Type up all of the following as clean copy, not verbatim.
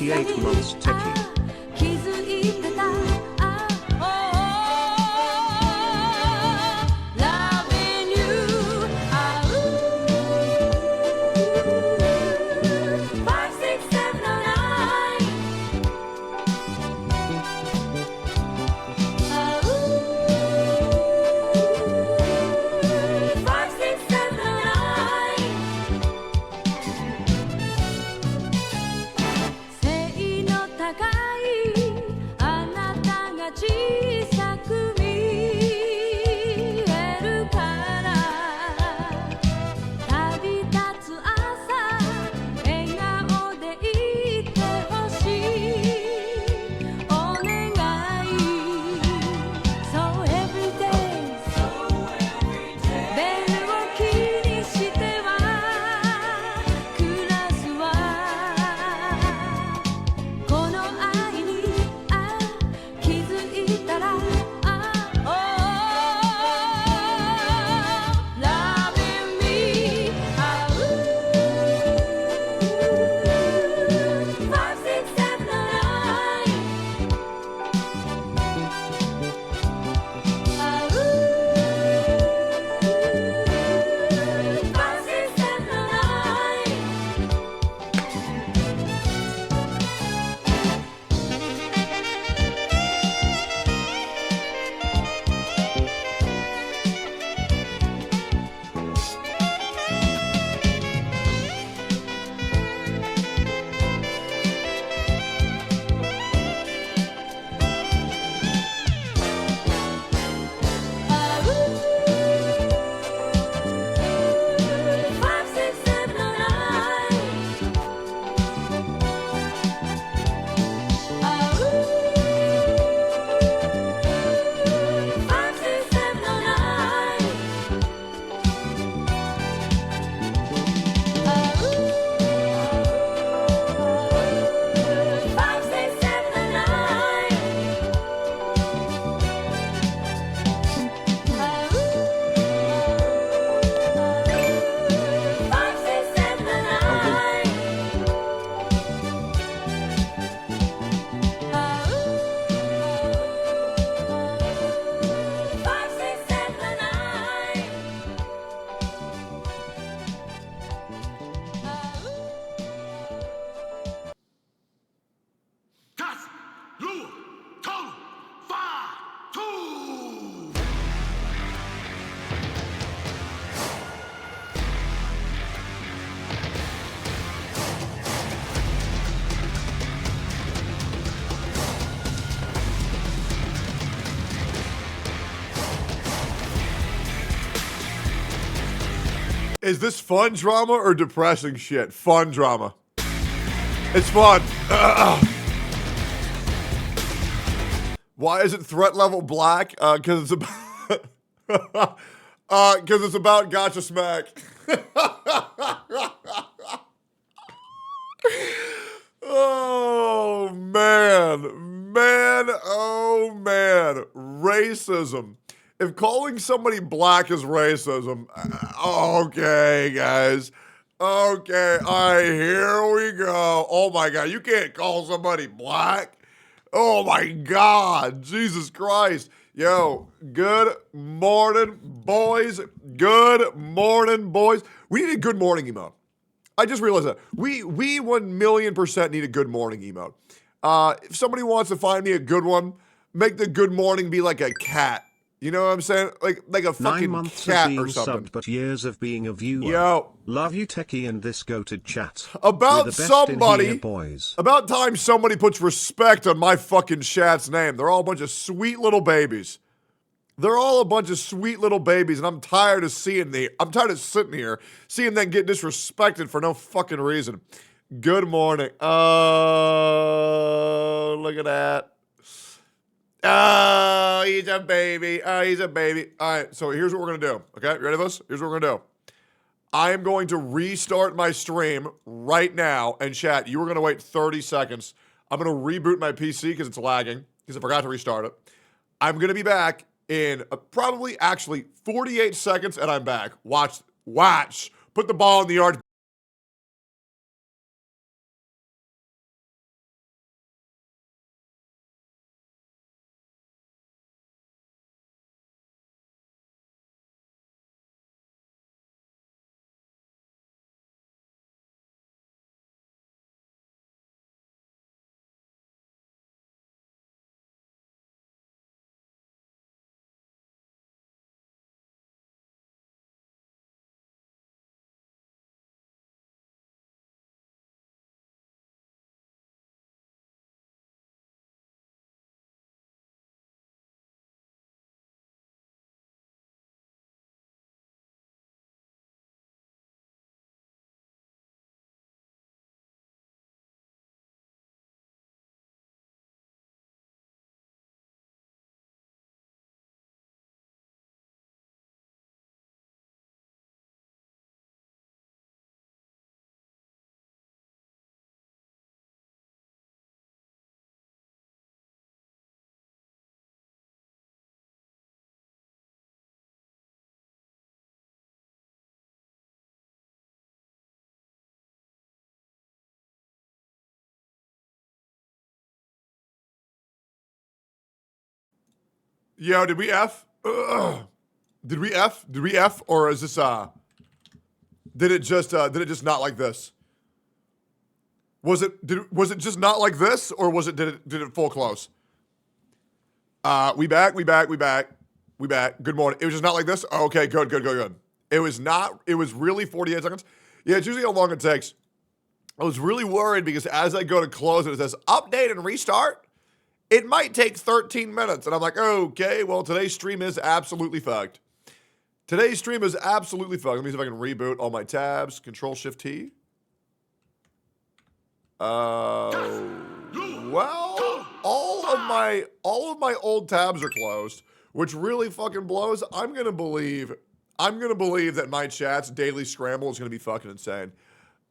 28 months Techie. Is this fun drama or depressing shit? Fun drama. It's fun. Why is it threat level black? Because it's about because it's about Gacha Smack. Oh man, oh man, racism. If calling somebody black is racism, okay, guys. Okay, all right, here we go. Oh my God, you can't call somebody black. Oh my God, Jesus Christ. Yo, good morning, boys. Good morning, boys. We need a good morning emote. I just realized that. We 1,000,000% need a good morning emote. If somebody wants to find me a good one, make the good morning be like a cat. You know what I'm saying? Like a 9 fucking months cat of being or something. subbed, but years of being a viewer. Yo. Love you, Techie, and this goated chat. About We're the best somebody, in here, boys. about time somebody puts respect on my fucking chat's name. They're all a bunch of sweet little babies. They're all a bunch of sweet little babies, and I'm tired of sitting here, seeing them get disrespected for no fucking reason. Good morning. Oh, look at that. Oh, he's a baby. Oh, he's a baby. All right, so here's what we're going to do. Okay, you ready for this? Here's what we're going to do. I am going to restart my stream right now, and chat, you were going to wait 30 seconds. I'm going to reboot my PC because it's lagging, because I forgot to restart it. I'm going to be back in probably actually 48 seconds, and I'm back. Watch. Put the ball in the yard. Yo, did we F? Ugh. Did we F? Did we F? Or is this, did it just not like this? Was it just not like this? Or did it full close? We back. Good morning. It was just not like this? Oh, okay, good. It was really 48 seconds. Yeah, it's usually how long it takes. I was really worried because as I go to close it, it says update and restart. It might take 13 minutes. And I'm like, okay, well, today's stream is absolutely fucked. Let me see if I can reboot all my tabs. Control-Shift-T. Well, all of my old tabs are closed, which really fucking blows. I'm gonna believe that my chat's daily scramble is gonna be fucking insane.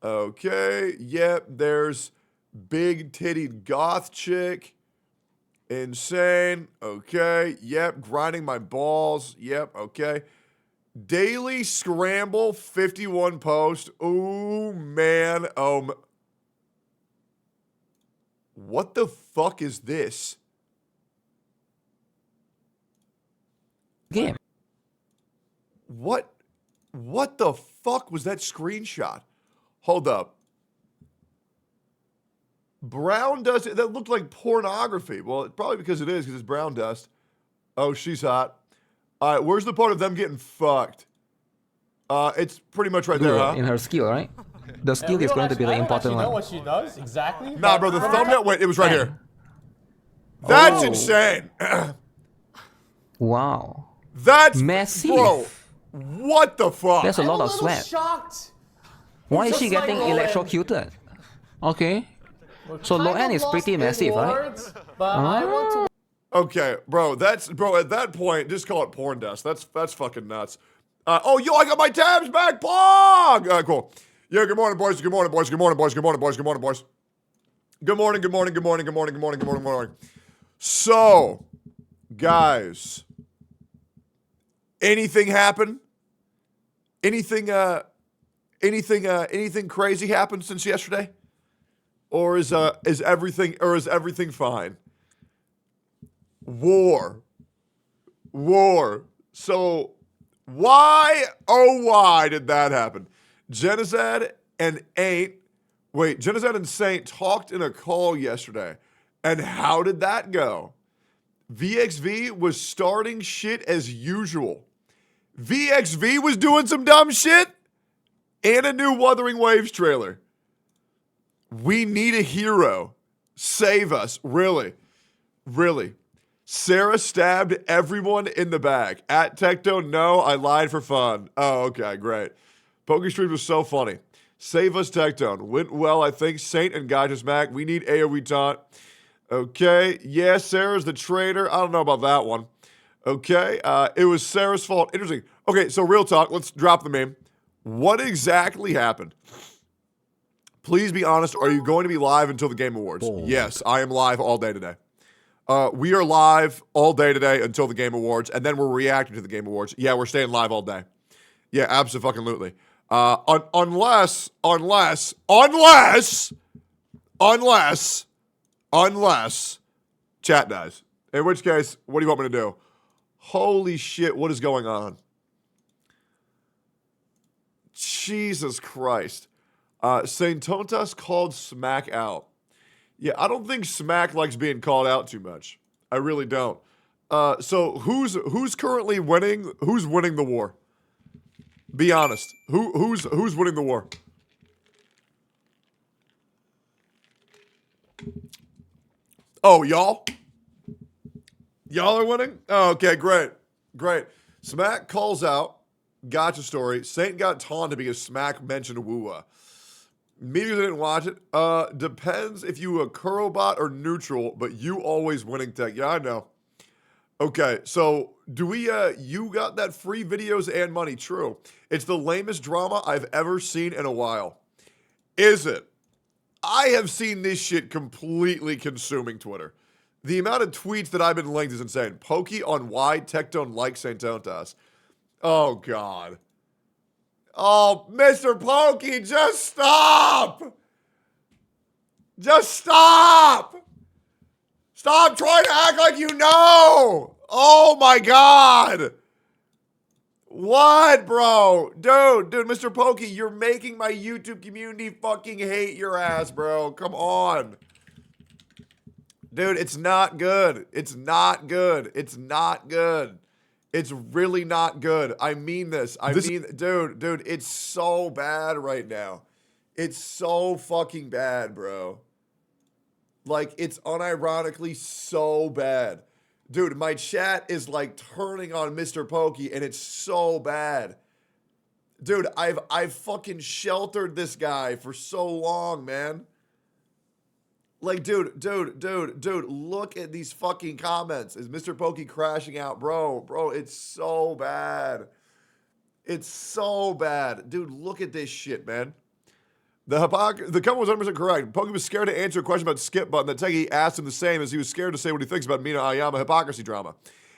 Okay, yep, there's big tittied goth chick. Insane. Okay, yep, grinding my balls. Yep, okay. Daily scramble 51 post. Ooh, man. What the fuck is this? Game. What the fuck was that screenshot? Hold up. Brown dust, that looked like pornography. Well, it's probably because it is, because it's brown dust. Oh, she's hot. All right, where's the part of them getting fucked? It's pretty much right there, huh? In her skill, right? The skill is going to be the important one. I don't know what she does exactly. Nah, bro, the thumbnail, wait, it was right here. That's insane. Wow. That's massive. Bro, what the fuck? There's a lot of I'm sweat. shocked. Why is It's she just getting like electrocuted? Okay. So low end is pretty massive, right? But I want to. Okay, bro, at that point, just call it porn dust. That's fucking nuts. Oh, yo, I got my tabs back, Pog! Cool. Yeah, good morning, boys. Good morning, boys. Good morning, boys. Good morning, boys. Good morning, boys. Good morning, good morning, good morning, good morning, good morning, good morning, good morning. So, guys, anything happen? Anything crazy happened since yesterday? Or is everything fine? War. So, why did that happen? Genocide and Saint talked in a call yesterday. And how did that go? VXV was starting shit as usual. VXV was doing some dumb shit and a new Wuthering Waves trailer. We need a hero. Save us. Really. Sarah stabbed everyone in the back. At Tectone, no, I lied for fun. Oh, okay, great. Pokey stream was so funny. Save us, Tectone. Went well, I think. Saint and Gacha's Mac. We need AoE taunt. Okay. Yeah, Sarah's the traitor. I don't know about that one. Okay. It was Sarah's fault. Interesting. Okay, so real talk. Let's drop the meme. What exactly happened? Please be honest. Are you going to be live until the Game Awards? Yes, I am live all day today. We are live all day today until the Game Awards, and then we're reacting to the Game Awards. Yeah, we're staying live all day. Yeah, absolutely. Unless chat dies. In which case, what do you want me to do? Holy shit, what is going on? Jesus Christ. Saintontas called Smack out. Yeah, I don't think Smack likes being called out too much. I really don't. So who's currently winning? Who's winning the war? Be honest. Who's winning the war? Oh, y'all? Y'all are winning? Oh, okay, great. Smack calls out. Gacha story. Saint got taunted because Smack mentioned Woowa. Immediately didn't watch it. Depends if you a Kurobot or neutral, but you always winning tech. Yeah, I know. Okay, so do we, you got that free videos and money. True. It's the lamest drama I've ever seen in a while. Is it? I have seen this shit completely consuming Twitter. The amount of tweets that I've been linked is insane. Pokey on why Tectone likes Saintontas. Oh, God. Oh, Mr. Pokey, just stop! Just stop! Stop trying to act like you know! Oh my God. What, bro? Dude, Mr. Pokey, you're making my YouTube community fucking hate your ass, bro. Come on. Dude, it's not good. It's not good. It's not good. It's really not good. I mean this. Dude, it's so bad right now. It's so fucking bad, bro. Like, it's unironically so bad. Dude, my chat is like turning on Mr. Pokey and it's so bad. Dude, I've fucking sheltered this guy for so long, man. Like, dude, look at these fucking comments. Is Mr. Pokey crashing out? Bro, it's so bad. It's so bad. Dude, look at this shit, man. The comment was 100% correct. Pokey was scared to answer a question about skip button that Tectone asked him the same as he was scared to say what he thinks about Mina Ayama hypocrisy drama.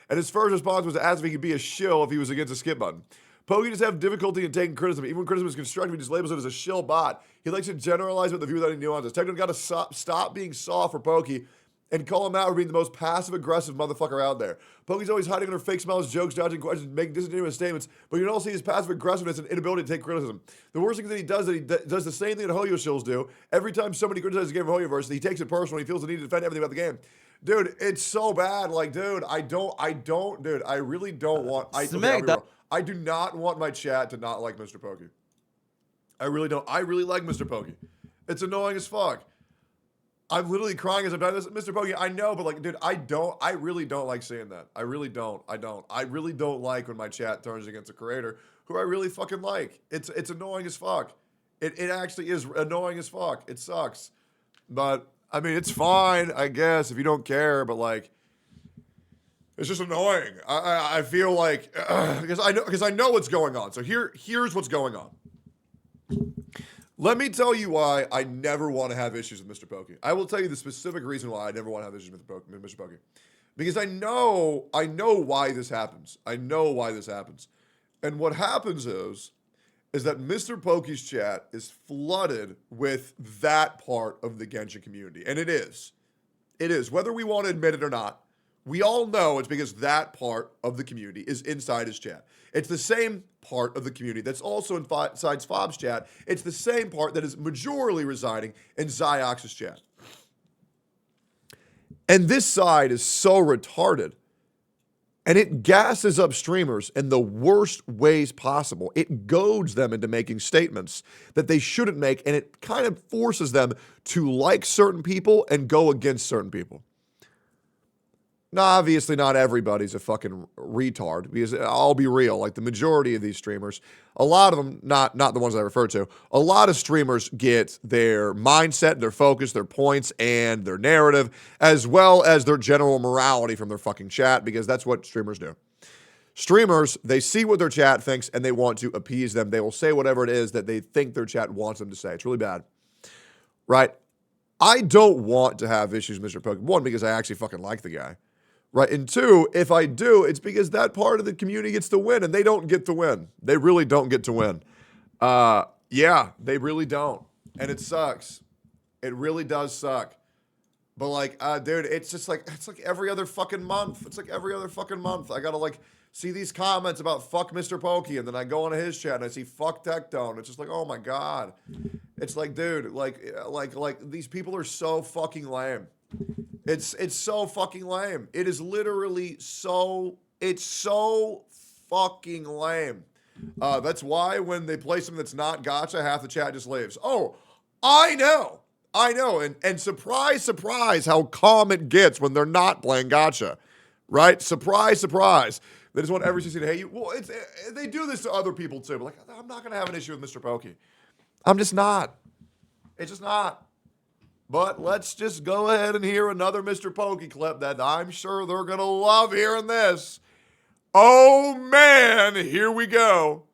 And his first response was to ask if he could be a shill if he was against a skip button. Pokey just have difficulty in taking criticism. Even when criticism is constructive, he just labels it as a shill bot. He likes to generalize with the view without any nuances. Tectone got to stop being soft for Pokey and call him out for being the most passive-aggressive motherfucker out there. Pokey's always hiding under fake smiles, jokes, dodging questions, making disingenuous statements, but you can also see his passive-aggressiveness and inability to take criticism. The worst thing that he does does the same thing that Hoyo shills do. Every time somebody criticizes a game of Hoyoverse, he takes it personally. He feels the need to defend everything about the game. Dude, it's so bad. Like, dude, I really don't want... I do not want my chat to not like Mr. Pokey. I really don't. I really like Mr. Pokey. It's annoying as fuck. I'm literally crying as I'm talking this. Mr. Pokey, I know, but like, dude, I really don't like seeing that. I really don't. I really don't like when my chat turns against a creator who I really fucking like. It's annoying as fuck. It actually is annoying as fuck. It sucks. But, I mean, it's fine, I guess, if you don't care, but like, it's just annoying. I feel like, because I know what's going on. So here's what's going on. Let me tell you why I never want to have issues with Mr. Pokey. I will tell you the specific reason why I never want to have issues with Mr. Pokey. Because I know why this happens. I know why this happens. And what happens is that Mr. Pokey's chat is flooded with that part of the Genshin community. And it is. It is. Whether we want to admit it or not, we all know it's because that part of the community is inside his chat. It's the same part of the community that's also inside Fob's chat. It's the same part that is majorly residing in Ziox's chat. And this side is so retarded. And it gasses up streamers in the worst ways possible. It goads them into making statements that they shouldn't make, and it kind of forces them to like certain people and go against certain people. Now, obviously, not everybody's a fucking retard, because I'll be real, like the majority of these streamers, a lot of them, not the ones I refer to, a lot of streamers get their mindset, their focus, their points, and their narrative, as well as their general morality from their fucking chat, because that's what streamers do. Streamers, they see what their chat thinks, and they want to appease them. They will say whatever it is that they think their chat wants them to say. It's really bad, right? I don't want to have issues with Mr. Pokey. One, because I actually fucking like the guy. Right, and two, if I do, it's because that part of the community gets to win, and they don't get to win. They really don't get to win. Yeah, they really don't, and it sucks. It really does suck. But like, dude, it's like every other fucking month. It's like every other fucking month. I gotta like see these comments about fuck Mr. Pokey, and then I go onto his chat and I see fuck Tectone. It's just like, oh my god. It's like, dude, like these people are so fucking lame. It's so fucking lame. It is literally it's so fucking lame. That's why when they play something that's not gacha, half the chat just leaves. Oh, I know. And surprise, surprise, how calm it gets when they're not playing gacha, right? Surprise, surprise. They just want every CC to hate you. Well, they do this to other people too. But like, I'm not gonna have an issue with Mr. Pokey. I'm just not. It's just not. But let's just go ahead and hear another Mr. Pokey clip that I'm sure they're going to love hearing this. Oh, man, here we go.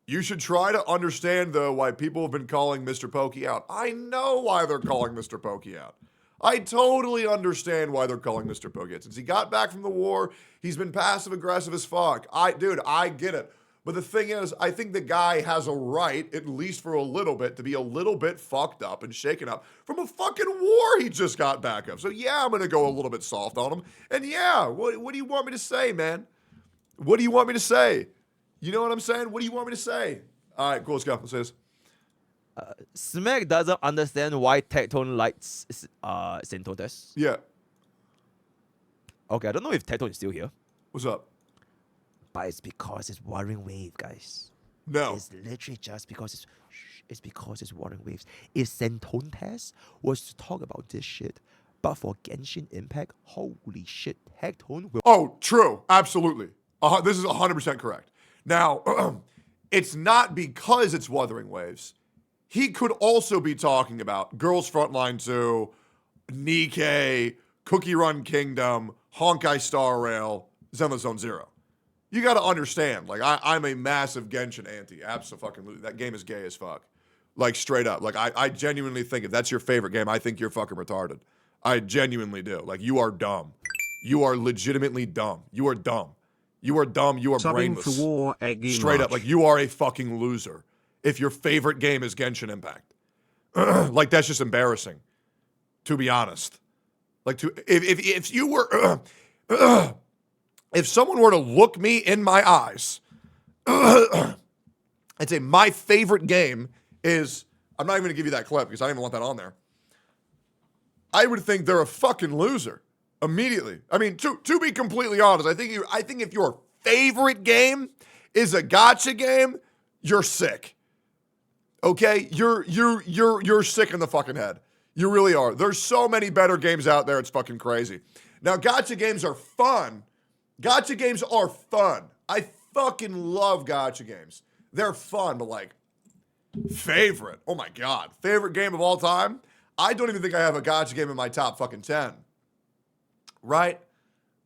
You should try to understand, though, why people have been calling Mr. Pokey out. I know why they're calling Mr. Pokey out. I totally understand why they're calling Mr. Pokey out. Since he got back from the war, he's been passive-aggressive as fuck. Dude, I get it. But the thing is, I think the guy has a right, at least for a little bit, to be a little bit fucked up and shaken up from a fucking war he just got back of. So yeah, I'm going to go a little bit soft on him. And yeah, what do you want me to say, man? What do you want me to say? You know what I'm saying? What do you want me to say? All right, cool, let's go. Let's say this. Smack doesn't understand why Tectone likes Saintontas. Yeah. Okay, I don't know if Tectone is still here, What's up? but it's because it's Wuthering Wave, guys. No. It's literally just because it's because it's Wuthering Waves. If Saintontas was to talk about this shit, but for Genshin Impact, holy shit, Tectone will. Oh, true. Absolutely. This is 100% correct. Now, it's not because it's Wuthering Waves. He could also be talking about Girls Frontline 2, Nikkei, Cookie Run Kingdom, Honkai Star Rail, Zenless Zone Zero. You got to understand, like, I'm a massive Genshin anti. Absolutely. That game is gay as fuck. Like, straight up. Like, I genuinely think if that's your favorite game, I think you're fucking retarded. I genuinely do. Like, you are dumb. You are legitimately dumb. You are dumb. You are dumb. You are Subbing brainless. for war, Eggy Straight up. March. Like, you are a fucking loser if your favorite game is Genshin Impact. Like, that's just embarrassing, to be honest. Like, if you were... if someone were to look me in my eyes and say my favorite game is... I'm not even going to give you that clip because I don't even want that on there. I would think they're a fucking loser immediately. I mean, to be completely honest, I think if your favorite game is a gacha game, you're sick. Okay? You're sick in the fucking head. You really are. There's so many better games out there, it's fucking crazy. Now, gacha games are fun. Gacha games are fun. I fucking love gacha games. They're fun, but like, favorite. Oh my God. Favorite game of all time? I don't even think I have a gacha game in my top fucking 10. Right?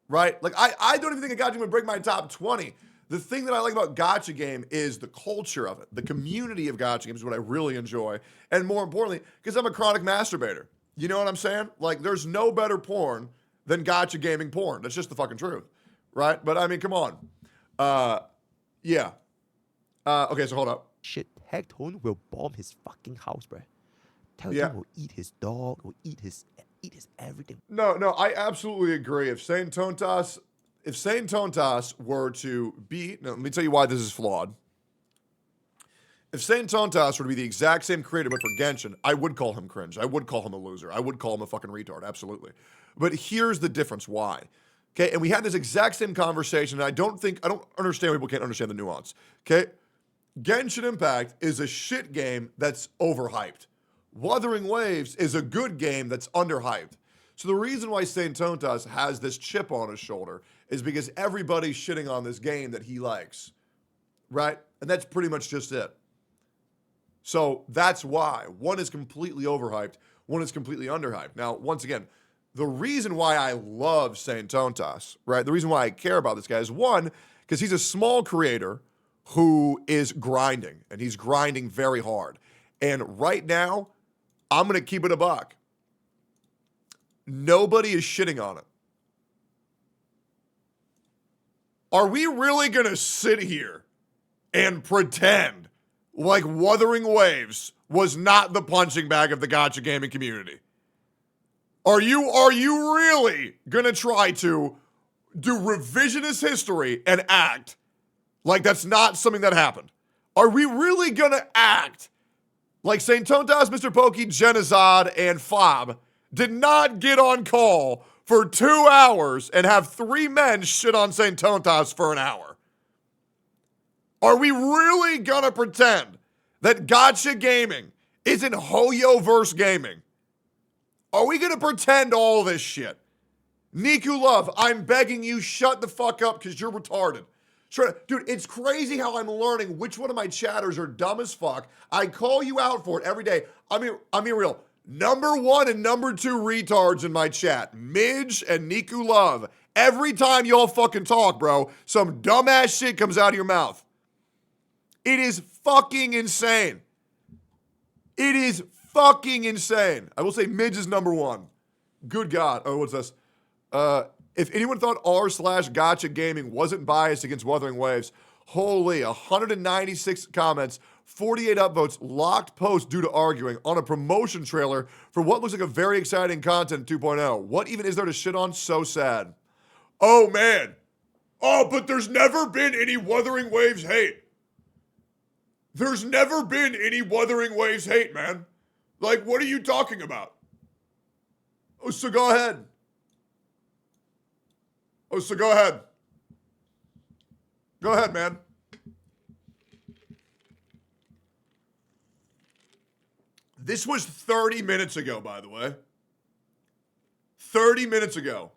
Right? Like, I don't even think a gacha game would break my top 20. The thing that I like about gacha game is the culture of it. The community of gacha games is what I really enjoy. And more importantly, because I'm a chronic masturbator. You know what I'm saying? Like, there's no better porn than gacha gaming porn. That's just the fucking truth. Right? But, I mean, come on. Yeah. Okay, so hold up. Shit, Tectone will bomb his fucking house, bruh. Tectone Yeah. will eat his dog, will eat his everything. No, I absolutely agree. If Saintontas were to be... Now, let me tell you why this is flawed. If Saintontas were to be the exact same creator but for Genshin, I would call him cringe. I would call him a loser. I would call him a fucking retard, absolutely. But here's the difference why. Okay, and we had this exact same conversation, and I don't understand why people can't understand the nuance. Okay? Genshin Impact is a shit game that's overhyped. Wuthering Waves is a good game that's underhyped. So the reason why Saintontas has this chip on his shoulder is because everybody's shitting on this game that he likes. Right? And that's pretty much just it. So that's why. One is completely overhyped. One is completely underhyped. Now, once again, the reason why I love Saintontas, right? The reason why I care about this guy is one, because he's a small creator who is grinding, and he's grinding very hard. And right now, I'm going to keep it a buck. Nobody is shitting on it. Are we really going to sit here and pretend like Wuthering Waves was not the punching bag of the gacha gaming community? Are you really going to try to do revisionist history and act like that's not something that happened? Are we really going to act like Saintontas, Mr. Pokey, Genocide, and Fob did not get on call for 2 hours and have 3 men shit on Saintontas for an hour? Are we really going to pretend that gacha gaming isn't Hoyo-verse gaming? Are we going to pretend all this shit? Niku Love, I'm begging you, shut the fuck up because you're retarded. Dude, it's crazy how I'm learning which one of my chatters are dumb as fuck. I call you out for it every day. I mean, real. Number 1 and number 2 retards in my chat, Midge and Niku Love. Every time y'all fucking talk, bro, some dumbass shit comes out of your mouth. It is fucking insane. It is fucking insane. I will say Midge is number 1. Good God. Oh, what's this? If anyone thought r/gacha gaming wasn't biased against Wuthering Waves, Holy, 196 comments, 48 upvotes, locked posts due to arguing on a promotion trailer for what looks like a very exciting content 2.0. What even is there to shit on? So sad. Oh, man. Oh, but there's never been any Wuthering Waves hate. There's never been any Wuthering Waves hate, man. Like, what are you talking about? Oh, so go ahead. Oh, so go ahead. Go ahead, man. This was 30 minutes ago, by the way. 30 minutes ago.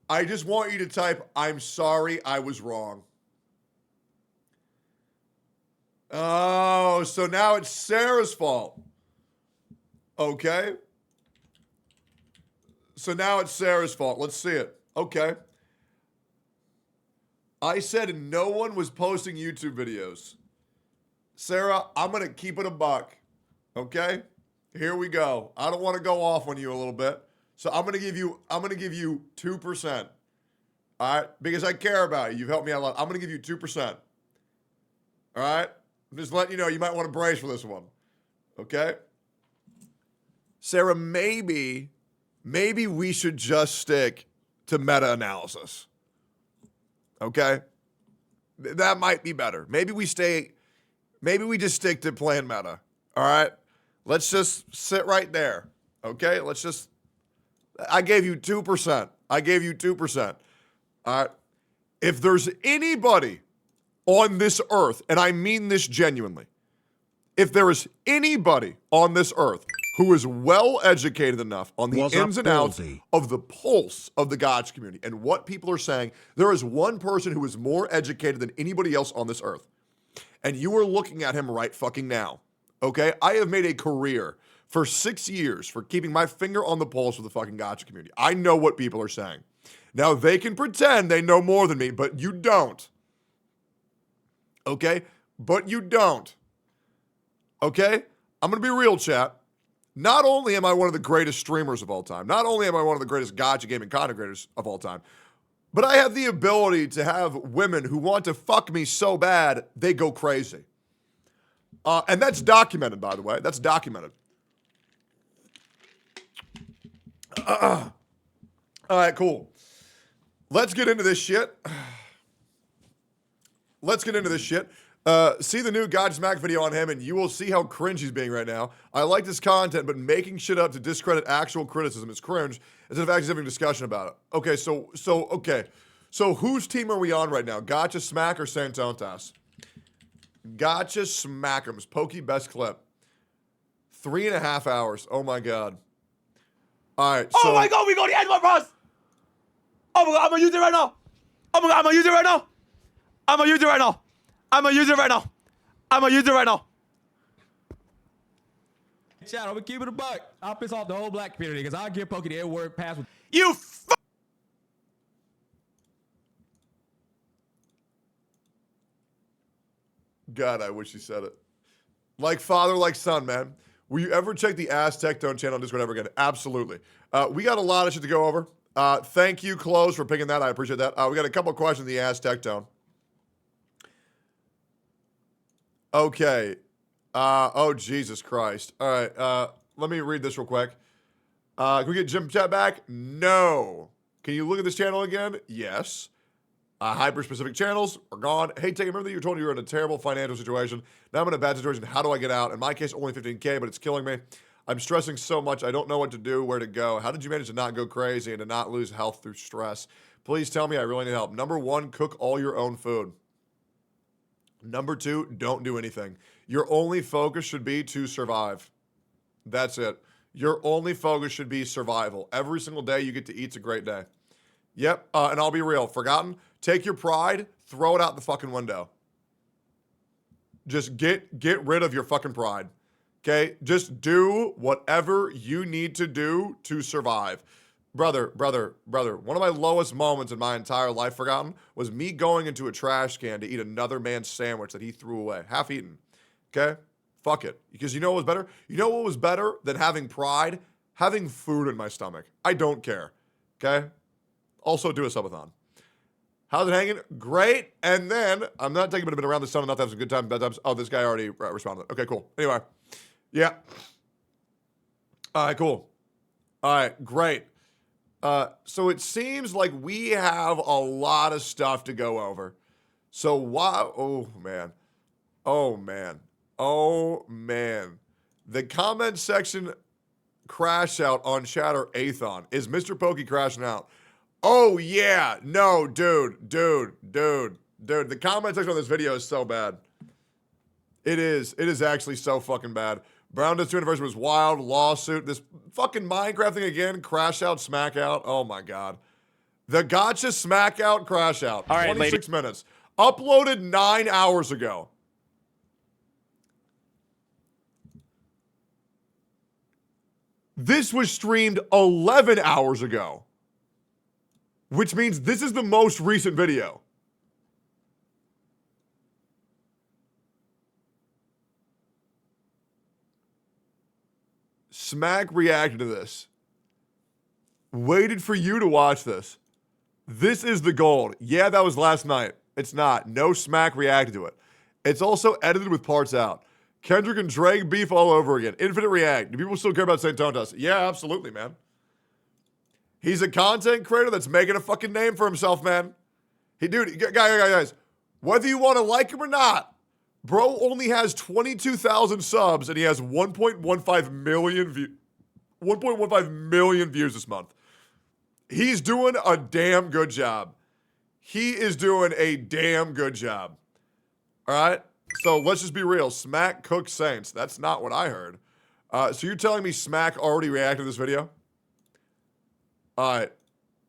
I just want you to type, "I'm sorry, I was wrong." Oh, so now it's Sarah's fault. Okay. So now it's Sarah's fault. Let's see it. Okay. I said no one was posting YouTube videos. Sarah, I'm going to keep it a buck. Okay? Here we go. I don't want to go off on you a little bit. So I'm going to give you 2%. All right? Because I care about you. You've helped me out a lot. I'm going to give you 2%. All right? I'm just letting you know you might want to brace for this one. Okay? Sarah, maybe we should just stick to meta-analysis. Okay? That might be better. Maybe we just stick to playing meta. All right? Let's just sit right there. Okay? I gave you 2%. I gave you 2%. All right? If there's anybody on this earth, and I mean this genuinely, if there is anybody on this earth who is well-educated enough on the What's up, ins and outs Baldy? of the pulse of the Gacha community and what people are saying, there is one person who is more educated than anybody else on this earth. And you are looking at him right fucking now. Okay? I have made a career for 6 years for keeping my finger on the pulse of the fucking Gacha community. I know what people are saying. Now, they can pretend they know more than me, but you don't. Okay? But you don't. Okay? I'm going to be real, chat. Not only am I one of the greatest streamers of all time, not only am I one of the greatest Gacha gaming content creators of all time, but I have the ability to have women who want to fuck me so bad, they go crazy. And that's documented, by the way. That's documented. All right, cool. Let's get into this shit. See the new God Smack video on him, and you will see how cringe he's being right now. I like this content, but making shit up to discredit actual criticism is cringe instead of actually having a discussion about it. Okay, so whose team are we on right now? Gacha Smack or Saintontas? Gacha Smack'ems. Pokey best clip. 3.5 hours. Oh my god. All right. So, Oh my god, we got the end one, bros! Oh my god, I'm gonna use it right now! Oh my god, I'm gonna use it right now! I'm gonna use it right now! I'm gonna use it right now! I'm gonna use it right now! Chat, I'm gonna keep it a buck. I'll piss off the whole black community because I'll give Pokey the word pass with. You f- God, I wish he said it. Like father, like son, man. Will you ever check the Ass Tectone channel on Discord ever again? Absolutely. We got a lot of shit to go over. Thank you, Close, for picking that. I appreciate that. We got a couple questions on the Ass Tectone. Okay. Oh, Jesus Christ. All right. Let me read this real quick. Can we get Jim Chat back? No. Can you look at this channel again? Yes. Hyper-specific channels are gone. Hey, Take, remember that you told me you were in a terrible financial situation. Now I'm in a bad situation. How do I get out? In my case, only 15K, but it's killing me. I'm stressing so much. I don't know what to do, where to go. How did you manage to not go crazy and to not lose health through stress? Please tell me. I really need help. Number 1, cook all your own food. Number 2, don't do anything. Your only focus should be to survive. That's it. Your only focus should be survival. Every single day you get to eat's a great day. Yep, and I'll be real. Forgotten? Take your pride, throw it out the fucking window. Just get rid of your fucking pride. Okay? Just do whatever you need to do to survive. Brother, one of my lowest moments in my entire life, Forgotten, was me going into a trash can to eat another man's sandwich that he threw away. Half eaten. Okay? Fuck it. Because you know what was better? You know what was better than having pride? Having food in my stomach. I don't care. Okay? Also do a subathon. How's it hanging? Great. And then, I'm not taking a bit around the sun enough to have some good time, bad times. Oh, this guy already responded. Okay, cool. Anyway. Yeah. All right, cool. All right, great. So it seems like we have a lot of stuff to go over. So why? Oh, man. Oh, man. Oh, man. The comment section crash out on Chatter Athon. Is Mr. Pokey crashing out? Oh, yeah. No, dude. The comment section on this video is so bad. It is. It is actually so fucking bad. Brown Dust 2 anniversary was wild. Lawsuit. This fucking Minecraft thing again. Crash out, smack out. Oh, my God. The Gacha smack out, crash out. All right, 26 minutes. Uploaded 9 hours ago. This was streamed 11 hours ago. Which means this is the most recent video. Smack reacted to this. Waited for you to watch this. This is the gold. Yeah, that was last night. It's not. No Smack reacted to it. It's also edited with parts out. Kendrick and Drake beef all over again. Infinite react. Do people still care about Saintontas? Yeah, absolutely, man. He's a content creator that's making a fucking name for himself, man. Dude, guys, whether you want to like him or not, bro only has 22,000 subs and he has 1.15 million views this month. He's doing a damn good job. He is doing a damn good job. All right? So let's just be real. Smack cooks Saints. That's not what I heard. So you're telling me Smack already reacted to this video? All right.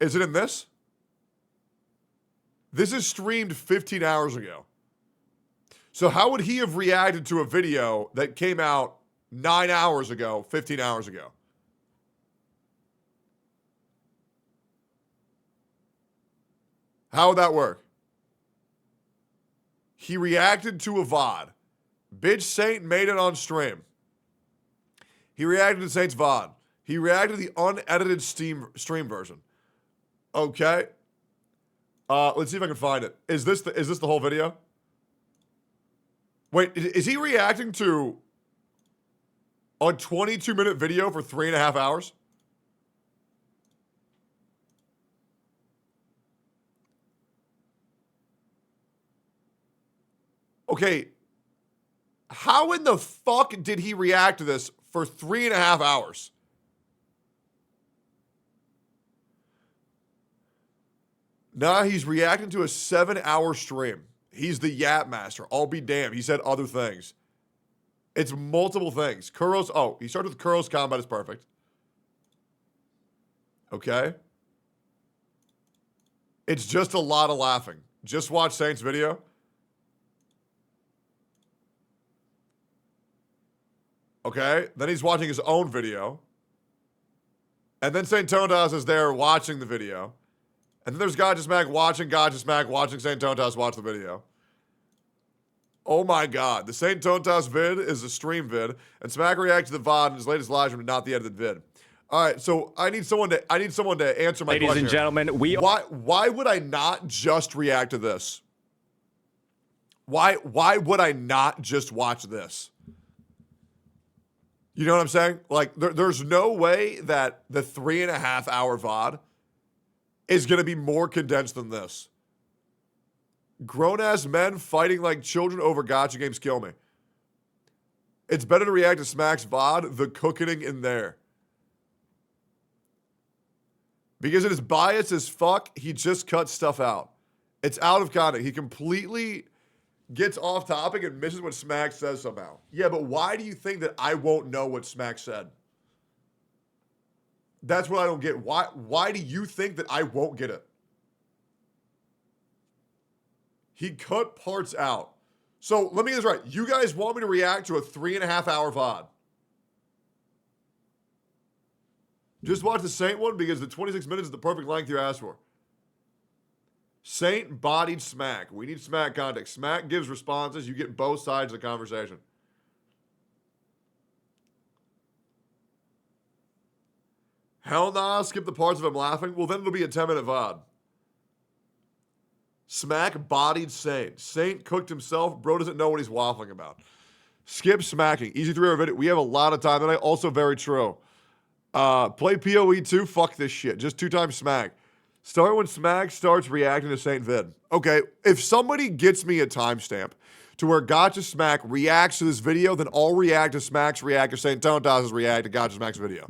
Is it in this? This is streamed 15 hours ago. So how would he have reacted to a video that came out 9 hours ago, 15 hours ago? How would that work? He reacted to a VOD. Bitch Saint made it on stream. He reacted to Saint's VOD. He reacted to the unedited stream version. Okay. Let's see if I can find it. Is this the whole video? Wait, is he reacting to a 22-minute video for 3.5 hours? Okay, how in the fuck did he react to this for 3.5 hours? Nah, he's reacting to a 7-hour stream. He's the Yap Master. I'll be damned. He said other things. It's multiple things. Kuro's, oh, he started with Kuro's combat is perfect. Okay. It's just a lot of laughing. Just watch Saint's video. Okay, then he's watching his own video. And then Saintontas is there watching the video. And then there's Gacha Smack watching Saintontas watch the video. Oh my God, the Saintontas vid is a stream vid, and Smack reacts to the VOD in his latest live stream, not the edited vid. All right, so I need someone to answer my question. Ladies and gentlemen, why would I not just react to this? Why would I not just watch this? You know what I'm saying? Like, there's no way that the 3.5 hour VOD is going to be more condensed than this. Grown-ass men fighting like children over gacha games kill me. It's better to react to Smack's VOD, the cooking in there. Because it is biased as fuck, he just cuts stuff out. It's out of context. He completely gets off topic and misses what Smack says somehow. Yeah, but why do you think that I won't know what Smack said? That's what I don't get. Why do you think that I won't get it? He cut parts out. So let me get this right. You guys want me to react to a 3.5 hour VOD? Just watch the Saint one because the 26 minutes is the perfect length you asked for. Saint bodied Smack. We need Smack context. Smack gives responses. You get both sides of the conversation. Hell nah, skip the parts of him laughing. Well, then it'll be a 10-minute VOD. Smack bodied Saint. Saint cooked himself. Bro doesn't know what he's waffling about. Skip smacking. Easy 3-hour video. We have a lot of time tonight. Also very true. Play PoE 2. Fuck this shit. Just 2 times smack. Start when Smack starts reacting to Saint vid. Okay, if somebody gets me a timestamp to where Gacha Smack reacts to this video, then I'll react to Smack's react or Saintontas' react to Gacha Smack's video.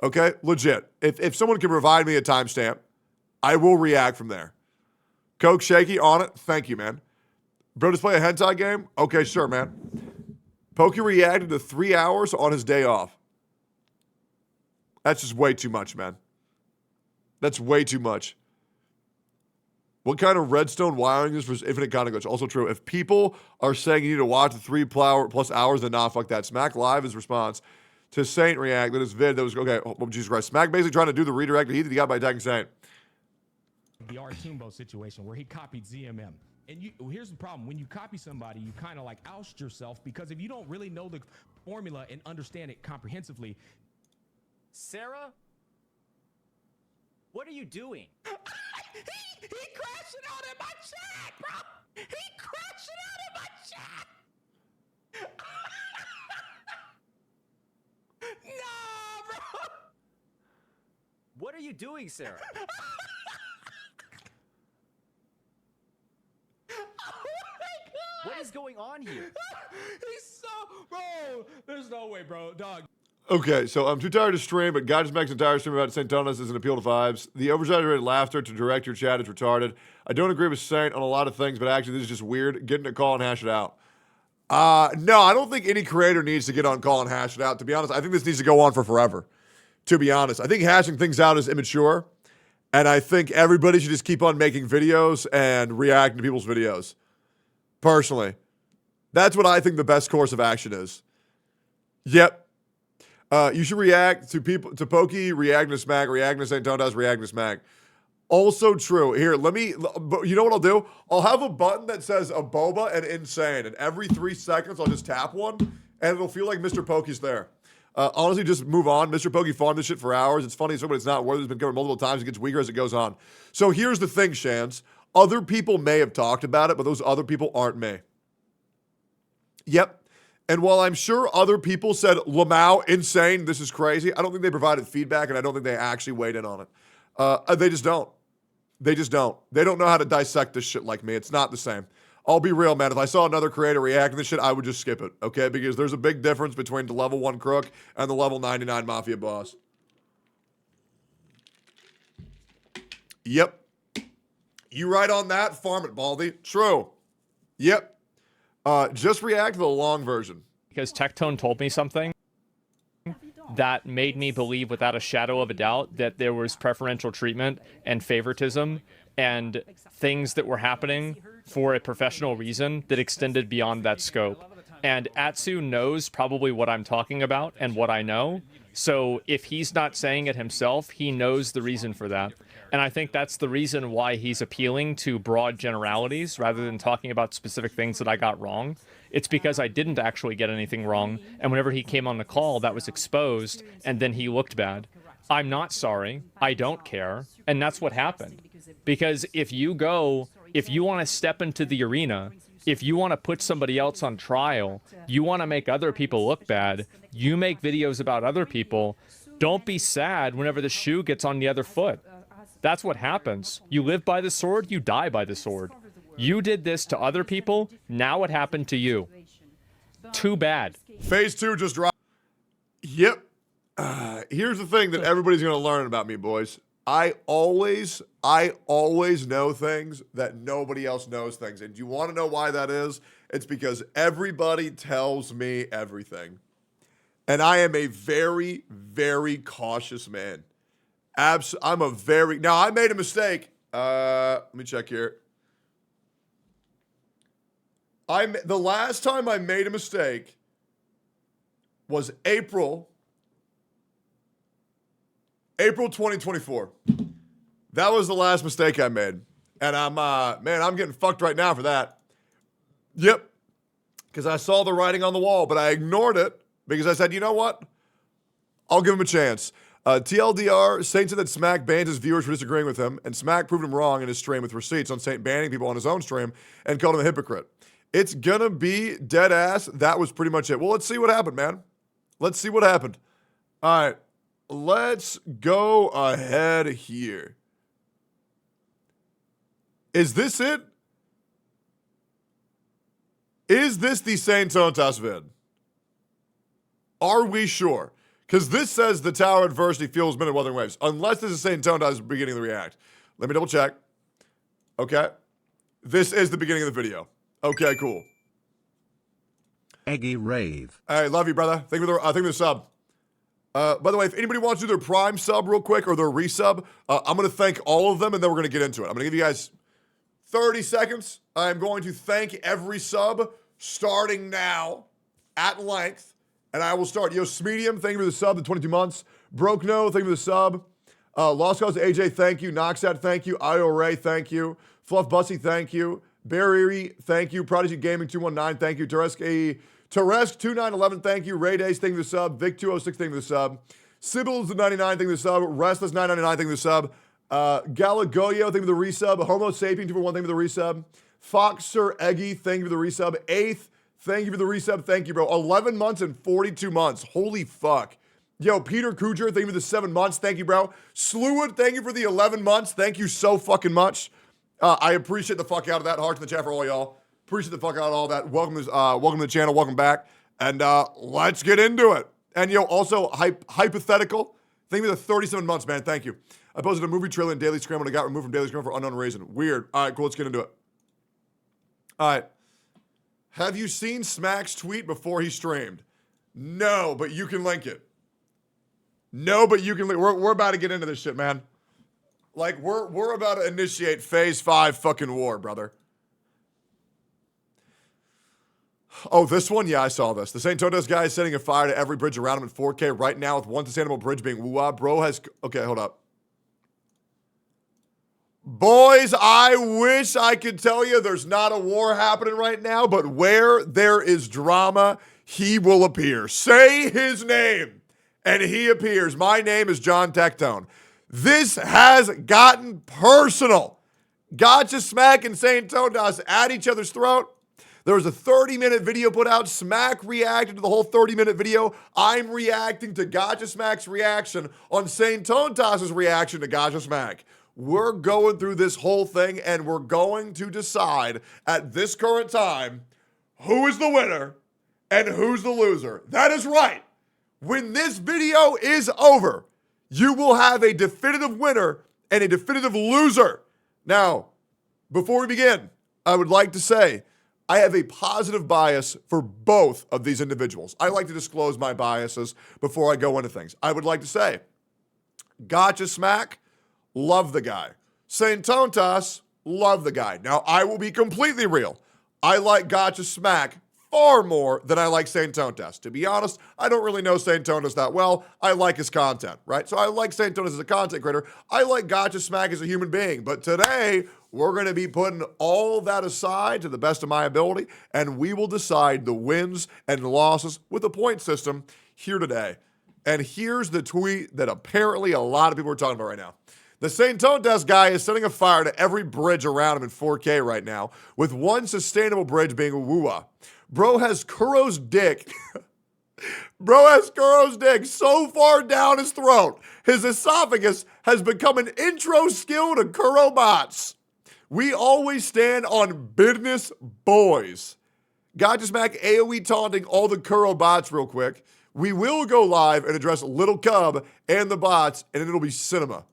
Okay, legit. If someone can provide me a timestamp, I will react from there. Coke Shaky on it. Thank you, man. Bro, just play a hentai game? Okay, sure, man. Pokey reacted to 3 hours on his day off. That's just way too much, man. That's way too much. What kind of redstone wiring is for infinite content glitch? Also true. If people are saying you need to watch the 3+ hours, then nah, fuck that. Smack Live is response to Saint react. That is vid that was, okay, oh, Jesus Christ. Smack basically trying to do the redirect that he got by attacking Saint. The Artumbo situation where he copied ZMM. And here's the problem. When you copy somebody, you kind of like oust yourself, because if you don't really know the formula and understand it comprehensively. Sarah? What are you doing? He crashed it out in my chat, bro. He crashed it out in my chat. Nah, bro. What are you doing, Sarah? What is going on here? He's so, bro. There's no way, bro. Dog. Okay, so I'm too tired to stream, but Gacha Smack's entire stream about Saintontas is an appeal to vibes. The oversaturated laughter to direct your chat is retarded. I don't agree with Saint on a lot of things, but actually this is just weird. Get in a call and hash it out. No, I don't think any creator needs to get on call and hash it out. To be honest, I think this needs to go on for forever. To be honest, I think hashing things out is immature, and I think everybody should just keep on making videos and reacting to people's videos. Personally, that's what I think the best course of action is. Yep. You should react to people, to Pokey, reacting to Smack, reacting to Saintontas, reacting to Smack. Also true. Here, you know what I'll do? I'll have a button that says a boba and insane, and every 3 seconds I'll just tap one, and it'll feel like Mr. Pokey's there. Honestly, just move on. Mr. Pokey farmed this shit for hours. It's funny, but it's not worth it. It's been covered multiple times. It gets weaker as it goes on. So here's the thing, Shans. Other people may have talked about it, but those other people aren't me. Yep. And while I'm sure other people said, Lamau, insane, this is crazy, I don't think they provided feedback, and I don't think they actually weighed in on it. They just don't. They just don't. They don't know how to dissect this shit like me. It's not the same. I'll be real, man. If I saw another creator reacting to this shit, I would just skip it, okay? Because there's a big difference between the level 1 crook and the level 99 mafia boss. Yep. You right on that? Farm it, Baldy. True. Yep. Just react to the long version. Because Tectone told me something that made me believe without a shadow of a doubt that there was preferential treatment and favoritism and things that were happening for a professional reason that extended beyond that scope. And Atsu knows probably what I'm talking about and what I know. So if he's not saying it himself, he knows the reason for that. And I think that's the reason why he's appealing to broad generalities rather than talking about specific things that I got wrong. It's because I didn't actually get anything wrong. And whenever he came on the call, that was exposed, and then he looked bad. I'm not sorry. I don't care. And that's what happened. Because if you want to step into the arena, if you want to put somebody else on trial, you want to make other people look bad, you make videos about other people, don't be sad whenever the shoe gets on the other foot. That's what happens. You live by the sword, you die by the sword. You did this to other people, now it happened to you. Too bad. Phase 2 just dropped. Yep. Here's the thing that everybody's going to learn about me, boys. I always know things that nobody else knows things. And do you want to know why that is? It's because everybody tells me everything. And I am a very, very cautious man. Now, I made a mistake. Let me check here. The last time I made a mistake was April 2024. That was the last mistake I made. And I'm getting fucked right now for that. Yep. Because I saw the writing on the wall, but I ignored it because I said, you know what? I'll give him a chance. TLDR, Saint said that Smack banned his viewers for disagreeing with him, and Smack proved him wrong in his stream with receipts on Saint banning people on his own stream and called him a hypocrite. It's gonna be dead ass. That was pretty much it. Well, let's see what happened, man. Let's see what happened. All right, let's go ahead here. Is this it? Is this the Saintontas vid? Are we sure? Because this says the tower adversity fuels minute Wuthering Waves. Unless this is Saintontas beginning to react. Let me double check. Okay. This is the beginning of the video. Okay, cool. Eggy Rave. Hey, love you, brother. Thank you for the sub. By the way, if anybody wants to do their Prime sub real quick or their resub, I'm going to thank all of them and then we're going to get into it. I'm going to give you guys 30 seconds. I'm going to thank every sub starting now at length. And I will start. Yo, Smedium, thank you for the sub, the 22 months. Broke No, thank you for the sub. Lost Cause AJ, thank you. Noxat, thank you. IORA, thank you. Fluff Bussy, thank you. Barry, thank you. Prodigy Gaming 219, thank you. Teresk 2911, thank you. Ray Days, thank you for the sub. Vic 206, thank you for the sub. Sibbles 99, thank you for the sub. Restless 999, thank you for the sub. Galagoyo, thank you for the resub. Homo Sapien 241, thank you for the resub. Foxer Eggy, thank you for the resub. Eighth, thank you for the resub. Thank you, bro. 11 months and 42 months. Holy fuck. Yo, Peter Kucher, thank you for the 7 months. Thank you, bro. Slewwood, thank you for the 11 months. Thank you so fucking much. I appreciate the fuck out of that. Hearts in the chat for all y'all. Appreciate the fuck out of all that. Welcome to the channel. Welcome back. And let's get into it. And yo, also, hypothetical. Thank you for the 37 months, man. Thank you. I posted a movie trailer in Daily Scramble and I got removed from Daily Scramble for unknown reason. Weird. All right, cool. Let's get into it. All right. Have you seen Smack's tweet before he streamed? No, but you can link it. No, but you can link. We're about to get into this shit, man. Like, we're about to initiate phase 5 fucking war, brother. Oh, this one? Yeah, I saw this. The Saintontas guy is setting a fire to every bridge around him in 4K right now with one sustainable bridge being woo-wah. Bro has... Okay, hold up. Boys, I wish I could tell you there's not a war happening right now, but where there is drama, he will appear. Say his name, and he appears. My name is John Tectone. This has gotten personal. Gacha, Smack, and Saintontas at each other's throat. There was a 30-minute video put out. Smack reacted to the whole 30-minute video. I'm reacting to Gacha Smack's reaction on Saintontas' reaction to Gacha Smack. We're going through this whole thing, and we're going to decide at this current time who is the winner and who's the loser. That is right. When this video is over, you will have a definitive winner and a definitive loser. Now, before we begin, I would like to say I have a positive bias for both of these individuals. I like to disclose my biases before I go into things. I would like to say, Gacha Smack, love the guy. Saintontas, love the guy. Now, I will be completely real. I like Gacha Smack far more than I like Saintontas. To be honest, I don't really know Saintontas that well. I like his content, right? So I like Saintontas as a content creator. I like Gacha Smack as a human being. But today, we're going to be putting all that aside to the best of my ability, and we will decide the wins and losses with a point system here today. And here's the tweet that apparently a lot of people are talking about right now. The Saintontas guy is setting a fire to every bridge around him in 4K right now, with one sustainable bridge being Wuwa. Bro has Kuro's dick. Bro has Kuro's dick so far down his throat, his esophagus has become an intro skill to Kuro bots. We always stand on business, boys. Gacha Smack AoE taunting all the Kuro bots real quick. We will go live and address Little Cub and the bots, and it'll be cinema.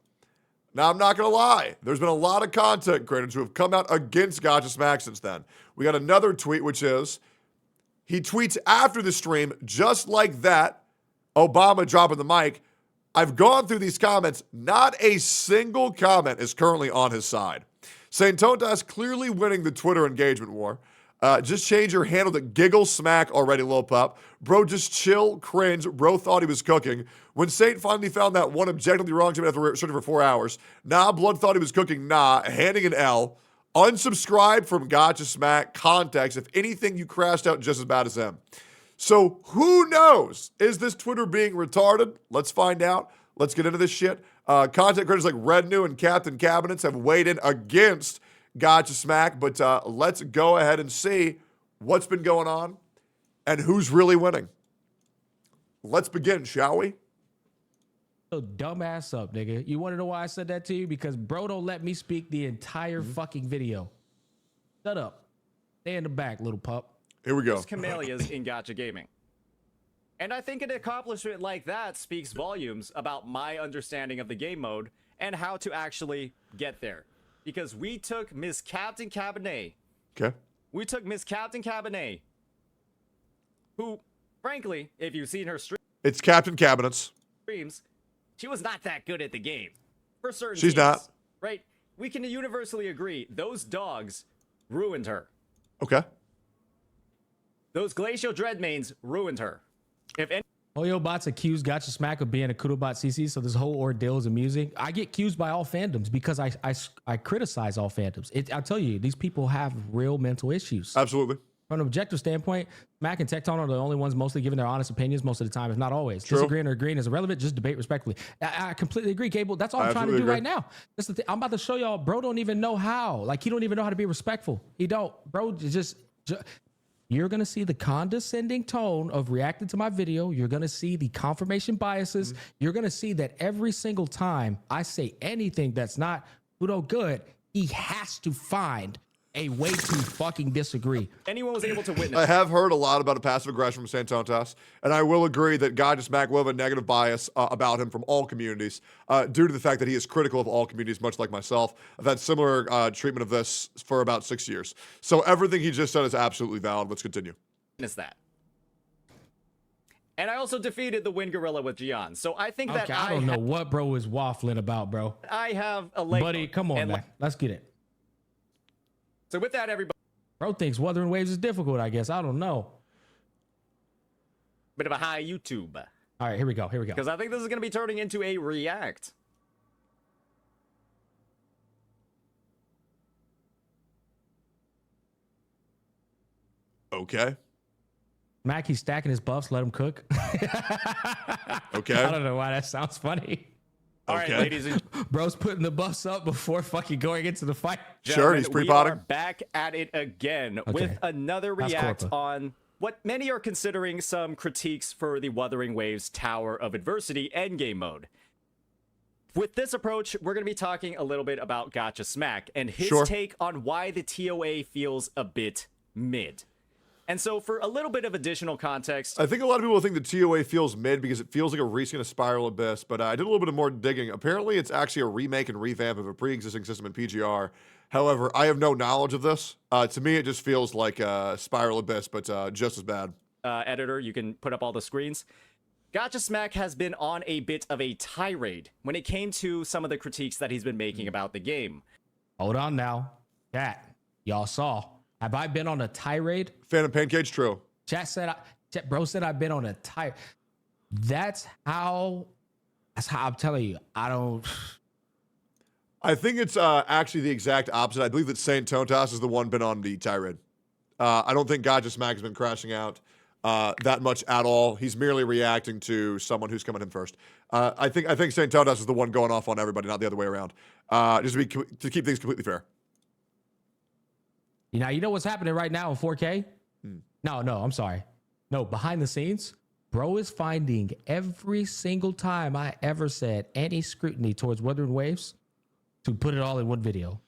Now, I'm not going to lie. There's been a lot of content creators who have come out against Gacha Smack since then. We got another tweet, which is, he tweets after the stream, just like that, Obama dropping the mic. I've gone through these comments. Not a single comment is currently on his side. Saintontas clearly winning the Twitter engagement war. Just change your handle to Giggle Smack already, Lil Pup. Bro, just chill, cringe. Bro thought he was cooking. When Saint finally found that one objectively wrong statement after searching for 4 hours, nah, Blood thought he was cooking, nah, handing an L. Unsubscribed from Gacha Smack. Context, if anything, you crashed out just as bad as him. So who knows? Is this Twitter being retarded? Let's find out. Let's get into this shit. Content creators like Red New and Captain Cabinets have weighed in against Gacha Smack, but let's go ahead and see what's been going on and who's really winning. Let's begin, shall we? So dumbass up, nigga. You want to know why I said that to you? Because bro don't let me speak the entire fucking video. Shut up. Stay in the back, little pup. Here we go. Camellias in Gacha gaming. And I think an accomplishment like that speaks volumes about my understanding of the game mode and how to actually get there. Because we took Miss Captain Cabinet. Okay. We took Miss Captain Cabinet, who, frankly, if you've seen her It's Captain Cabinets. streams, she was not that good at the game. For certain She's teams, not. Right? We can universally agree, those dogs ruined her. Okay. Those Glacial Dreadmanes ruined her. If any Hoyobots accused Gacha Smack of being a Kudobot CC, so this whole ordeal is amusing. I get accused by all fandoms because I criticize all fandoms. I'll tell you, these people have real mental issues. Absolutely. From an objective standpoint, Mac and Tectone are the only ones mostly giving their honest opinions most of the time, if not always. True. Disagreeing or agreeing is irrelevant. Just debate respectfully. I completely agree, Cable. That's all I'm trying to do right now. That's the thing. I'm about to show y'all. Bro don't even know how. Like, he don't even know how to be respectful. He don't. Bro, just you're going to see the condescending tone of reacting to my video. You're going to see the confirmation biases. You're going to see that every single time I say anything that's not good, he has to find a way to fucking disagree. anyone was able to witness I have heard a lot about a passive aggression from Saintontas, and I will agree that Gacha Smack will have a negative bias about him from all communities due to the fact that he is critical of all communities, much like myself. I've had similar treatment of this for about 6 years. So everything he just said is absolutely valid. Let's continue. that. And I also defeated the Wind Gorilla with Gian. So I think that Okay, I don't know what bro is waffling about, bro. I have a leg. Buddy, come on, man. Let's get it. So with that, everybody, Bro thinks Wuthering Waves is difficult, I guess. I don't know. bit of a high YouTube. All right, here we go. Here we go. Because I think this is going to be turning into a react. Okay. Mac, he's stacking his buffs. Let him cook. Okay. I don't know why that sounds funny. All right, Okay. ladies and Bro's putting the buffs up before fucking going into the fight. Sure, gentlemen, he's we pre-potting. are back at it again Okay. with another That's react Corpa. on what many are considering some critiques for the Wuthering Waves Tower of Adversity endgame mode. With this approach, we're going to be talking a little bit about Gacha Smack and his Sure. take on why the TOA feels a bit mid. And so for a little bit of additional context, I think a lot of people think the TOA feels mid because it feels like a reskin of Spiral Abyss, but I did a little bit more digging. Apparently, it's actually a remake and revamp of a pre-existing system in PGR. However, I have no knowledge of this. To me, it just feels like Spiral Abyss, but just as bad. editor, you can put up all the screens. Gacha Smack has been on a bit of a tirade when it came to some of the critiques that he's been making about the game. Hold on now. Chat, y'all saw. Have I been on a tirade? Phantom Pancake, true. Bro said I've been on a tirade. That's how I'm telling you. I think it's actually the exact opposite. I believe that Saintontas is the one been on the tirade. I don't think Gacha Smack has been crashing out that much at all. He's merely reacting to someone who's coming in first. I think Saintontas is the one going off on everybody, not the other way around. Just to keep things completely fair. You know what's happening right now in 4K? No, I'm sorry. No, behind the scenes, bro is finding every single time I ever said any scrutiny towards Wuthering Waves to put it all in one video.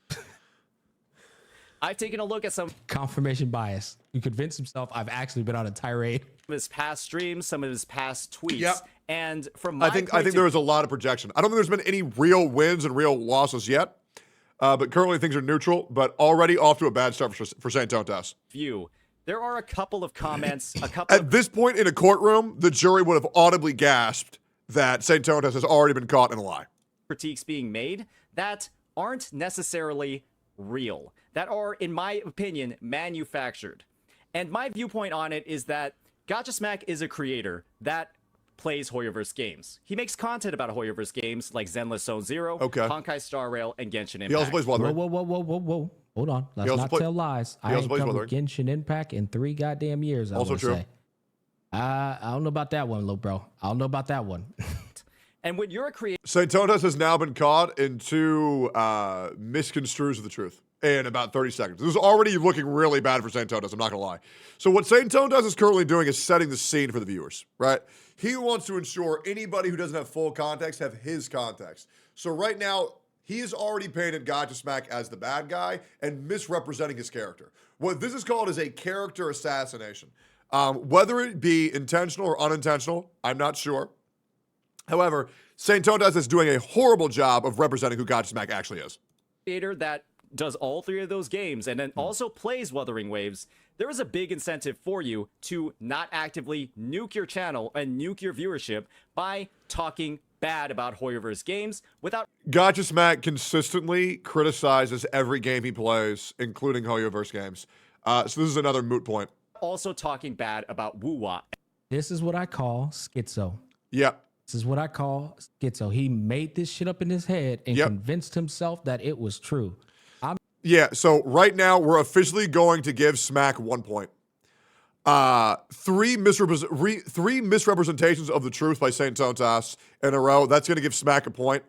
I've taken a look at some Confirmation bias. To convince himself I've actually been on a tirade. of his past streams, some of his past tweets, Yep. and from my I think there was a lot of projection. I don't think there's been any real wins and real losses yet. But currently things are neutral, but already off to a bad start for Saintontas. view, there are a couple of comments, a couple At this point in a courtroom, the jury would have audibly gasped that Saintontas has already been caught in a lie. critiques being made that aren't necessarily real, that are, in my opinion, manufactured. And my viewpoint on it is that Gacha Smack is a creator that plays Hoyoverse games. He makes content about Hoyoverse games like Zenless Zone Zero, Okay. Honkai Star Rail, and Genshin Impact. He also plays Wuthering. Whoa. Hold on. Let's also not play- tell lies. I also ain't plays come with Wuthering. Genshin Impact in 3 goddamn years. Also true. I don't know about that one, little bro. I don't know about that one. And when you're a creator Saintontas has now been caught in two misconstrues of the truth in about 30 seconds. This is already looking really bad for Saintontas, I'm not gonna lie. So what Saintontas is currently doing is setting the scene for the viewers, right? He wants to ensure anybody who doesn't have full context have his context. So right now, he has already painted Gacha Smack as the bad guy and misrepresenting his character. What this is called is a character assassination. Whether it be intentional or unintentional, I'm not sure. However, Saintontas is doing a horrible job of representing who Gacha Smack actually is. creator that does all three of those games and then also plays Wuthering Waves, there is a big incentive for you to not actively nuke your channel and nuke your viewership by talking bad about Hoyoverse games without Gacha Smack consistently criticizes every game he plays, including Hoyoverse games. So this is another moot point. also talking bad about Wuwa. This is what I call schizo. Yep. This is what I call schizo. He made this shit up in his head and convinced himself that it was true. Yeah, so right now we're officially going to give Smack 1 point. Three misrepresentations of the truth by Saintontas in a row. That's going to give Smack a point.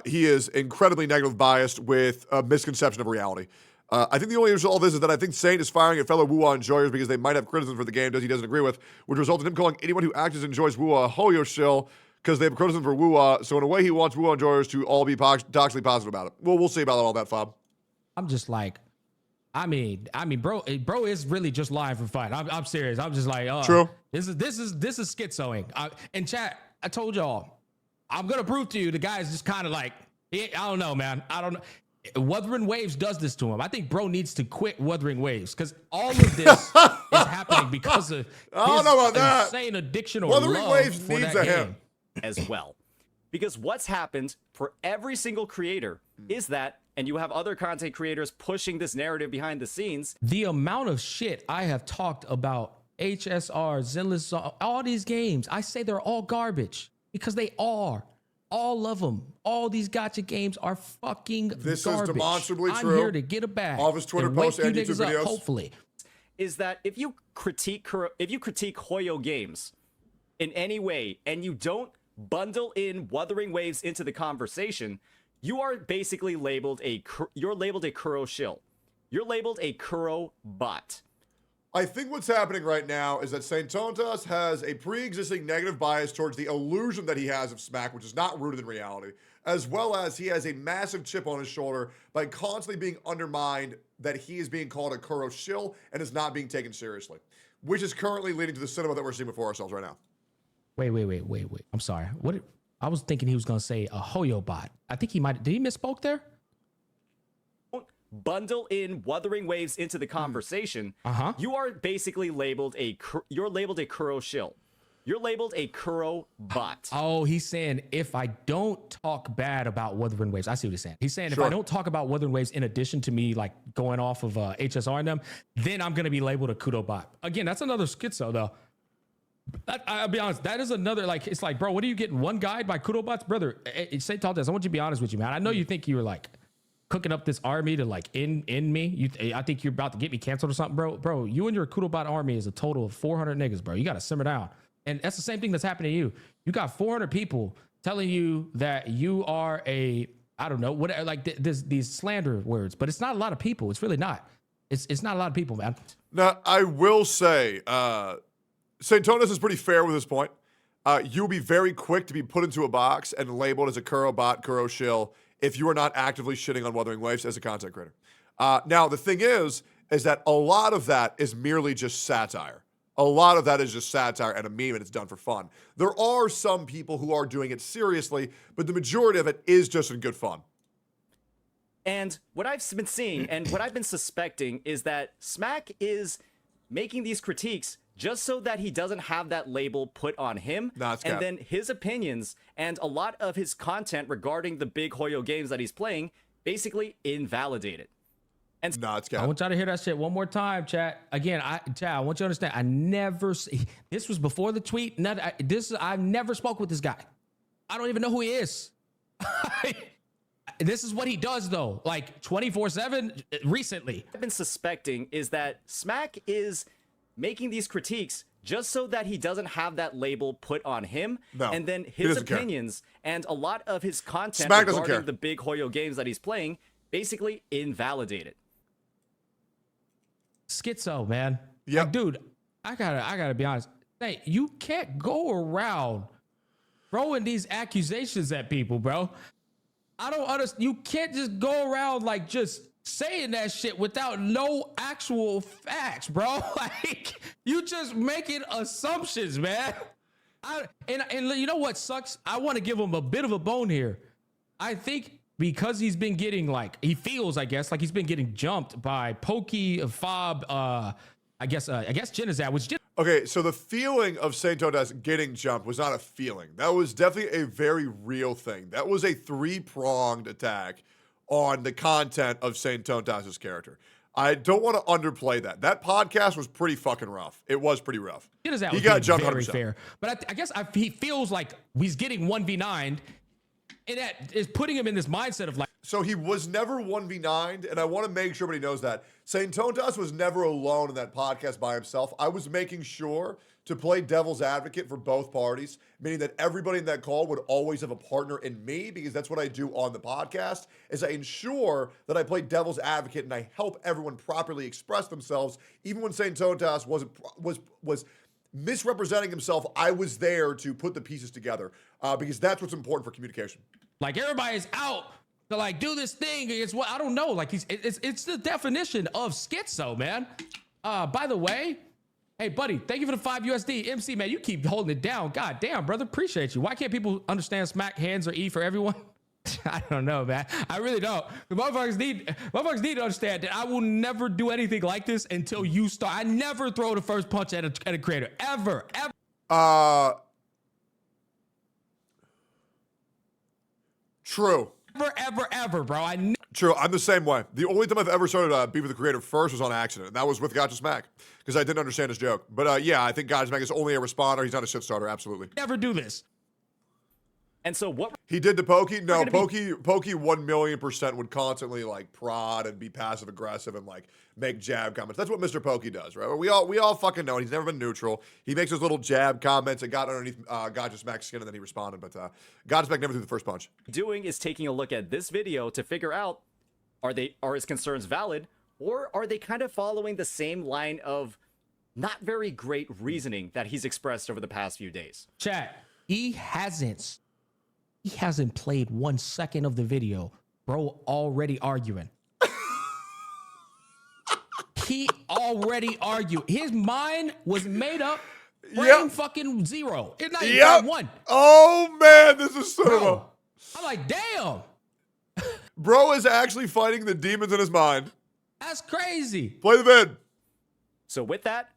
He is incredibly negative biased with a misconception of reality. I think the only issue with all this is that I think Saint is firing at fellow Wuwa enjoyers because they might have criticism for the game that he doesn't agree with, which results in him calling anyone who actively enjoys Wuwa a Hoyo shill because they have criticism for Wuwa. So in a way, he wants Wuwa enjoyers to all be toxically positive about it. Well, we'll see about all that, Fob. I'm just like, I mean, bro is really just lying for fun. I'm serious. I'm just like, True. This is schizoing. In chat, I told y'all, I'm gonna prove to you the guy is just kind of like, I don't know, man. I don't know. Wuthering Waves does this to him. I think bro needs to quit Wuthering Waves because all of this is happening because of I don't know about that. insane addiction or Wuthering love Waves for needs that a him. game. As well. Because what's happened for every single creator is that, and you have other content creators pushing this narrative behind the scenes. The amount of shit I have talked about HSR, Zenless, all these games, I say they're all garbage because they are. All of them. All these gacha games are fucking This garbage. is demonstrably I'm true. here to get a bag. All of his Twitter and wake posts and you YouTube niggas videos. up, hopefully. Is that if you critique Hoyo games in any way and you don't bundle in Wuthering Waves into the conversation, you are basically labeled you're labeled a Kuro shill. You're labeled a Kuro bot. I think what's happening right now is that Saintontas has a pre-existing negative bias towards the illusion that he has of Smack, which is not rooted in reality, as well as he has a massive chip on his shoulder by constantly being undermined that he is being called a Kuro shill and is not being taken seriously, which is currently leading to the cinema that we're seeing before ourselves right now. Wait. I'm sorry. I was thinking he was going to say a Hoyo bot. I think he might. Did he misspoke there? Bundle in Wuthering Waves into the conversation, you are basically labeled you're labeled a Kuro shill. You're labeled a Kuro bot. Oh, he's saying if I don't talk bad about Wuthering Waves, I see what he's saying. He's saying if I don't talk about Wuthering Waves in addition to me like going off of HSR and them, then I'm going to be labeled a Kudo bot. Again, that's another schizo though. I'll be honest, that is another, like, it's like, bro, what are you getting? One guide by Kudo bots? Brother, Saintontas, I want you to be honest with you, man. I know you think you were like cooking up this army to like end me. I think you're about to get me canceled or something, bro. Bro, you and your Kudo bot army is a total of 400 niggas, bro. You got to simmer down. And that's the same thing that's happening to you. You got 400 people telling you that you are a, I don't know, whatever, like these slander words, but it's not a lot of people. It's really not. It's not a lot of people, man. Now, I will say, Saintontas is pretty fair with this point. You'll be very quick to be put into a box and labeled as a Kuro bot, Kuro shill, if you are not actively shitting on Wuthering Waves as a content creator. Now, the thing is that a lot of that is merely just satire. A lot of that is just satire and a meme, and it's done for fun. There are some people who are doing it seriously, but the majority of it is just in good fun. And what I've been seeing and what I've been suspecting is that Smack is making these critiques just so that he doesn't have that label put on him. And then his opinions and a lot of his content regarding the big Hoyo games that he's playing basically invalidated. And I want y'all to hear that shit one more time, chat. Again, chat, I want you to understand, I never, this was before the tweet. I never spoke with this guy. I don't even know who he is. This is what he does though, like 24/7 recently. I've been suspecting is that Smack is making these critiques just so that he doesn't have that label put on him. No, and then he his doesn't care. opinions and a lot of his content Smack doesn't care. regarding the big Hoyo games that he's playing basically invalidated. Schizo, man. Yep. Like, dude, I gotta be honest. Hey, you can't go around throwing these accusations at people, bro. I don't understand. You can't just go around like just saying that shit without no actual facts, bro. Like, you just making assumptions, man. And you know what sucks? I want to give him a bit of a bone here. I think because he's been getting he feels, I guess, like he's been getting jumped by Pokey, Fob, I guess Genizad, which Okay, so the feeling of Saintontas getting jumped was not a feeling. That was definitely a very real thing. That was a three-pronged attack on the content of Saintontas' character. I don't want to underplay that. That podcast was pretty fucking rough. It was pretty rough. He got jumped very 100%. fair. But I guess he feels like he's getting 1v9'd, and that is putting him in this mindset of like, So he was never 1v9'd, and I want to make sure everybody knows that. Saintontas was never alone in that podcast by himself. I was making sure to play devil's advocate for both parties, meaning that everybody in that call would always have a partner in me, because that's what I do on the podcast, is I ensure that I play devil's advocate and I help everyone properly express themselves. Even when Saintontas was misrepresenting himself, I was there to put the pieces together, because that's what's important for communication. like everybody's out to like do this thing. It's what I don't know. Like it's the definition of schizo, man. By the way, hey buddy, thank you for the $5 MC, man. You keep holding it down. God damn, brother, appreciate you. Why can't people understand smack hands or E for everyone? I don't know, man. I really don't. The motherfuckers need to understand that I will never do anything like this until you start. I never throw the first punch at a creator ever. True. Ever, bro. True. I'm the same way. The only time I've ever started beef with the creator first was on accident, and that was with Gacha Smack, because I didn't understand his joke. But yeah, I think Gacha Smack is only a responder. He's not a shit starter. Absolutely. never do this. And so what He did to Pokey? No, Pokey 1,000,000% would constantly like prod and be passive aggressive and like make jab comments. That's what Mr. Pokey does, right? We all fucking know it. He's never been neutral. He makes those little jab comments and got underneath Gacha Smack's skin, and then he responded. But Gacha Smack never threw the first punch. doing is taking a look at this video to figure out, are his concerns valid, or are they kind of following the same line of not very great reasoning that he's expressed over the past few days? Chat, he hasn't played 1 second of the video. Bro already arguing. He already argued. His mind was made up. Brain fucking zero. It's not even one. Oh man, this is cinema. Bro, I'm like, damn. Bro is actually fighting the demons in his mind. That's crazy. Play the vid. So with that,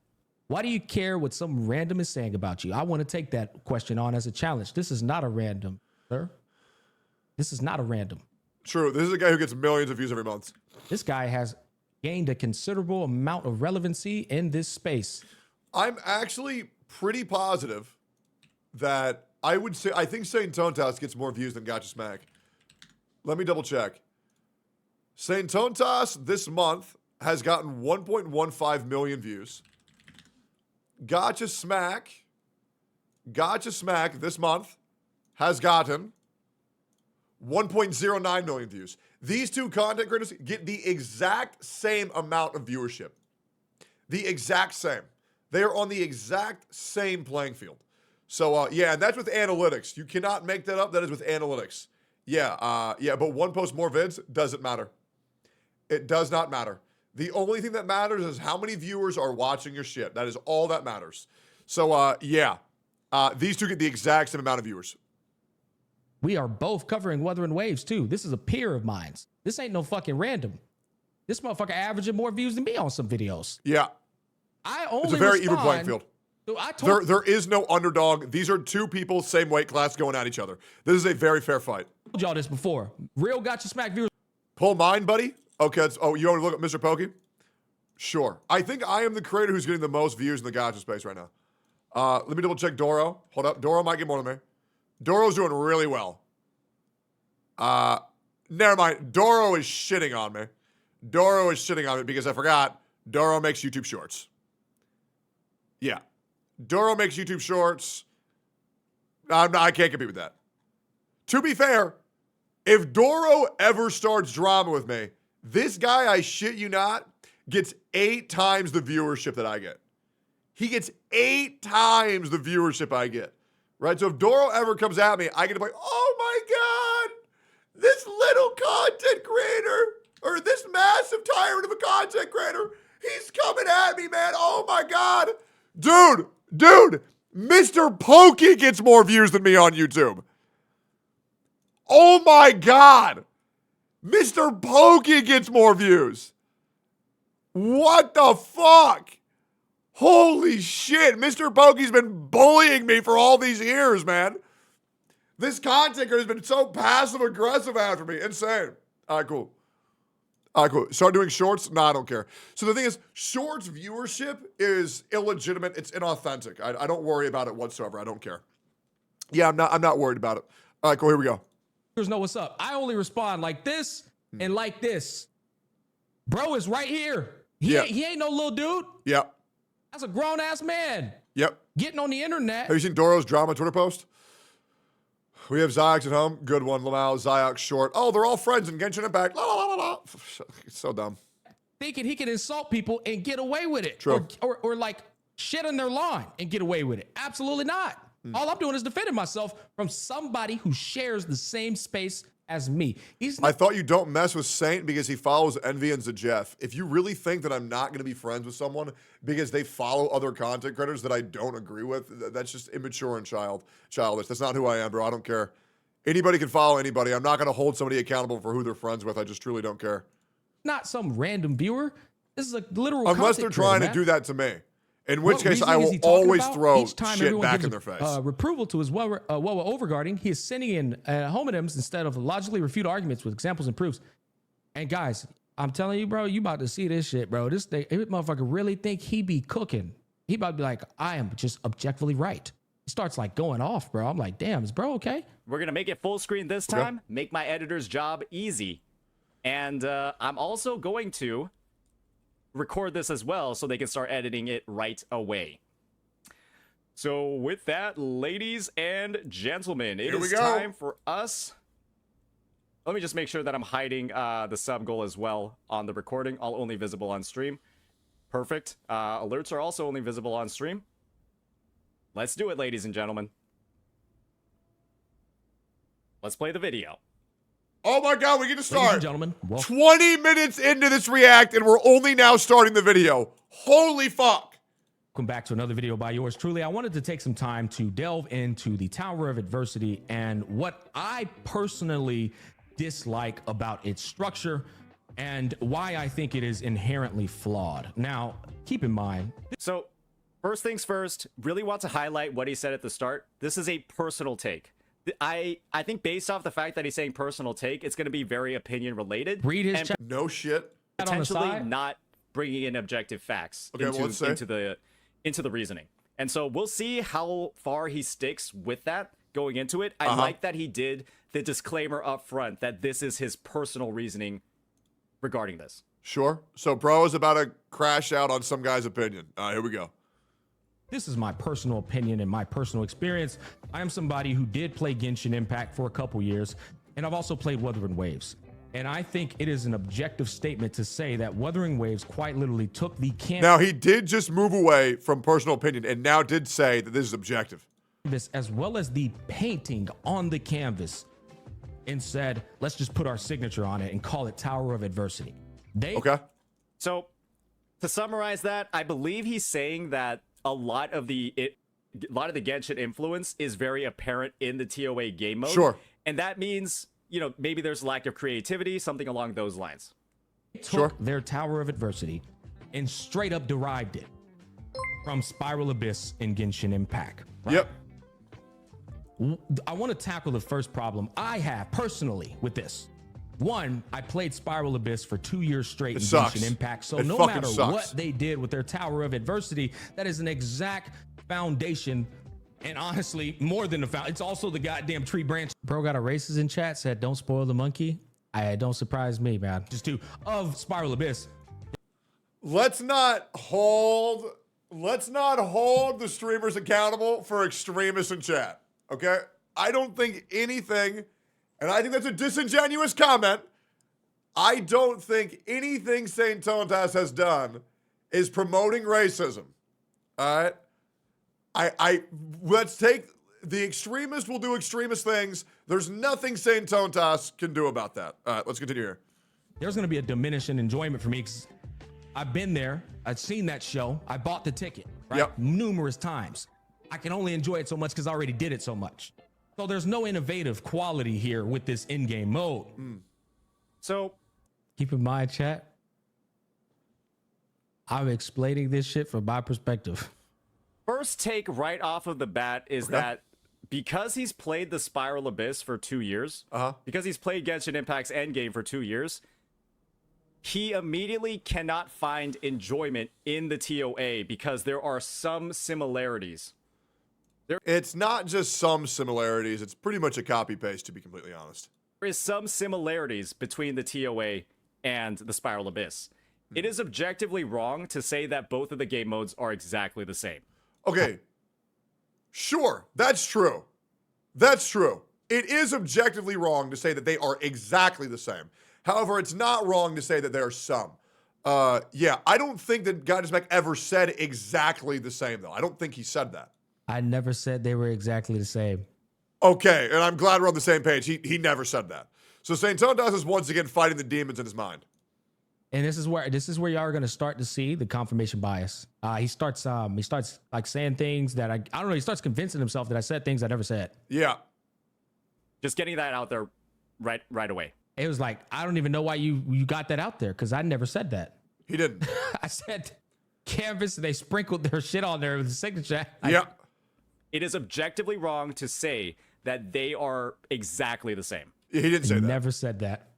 Why do you care what some random is saying about you? I want to take that question on as a challenge. This is not a random, sir. This is not a random. True. This is a guy who gets millions of views every month. This guy has gained a considerable amount of relevancy in this space. I'm actually pretty positive that I think Saintontas gets more views than Gacha Smack. Let me double check. Saintontas this month has gotten 1.15 million views. Gacha Smack this month has gotten 1.09 million views. These two content creators get the exact same amount of viewership. The exact same. They are on the exact same playing field. So, yeah, and that's with analytics. You cannot make that up. That is with analytics. Yeah, but one post more vids doesn't matter. It does not matter. The only thing that matters is how many viewers are watching your shit. That is all that matters. So, yeah, these two get the exact same amount of viewers. We are both covering Wuthering Waves, too. This is a peer of mine. This ain't no fucking random. This motherfucker averaging more views than me on some videos. Yeah. It's a very even playing field. So there is no underdog. These are two people, same weight class, going at each other. This is a very fair fight. told y'all this before. Real Gacha Smack viewers. Pull mine, buddy? Okay, you want to look at Mr. Pokey? Sure. I think I am the creator who's getting the most views in the Gacha space right now. Let me double check Doro. Hold up. Doro might get more than me. Doro's doing really well. Never mind. Doro is shitting on me. Doro is shitting on me because I forgot Doro makes YouTube Shorts. Yeah. Doro makes YouTube shorts. I can't compete with that. To be fair, if Doro ever starts drama with me, this guy, I shit you not, gets 8 times the viewership that I get. He gets 8 times the viewership I get. Right? So if Doro ever comes at me, I get to be like, oh my God, this little content creator, or this massive tyrant of a content creator, he's coming at me, man. Oh my God. Dude, Mr. Pokey gets more views than me on YouTube. Oh my God. Mr. Pokey gets more views. What the fuck? Holy shit. Mr. Pokey's been bullying me for all these years, man. This content creator has been so passive aggressive after me. Insane. All right, cool. Start doing shorts? No, I don't care. So the thing is, shorts viewership is illegitimate. It's inauthentic. I don't worry about it whatsoever. I don't care. Yeah, I'm not worried about it. All right, cool. Here we go. Know what's up. I only respond like this and like this. Bro is right here. He ain't no little dude. Yep. That's a grown ass man. Yep. Getting on the internet. Have you seen Doro's drama Twitter post? We have Ziox at home. Good one. Lamau, Ziox short. Oh, they're all friends in Genshin Impact. La, la, la, la, la. It's so dumb. Thinking he can insult people and get away with it. True. Or like shit on their lawn and get away with it. Absolutely not. All I'm doing is defending myself from somebody who shares the same space as me. I thought you don't mess with Saint because he follows Envy and Zajef. If you really think that I'm not going to be friends with someone because they follow other content creators that I don't agree with, that's just immature and childish. That's not who I am, bro. I don't care. Anybody can follow anybody. I'm not going to hold somebody accountable for who they're friends with. I just truly don't care. Not some random viewer. This is a literal Unless they're trying to do that to me. In which case, I will always throw shit back in their face. Reproval to his Wawa overguarding. He is sending in homonyms instead of logically refute arguments with examples and proofs. And guys, I'm telling you, bro, you about to see this shit, bro. This motherfucker really think he be cooking. He about to be like, I am just objectively right. He starts like going off, bro. I'm like, damn, is bro okay? We're going to make it full screen this time, make my editor's job easy. And I'm also going to record this as well so they can start editing it right away. So with that, ladies and gentlemen, it is time for us. Let me just make sure that I'm hiding the sub goal as well on the recording. All only visible on stream. Perfect. Alerts are also only visible on stream. Let's do it, ladies and gentlemen. Let's play the video. Oh my God, we get to start. Ladies and gentlemen, 20 minutes into this react and we're only now starting the video. Holy fuck. Welcome back to another video by yours truly. I wanted to take some time to delve into the Tower of Adversity and what I personally dislike about its structure and why I think it is inherently flawed. Now, keep in mind. So, first things first, really want to highlight what he said at the start. This is a personal take. I think based off the fact that he's saying personal take, it's going to be very opinion related. Read his and chat. No shit. Potentially not bringing in objective facts into the reasoning. And so we'll see how far he sticks with that going into it. I like that he did the disclaimer up front that this is his personal reasoning regarding this. Sure. So bro is about to crash out on some guy's opinion. Here we go. This is my personal opinion and my personal experience. I am somebody who did play Genshin Impact for a couple years, and I've also played Wuthering Waves. And I think it is an objective statement to say that Wuthering Waves quite literally took the canvas. Now, he did just move away from personal opinion and now did say that this is objective. As well as the painting on the canvas and said, let's just put our signature on it and call it Tower of Adversity. So to summarize that, I believe he's saying that a lot of the Genshin influence is very apparent in the TOA game mode. Sure. And that means, you know, maybe there's lack of creativity, something along those lines. Took their Tower of Adversity and straight up derived it from Spiral Abyss in Genshin Impact. Right? Yep. I want to tackle the first problem I have personally with this. One, I played Spiral Abyss for 2 years straight in Genshin Impact, so no matter what they did with their Tower of Adversity, that is an exact foundation, and honestly, more than the foundation, it's also the goddamn tree branch. Bro got a racist in chat, said don't spoil the monkey. Don't surprise me, man. Just two of Spiral Abyss. Let's not hold let's not hold the streamers accountable for extremists in chat, okay? I don't think anything, and I think that's a disingenuous comment, I don't think anything Saintontas has done is promoting racism, all right? Let's take, the extremist will do extremist things. There's nothing Saintontas can do about that. All right, let's continue here. There's going to be a diminishing enjoyment for me because I've been there. I've seen that show. I bought the ticket, right? Yep. Numerous times. I can only enjoy it so much because I already did it so much. So there's no innovative quality here with this in-game mode. So Keep in mind, chat, I'm explaining this shit from my perspective. first take right off of the bat is that because he's played the Spiral Abyss for 2 years, because he's played Genshin Impact's endgame for 2 years, he immediately cannot find enjoyment in the TOA because there are some similarities. It's not just some similarities. It's pretty much a copy-paste, to be completely honest. There is some similarities between the TOA and the Spiral Abyss. It is objectively wrong to say that both of the game modes are exactly the same. Okay, sure, that's true. That's true. It is objectively wrong to say that they are exactly the same. However, it's not wrong to say that there are some. Yeah, I don't think that Gacha Smack ever said exactly the same, though. I don't think he said that. I never said they were exactly the same. Okay, and I'm glad we're on the same page. He never said that. So Saintontas is once again fighting the demons in his mind. And this is where y'all are gonna start to see the confirmation bias. He starts like saying things that I don't know. He starts convincing himself that I said things I never said. Yeah. Just getting that out there right away. It was like, I don't even know why you got that out there because I never said that. He didn't. I said canvas and they sprinkled their shit on there with the signature. Yeah. It is objectively wrong to say that they are exactly the same. He didn't say that. Never said that.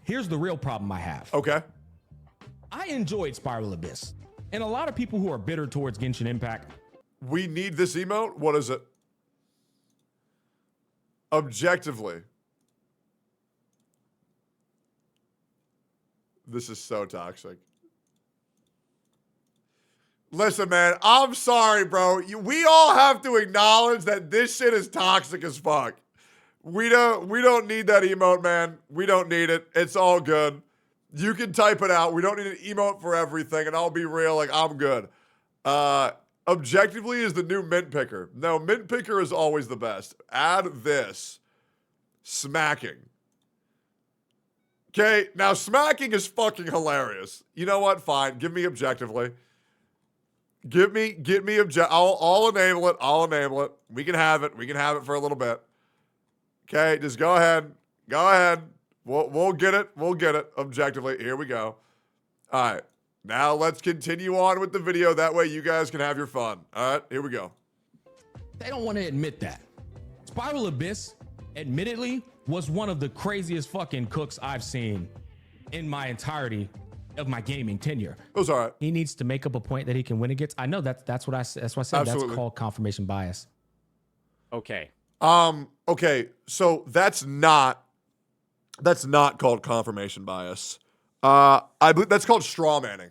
Here's the real problem I have. Okay. I enjoyed Spiral Abyss. And a lot of people who are bitter towards Genshin Impact. We need this emote? What is it? Objectively. This is so toxic. Listen, man, I'm sorry, bro. We all have to acknowledge that this shit is toxic as fuck. We don't need that emote, man. We don't need it. It's all good. You can type it out. We don't need an emote for everything, and I'll be real, like, I'm good. Objectively is the new mint picker. No, mint picker is always the best. Add this. Smacking. Okay, now smacking is fucking hilarious. You know what? Fine. Give me objectively. Get me I'll enable it. I'll enable it. We can have it. We can have it for a little bit. Okay, just go ahead. Go ahead. We'll get it. We'll get it objectively. Here we go. All right. Now let's continue on with the video. That way you guys can have your fun. All right, here we go. They don't want to admit that. Spiral Abyss, admittedly, was one of the craziest fucking cooks I've seen in my entirety of my gaming tenure. It was all right. He needs to make up a point that he can win against. I know that's what I said. That's what I said. Absolutely. That's called confirmation bias. Okay. Okay, so that's not called confirmation bias. I believe that's called straw manning.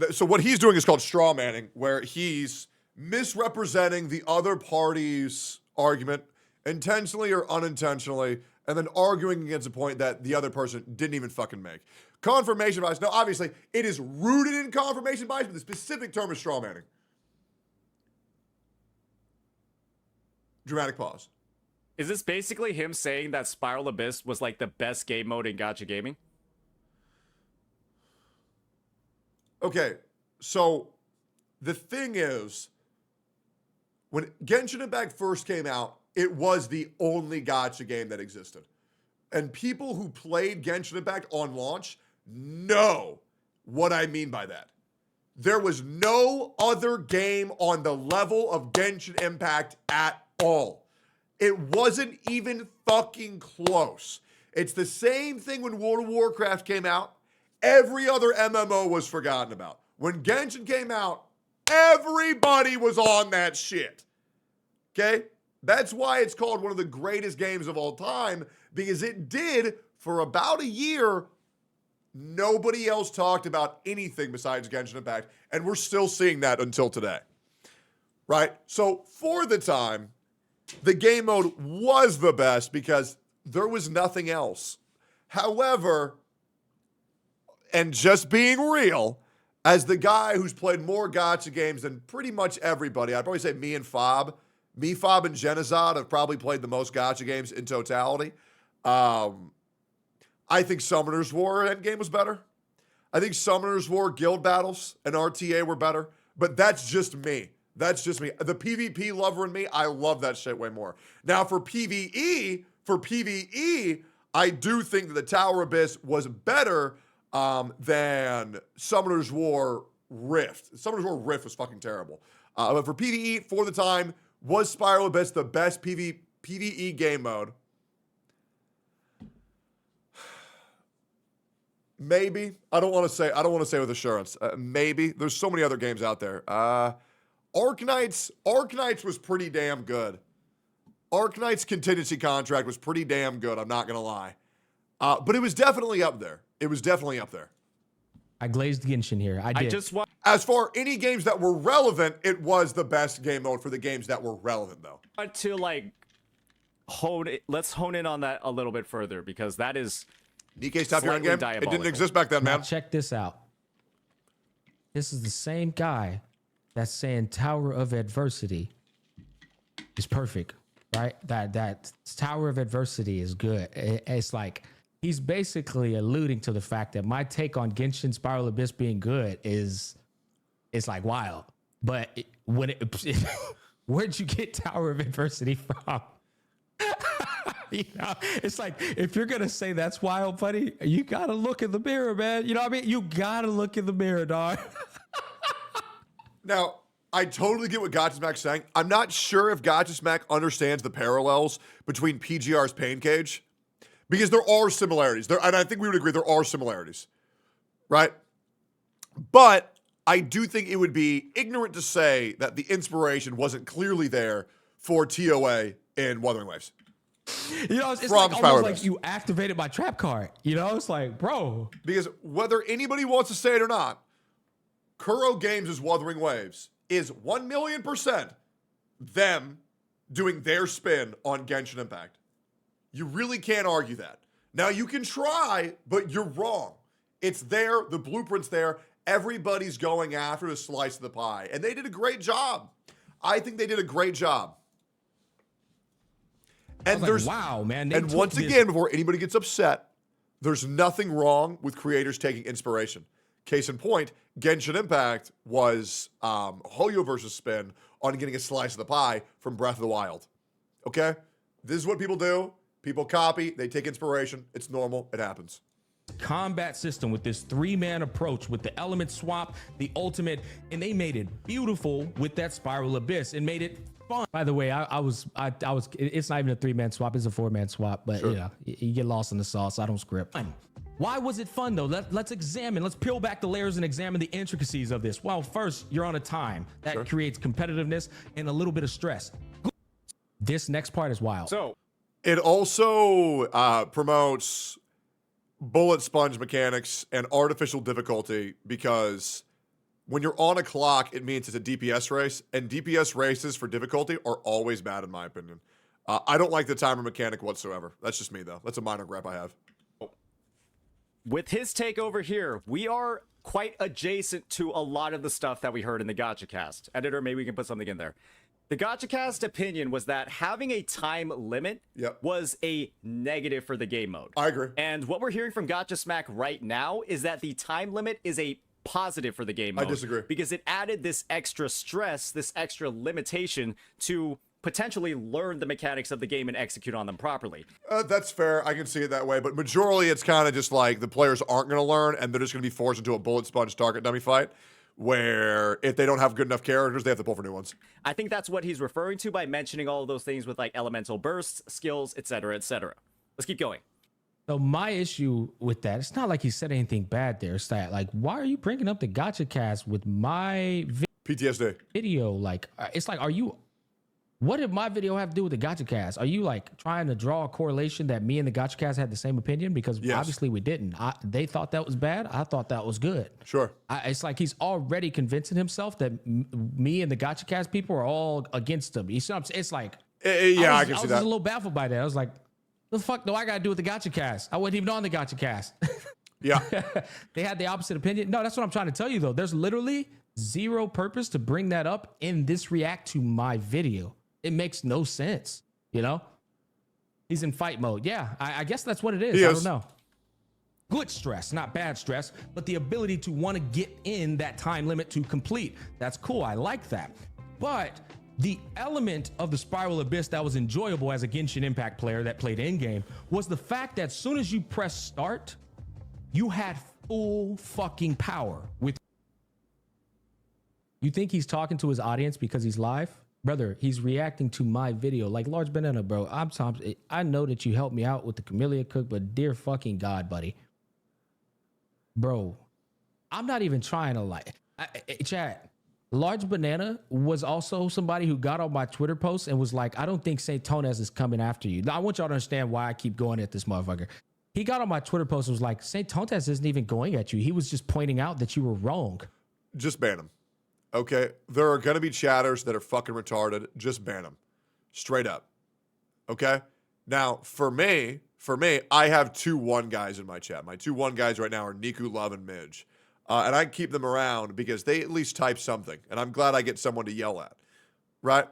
So what he's doing is called straw manning, where he's misrepresenting the other party's argument intentionally or unintentionally, and then arguing against a point that the other person didn't even fucking make. Confirmation bias. Now, obviously, it is rooted in confirmation bias, but the specific term is straw manning. Dramatic pause. Is this basically him saying that Spiral Abyss was like the best game mode in Gacha gaming? Okay, so the thing is, when Genshin Impact first came out, it was the only Gacha game that existed. And people who played Genshin Impact on launch know what I mean by that. There was no other game on the level of Genshin Impact at all. It wasn't even fucking close. It's the same thing when World of Warcraft came out. Every other MMO was forgotten about. When Genshin came out, everybody was on that shit. Okay? That's why it's called one of the greatest games of all time, because it did, for about a year, Nobody else talked about anything besides Genshin Impact, and we're still seeing that until today. Right? So for the time, the game mode was the best because there was nothing else. However, and just being real, as the guy who's played more gacha games than pretty much everybody, I'd probably say me, Fob, and Genizad have probably played the most gacha games in totality. I think Summoner's War Endgame was better. I think Summoner's War Guild Battles and RTA were better, but that's just me. That's just me. The PvP lover in me, I love that shit way more. Now for PvE, I do think that the Tower Abyss was better than Summoner's War Rift. Summoner's War Rift was fucking terrible. But for PvE, for the time, was Spiral Abyss the best PvE game mode? Maybe. I don't want to say with assurance. Maybe. There's so many other games out there. Arknights was pretty damn good. Arknight's contingency contract was pretty damn good, I'm not going to lie. But it was definitely up there. I glazed Genshin here. I did. As for any games that were relevant, it was the best game mode for the games that were relevant, though. Want to let's hone in on that a little bit further, because that is DK's top tier game. It didn't exist back then, Now man. check this out. This is the same guy that's saying Tower of Adversity is perfect, right? That Tower of Adversity is good. It's like he's basically alluding to the fact that my take on Genshin Spiral Abyss being good is like wild. But where'd you get Tower of Adversity from? You know, it's like, if you're gonna say that's wild, buddy, you gotta look in the mirror, man. You know what I mean? You gotta look in the mirror, dog. Now, I totally get what Gotchasmack's saying. I'm not sure if Gotchasmack understands the parallels between PGR's Pain Cage, because there are similarities. And I think we would agree there are similarities, right? But I do think it would be ignorant to say that the inspiration wasn't clearly there for TOA in Wuthering Waves. You know, it's like almost like you activated my trap card. You know, it's like, bro. Because whether anybody wants to say it or not, Kuro Games' Wuthering Waves is 1,000,000% them doing their spin on Genshin Impact. You really can't argue that. Now, you can try, but you're wrong. It's there. The blueprint's there. Everybody's going after a slice of the pie. And they did a great job. I think they did a great job. And there's, wow, man. And once again, before anybody gets upset, there's nothing wrong with creators taking inspiration. Case in point, Genshin Impact was Hoyoverse's spin on getting a slice of the pie from Breath of the Wild. Okay? This is what people do. People copy. They take inspiration. It's normal. It happens. Combat system with this 3-man approach with the element swap, the ultimate, and they made it beautiful with that Spiral Abyss and made it fun. By the way, I was it's not even a 3-man swap, it's a 4-man swap, but sure. You know, you get lost in the sauce. I don't script. Why was it fun though? Let's peel back the layers and examine the intricacies of this. Well, first, you're on a time that creates competitiveness and a little bit of stress. This next part is wild. So it also promotes bullet sponge mechanics and artificial difficulty, because when you're on a clock, it means it's a DPS race, and DPS races for difficulty are always bad, in my opinion. I don't like the timer mechanic whatsoever. That's just me, though. That's a minor gripe I have. with his take over here, we are quite adjacent to a lot of the stuff that we heard in the Gacha cast. Editor, maybe we can put something in there. The Gacha cast opinion was that having a time limit was a negative for the game mode. I agree. And what we're hearing from Gacha Smack right now is that the time limit is a positive for the game mode. I disagree. Because it added this extra stress, this extra limitation to potentially learn the mechanics of the game and execute on them properly. That's fair. I can see it that way. But majorly, it's kind of just like the players aren't going to learn, and they're just going to be forced into a bullet sponge target dummy fight, where if they don't have good enough characters, they have to pull for new ones. I think that's what he's referring to by mentioning all of those things with like elemental bursts, skills, etc., etc. Let's keep going. So my issue with that, it's not like he said anything bad there. It's that, like, why are you bringing up the Gacha cast with my PTSD. video? Like, it's like, are you What did my video have to do with the Gacha cast? Are you like trying to draw a correlation that me and the Gacha cast had the same opinion? Because Yes. obviously we didn't. They thought that was bad. I thought that was good. Sure. It's like he's already convincing himself that me and the Gacha cast people are all against him. You see what I'm saying? It's like, Yeah, I can see I was that. just a little baffled by that. I was like, what the fuck do I got to do with the Gacha cast? I wasn't even on the Gacha cast. Yeah. They had the opposite opinion. No, that's what I'm trying to tell you, though. There's literally zero purpose to bring that up in this react to my video. It makes no sense, you know? He's in fight mode. Yeah, I guess that's what it is. I don't know. Good stress, not bad stress, but the ability to want to get in that time limit to complete. That's cool. I like that. But the element of the Spiral Abyss that was enjoyable as a Genshin Impact player that played in-game was the fact that as soon as you press start, you had full fucking power with. You think he's talking to his audience because he's live? Brother, he's reacting to my video. Like, Large Banana, bro, I know that you helped me out with the Camellia Cook, but dear fucking God, buddy. Bro, I'm not even trying to like... Chat, Large Banana was also somebody who got on my Twitter post and was like, I don't think Saintontas is coming after you. Now, I want y'all to understand why I keep going at this motherfucker. He got on my Twitter post and was like, Saintontas isn't even going at you. He was just pointing out that you were wrong. Just ban him. Okay? There are going to be chatters that are fucking retarded. Just ban them. Straight up. Okay? Now, for me, I have 2-1 guys in my chat. My 2-1 guys right now are Niku, Love, and Midge. And I keep them around because they at least type something. And I'm glad I get someone to yell at. Right?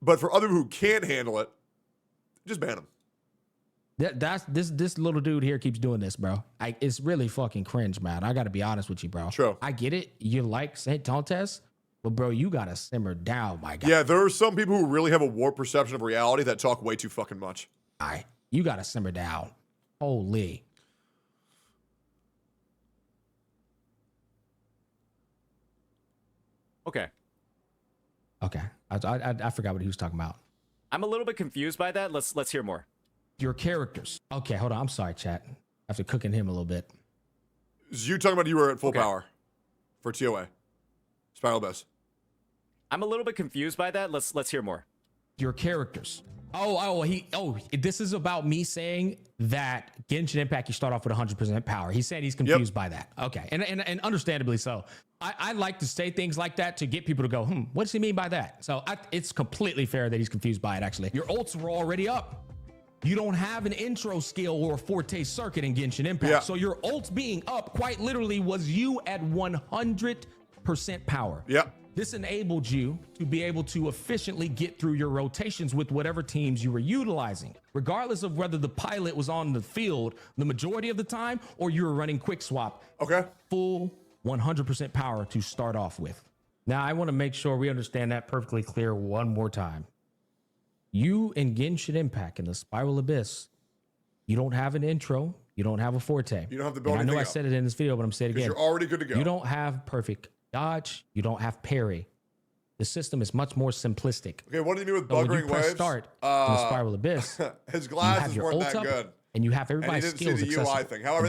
But for other who can't handle it, just ban them. This little dude here keeps doing this, bro. It's really fucking cringe, man. I got to be honest with you, bro. True. I get it. You like Saintontas, but bro, you got to simmer down, my guy. Yeah, there are some people who really have a warped perception of reality that talk way too fucking much. You got to simmer down. Holy. Okay. I forgot what he was talking about. I'm a little bit confused by that. Let's hear more. Your characters. Okay, hold on. I'm sorry, chat. After cooking him a little bit. So you talking about you were at full power for TOA. Spiral Abyss. I'm a little bit confused by that. Let's hear more. Your characters. This is about me saying that Genshin Impact, you start off with 100% power. He's saying he's confused by that. Okay, and understandably so. I like to say things like that to get people to go, what does he mean by that? So it's completely fair that he's confused by it, actually. Your ults were already up. You don't have an intro skill or a forte circuit in Genshin Impact. Yeah. So your ults being up quite literally was you at 100% power. Yeah. This enabled you to be able to efficiently get through your rotations with whatever teams you were utilizing, regardless of whether the pilot was on the field the majority of the time or you were running quick swap. Okay. Full 100% power to start off with. Now, I want to make sure we understand that perfectly clear one more time. You in Genshin Impact in the Spiral Abyss, you don't have an intro, you don't have a forte. You don't have to build anything. I know I up. said it in this video, but I'm saying it again. You're already good to go. You don't have perfect dodge, you don't have parry. The system is much more simplistic. Okay, what do you mean with So when Wuthering you press Waves? start in the Spiral Abyss, his you glasses have your weren't ult that up, good. and you have everybody's And he didn't skills see the UI accessible. thing. However,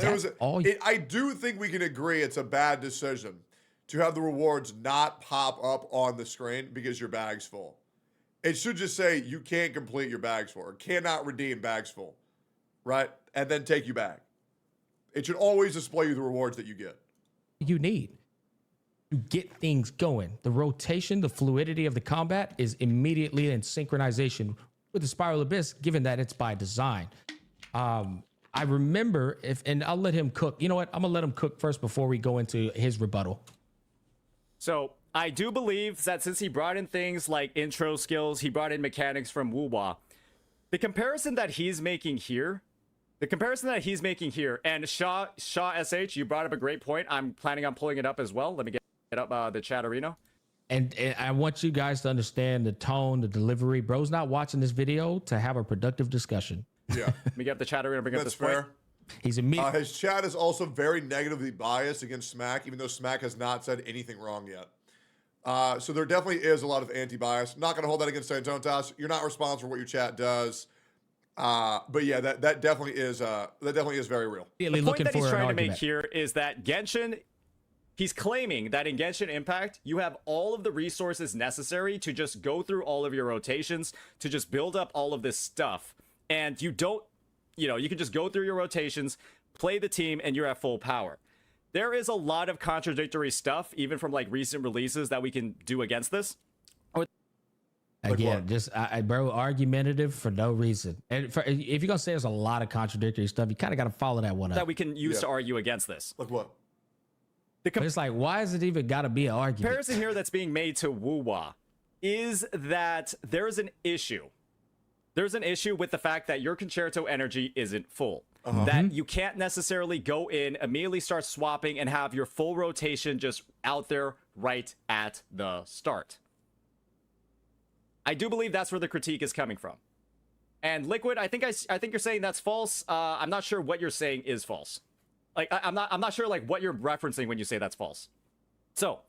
And I do think we can agree it's a bad decision to have the rewards not pop up on the screen because your bag's full. It should just say you can't complete your bags full or cannot redeem bags full, right? And then take you back. It should always display you the rewards that you get. You need to get things going. The rotation, the fluidity of the combat is immediately in synchronization with the Spiral Abyss, given that it's by design. I remember and I'll let him cook. You know what? I'm gonna let him cook first before we go into his rebuttal. So I do believe that since he brought in things like intro skills, he brought in mechanics from Wuwa. The comparison that he's making here, and Shaw SH, you brought up a great point. I'm planning on pulling it up as well. Let me get up the chat arena. And I want you guys to understand the tone, the delivery. Bro's not watching this video to have a productive discussion. Yeah. Let me get up the chat arena, bring up That's this fair. point. He's immediately. His chat is also very negatively biased against Smack, even though Smack has not said anything wrong yet. So there definitely is a lot of anti-bias. Not going to hold that against Saintontas. You're not responsible for what your chat does. But yeah, that definitely is very real. The point that he's trying to make here is that Genshin He's claiming that in Genshin Impact, you have all of the resources necessary to just go through all of your rotations, to just build up all of this stuff. And you don't, you know, you can just go through your rotations, play the team, and you're at full power. There is a lot of contradictory stuff, even from like recent releases, that we can do against this. Again, just bro, argumentative for no reason. And if you're gonna say there's a lot of contradictory stuff, you kind of got to follow that one up. That we can use to argue against this. Like what? But it's like, why is it even got to be an argument? Comparison here that's being made to Wuwa is that there is an issue. There's an issue with the fact that your concerto energy isn't full. That you can't necessarily go in, immediately start swapping, and have your full rotation just out there right at the start. I do believe that's where the critique is coming from. And Liquid, I think you're saying that's false. I'm not sure what you're saying is false. Like I'm not sure like what you're referencing when you say that's false. So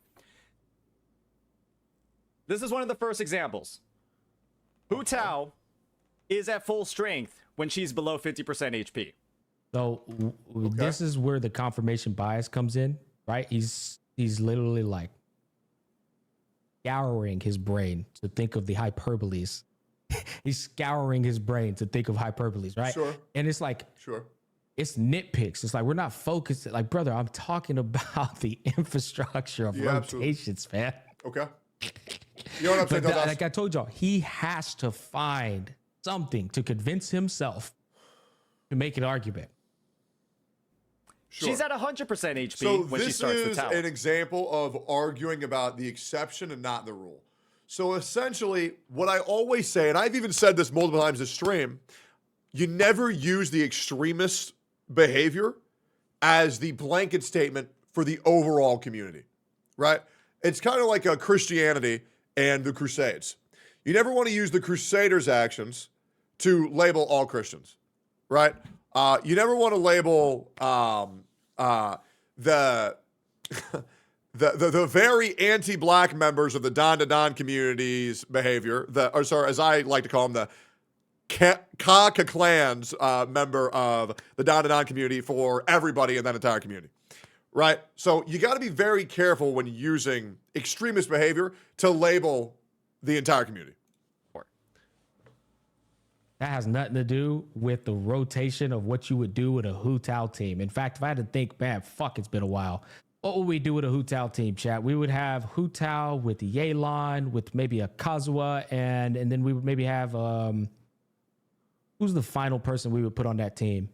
this is one of the first examples. Hu Tao is at full strength when she's below 50% HP. So this is where the confirmation bias comes in, right? He's literally like scouring his brain to think of the hyperboles. He's scouring his brain to think of hyperboles, right? Sure. And it's like, it's nitpicks. It's like, we're not focused. Like, brother, I'm talking about the infrastructure of rotations, man. Okay. You know what I'm saying? Like I told y'all, he has to find something to convince himself to make an argument. She's at 100% HP when she starts the tower. So this is an example of arguing about the exception and not the rule. So essentially, what I always say, and I've even said this multiple times this stream, you never use the extremist behavior as the blanket statement for the overall community, right? It's kind of like a Christianity and the Crusades. You never want to use the Crusaders' actions to label all Christians, right? You never want to label the very anti-black members of the Don to Don community's behavior, as I like to call them, the Kaka clans member of the Don to Don community for everybody in that entire community, right? So you got to be very careful when using extremist behavior to label the entire community. That has nothing to do with the rotation of what you would do with a Hu Tao team. In fact, if I had to think, man, fuck, it's been a while. What would we do with a Hu Tao team, chat? We would have Hu Tao with the Yelan, with maybe a Kazuha, and then we would maybe have who's the final person we would put on that team?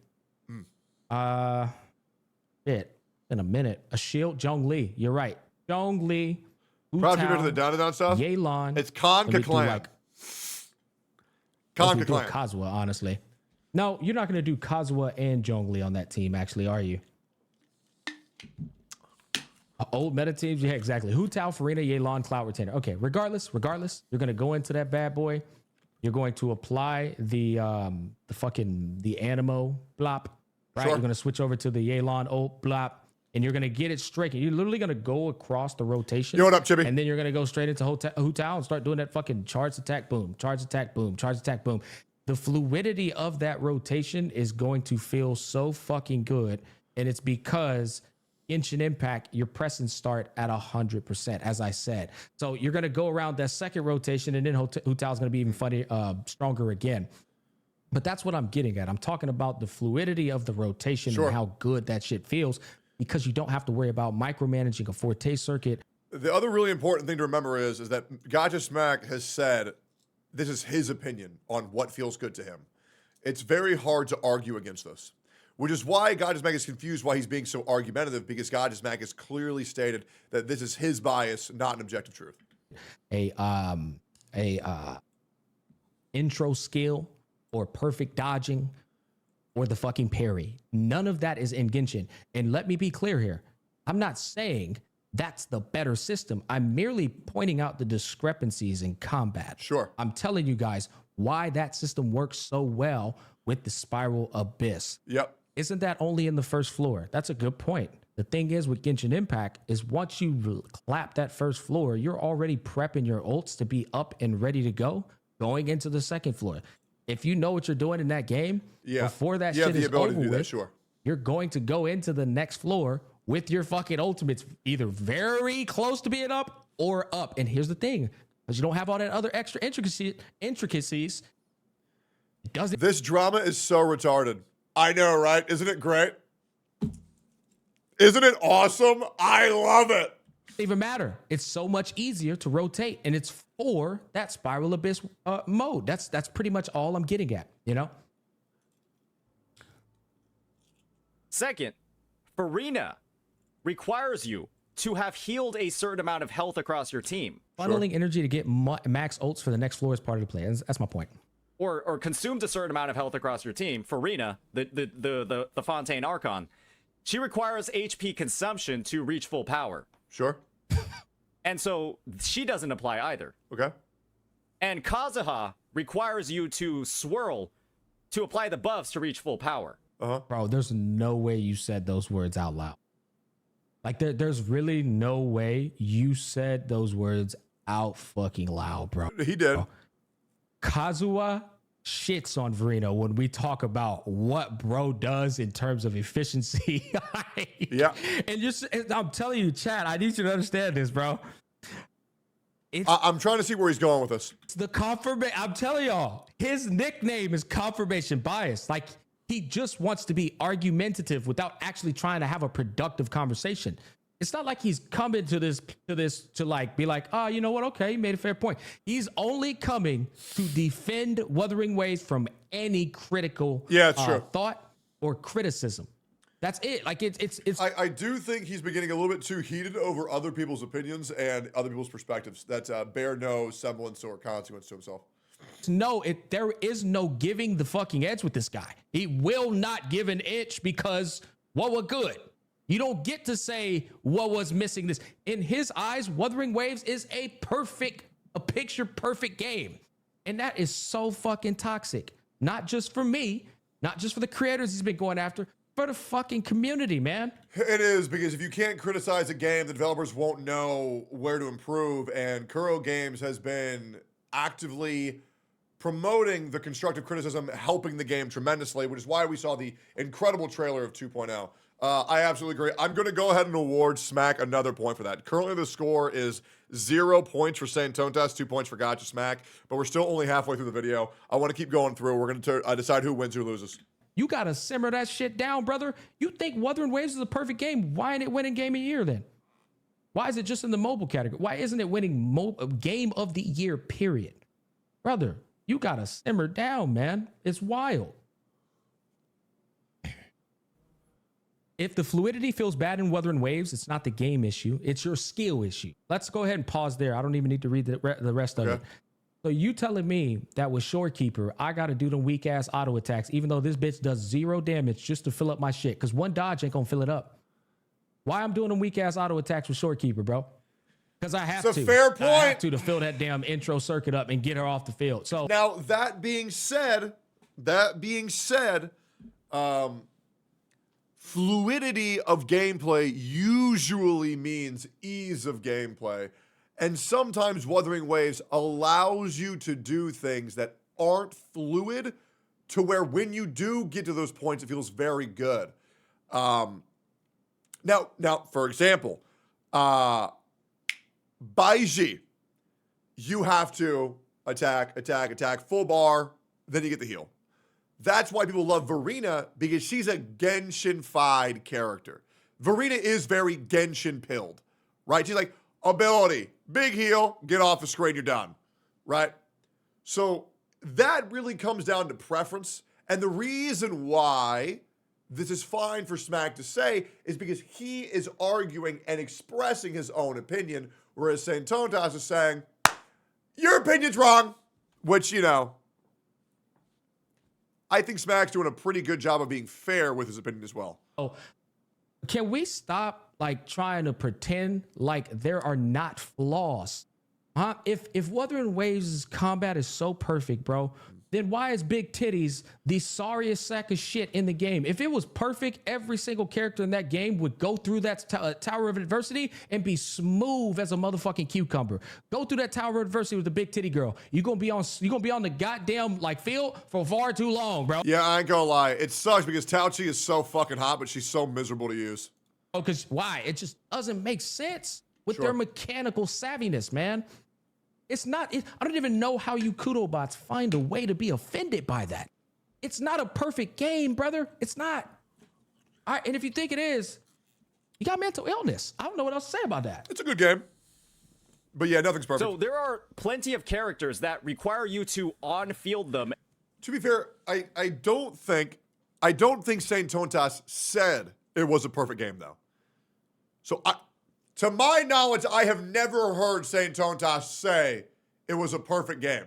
Shit, in a minute. A Shield, Zhongli. You're right. Zhongli, Hu Probably Tao, to the Don to Don stuff. Yelan. It's Conca clan. Conca clan. Kazuha, honestly. No, you're not going to do Kazuha and Zhongli on that team, actually, are you? Old meta teams? Yeah, exactly. Hu Tao, Farina, Yelan, Cloud Retainer. Okay, regardless, you're going to go into that bad boy. You're going to apply the Animo blop, right? Sure. You're going to switch over to the Yelan ult blop, and you're going to get it straight. You're literally going to go across the rotation. Yo, what up, Chippy? And then you're going to go straight into Hu Tao and start doing that fucking charge attack, boom, charge attack, boom, charge attack, boom. The fluidity of that rotation is going to feel so fucking good, and it's because Genshin Impact, you're pressing start at 100%, as I said. So you're going to go around that second rotation, and then Hu Tao is going to be even stronger again. But that's what I'm getting at. I'm talking about the fluidity of the rotation and how good that shit feels, because you don't have to worry about micromanaging a Forte circuit. The other really important thing to remember is that Gacha Smack has said this is his opinion on what feels good to him. It's very hard to argue against this. Which is why Gacha Smack is confused why he's being so argumentative, because Gacha Smack has clearly stated that this is his bias, not an objective truth. Intro skill or perfect dodging or the fucking parry. None of that is in Genshin. And let me be clear here. I'm not saying that's the better system. I'm merely pointing out the discrepancies in combat. Sure. I'm telling you guys why that system works so well with the Spiral Abyss. Yep. Isn't that only in the first floor? That's a good point. The thing is with Genshin Impact is once you clap that first floor, you're already prepping your ults to be up and ready to go going into the second floor. If you know what you're doing in that game, before that shit is over with, you're going to go into the next floor with your fucking ultimates either very close to being up or up. And here's the thing, because you don't have all that other extra intricacies, it doesn't This drama is so retarded. I know, right? Isn't it great? Isn't it awesome? I love it. even matter. It's so much easier to rotate, and it's for that spiral abyss mode. That's pretty much all I'm getting at, you know? Second, Farina requires you to have healed a certain amount of health across your team. Funneling energy to get max ults for the next floor is part of the play. That's my point. Or consumed a certain amount of health across your team. Farina, the Fontaine Archon, she requires HP consumption to reach full power. Sure. And so she doesn't apply either. Okay. And Kazuha requires you to swirl to apply the buffs to reach full power. Bro, there's no way you said those words out loud. Like, there's really no way you said those words out fucking loud, bro. He did. Bro. Kazuha shits on Verino when we talk about what bro does in terms of efficiency. Yeah. And I'm telling you, Chad, I need you to understand this, bro. I'm trying to see where he's going with this. It's the confirmation. I'm telling y'all, his nickname is confirmation bias. Like, he just wants to be argumentative without actually trying to have a productive conversation. It's not like he's coming to this to like be like, oh, you know what? Okay, you made a fair point. He's only coming to defend Wuthering Waves from any critical true. thought or criticism. That's it. Like it's. I do think he's been getting a little bit too heated over other people's opinions and other people's perspectives that bear no semblance or consequence to himself. No, there is no giving the fucking edge with this guy. He will not give an inch because what was good. You don't get to say what was missing this. In his eyes, Wuthering Waves is a picture perfect game. And that is so fucking toxic. Not just for me, not just for the creators he's been going after, for the fucking community, man. It is, because if you can't criticize a game, the developers won't know where to improve. And Kuro Games has been actively promoting the constructive criticism, helping the game tremendously, which is why we saw the incredible trailer of 2.0. I absolutely agree. I'm going to go ahead and award Smack another point for that. Currently, the score is 0 points for Saintontas, 2 points for Gacha Smack, but we're still only halfway through the video. I want to keep going through. We're going to decide who wins, who loses. You got to simmer that shit down, brother. You think Wuthering Waves is a perfect game? Why ain't it winning Game of the Year then? Why is it just in the mobile category? Why isn't it winning Game of the Year, period? Brother, you got to simmer down, man. It's wild. If the fluidity feels bad in Wuthering Waves, it's not the game issue. It's your skill issue. Let's go ahead and pause there. I don't even need to read the rest of it. So you telling me that with Shorekeeper, I got to do them weak-ass auto attacks, even though this bitch does 0 damage just to fill up my shit, because one dodge ain't going to fill it up. Why I'm doing them weak-ass auto attacks with Shorekeeper, bro? Because I have to. It's a fair point. I have to fill that damn intro circuit up and get her off the field. So now, that being said, fluidity of gameplay usually means ease of gameplay. And sometimes Wuthering Waves allows you to do things that aren't fluid to where when you do get to those points, it feels very good. Now, for example, Baiji, you have to attack, full bar, then you get the heal. That's why people love Verina, because she's a Genshin-fied character. Verina is very Genshin-pilled, right? She's like, ability, big heal, get off the screen, you're done, right? So that really comes down to preference. And the reason why this is fine for Smack to say is because he is arguing and expressing his own opinion, whereas Saintontas is saying, your opinion's wrong, which, you know, I think Smack's doing a pretty good job of being fair with his opinion as well. Oh, can we stop like trying to pretend like there are not flaws? Huh? If Wuthering Waves' combat is so perfect, bro, then why is Big Titties the sorriest sack of shit in the game? If it was perfect, every single character in that game would go through that Tower of Adversity and be smooth as a motherfucking cucumber. Go through that Tower of Adversity with the Big Titty girl. You're gonna be on the goddamn like field for far too long, bro. Yeah, I ain't gonna lie. It sucks because Tauchi is so fucking hot, but she's so miserable to use. because why? It just doesn't make sense with their mechanical savviness, man. It's not, I don't even know how you kudo bots find a way to be offended by that. It's not a perfect game, brother. It's not. All right, and if you think it is, you got mental illness. I don't know what else to say about that. It's a good game. But yeah, nothing's perfect. So there are plenty of characters that require you to on-field them. To be fair, I don't think Saintontas said it was a perfect game, though. So, to my knowledge, I have never heard Saintontas say it was a perfect game.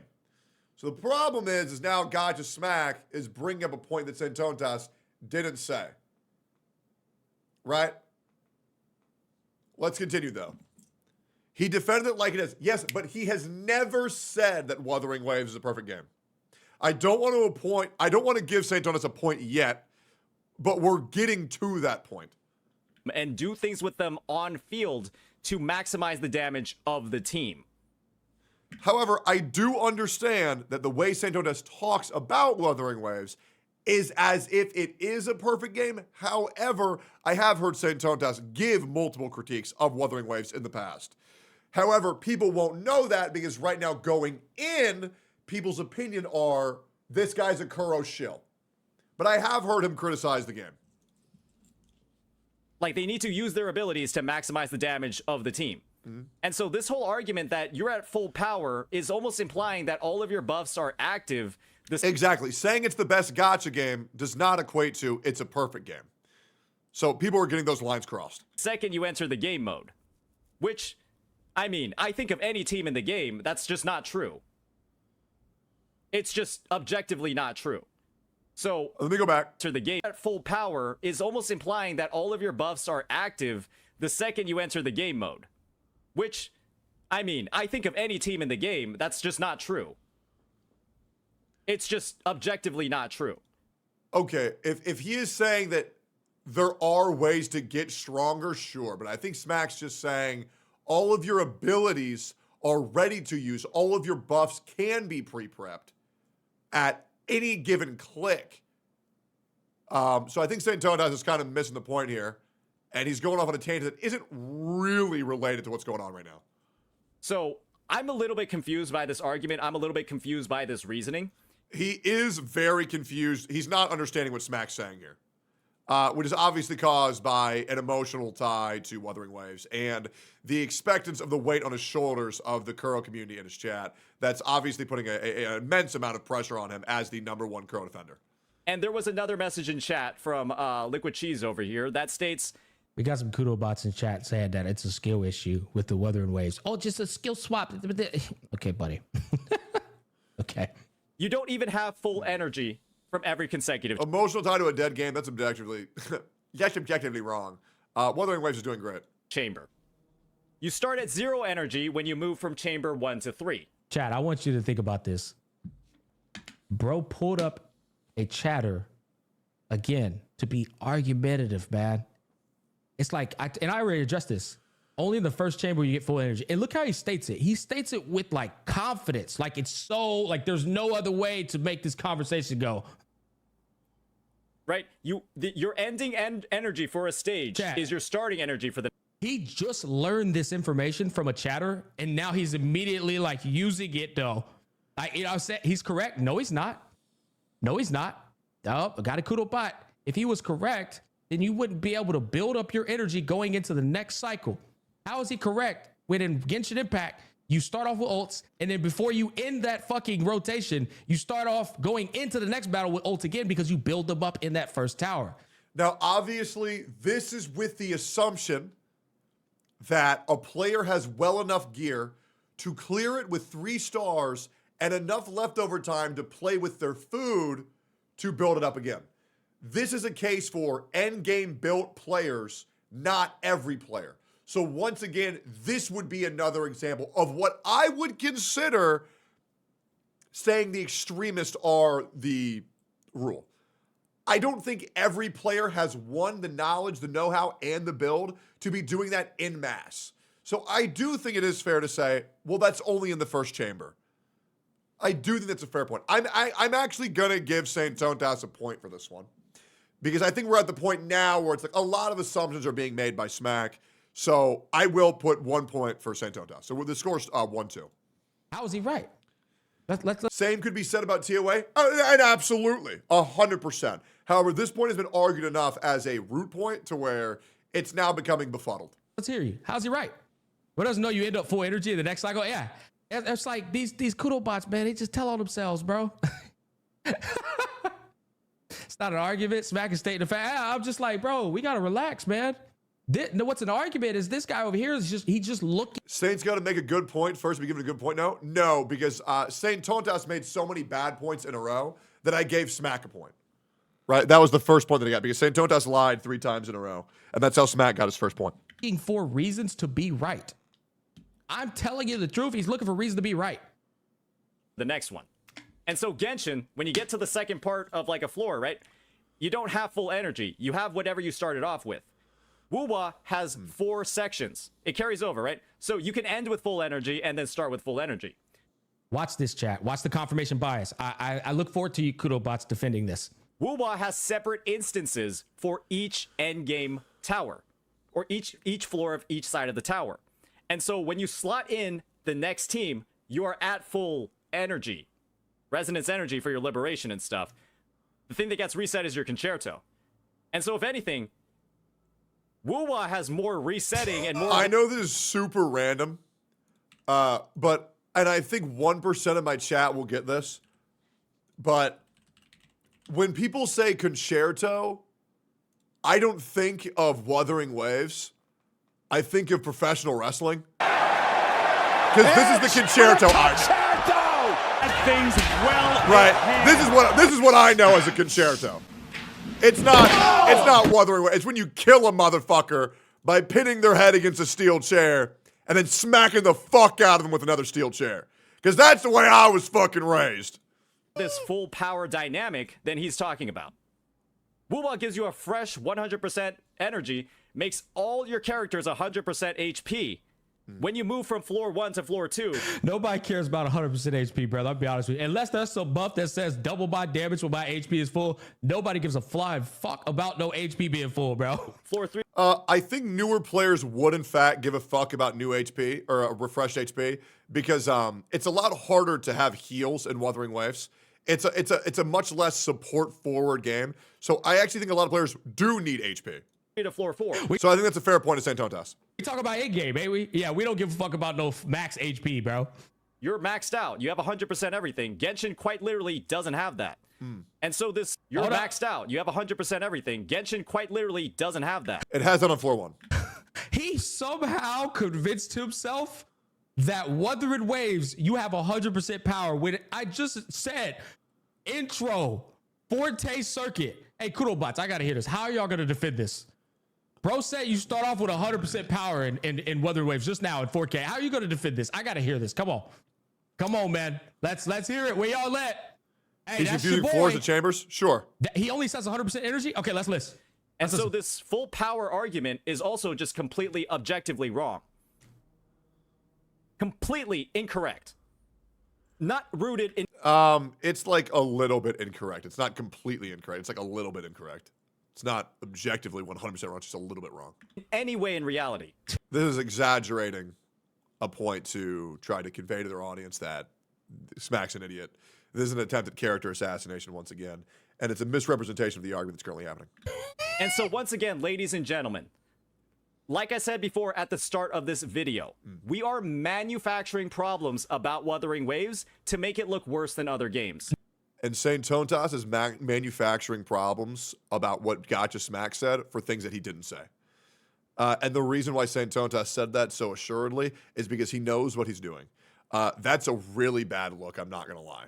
So the problem is now Gacha Smack is bringing up a point that Saintontas didn't say. Right? Let's continue, though. He defended it like it is. Yes, but he has never said that Wuthering Waves is a perfect game. I don't want to give Saintontas a point yet, but we're getting to that point. And do things with them on field to maximize the damage of the team. However, I do understand that the way Saintontas talks about Wuthering Waves is as if it is a perfect game. However, I have heard Saintontas give multiple critiques of Wuthering Waves in the past. However, people won't know that because right now going in, people's opinion are, this guy's a Kuro shill. But I have heard him criticize the game. Like, they need to use their abilities to maximize the damage of the team. And so this whole argument that you're at full power is almost implying that all of your buffs are active. Exactly. Saying it's the best gacha game does not equate to it's a perfect game. So people are getting those lines crossed. Second you enter the game mode. Which, I mean, I think of any team in the game, that's just not true. It's just objectively not true. So let me go back to the game at full power is almost implying that all of your buffs are active the second you enter the game mode. Which, I mean, I think of any team in the game, that's just not true. It's just objectively not true. Okay, if he is saying that there are ways to get stronger, sure. But I think Smack's just saying all of your abilities are ready to use. All of your buffs can be pre-prepped at any given click. So I think Saintontas is kind of missing the point here. And he's going off on a tangent that isn't really related to what's going on right now. So I'm a little bit confused by this argument. I'm a little bit confused by this reasoning. He is very confused. He's not understanding what Smack's saying here. Which is obviously caused by an emotional tie to Wuthering Waves and the expectance of the weight on his shoulders of the Kuro community in his chat. That's obviously putting an immense amount of pressure on him as the #1 Kuro defender. And there was another message in chat from Liquid Cheese over here that states, we got some kudo bots in chat saying that it's a skill issue with the Wuthering Waves. Oh, just a skill swap. Okay, buddy. Okay. You don't even have full energy from every consecutive. Emotional tie to a dead game, that's objectively wrong. Wuthering Waves is doing great. Chamber. You start at 0 energy when you move from chamber 1 to 3. Chad, I want you to think about this. Bro pulled up a chatter again to be argumentative, man. It's like, and I already addressed this. Only in the first chamber you get full energy. And look how he states it. He states it with like confidence. Like it's so, like there's no other way to make this conversation go. Right? Your ending energy for a stage is your starting energy for the... He just learned this information from a chatter, and now he's immediately like using it though. I said he's correct. No, he's not. No, he's not. Oh, I got a kudo bot. If he was correct, then you wouldn't be able to build up your energy going into the next cycle. How is he correct when in Genshin Impact, you start off with ults, and then before you end that fucking rotation, you start off going into the next battle with ults again because you build them up in that first tower. Now, obviously, this is with the assumption that a player has well enough gear to clear it with 3 stars and enough leftover time to play with their food to build it up again. This is a case for endgame built players, not every player. So once again, this would be another example of what I would consider saying the extremists are the rule. I don't think every player has, one, the knowledge, the know-how, and the build to be doing that en masse. So I do think it is fair to say, well, that's only in the first chamber. I do think that's a fair point. I'm actually going to give Saintontas a point for this one because I think we're at the point now where it's like a lot of assumptions are being made by Smack. So I will put 1 point for Saintontas. So the score's 1-2. How is he right? Let's Same could be said about TOA, and absolutely, 100%. However, this point has been argued enough as a root point to where it's now becoming befuddled. let's hear you. How's he right? What doesn't know you end up full energy in the next cycle? Yeah. It's like these kudo bots, man, they just tell on themselves, bro. It's not an argument. Smack is stating the fact. I'm just like, bro, we gotta relax, man. What's an argument is this guy over here is just looking. Saint's got to make a good point first. Are we giving a good point now? No, because Saintontas made so many bad points in a row that I gave Smack a point. Right? That was the first point that he got because Saintontas lied 3 times in a row. And that's how Smack got his first point. Looking for reasons to be right. I'm telling you the truth. He's looking for reason to be right. The next one. And so Genshin, when you get to the second part of like a floor, right? You don't have full energy. You have whatever you started off with. Wuwa has 4 sections. It carries over, right? So you can end with full energy and then start with full energy. Watch this, chat. Watch the confirmation bias. I look forward to you kudo bots defending this. Wuwa has separate instances for each endgame tower, or each floor of each side of the tower. And so when you slot in the next team, you are at full energy, resonance energy for your liberation and stuff. The thing that gets reset is your concerto. And so if anything, Wuwa has more resetting and more. I know this is super random, and I think 1% of my chat will get this, but when people say concerto, I don't think of Wuthering Waves. I think of professional wrestling. Because this is the concerto I know. Things well. Right. This is what I know as a concerto. It's not Wuthering Waves. It's when you kill a motherfucker by pinning their head against a steel chair and then smacking the fuck out of them with another steel chair. Because that's the way I was fucking raised. This full power dynamic than he's talking about. Wuwa gives you a fresh 100% energy, makes all your characters 100% HP. When you move from floor 1 to floor 2. Nobody cares about 100% HP, brother. I'll be honest with you. Unless there's some buff that says double my damage when my HP is full, nobody gives a flying fuck about no HP being full, bro. Floor 3. I think newer players would, in fact, give a fuck about new HP or a refreshed HP because it's a lot harder to have heals in Wuthering Waves. It's a much less support forward game. So I actually think a lot of players do need HP. To floor 4. So I think that's a fair point to Saintontas. We talk about in-game, eh? We don't give a fuck about no max HP, bro. You're maxed out. You have 100% everything. Genshin quite literally doesn't have that. And so you're maxed out. You have 100% everything. Genshin quite literally doesn't have that. It has that on floor 1. He somehow convinced himself that Wuthering Waves, you have 100% power. When I just said, intro, Forte Circuit. Hey, kudo bots, I gotta hear this. How are y'all gonna defend this? Bro said you start off with 100% power in Wuthering Waves just now in 4K. How are you going to defend this? I got to hear this. Come on, man. Let's hear it. Where y'all at? Hey, He's that's confusing your boy. floors and chambers? Sure. He only says 100% energy? Okay, let's listen. And so this full power argument is also just completely objectively wrong. Completely incorrect. Not rooted in... It's like a little bit incorrect. It's not completely incorrect. It's like a little bit incorrect. It's not objectively 100% wrong, it's just a little bit wrong. Any way in reality. This is exaggerating a point to try to convey to their audience that Smack's an idiot. This is an attempt at character assassination once again, and it's a misrepresentation of the argument that's currently happening. And so once again, ladies and gentlemen, like I said before at the start of this video, we are manufacturing problems about Wuthering Waves to make it look worse than other games. And Saintontas is manufacturing problems about what Gacha Smack said for things that he didn't say. And the reason why Saintontas said that so assuredly is because he knows what he's doing. That's a really bad look, I'm not going to lie.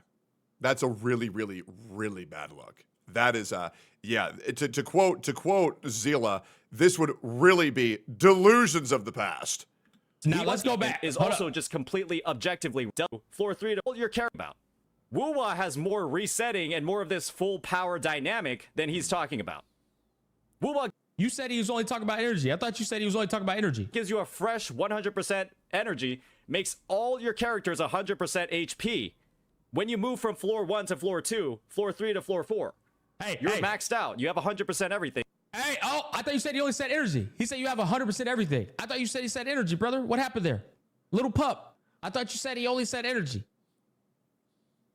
That's a really, really, really bad look. That is, to quote Zila, this would really be delusions of the past. Now let's go back. Is also just completely objectively floor 3 to all you're caring about. Wuwa has more resetting and more of this full power dynamic than he's talking about. Wuwa, you said he was only talking about energy. I thought you said he was only talking about energy. Gives you a fresh 100% energy, makes all your characters 100% HP. When you move from floor 1 to floor 2, floor 3 to floor 4. Hey, You're hey. maxed out. You have 100% everything. Hey, oh, I thought you said you only said energy. He said you have 100% everything. I thought you said he said energy, brother. What happened there? Little pup. I thought you said he only said energy.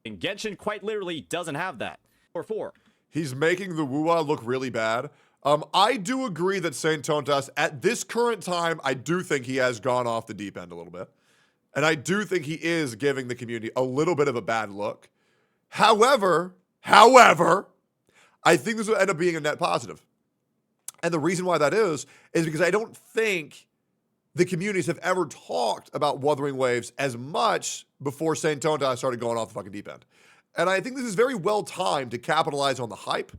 And Genshin quite literally doesn't have that. Or 4. He's making the Wuwa look really bad. I do agree that Saintontas, at this current time, I do think he has gone off the deep end a little bit. And I do think he is giving the community a little bit of a bad look. However, I think this will end up being a net positive. And the reason why that is because I don't think the communities have ever talked about Wuthering Waves as much before Saintontas started going off the fucking deep end. And I think this is very well timed to capitalize on the hype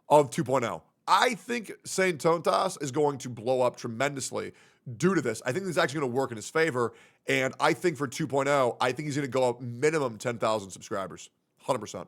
of 2.0. I think Saintontas is going to blow up tremendously due to this. I think this is actually going to work in his favor. And I think for 2.0, I think he's going to go up minimum 10,000 subscribers. 100%.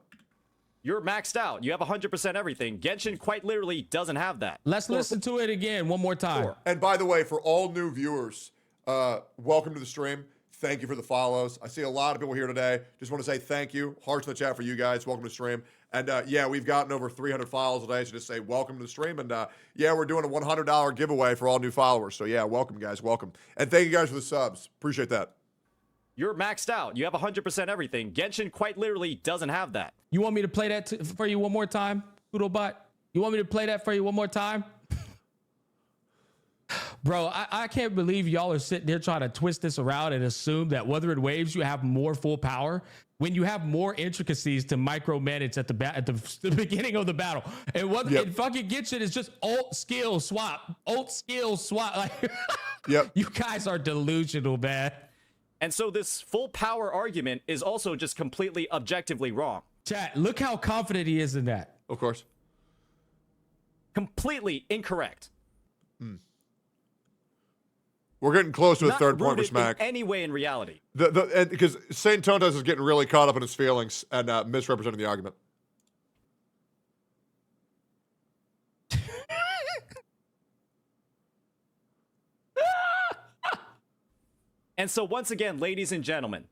You're maxed out. You have 100% everything. Genshin quite literally doesn't have that. Let's listen to it again one more time. 4. And by the way, for all new viewers, welcome to the stream. Thank you for the follows. I see a lot of people here today. Just want to say thank you. Hearts in the chat for you guys. Welcome to the stream. And yeah, we've gotten over 300 follows today. So just say welcome to the stream. And yeah, we're doing a $100 giveaway for all new followers. So yeah, welcome guys. Welcome. And thank you guys for the subs. Appreciate that. You're maxed out. You have 100% everything. Genshin quite literally doesn't have that. You want me to play that for you one more time, Poodlebot? You want me to play that for you one more time? Bro, I can't believe y'all are sitting there trying to twist this around and assume that Wuthering Waves, you have more full power when you have more intricacies to micromanage at the beginning of the battle. And and fucking Genshin is just ult skill swap. Like, yep. You guys are delusional, man. And so this full power argument is also just completely objectively wrong. Chat, look how confident he is in that. Of course. Completely incorrect. We're getting close to a Not third point for rooted Smack. in any way in reality. Because Saintontas is getting really caught up in his feelings and misrepresenting the argument. And so once again, ladies and gentlemen,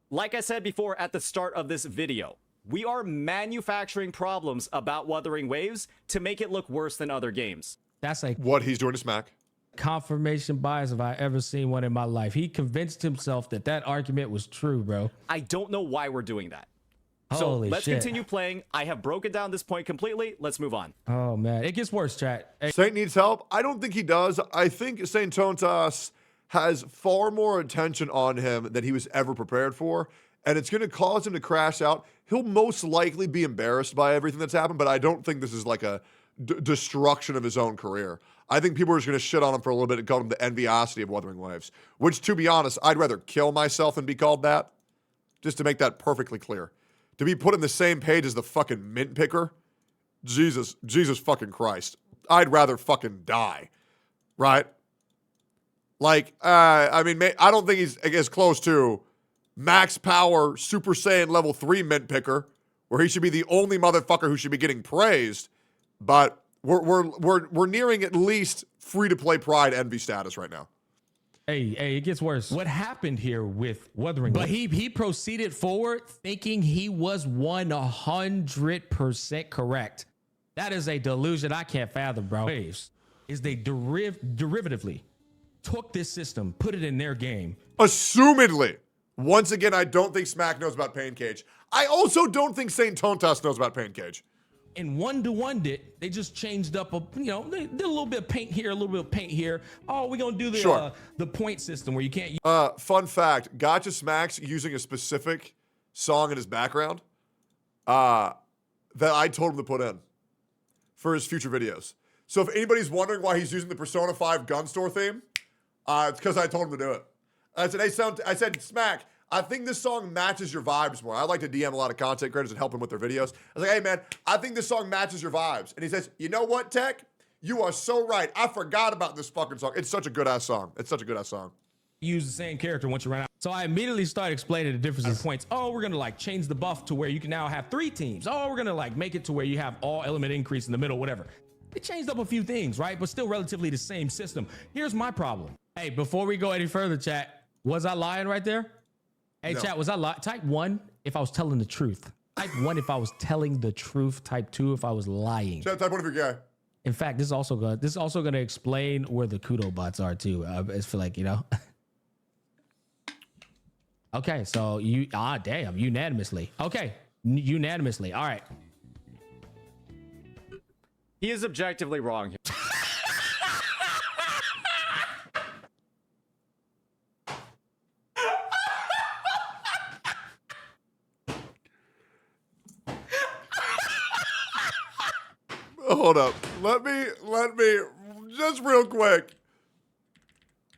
like I said before at the start of this video, we are manufacturing problems about Wuthering Waves to make it look worse than other games. That's like what he's doing to Smack. Confirmation bias if I ever seen one in my life. He convinced himself that argument was true, bro. I don't know why we're doing that. Holy so let's shit. continue playing. I have broken down this point completely. Let's move on. Oh man, it gets worse, chat. Hey. Saint needs help. I don't think he does. I think Saintontas has far more attention on him than he was ever prepared for, and it's going to cause him to crash out. He'll most likely be embarrassed by everything that's happened, but I don't think this is like a destruction of his own career. I think people are just going to shit on him for a little bit and call him the enviosity of Wuthering Waves, which, to be honest, I'd rather kill myself than be called that, just to make that perfectly clear. To be put in the same page as the fucking mint picker, Jesus fucking Christ. I'd rather fucking die, right? Like, I mean, I don't think he's as close to max power Super Saiyan level 3 mint picker, where he should be the only motherfucker who should be getting praised. But we're nearing at least free-to-play pride envy status right now. Hey, it gets worse. What happened here with Wuthering? But he proceeded forward thinking he was 100% correct. That is a delusion I can't fathom, bro. Waves is they derivatively took this system, put it in their game. Assumedly. Once again, I don't think Smack knows about Pain Cage. I also don't think Saintontas knows about Pain Cage. And 1-to-1 they just changed up they did a little bit of paint here, a little bit of paint here. Oh, we're gonna do the point system where you can't use fun fact, Gacha Smack's using a specific song in his background that I told him to put in for his future videos. So if anybody's wondering why he's using the Persona 5 gun store theme, it's because I told him to do it. I said, hey, Smack, I think this song matches your vibes more. I like to DM a lot of content creators and help them with their videos. I was like, hey, man, I think this song matches your vibes. And he says, you know what, Tech? You are so right. I forgot about this fucking song. It's such a good-ass song. Use the same character once you run out. So I immediately started explaining the difference in points. Oh, we're going to like change the buff to where you can now have 3 teams. Oh, we're going to like make it to where you have all element increase in the middle, whatever. It changed up a few things, right? But still relatively the same system. Here's my problem. Hey, before we go any further, chat, was I lying right there? Hey, no. Chat, was I lying? Type 1 if I was telling the truth. Type 1 if I was telling the truth. Type 2 if I was lying. Chat, type 1 if you're gay. In fact, this is also gonna explain where the kudo bots are too. It's for like, you know. Okay, so damn, unanimously. Okay, unanimously. All right. He is objectively wrong here. Hold up. Let me just real quick.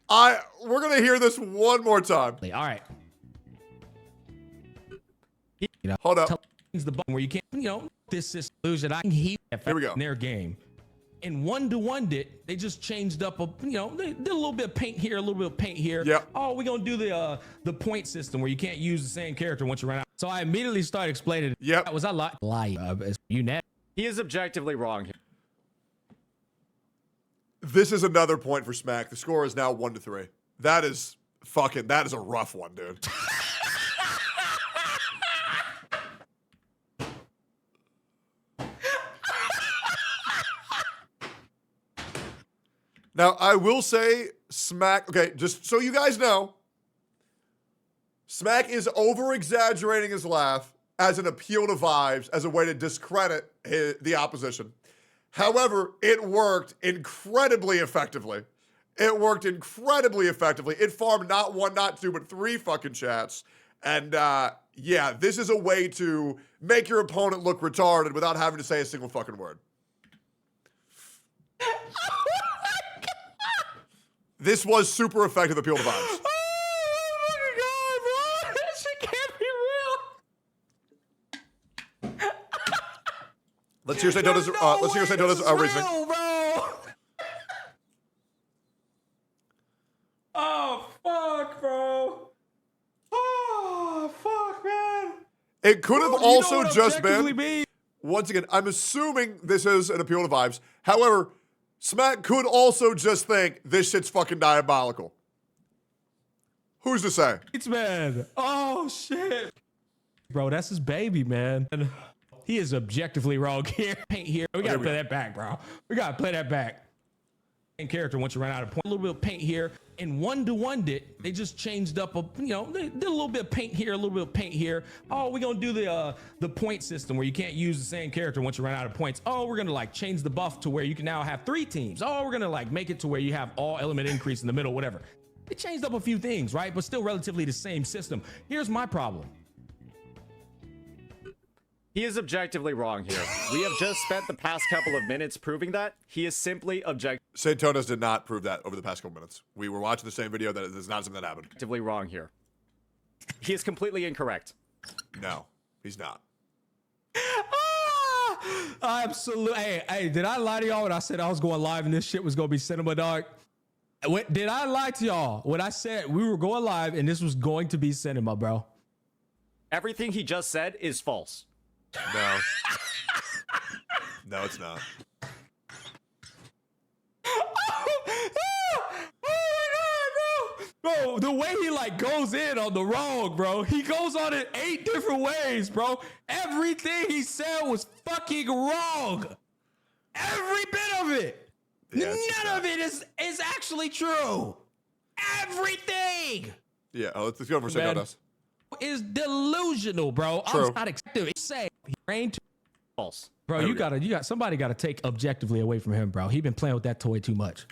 We're gonna hear this one more time. All right. You know, Hold up. the button where you can't, you know, this is illusion. Here we go. In their game. And 1-to-1 they just changed up they did a little bit of paint here, a little bit of paint here. Yep. Oh, we're gonna do the point system where you can't use the same character once you run out. So I immediately started explaining. Yep. Was I lying? He is objectively wrong here. This is another point for Smack. The score is now 1-3. That is a rough one, dude. Now, I will say, Smack, okay, just so you guys know, Smack is over-exaggerating his laugh as an appeal to vibes, as a way to discredit the opposition. However, it worked incredibly effectively. It worked incredibly effectively. It farmed not 1, not 2, but 3 fucking chats. And yeah, this is a way to make your opponent look retarded without having to say a single fucking word. This was super effective appeal to vibes. Oh my god, bro! This shit can't be real. Let's hear Saintontas. Let's hear Saintontas reasoning. Bro. Oh fuck, bro. Oh fuck, man. It could have also just objectively been. Once again, I'm assuming this is an appeal to vibes. However, Smack could also just think this shit's fucking diabolical. Who's to say? It's man. Oh shit. Bro, that's his baby, man. He is objectively wrong here. Paint here. We gotta play that back, bro. We gotta play that back. In character once you run out of point. A little bit of paint here. And 1-to-1 they just changed up they did a little bit of paint here, a little bit of paint here. Oh, we're gonna do the point system where you can't use the same character once you run out of points. Oh, we're gonna like change the buff to where you can now have 3 teams. Oh, we're gonna like make it to where you have all element increase in the middle, whatever. It changed up a few things, right? But still relatively the same system. Here's my problem. He is objectively wrong here. We have just spent the past couple of minutes proving that. He is simply Saintontas did not prove that over the past couple minutes. We were watching the same video. That is not something that happened. objectively wrong here. He is completely incorrect. No, he's not. Absolutely. Hey, did I lie to y'all when I said I was going live and this shit was gonna be cinema, dog? Did I lie to y'all when I said we were going live and this was going to be cinema, bro? Everything he just said is false. No. No, it's not. Bro, the way he like goes in on the wrong, bro. He goes on it 8 different ways, bro. Everything he said was fucking wrong. Every bit of it. Yeah, None of it is actually true. Everything Yeah, let's go for Saintontas. is delusional, bro. True. I'm not accepting. Say he ran to False. bro. There You we go. gotta somebody gotta take objectively away from him, bro. He been playing with that toy too much.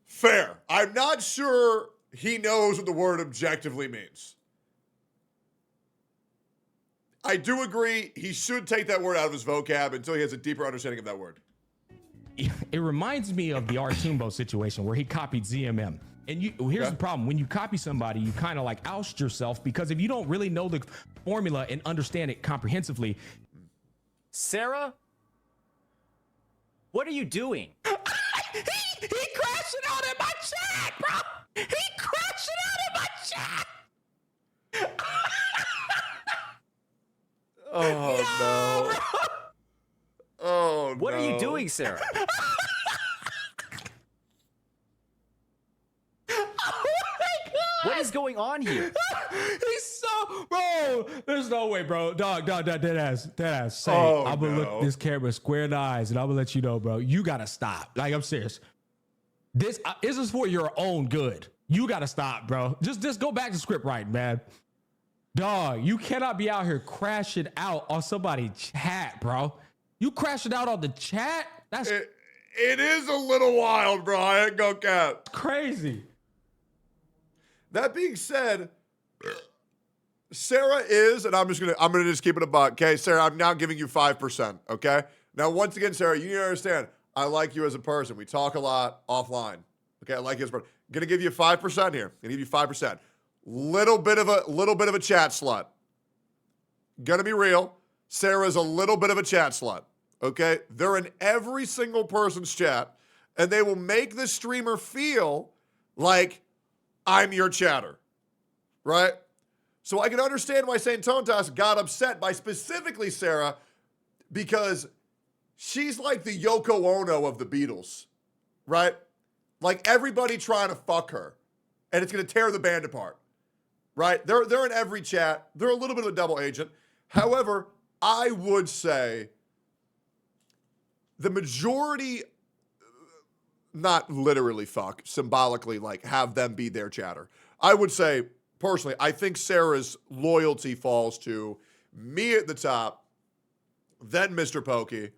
Fair. I'm not sure he knows what the word objectively means. I do agree he should take that word out of his vocab until he has a deeper understanding of that word. It reminds me of the Artumbo situation where he copied ZMM. And here's the problem. When you copy somebody, you kind of like oust yourself, because if you don't really know the formula and understand it comprehensively. Sarah? What are you doing? He crashed it out in my chat, bro. He crashed it out in my chat. Oh, no. Oh, What no. are you doing, Sarah? Oh my What is going on here? He's so, bro. There's no way, bro. Dog, dead ass. Say, Oh, I'm gonna no. look this camera square in the eyes, and I'm gonna let you know, bro. You gotta stop. Like, I'm serious. This is for your own good. You gotta stop, bro. Just go back to script writing, man. Dog, you cannot be out here crashing out on somebody's chat, bro. You crashing out on the chat? That's It is a little wild, bro. I ain't gonna cap. crazy. That being said, Sarah is, and I'm gonna just keep it a buck. Okay, Sarah, I'm now giving you 5%. Okay. Now, once again, Sarah, you need to understand, I like you as a person. We talk a lot offline. Okay, I like you as a person. Gonna give you 5% here. Gonna give you 5%. Little bit of a chat slut. Gonna be real. Sarah's a little bit of a chat slut. Okay, they're in every single person's chat, and they will make the streamer feel like I'm your chatter, right? So I can understand why Saintontas got upset by specifically Sarah, because she's like the Yoko Ono of the Beatles, right? Like everybody trying to fuck her, and it's gonna tear the band apart, right? They're in every chat. They're a little bit of a double agent. However, I would say the majority, not literally fuck, symbolically, like have them be their chatter. I would say, personally, I think Sarah's loyalty falls to me at the top, then Mr. Pokey.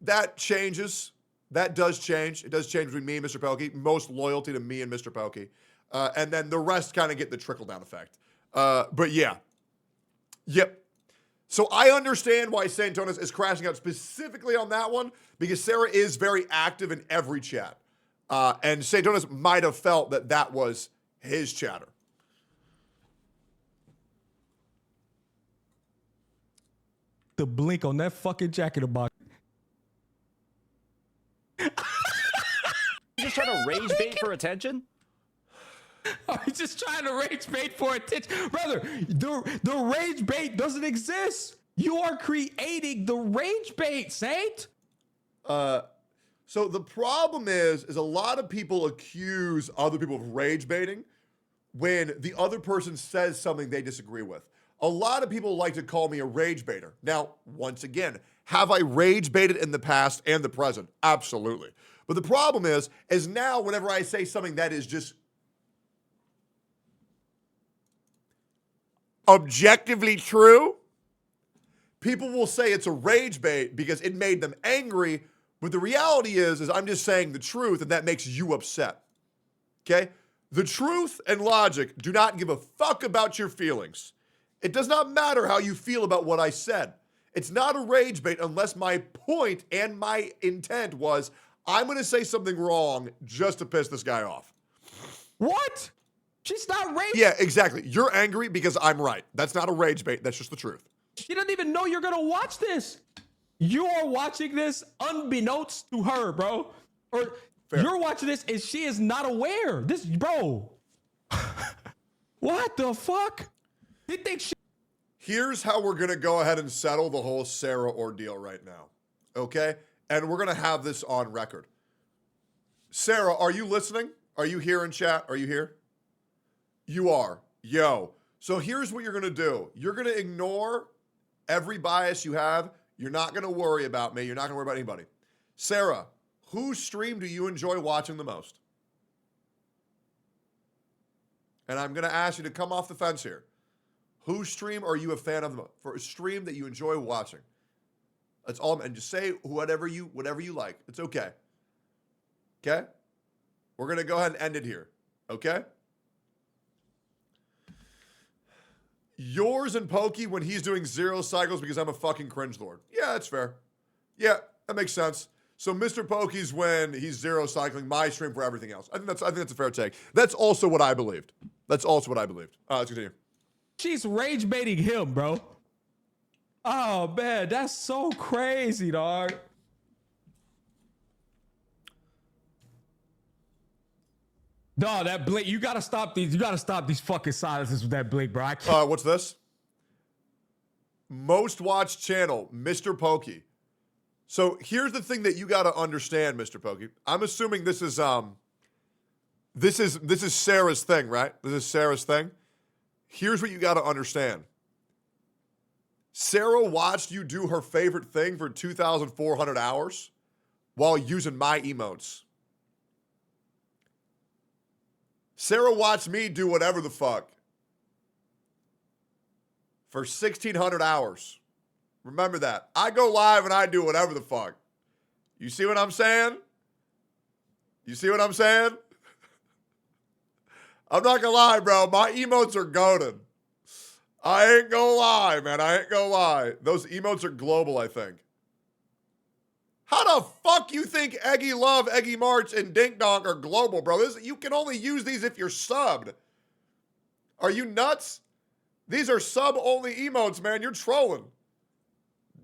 That changes. That does change. It does change between me and Mr. Pokey. Most loyalty to me and Mr. Pokey. And then the rest kind of get the trickle-down effect. But yeah. Yep. So I understand why Saintontas is crashing out specifically on that one, because Sarah is very active in every chat. And Saintontas might have felt that that was his chatter. The blink on that fucking jacket box. You just trying to rage bait for attention? Are you just trying to rage bait for attention? Brother, the rage bait doesn't exist. You are creating the rage bait, Saint. So the problem is a lot of people accuse other people of rage baiting when the other person says something they disagree with. A lot of people like to call me a rage baiter. Now, once again, have I rage baited in the past and the present? Absolutely. But the problem is now whenever I say something that is just objectively true, people will say it's a rage bait because it made them angry. But the reality is I'm just saying the truth, and that makes you upset. Okay? The truth and logic do not give a fuck about your feelings. It does not matter how you feel about what I said. It's not a rage bait unless my point and my intent was I'm going to say something wrong just to piss this guy off. What? She's not rage. Yeah, exactly. You're angry because I'm right. That's not a rage bait. That's just the truth. She doesn't even know you're gonna watch this. You are watching this unbeknownst to her, bro. Or Fair. You're watching this and she is not aware. This, bro. What the fuck? They think she. Here's how we're going to go ahead and settle the whole Sarah ordeal right now. Okay? And we're going to have this on record. Sarah, are you listening? Are you here in chat? Are you here? You are. Yo. So here's what you're going to do. You're going to ignore every bias you have. You're not going to worry about me. You're not going to worry about anybody. Sarah, whose stream do you enjoy watching the most? And I'm going to ask you to come off the fence here. Whose stream are you a fan of the most? For a stream that you enjoy watching. That's all. And just say whatever you like. It's okay. Okay? We're going to go ahead and end it here. Okay? Yours and Pokey when he's doing 0 cycles because I'm a fucking cringe lord. Yeah, that's fair. Yeah, that makes sense. So Mr. Pokey's when he's 0 cycling, my stream for everything else. I think that's a fair take. That's also what I believed. Let's continue. She's rage baiting him, bro. Oh man, that's so crazy, dog. Dog, that blink, you gotta stop these fucking silences with that blink, bro. I can't. What's this? Most watched channel, Mr. Pokey. So here's the thing that you gotta understand, Mr. Pokey. I'm assuming this is This is Sarah's thing, right? This is Sarah's thing. Here's what you got to understand. Sarah watched you do her favorite thing for 2,400 hours while using my emotes. Sarah watched me do whatever the fuck for 1,600 hours. Remember that. I go live and I do whatever the fuck. You see what I'm saying? You see what I'm saying? I'm not gonna lie, bro. My emotes are goated. I ain't gonna lie, man. I ain't gonna lie. Those emotes are global, I think. How the fuck you think Eggy Love, Eggy March, and Dink Donk are global, bro? You can only use these if you're subbed. Are you nuts? These are sub-only emotes, man. You're trolling.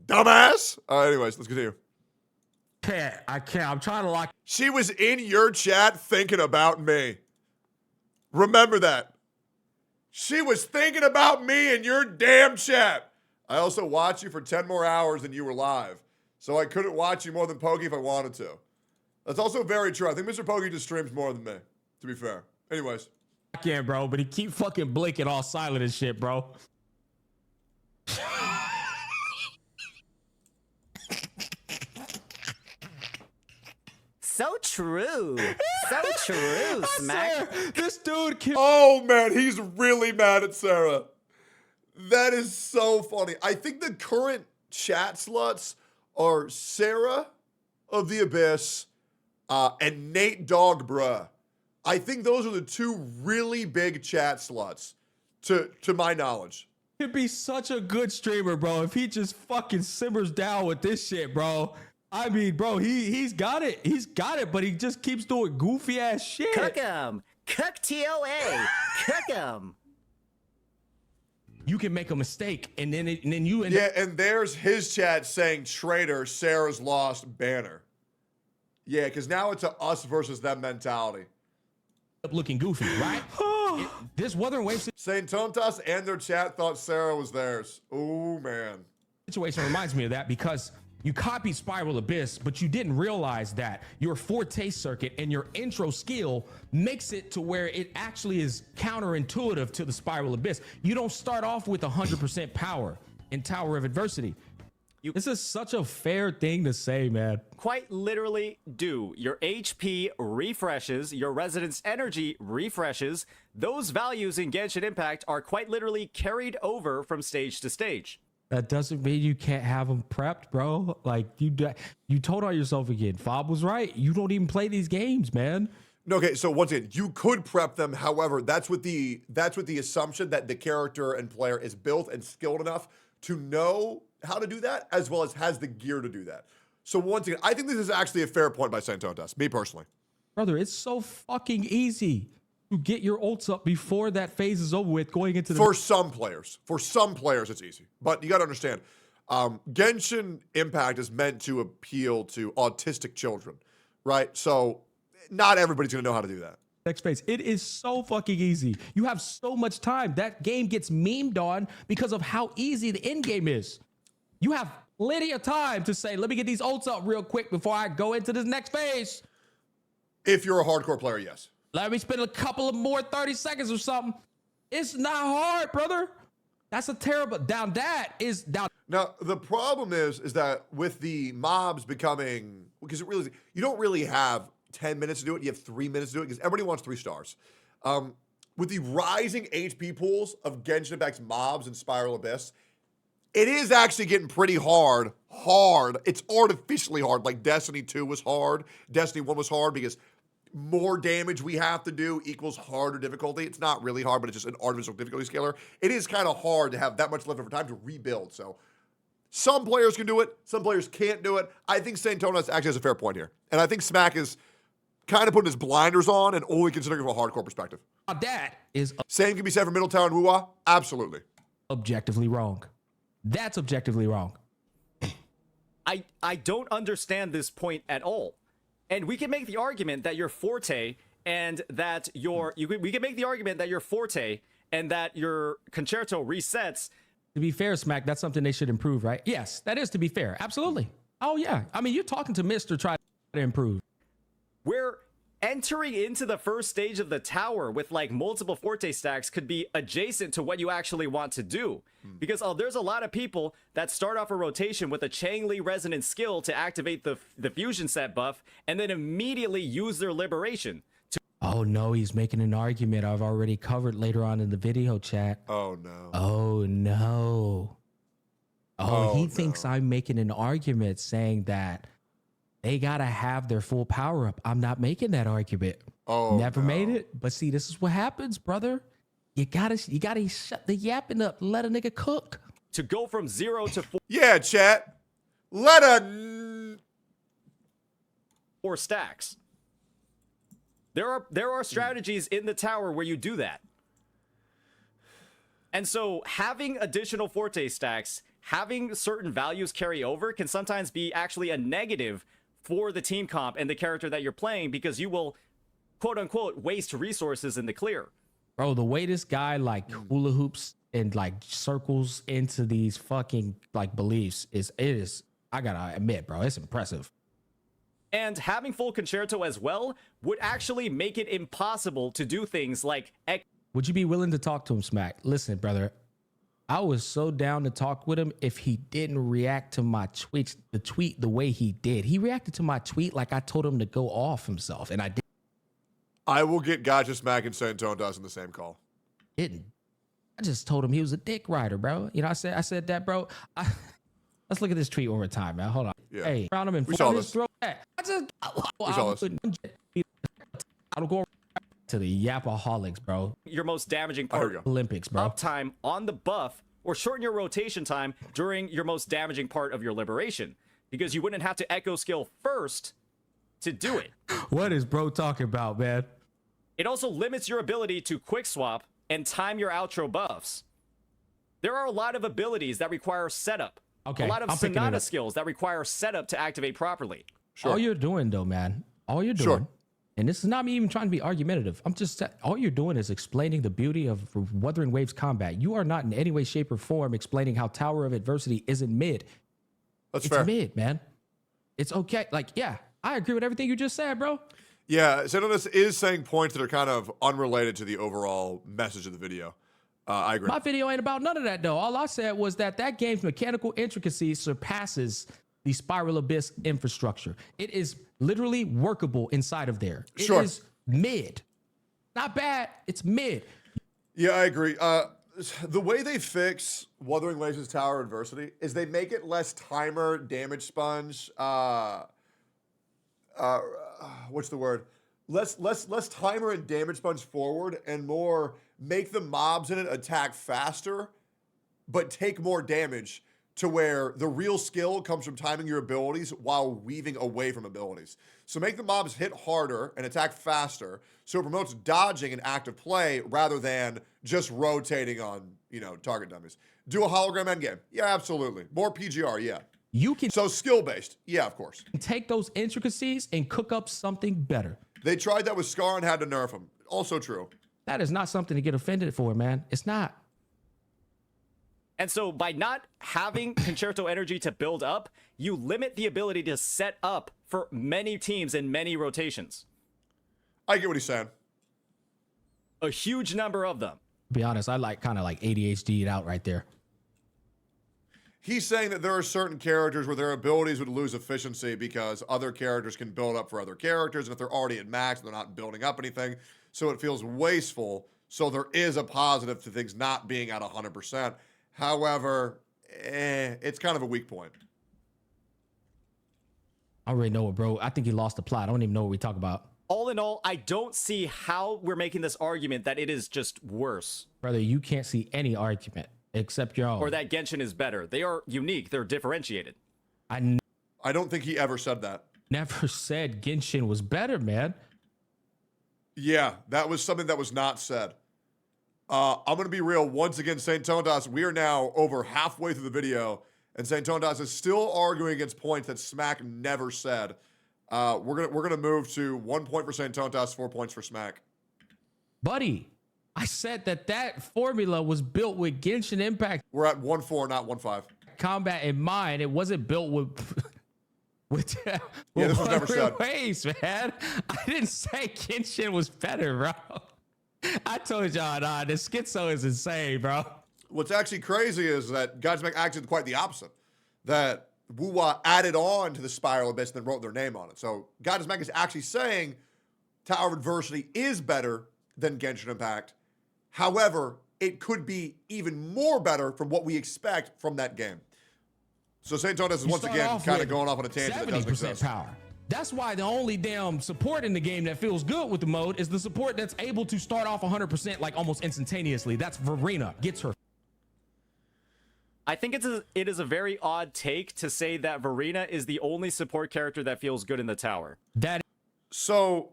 Dumbass. Anyways, let's continue. I can't. I'm trying to lock. She was in your chat thinking about me. Remember that. She was thinking about me in your damn chat. I also watched you for 10 more hours than you were live. So I couldn't watch you more than Pokey if I wanted to. That's also very true. I think Mr. Pokey just streams more than me, to be fair. Anyways. I can't, bro, but he keep fucking blinking all silent and shit, bro. So true. So true, Smack. This dude can. Oh, man, he's really mad at Sarah. That is so funny. I think the current chat sluts are Sarah of the Abyss and Nate Dog Bruh. I think those are the two really big chat sluts, to my knowledge. He'd be such a good streamer, bro, if he just fucking simmers down with this shit, bro. I mean, bro, he's got it. He's got it, but he just keeps doing goofy ass shit. Cook him. Cook TOA. Cook him. You can make a mistake, and then you end Yeah, and there's his chat saying traitor, Sarah's lost banner. Yeah, because now it's a us versus them mentality. up looking goofy, right? This Wuthering Waves Saintontas and their chat thought Sarah was theirs. Oh, man. situation reminds me of that because you copied Spiral Abyss, but you didn't realize that your forte circuit and your intro skill makes it to where it actually is counterintuitive to the Spiral Abyss. You don't start off with 100% power in Tower of Adversity. This is such a fair thing to say, man. Quite literally do. Your HP refreshes, your residence energy refreshes. Those values in Genshin Impact are quite literally carried over from stage to stage. That doesn't mean you can't have them prepped, bro. Like, you told on yourself again. Fob was right. You don't even play these games, man. Okay, so once again, you could prep them. However, that's with the assumption that the character and player is built and skilled enough to know how to do that, as well as has the gear to do that. So once again, I think this is actually a fair point by Saintontas, me personally. Brother, it's so fucking easy to get your ults up before that phase is over with going into the... For some players, it's easy. But you got to understand, Genshin Impact is meant to appeal to autistic children, right? So not everybody's going to know how to do that. Next phase. It is so fucking easy. You have so much time. That game gets memed on because of how easy the end game is. You have plenty of time to say, let me get these ults up real quick before I go into this next phase. If you're a hardcore player, yes. Let me spend a couple of more 30 seconds or something. It's not hard, brother. That's a terrible... Down that is... down. Now, the problem is that with the mobs becoming... Because it really... You don't really have 10 minutes to do it. You have 3 minutes to do it because everybody wants 3 stars. With the rising HP pools of Genshin Impact's mobs and Spiral Abyss, it is actually getting pretty hard. It's artificially hard. Like Destiny 2 was hard. Destiny 1 was hard because more damage we have to do equals harder difficulty. It's not really hard, but it's just an artificial difficulty scaler. It is kind of hard to have that much leftover time to rebuild. So some players can do it. Some players can't do it. I think Saintontas actually has a fair point here. And I think Smack is kind of putting his blinders on and only considering it from a hardcore perspective. That is... Same can be said for Middletown and Wuwa. Absolutely. objectively wrong. That's objectively wrong. I don't understand this point at all. And we can make the argument that your forte and that we can make the argument that your forte and that your concerto resets. To be fair, Smack, that's something they should improve, right? Yes, that is to be fair. Absolutely. Oh, yeah. I mean, you're talking to Mr. Try to improve. Where entering into the first stage of the tower with like multiple Forte stacks could be adjacent to what you actually want to do. Because there's a lot of people that start off a rotation with a Chang-Li resonant skill to activate the fusion set buff and then immediately use their liberation. Oh no, he's making an argument I've already covered later on in the video chat. Oh no. Oh no. Oh, he no. thinks I'm making an argument saying that they gotta have their full power up. I'm not making that argument. Oh, Never no. made it. But see, this is what happens, brother. You gotta shut the yapping up. Let a nigga cook. To go from 0 to Yeah, chat. Let a 4 stacks. There are strategies in the tower where you do that. And so having additional Forte stacks, having certain values carry over can sometimes be actually a negative for the team comp and the character that you're playing, because you will, quote unquote, waste resources in the clear. Bro, the way this guy like hula hoops and like circles into these fucking like beliefs is I gotta admit, bro, it's impressive. And having full concerto as well would actually make it impossible to do things like Would you be willing to talk to him, Smack? Listen, brother, I was so down to talk with him if he didn't react to my tweet the way he did. He reacted to my tweet like I told him to go off himself, and I I will get Gacha Smack and Saintontas in the same call. didn't. I just told him he was a dick rider, bro. You know, I said that, bro. Let's look at this tweet one more time, man. Hold on. Yeah. Hey, around him and We saw his this. throat. I just saw this. I'll go to the Yapaholics, bro. your most damaging Oh, here part we go. Olympics, bro. uptime on the buff, or shorten your rotation time during your most damaging part of your liberation, because you wouldn't have to echo skill first to do it. What is bro talking about, man? It also limits your ability to quick swap and time your outro buffs. There are a lot of abilities that require setup. Okay, A lot of I'm picking it Sonata up. skills that require setup to activate properly. All you're doing, though, man, all you're doing, Sure. and this is not me even trying to be argumentative. I'm just, all you're doing is explaining the beauty of Wuthering Waves combat. You are not in any way, shape, or form explaining how Tower of Adversity isn't mid. That's It's fair. mid, man. It's okay. Like, yeah, I agree with everything you just said, bro. Yeah, Saintontas is saying points that are kind of unrelated to the overall message of the video. I agree. My video ain't about none of that, though. All I said was that game's mechanical intricacy surpasses the Spiral Abyss infrastructure. It is literally workable inside of there. It Sure. is mid. Not bad. It's mid. Yeah, I agree. The way they fix Wuthering Waves' Tower Adversity is they make it less timer, damage sponge. What's the word? Less timer and damage sponge forward, and more make the mobs in it attack faster, but take more damage, to where the real skill comes from timing your abilities while weaving away from abilities. So make the mobs hit harder and attack faster, so it promotes dodging and active play rather than just rotating on, target dummies. Do a hologram endgame. Yeah, absolutely. More PGR, yeah. You can So skill-based, yeah, of course. take those intricacies and cook up something better. They tried that with Scar and had to nerf him. Also true. That is not something to get offended for, man. It's not. And so by not having Concerto energy to build up, you limit the ability to set up for many teams in many rotations. I get what he's saying. A huge number of them. To be honest, I kind of like ADHD'd out right there. He's saying that there are certain characters where their abilities would lose efficiency because other characters can build up for other characters, and if they're already at max, they're not building up anything, so it feels wasteful. So there is a positive to things not being at 100%. However, it's kind of a weak point. I already know it, bro. I think he lost the plot. I don't even know what we talk about. All in all, I don't see how we're making this argument that it is just worse, Brother, you can't see any argument except your own. or that Genshin is better. They are unique. They're differentiated. I I don't think he ever said that. never said Genshin was better, man. Yeah, that was something that was not said. I'm going to be real. Once again, Saintontas, we are now over halfway through the video, and Saintontas is still arguing against points that Smack never said. We're gonna move to 1 point for Saintontas, 4 points for Smack. Buddy, I said that formula was built with Genshin Impact We're at 1-4, not 1-5. combat in mind. It wasn't built with with this was never Wuthering said. Waves, man. I didn't say Genshin was better, bro. I told y'all, nah, this schizo is insane, bro. What's actually crazy is that Godsmack acted quite the opposite. That Wuwa added on to the Spiral Abyss and then wrote their name on it. So Godsmack is actually saying Tower of Adversity is better than Genshin Impact. However, it could be even more better from what we expect from that game. So Saintontas is once again kind of going off on a tangent that doesn't 70% exist. power. That's why the only damn support in the game that feels good with the mode is the support that's able to start off 100% like almost instantaneously. That's Verena. Gets her. I think it is a very odd take to say that Verena is the only support character that feels good in the tower. So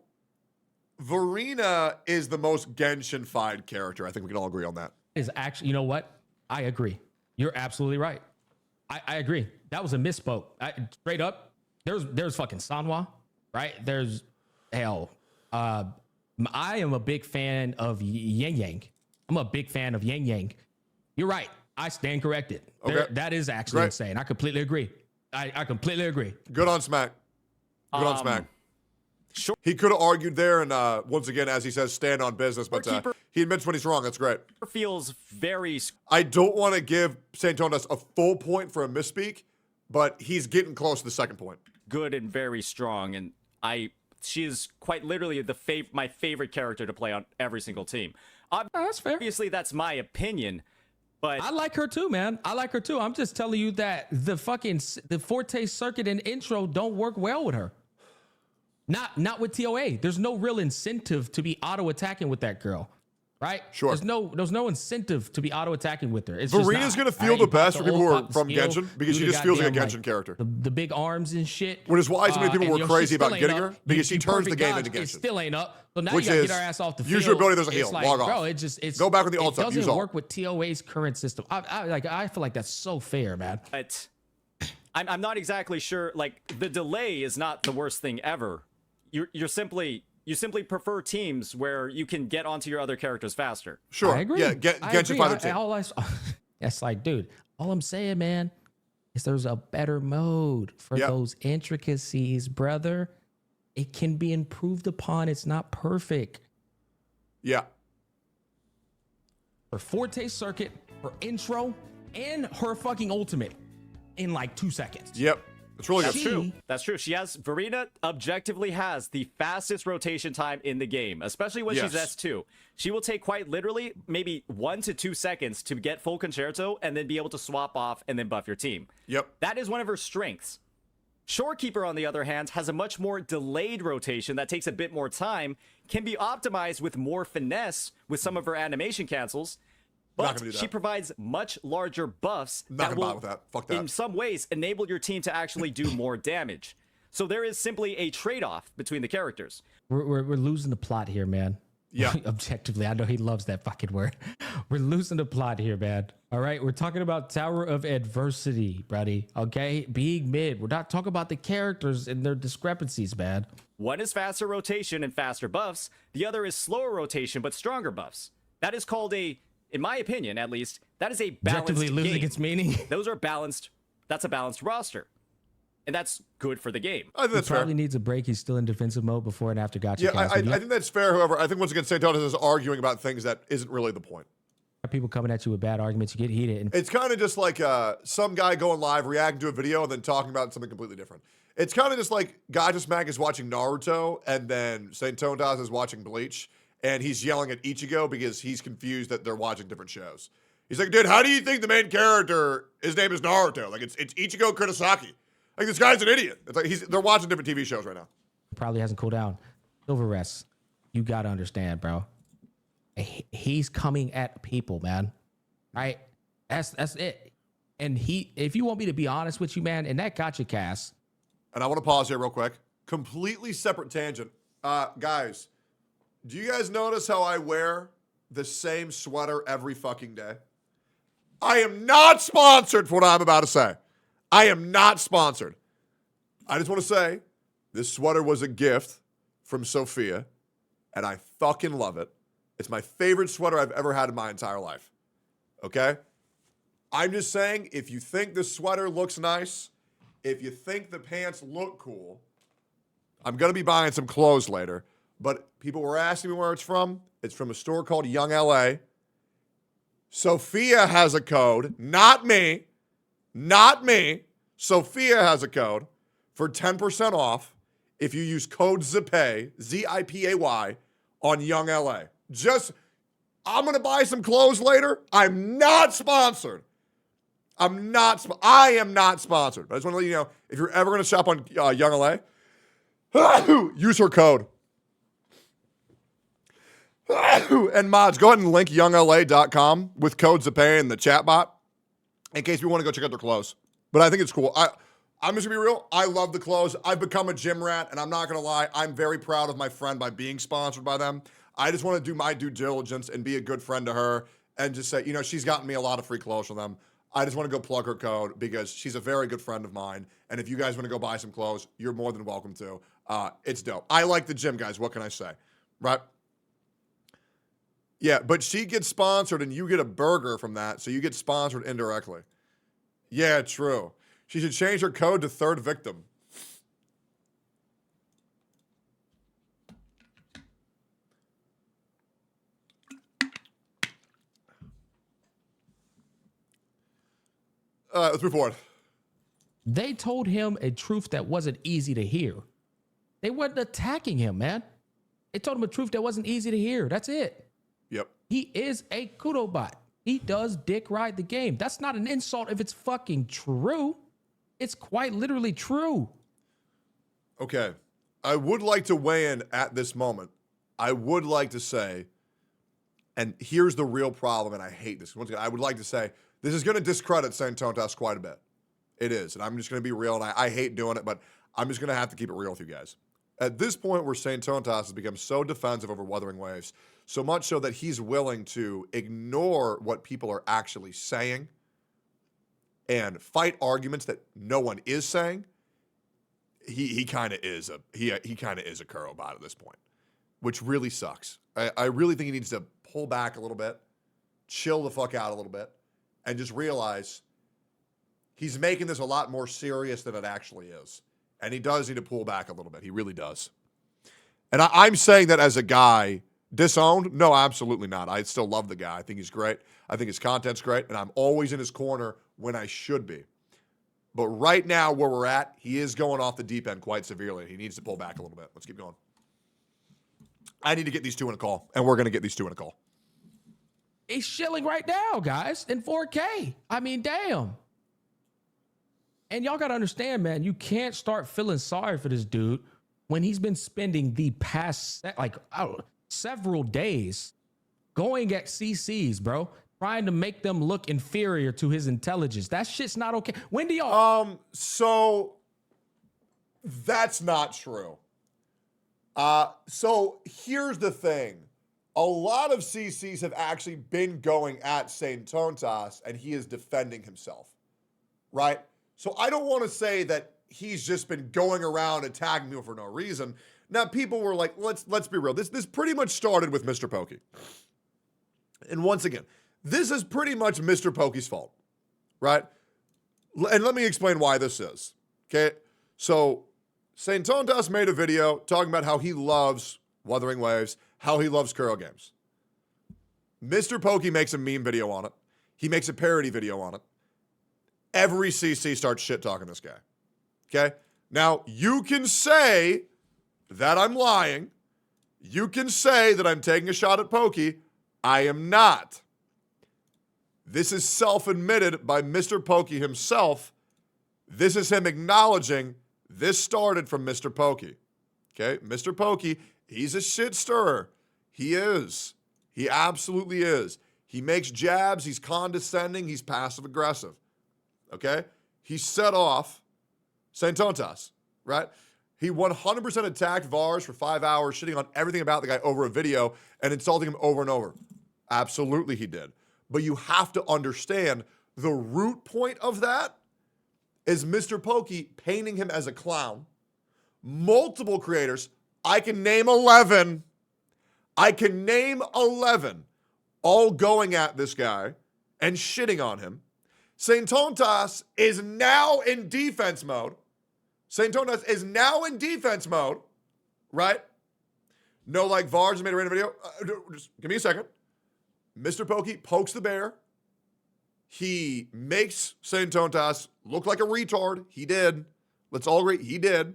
Verena is the most Genshin-fied character. I think we can all agree on that. Is actually, you know what? I agree. You're absolutely right. I agree. That was a misspoke. Straight up. There's fucking Sanhua, right? There's hell. I am a big fan of Yang Yang. I'm a big fan of Yang Yang. You're right. I stand corrected. Okay. That is actually insane. I completely agree. I completely agree. Good on Smack. Good on Smack. Sure. He could have argued there, and once again, as he says, stand on business, but he admits when he's wrong. That's great. Feels very I don't want to give Saintontas a full point for a misspeak, but he's getting close to the second point. good and very strong, and she is quite literally my favorite character to play on every single team. That's fair. Obviously, that's my opinion, but I like her too, man. I like her too. I'm just telling you that the Forte circuit and intro don't work well with her. Not with TOA. There's no real incentive to be auto attacking with that girl, right? Sure. There's no incentive to be auto attacking with her. It's Verena's gonna feel the best for people who are from Genshin because she just feels like a Genshin character. The big arms and shit. Which is why so many people were crazy about getting her because she turns the game into It Genshin. still ain't up. So now Which you gotta is, get our ass off the field. use your ability, there's a heal. It's like, Log off. bro, it's Go back with the ult up. It Use doesn't ult. work with TOA's current system. I feel like that's so fair, man. But I'm not exactly sure. Like, the delay is not the worst thing ever. You simply prefer teams where you can get onto your other characters faster. Sure. I agree. Yeah, I Genshin agree. Fighter team. That's like, dude, all I'm saying, man, is there's a better mode for those intricacies, brother. It can be improved upon. It's not perfect. Yeah. Her Forte circuit, her intro, and her fucking ultimate in like 2 seconds. Yep. It's really good. That's true. That's true. Verena objectively has the fastest rotation time in the game, especially when she's S2. She will take quite literally maybe 1 to 2 seconds to get full concerto and then be able to swap off and then buff your team. Yep. That is one of her strengths. Shorekeeper, on the other hand, has a much more delayed rotation that takes a bit more time, can be optimized with more finesse with some of her animation cancels, but she provides much larger buffs that will, in some ways, enable your team to actually do more damage. So there is simply a trade-off between the characters. We're losing the plot here, man. Yeah. Objectively, I know he loves that fucking word. We're losing the plot here, man. All right, we're talking about Tower of Adversity, buddy. Okay, being mid. We're not talking about the characters and their discrepancies, man. One is faster rotation and faster buffs. The other is slower rotation but stronger buffs. That is called in my opinion at least, that is a balanced Objectively losing game. its meaning. Those are balanced. That's a balanced roster. And that's good for the game. I think that's he probably needs a break. He's still in defensive mode before and after Gacha. Yeah, I think that's fair. However, I think once again, Saintontas is arguing about things that isn't really the point. People coming at you with bad arguments, you get heated. And it's kind of just like some guy going live, reacting to a video, and then talking about something completely different. It's kind of just like Gacha Smack is watching Naruto, and then Saintontas is watching Bleach, and he's yelling at Ichigo because he's confused that they're watching different shows. He's like, dude, how do you think the main character, his name is Naruto? Like, it's Ichigo Kurosaki. Like, this guy's an idiot. It's like they're watching different TV shows right now. Probably hasn't cooled down. Silver Rest, you got to understand, bro. He's coming at people, man. Right? That's it. And if you want me to be honest with you, man, in that Gacha cast. And I want to pause here real quick. Completely separate tangent. Guys, do you guys notice how I wear the same sweater every fucking day? I am not sponsored for what I'm about to say. I am not sponsored. I just want to say this sweater was a gift from Sophia, and I fucking love it. It's my favorite sweater I've ever had in my entire life. Okay? I'm just saying, if you think this sweater looks nice if you think the pants look cool, I'm going to be buying some clothes later. But people were asking me where it's from. It's from a store called Young LA. Sophia has a code, not me. Not me. Sophia has a code for 10% off if you use code ZIPAY, Z-I-P-A-Y, on Young LA. I'm going to buy some clothes later. I'm not sponsored. I am not sponsored. But I just want to let you know, if you're ever going to shop on Young LA, use her code. And mods, go ahead and link youngla.com with code ZIPAY in the chat bot in case we want to go check out their clothes. But I think it's cool. I'm just going to be real. I love the clothes. I've become a gym rat, and I'm not going to lie. I'm very proud of my friend by being sponsored by them. I just want to do my due diligence and be a good friend to her and just say, she's gotten me a lot of free clothes from them. I just want to go plug her code because she's a very good friend of mine. And if you guys want to go buy some clothes, you're more than welcome to. It's dope. I like the gym, guys. What can I say? Right? Yeah, but she gets sponsored and you get a burger from that, so you get sponsored indirectly. Yeah, true. She should change her code to third victim. Let's move forward. They told him a truth that wasn't easy to hear. They weren't attacking him, man. They told him a truth that wasn't easy to hear. That's it. Yep. He is a kudo bot. He does dick ride the game. That's not an insult if it's fucking true. It's quite literally true. Okay. I would like to weigh in at this moment. I would like to say, and here's the real problem, and I hate this. Once again, I would like to say, this is going to discredit Saintontas quite a bit. It is, and I'm just going to be real, and I hate doing it, but I'm just going to have to keep it real with you guys. At this point where Saintontas has become so defensive over Wuthering Waves, so much so that he's willing to ignore what people are actually saying and fight arguments that no one is saying, he kind of is a Kuro bot at this point, which really sucks. I really think he needs to pull back a little bit, chill the fuck out a little bit, and just realize he's making this a lot more serious than it actually is. And he does need to pull back a little bit. He really does. And I'm saying that as a guy, disowned? No, absolutely not. I still love the guy. I think he's great. I think his content's great. And I'm always in his corner when I should be. But right now, where we're at, he is going off the deep end quite severely. He needs to pull back a little bit. Let's keep going. I need to get these two in a call. And we're going to get these two in a call. He's shilling right now, guys, in 4K. I mean, damn. And y'all got to understand, man, you can't start feeling sorry for this dude when he's been spending the past, several days going at CCs, bro, trying to make them look inferior to his intelligence. That shit's not okay. When do y'all... So that's not true. So here's the thing. A lot of CCs have actually been going at Saintontas, and he is defending himself, right? So I don't want to say that he's just been going around attacking people for no reason. Now, people were like, let's be real. This pretty much started with Mr. Pokey. And once again, this is pretty much Mr. Pokey's fault, right? And let me explain why this is, okay? So Saintontas made a video talking about how he loves Wuthering Waves, how he loves Kuro games. Mr. Pokey makes a meme video on it. He makes a parody video on it. Every CC starts shit-talking this guy, okay? Now, you can say that I'm lying. You can say that I'm taking a shot at Pokey. I am not. This is self-admitted by Mr. Pokey himself. This is him acknowledging this started from Mr. Pokey, okay? Mr. Pokey, he's a shit stirrer. He is. He absolutely is. He makes jabs. He's condescending. He's passive-aggressive. Okay? He set off Saintontas, right? He 100% attacked Vars for 5 hours, shitting on everything about the guy over a video and insulting him over and over. Absolutely he did. But you have to understand the root point of that is Mr. Pokey painting him as a clown. Multiple creators. I can name 11. I can name 11 all going at this guy and shitting on him. Saintontas is now in defense mode. Saintontas is now in defense mode, right? No, like Vars made a random video. Just give me a second. Mr. Pokey pokes the bear. He makes Saintontas look like a retard. He did. Let's all agree. He did,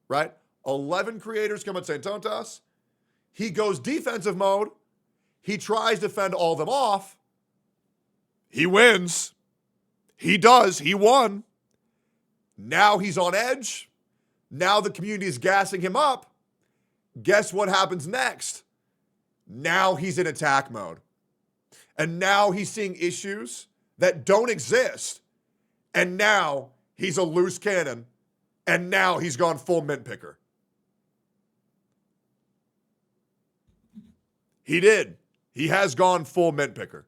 right? 11 creators come at Saintontas. He goes defensive mode. He tries to fend all them off. He wins. He does. He won. Now he's on edge. Now the community is gassing him up. Guess what happens next? Now he's in attack mode. And now he's seeing issues that don't exist. And now he's a loose cannon. And now he's gone full mint picker. He did. He has gone full mint picker.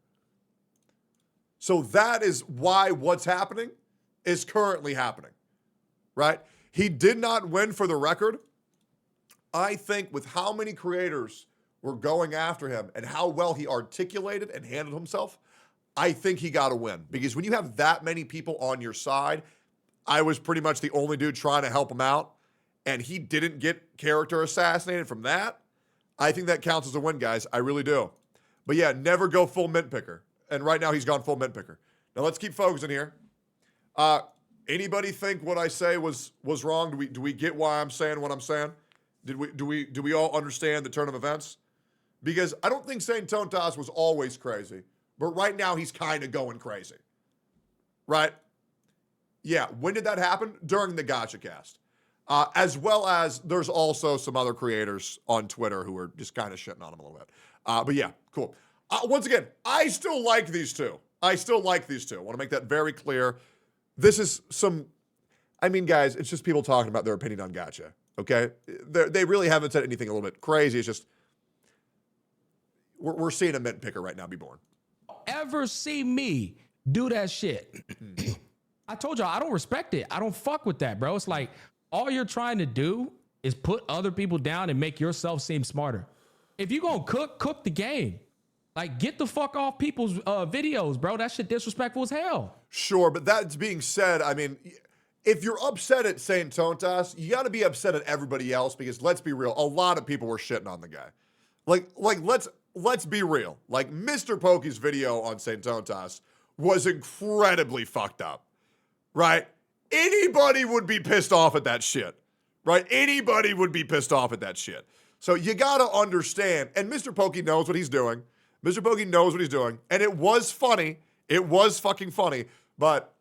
So that is why what's happening is currently happening, right? He did not win for the record. I think with how many creators were going after him and how well he articulated and handled himself, I think he got a win. Because when you have that many people on your side, I was pretty much the only dude trying to help him out, and he didn't get character assassinated from that. I think that counts as a win, guys. I really do. But yeah, never go full mint picker. And right now he's gone full mint picker. Now let's keep focusing here. Anybody think what I say was wrong? Do we get why I'm saying what I'm saying? Do we all understand the turn of events? Because I don't think Saintontas was always crazy, but right now he's kind of going crazy. Right? Yeah, when did that happen? During the Gacha cast. As well as there's also some other creators on Twitter who are just kind of shitting on him a little bit. But yeah, cool. Once again, I still like these two. I still like these two. I want to make that very clear. This is I mean, guys, it's just people talking about their opinion on Gacha, okay? They really haven't said anything a little bit crazy. It's just, we're seeing a mint picker right now be born. Ever see me do that shit? I told y'all, I don't respect it. I don't fuck with that, bro. It's like, all you're trying to do is put other people down and make yourself seem smarter. If you're going to cook the game. Like, get the fuck off people's videos, bro. That shit disrespectful as hell. Sure, but that's being said, I mean, if you're upset at Saintontas, you got to be upset at everybody else because let's be real, a lot of people were shitting on the guy. Like let's be real. Like, Mr. Pokey's video on Saintontas was incredibly fucked up, right? Anybody would be pissed off at that shit, right? Anybody would be pissed off at that shit. So you got to understand, and Mr. Pokey knows what he's doing. Mr. Pokey knows what he's doing, and it was funny. It was fucking funny, but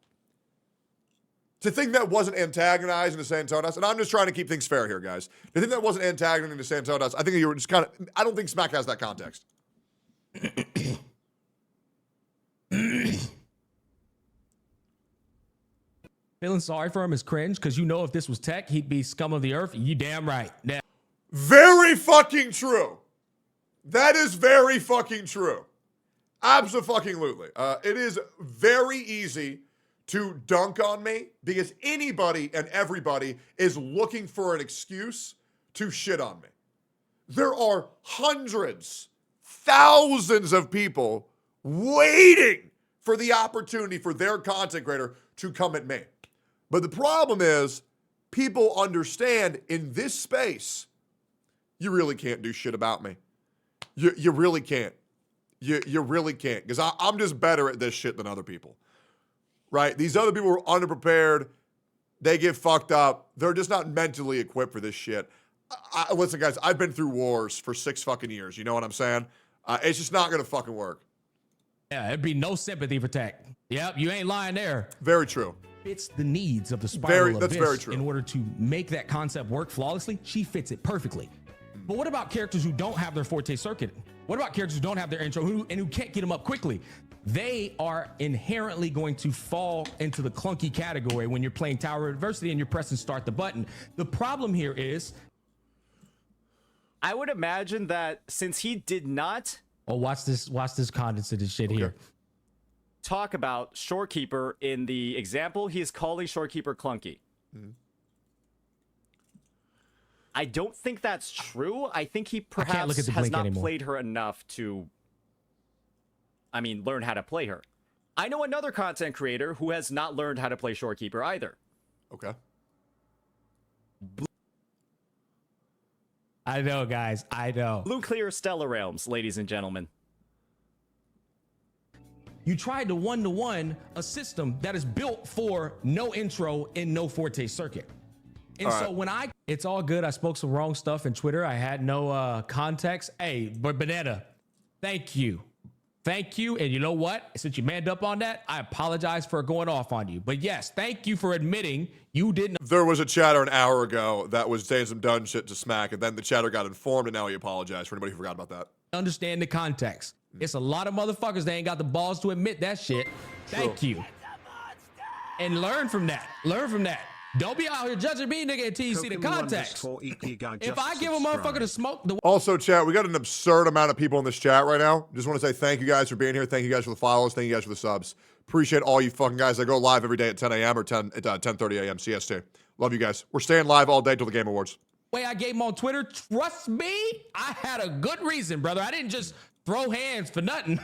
to think that wasn't antagonizing to Saintontas, and I'm just trying to keep things fair here, guys. To think that wasn't antagonizing to Saintontas, I think you were just kind of, I don't think Smack has that context. Feeling sorry for him is cringe because you know if this was Tech, he'd be scum of the earth. You damn right. Now, very fucking true. That is very fucking true. Absolutely. It is very easy to dunk on me because anybody and everybody is looking for an excuse to shit on me. There are hundreds, thousands of people waiting for the opportunity for their content creator to come at me. But the problem is, people understand in this space, you really can't do shit about me. You really can't. You really can't. Because I'm just better at this shit than other people. Right? These other people are underprepared. They get fucked up. They're just not mentally equipped for this shit. Listen, guys, I've been through wars for 6 fucking years. You know what I'm saying? It's just not going to fucking work. yeah, it'd be no sympathy for Tech. Yep, you ain't lying there. Very true. Fits the needs of the spiral That's abyss very true. in order to make that concept work flawlessly. She fits it perfectly. But what about characters who don't have their forte circuit? What about characters who don't have their intro and who can't get them up quickly? They are inherently going to fall into the clunky category when you're playing Tower of Adversity and you're pressing start the button. The problem here is, I would imagine that since he did not watch this condensed shit here. talk about Shorekeeper in the example, he is calling Shorekeeper clunky. Mm-hmm. I don't think that's true. I think he perhaps look at the has blink not anymore. played her enough to, learn how to play her. I know another content creator who has not learned how to play Shorekeeper either. Okay. I know, guys. I know. Blue Clear Stellar Realms, ladies and gentlemen. You tried to one-to-one a system that is built for no intro and no forte circuit. And so when it's all good. I spoke some wrong stuff in Twitter. I had no context. Hey, but Banana, thank you. Thank you. And you know what? Since you manned up on that, I apologize for going off on you. But yes, thank you for admitting you didn't There was a chatter an hour ago that was saying some dumb shit to Smack, and then the chatter got informed, and now he apologized for anybody who forgot about that. understand the context. It's a lot of motherfuckers that ain't got the balls to admit that shit. Thank you. And learn from that. Learn from that. Don't be out here judging me, nigga, until you see the context. If I give a motherfucker to smoke the Also, chat, we got an absurd amount of people in this chat right now. Just want to say thank you guys for being here. Thank you guys for the follows. Thank you guys for the subs. Appreciate all you fucking guys. I go live every day at 10 a.m. or 10:30 a.m. CST. Love you guys. We're staying live all day till the Game Awards. way I gave him on Twitter, trust me, I had a good reason, brother. I didn't just throw hands for nothing.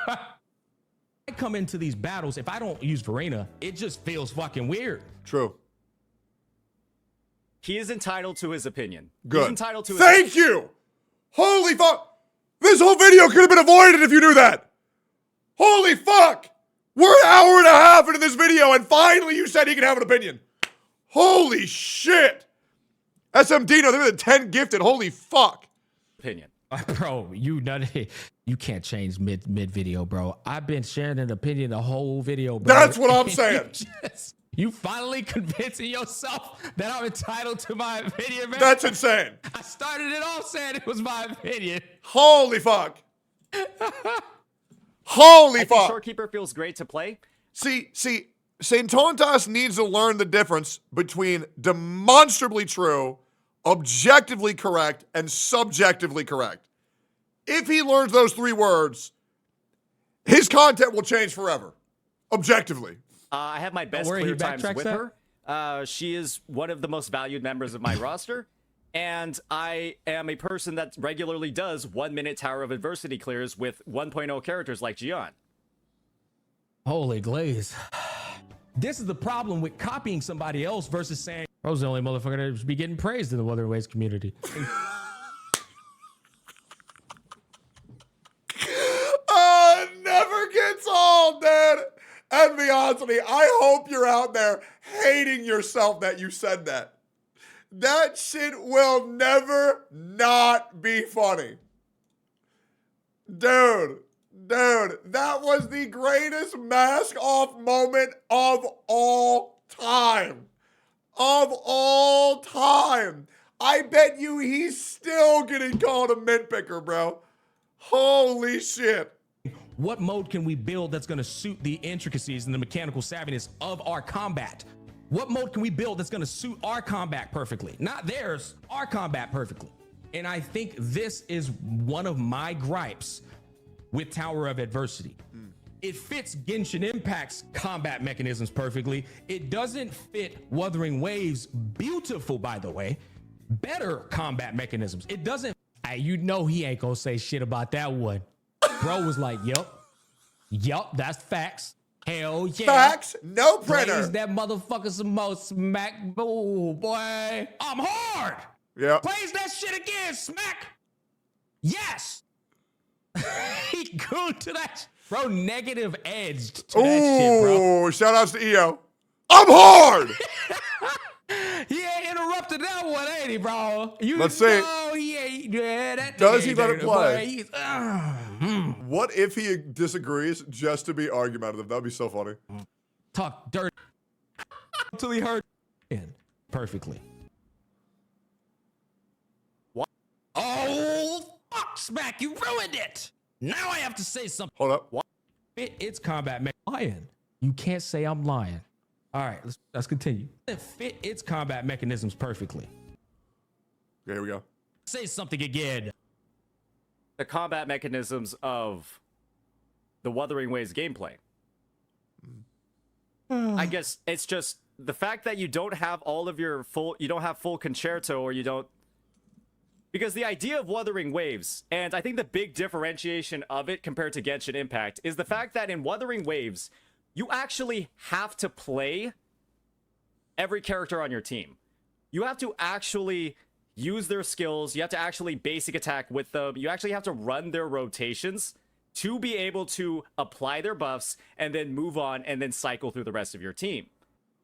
I come into these battles, if I don't use Verena, it just feels fucking weird. True. He is entitled to his opinion. Good. He's entitled to his Thank you! Holy fuck! This whole video could have been avoided if you knew that! Holy fuck! We're an hour and a half into this video and finally you said he can have an opinion. Holy shit! SMD, no, they're the 10 gifted. Holy fuck. opinion. Bro, you can't change mid video, bro. I've been sharing an opinion the whole video, bro. That's what I'm saying. You finally convincing yourself that I'm entitled to my opinion, man. That's insane. I started it off saying it was my opinion. Holy fuck. Holy I fuck. think Shorekeeper feels great to play. See, Saintontas needs to learn the difference between demonstrably true, objectively correct, and subjectively correct. If he learns those three words, his content will change forever. Objectively. I have my best worry, clear he times backtracks with that? her. She is one of the most valued members of my roster. And I am a person that regularly does 1 minute Tower of Adversity clears with 1.0 characters like Gian. Holy glaze. This is the problem with copying somebody else versus saying, bro's the only motherfucker that should be getting praised in the Wuthering Waves community. It never gets old, dude. And be honest with me, I hope you're out there hating yourself that you said that. That shit will never not be funny. Dude, that was the greatest mask off moment of all time. Of all time. I bet you he's still getting called a mint picker, bro. Holy shit. What mode can we build that's going to suit the intricacies and the mechanical savviness of our combat? What mode can we build that's going to suit our combat perfectly? Not theirs, our combat perfectly. And I think this is one of my gripes with Tower of Adversity. It fits Genshin Impact's combat mechanisms perfectly. It doesn't fit Wuthering Waves' beautiful, by the way, better combat mechanisms. It doesn't. You know he ain't gonna say shit about that one. Bro was like, yup, that's facts. Hell yeah. Facts, no printer. Blaze that motherfucker some more, smack. Oh, boy. I'm hard. Yeah. Blaze that shit again, smack. Yes. He gooned to that. Bro, negative edged to that shit, bro. Ooh, shout outs to EO. I'm hard. He ain't interrupted that one, ain't he, bro? Let's see. He ain't. Yeah, that Does nigga he ain't let doing it play? Boy, he's, What if he disagrees just to be argumentative? That'd be so funny. talk dirt until he heard in perfectly. What? Oh, fuck, Smack, you ruined it. Now I have to say something. Hold up. It's combat lying. You can't say I'm lying. All right, let's continue. It fit its combat mechanisms perfectly. Here we go. Say something again. The combat mechanisms of the Wuthering Waves gameplay. I guess it's just the fact that you don't have all of your full, you don't have full concerto, or you don't, Because the idea of Wuthering Waves, and I think the big differentiation of it compared to Genshin Impact, is the fact that in Wuthering Waves, you actually have to play every character on your team. You have to actually use their skills. You have to actually basic attack with them. You actually have to run their rotations to be able to apply their buffs and then move on and then cycle through the rest of your team.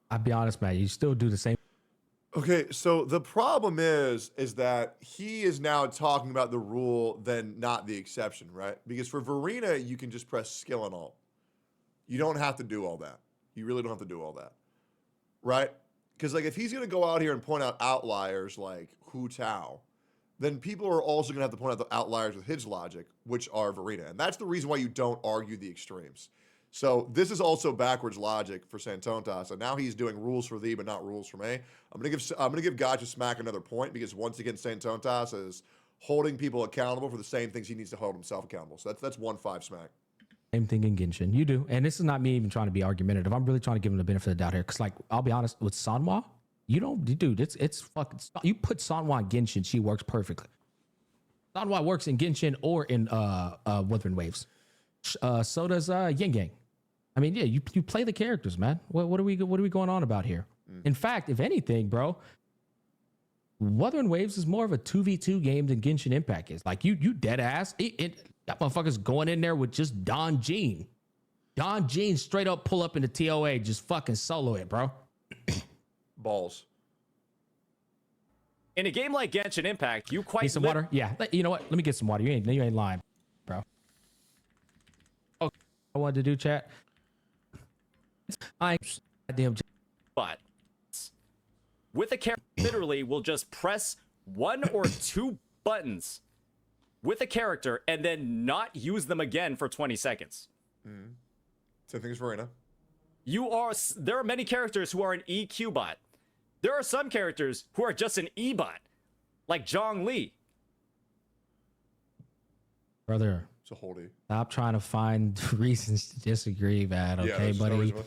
I'll be honest, man. You still do the same. Okay, so the problem is that he is now talking about the rule, then not the exception, right? Because for Verena, you can just press skill and alt. You don't have to do all that. You really don't have to do all that, right? Because like if he's gonna go out here and point out outliers like Hu Tao, then people are also gonna have to point out the outliers with his logic, which are Verena, and that's the reason why you don't argue the extremes. So this is also backwards logic for Saintontas, and now he's doing rules for thee, but not rules for me. I'm gonna give Gacha Smack another point because once again, Saintontas is holding people accountable for the same things he needs to hold himself accountable. So that's 1-5 Smack. Same thing in Genshin. You do. And this is not me even trying to be argumentative. I'm really trying to give him the benefit of the doubt here. Cause like, I'll be honest with Sanwa, dude, it's fucking, you put Sanwa in Genshin, she works perfectly. Sanwa works in Genshin or in Wuthering Waves. So does Yin Yang. I mean, yeah, you play the characters, man. What are we going on about here? In fact, if anything, bro, Wuthering Waves is more of a 2v2 game than Genshin Impact is. Like you dead ass. That motherfucker's going in there with just Don Jean. Don Jean straight up pull up in the TOA, just fucking solo it, bro. Balls. In a game like Genshin Impact, you quite Need some water? Yeah. You know what? Let me get some water. You ain't lying, bro. Okay. I wanted to do chat. But with a character, literally will just press 1 or 2 buttons with a character and then not use them again for 20 seconds. Same thing as Verena. There are many characters who are an EQ bot. There are some characters who are just an E bot, like Zhongli. Brother, It's a holdie. stop trying to find reasons to disagree, man. Okay, there's no buddy. reason.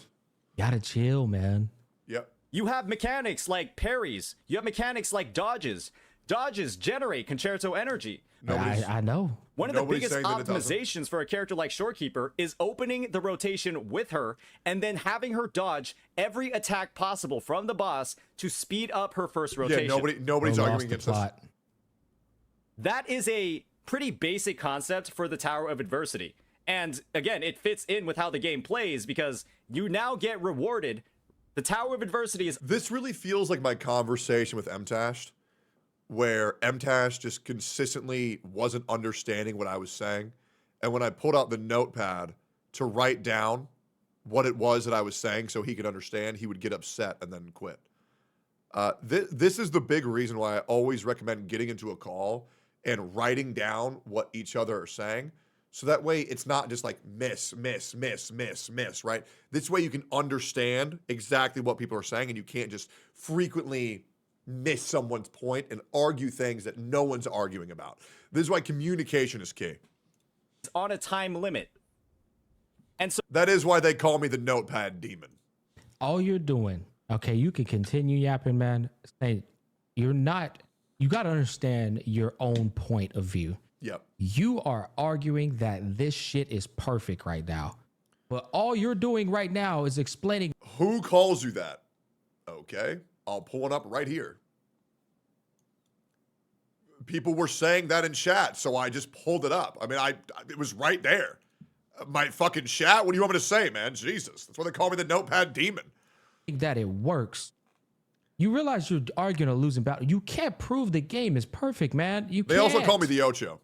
Gotta chill, man. Yep. You have mechanics like parries. You have mechanics like dodges. Dodges generate concerto energy. I know. One of the Nobody's biggest saying that it doesn't. optimizations for a character like Shorekeeper is opening the rotation with her and then having her dodge every attack possible from the boss to speed up her first rotation. Yeah, nobody's Bro, arguing lost the against this. plot. That is a pretty basic concept for the Tower of Adversity. And again, it fits in with how the game plays because you now get rewarded. The Tower of Adversity is This really feels like my conversation with MTash, where MTash just consistently wasn't understanding what I was saying. And when I pulled out the notepad to write down what it was that I was saying so he could understand, he would get upset and then quit. This is the big reason why I always recommend getting into a call and writing down what each other are saying. So that way it's not just like miss, right? This way you can understand exactly what people are saying and you can't just frequently miss someone's point and argue things that no one's arguing about. This is why communication is key. on a time limit. And so That is why they call me the notepad demon. All you're doing, okay, you can continue yapping, man. Say, you got to understand your own point of view. Yep. You are arguing that this shit is perfect right now. But all you're doing right now is explaining. Who calls you that? Okay, I'll pull one up right here. People were saying that in chat, so I just pulled it up. I mean, it was right there. My fucking chat? What do you want me to say, man? Jesus. That's why they call me the notepad demon. That it works. You realize you're arguing a losing battle. You can't prove the game is perfect, man. They also call me the Ocho.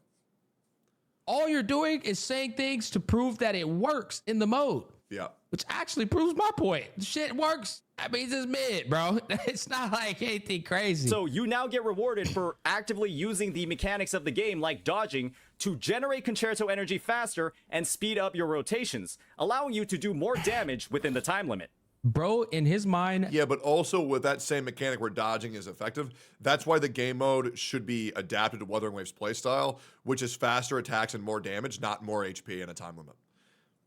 All you're doing is saying things to prove that it works in the mode. Yeah. Which actually proves my point. The shit works. That means it's mid, bro. It's not like anything crazy. So you now get rewarded for actively using the mechanics of the game, like dodging, to generate concerto energy faster and speed up your rotations, allowing you to do more damage within the time limit. Bro, in his mind, Yeah, but also with that same mechanic where dodging is effective, that's why the game mode should be adapted to Wuthering Waves playstyle, which is faster attacks and more damage, not more HP and a time limit.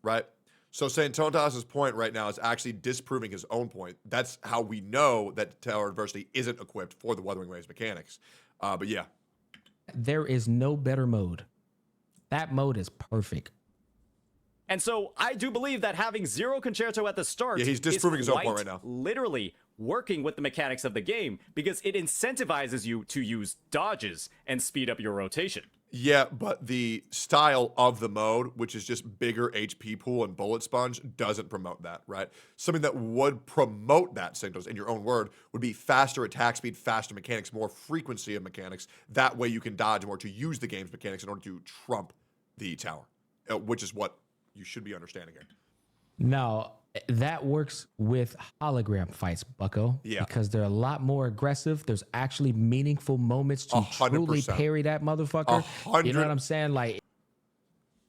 Right? So Saintontas' point right now is actually disproving his own point. That's how we know that Tower Adversity isn't equipped for the Wuthering Waves mechanics. But yeah. There is no better mode. That mode is perfect. And so I do believe that having zero concerto at the start Yeah, he's disproving his own point right now. Literally working with the mechanics of the game because it incentivizes you to use dodges and speed up your rotation. Yeah, but the style of the mode, which is just bigger HP pool and bullet sponge, doesn't promote that, right? Something that would promote that, Saintontas, in your own word, would be faster attack speed, faster mechanics, more frequency of mechanics. That way you can dodge more to use the game's mechanics in order to trump the tower, which is what you should be understanding here. Now, that works with hologram fights, bucko. Yeah. Because they're a lot more aggressive. There's actually meaningful moments to 100%. truly parry that motherfucker. 100. You know what I'm saying? Like,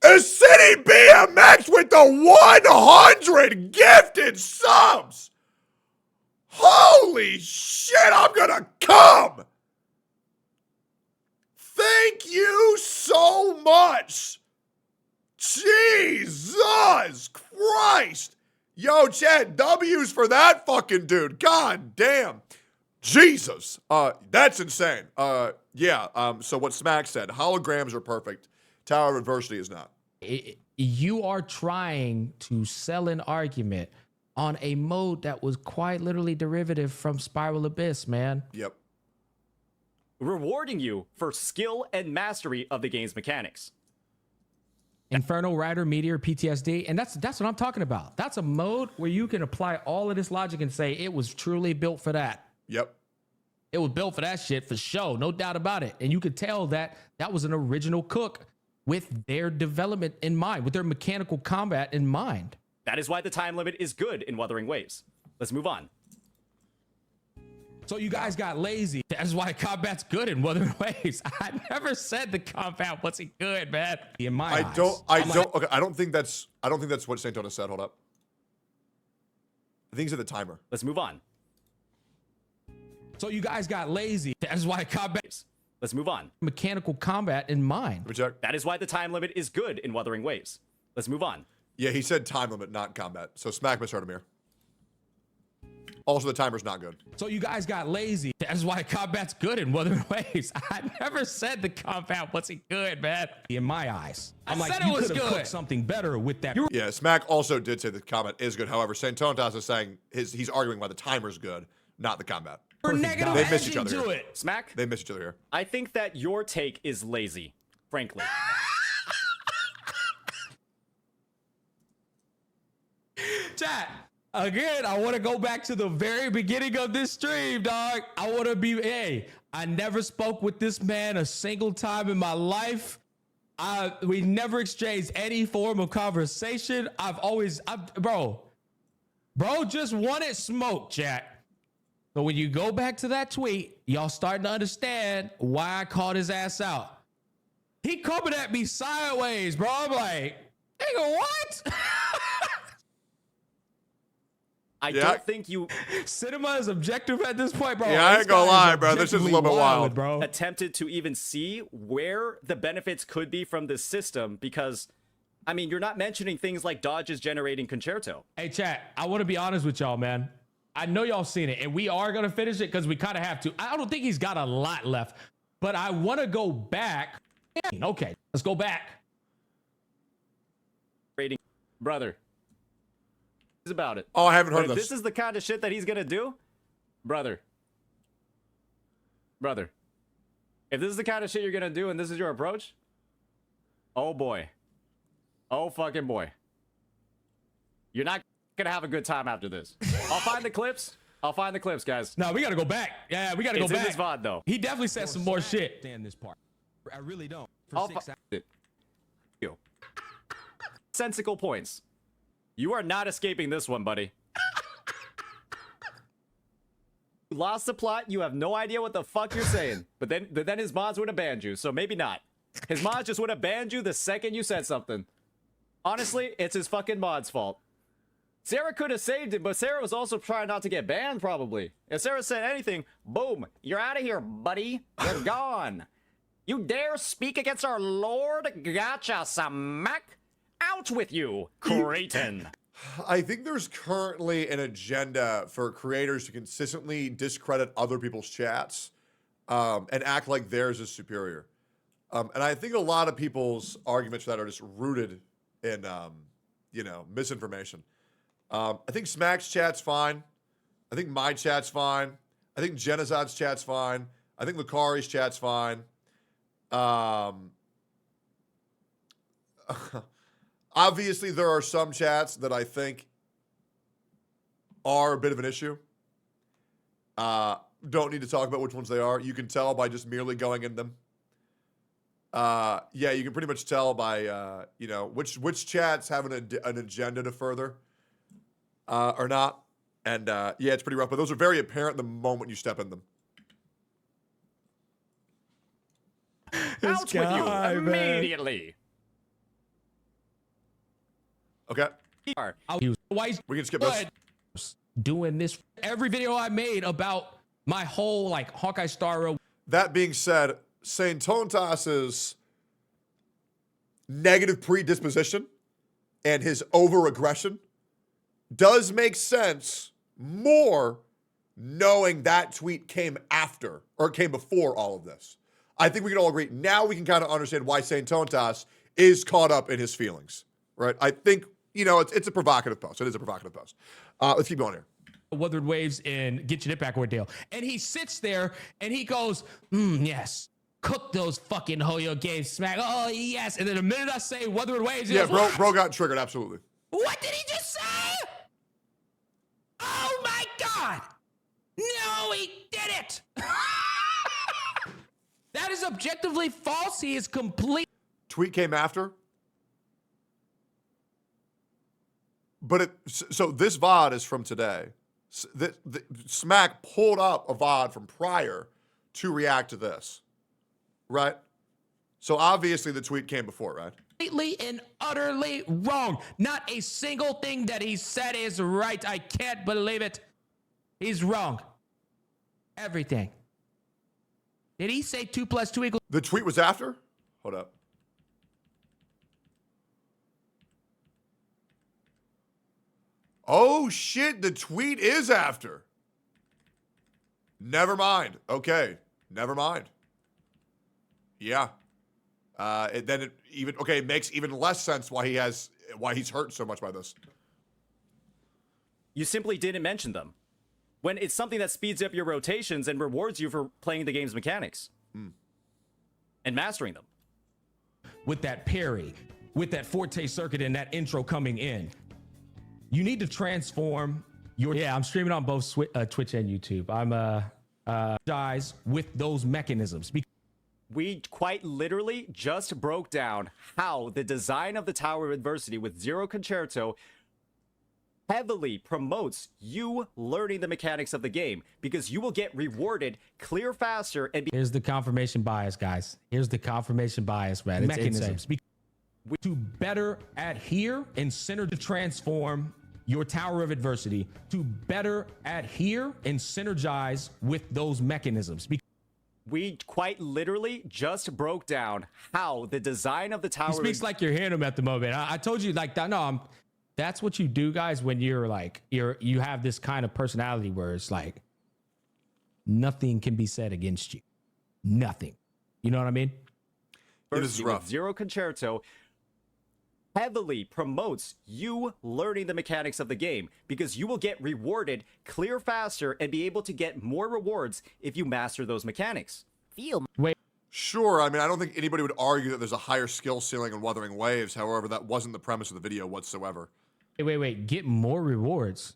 A City BMX with the 100 gifted subs! Holy shit, I'm gonna come! Thank you so much! Jesus Christ! Yo, Chad, W's for that fucking dude. God damn. Jesus. That's insane. So what Smack said, holograms are perfect. Tower of Adversity is not. you are trying to sell an argument on a mode that was quite literally derivative from Spiral Abyss, man. Yep. Rewarding you for skill and mastery of the game's mechanics. Inferno, Rider, Meteor, PTSD, and that's what I'm talking about. That's a mode where you can apply all of this logic and say it was truly built for that. Yep. It was built for that shit for sure, no doubt about it. And you could tell that that was an original cook with their development in mind, with their mechanical combat in mind. That is why the time limit is good in Wuthering Waves. Let's move on. So you guys got lazy. That's why combat's good in Wuthering Waves. I never said the combat wasn't good, man. In my eyes. Okay, I don't think that's what Saintontas said. Hold up. I think he said the timer. Let's move on. So you guys got lazy. That's why combat. Let's move on. Mechanical combat in mind. Let me check. That is why the time limit is good in Wuthering Waves. Let's move on. Yeah, he said time limit, not combat. So Smack misheard him here. Also, the timer's not good. So you guys got lazy. That's why combat's good in Wuthering Waves. I never said the combat wasn't good, man. In my eyes. I'm like, you could have cooked something better with that. Yeah, Smack also did say the combat is good. However, Saintontas is saying he's arguing why the timer's good, not the combat. They miss each other here. Smack, They miss each other here. I think that your take is lazy, frankly. Chat. Again, I want to go back to the very beginning of this stream, dog. I want to be, hey, I never spoke with this man a single time in my life. We never exchanged any form of conversation. Bro just wanted smoke, chat. So when you go back to that tweet, y'all starting to understand why I called his ass out. He coming at me sideways, bro. I'm like, nigga, what? I don't think you Cinema is objective at this point, bro. Yeah, I ain't This gonna guy lie, bro. This is a little bit objectively wild. bro. attempted to even see where the benefits could be from this system because, I mean, you're not mentioning things like dodges generating concerto. Hey, chat, I want to be honest with y'all, man. I know y'all seen it, and we are going to finish it because we kind of have to. I don't think he's got a lot left, but I want to go back. Okay, let's go back. Rating, brother. About it. Oh, I haven't heard But if this. this is the kind of shit that he's gonna do, brother. If this is the kind of shit you're gonna do and this is your approach, oh boy. Oh fucking boy. You're not gonna have a good time after this. I'll find the clips, guys. No, we got to go back. Yeah, we got to go It's in back. this VOD though. He definitely said some more shit. Understand this part. I really don't. I'll you. Sensical points. You are not escaping this one, buddy. You lost the plot. You have no idea what the fuck you're saying. But then his mods would have banned you, so maybe not. His mods just would have banned you the second you said something. Honestly, it's his fucking mod's fault. Sarah could have saved him, but Sarah was also trying not to get banned, probably. If Sarah said anything, boom, you're out of here, buddy. You're gone. You dare speak against our Lord? Gacha, Smack? Out with you, Creighton. I think there's currently an agenda for creators to consistently discredit other people's chats and act like theirs is superior. And I think a lot of people's arguments for that are just rooted in, misinformation. I think Smack's chat's fine. I think my chat's fine. I think Genozad's chat's fine. I think Lucari's chat's fine. Obviously, there are some chats that I think are a bit of an issue. Don't need to talk about which ones they are. You can tell by just merely going in them. Yeah, you can pretty much tell by which chats have an agenda to further or not. And yeah, it's pretty rough. But those are very apparent the moment you step in them. Out with you immediately. Okay, we can skip this. Doing this every video I made about my whole like Hawkeye Star Row. That being said, Saintontas' negative predisposition and his over-aggression does make sense more knowing that tweet came after or came before all of this. I think we can all agree. Now we can kind of understand why Saintontas is caught up in his feelings, right? I think, it's a provocative post. It is a provocative post. Let's keep going here. Wuthering Waves and Get Your Nip Back ordeal. And he sits there and he goes, yes, cook those fucking Hoyo games, Smack. Oh, yes. And then the minute I say Wuthering Waves, he Yeah, goes, bro got triggered, absolutely. What did he just say? Oh my God. No, he did it. That is objectively false. He is complete. Tweet came after. But so this VOD is from today. Smack pulled up a VOD from prior to react to this, right? So obviously the tweet came before, right? Completely and utterly wrong. Not a single thing that he said is right. I can't believe it. He's wrong. Everything. Did he say 2 + 2 =? The tweet was after? Hold up. Oh, shit. The tweet is after. Never mind. Okay. Never mind. Yeah. It makes even less sense why he's hurt so much by this. You simply didn't mention them. When it's something that speeds up your rotations and rewards you for playing the game's mechanics. And mastering them. With that parry, with that forte circuit and that intro coming in, you need to transform your... Yeah, I'm streaming on both Twitch and YouTube. I'm guys with those mechanisms. We quite literally just broke down how the design of the Tower of Adversity with Zero Concerto heavily promotes you learning the mechanics of the game because you will get rewarded clear faster and Here's the confirmation bias, guys. Here's the confirmation bias, man. It's mechanisms. To better adhere and center to transform your Tower of Adversity, to better adhere and synergize with those mechanisms. We quite literally just broke down how the design of the Tower... He speaks like you're hearing him at the moment. I told you like that. No, that's what you do, guys, when you're like, you have this kind of personality where it's like, nothing can be said against you. Nothing. You know what I mean? It is rough. Zero Concerto heavily promotes you learning the mechanics of the game because you will get rewarded clear faster and be able to get more rewards if you master those mechanics. Sure, I mean, I don't think anybody would argue that there's a higher skill ceiling in Wuthering Waves. However, that wasn't the premise of the video whatsoever. Wait. Get more rewards.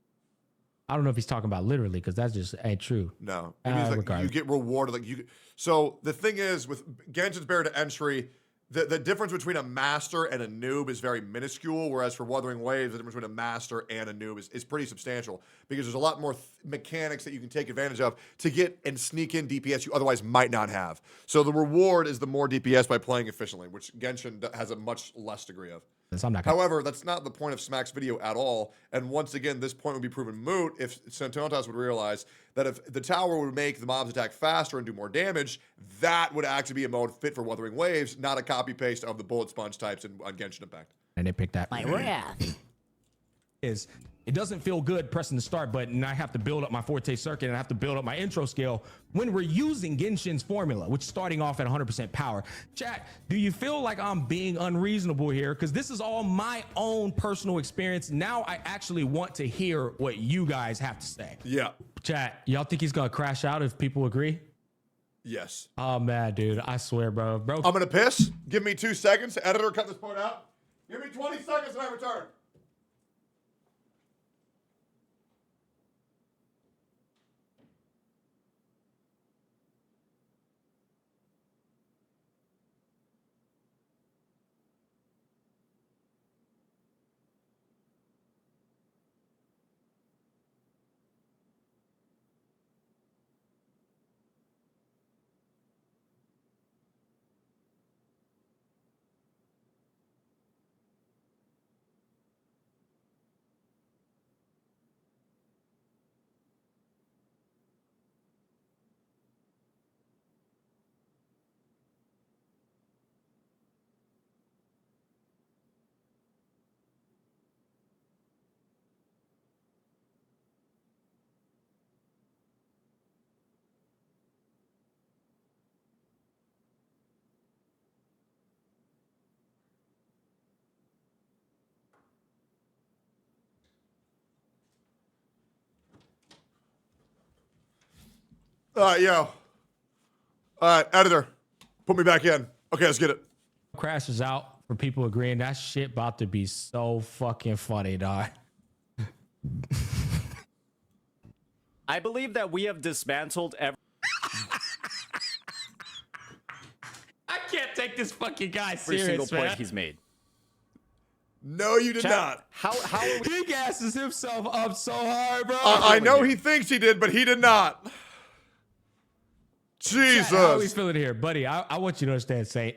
I don't know if he's talking about literally because that's just ain't true. No. It means like you get rewarded. So the thing is, with Genshin's barrier to entry, the difference between a master and a noob is very minuscule, whereas for Wuthering Waves, the difference between a master and a noob is pretty substantial because there's a lot more mechanics that you can take advantage of to get and sneak in DPS you otherwise might not have. So the reward is the more DPS by playing efficiently, which Genshin has a much less degree of. However, that's not the point of Smack's video at all. And once again, this point would be proven moot if Saintontas would realize that if the tower would make the mobs attack faster and do more damage, that would actually be a mode fit for Wuthering Waves, not a copy-paste of the bullet sponge types on Genshin Impact. And they picked that. My wrath. Is It doesn't feel good pressing the start button and I have to build up my forte circuit and I have to build up my intro skill when we're using Genshin's formula, which is starting off at 100% power. Chat, do you feel like I'm being unreasonable here? Because this is all my own personal experience. Now I actually want to hear what you guys have to say. Yeah. Chat, y'all think he's gonna crash out if people agree? Yes. Oh man, dude, I swear, bro. I'm gonna piss. Give me 2 seconds. Editor, cut this part out. Give me 20 seconds and I return. All right, yo. All right, editor, put me back in. Okay, let's get it. Crashes out for people agreeing. That shit about to be so fucking funny, dog. I believe that we have dismantled every. I can't take this fucking guy Every serious, single point man. he's made. No, you did not. How are we? He gasses himself up so hard, bro. I know he thinks he did, but he did not. Jesus. How are we feeling here, buddy? I want you to understand, Saint.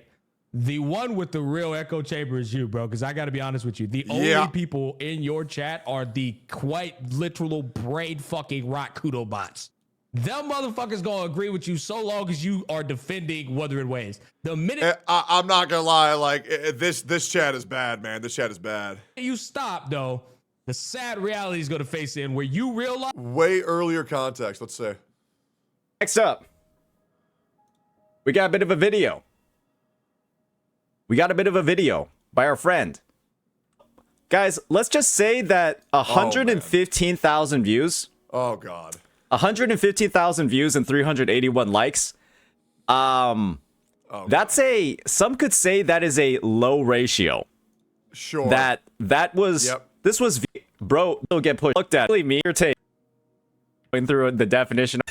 The one with the real echo chamber is you, bro. Because I got to be honest with you. The only people in your chat are the quite literal brain fucking rock kudo bots. Them motherfuckers gonna agree with you so long as you are defending Wuthering Waves. The minute I'm not gonna lie, like this chat is bad, man. This chat is bad. you stop, though, the sad reality is gonna face in where you realize. Way earlier context, let's say. Next up, we got a bit of a video. We got a bit of a video by our friend. Guys, let's just say that 115,000 views. Oh, God. 115,000 views and 381 likes. That's some could say that is a low ratio. Sure. That was, this was, bro, don't get pushed. Looked at me, your take. Going through the definition.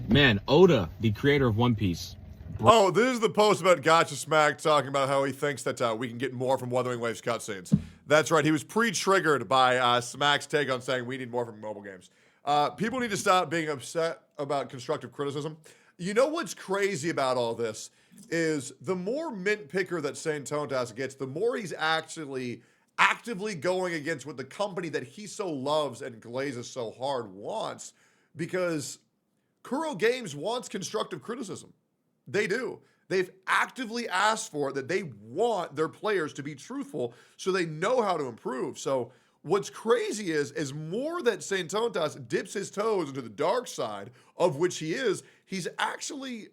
Man, Oda, the creator of One Piece. Oh, this is the post about Gacha Smack talking about how he thinks that we can get more from Wuthering Waves cutscenes. That's right. He was pre-triggered by Smack's take on saying we need more from mobile games. People need to stop being upset about constructive criticism. You know what's crazy about all this is the more mint picker that Saintontas gets, the more he's actually actively going against what the company that he so loves and glazes so hard wants, because Kuro Games wants constructive criticism. They do. They've actively asked for it, that they want their players to be truthful so they know how to improve. So what's crazy is more that Saintontas dips his toes into the dark side, of which he is, he's actually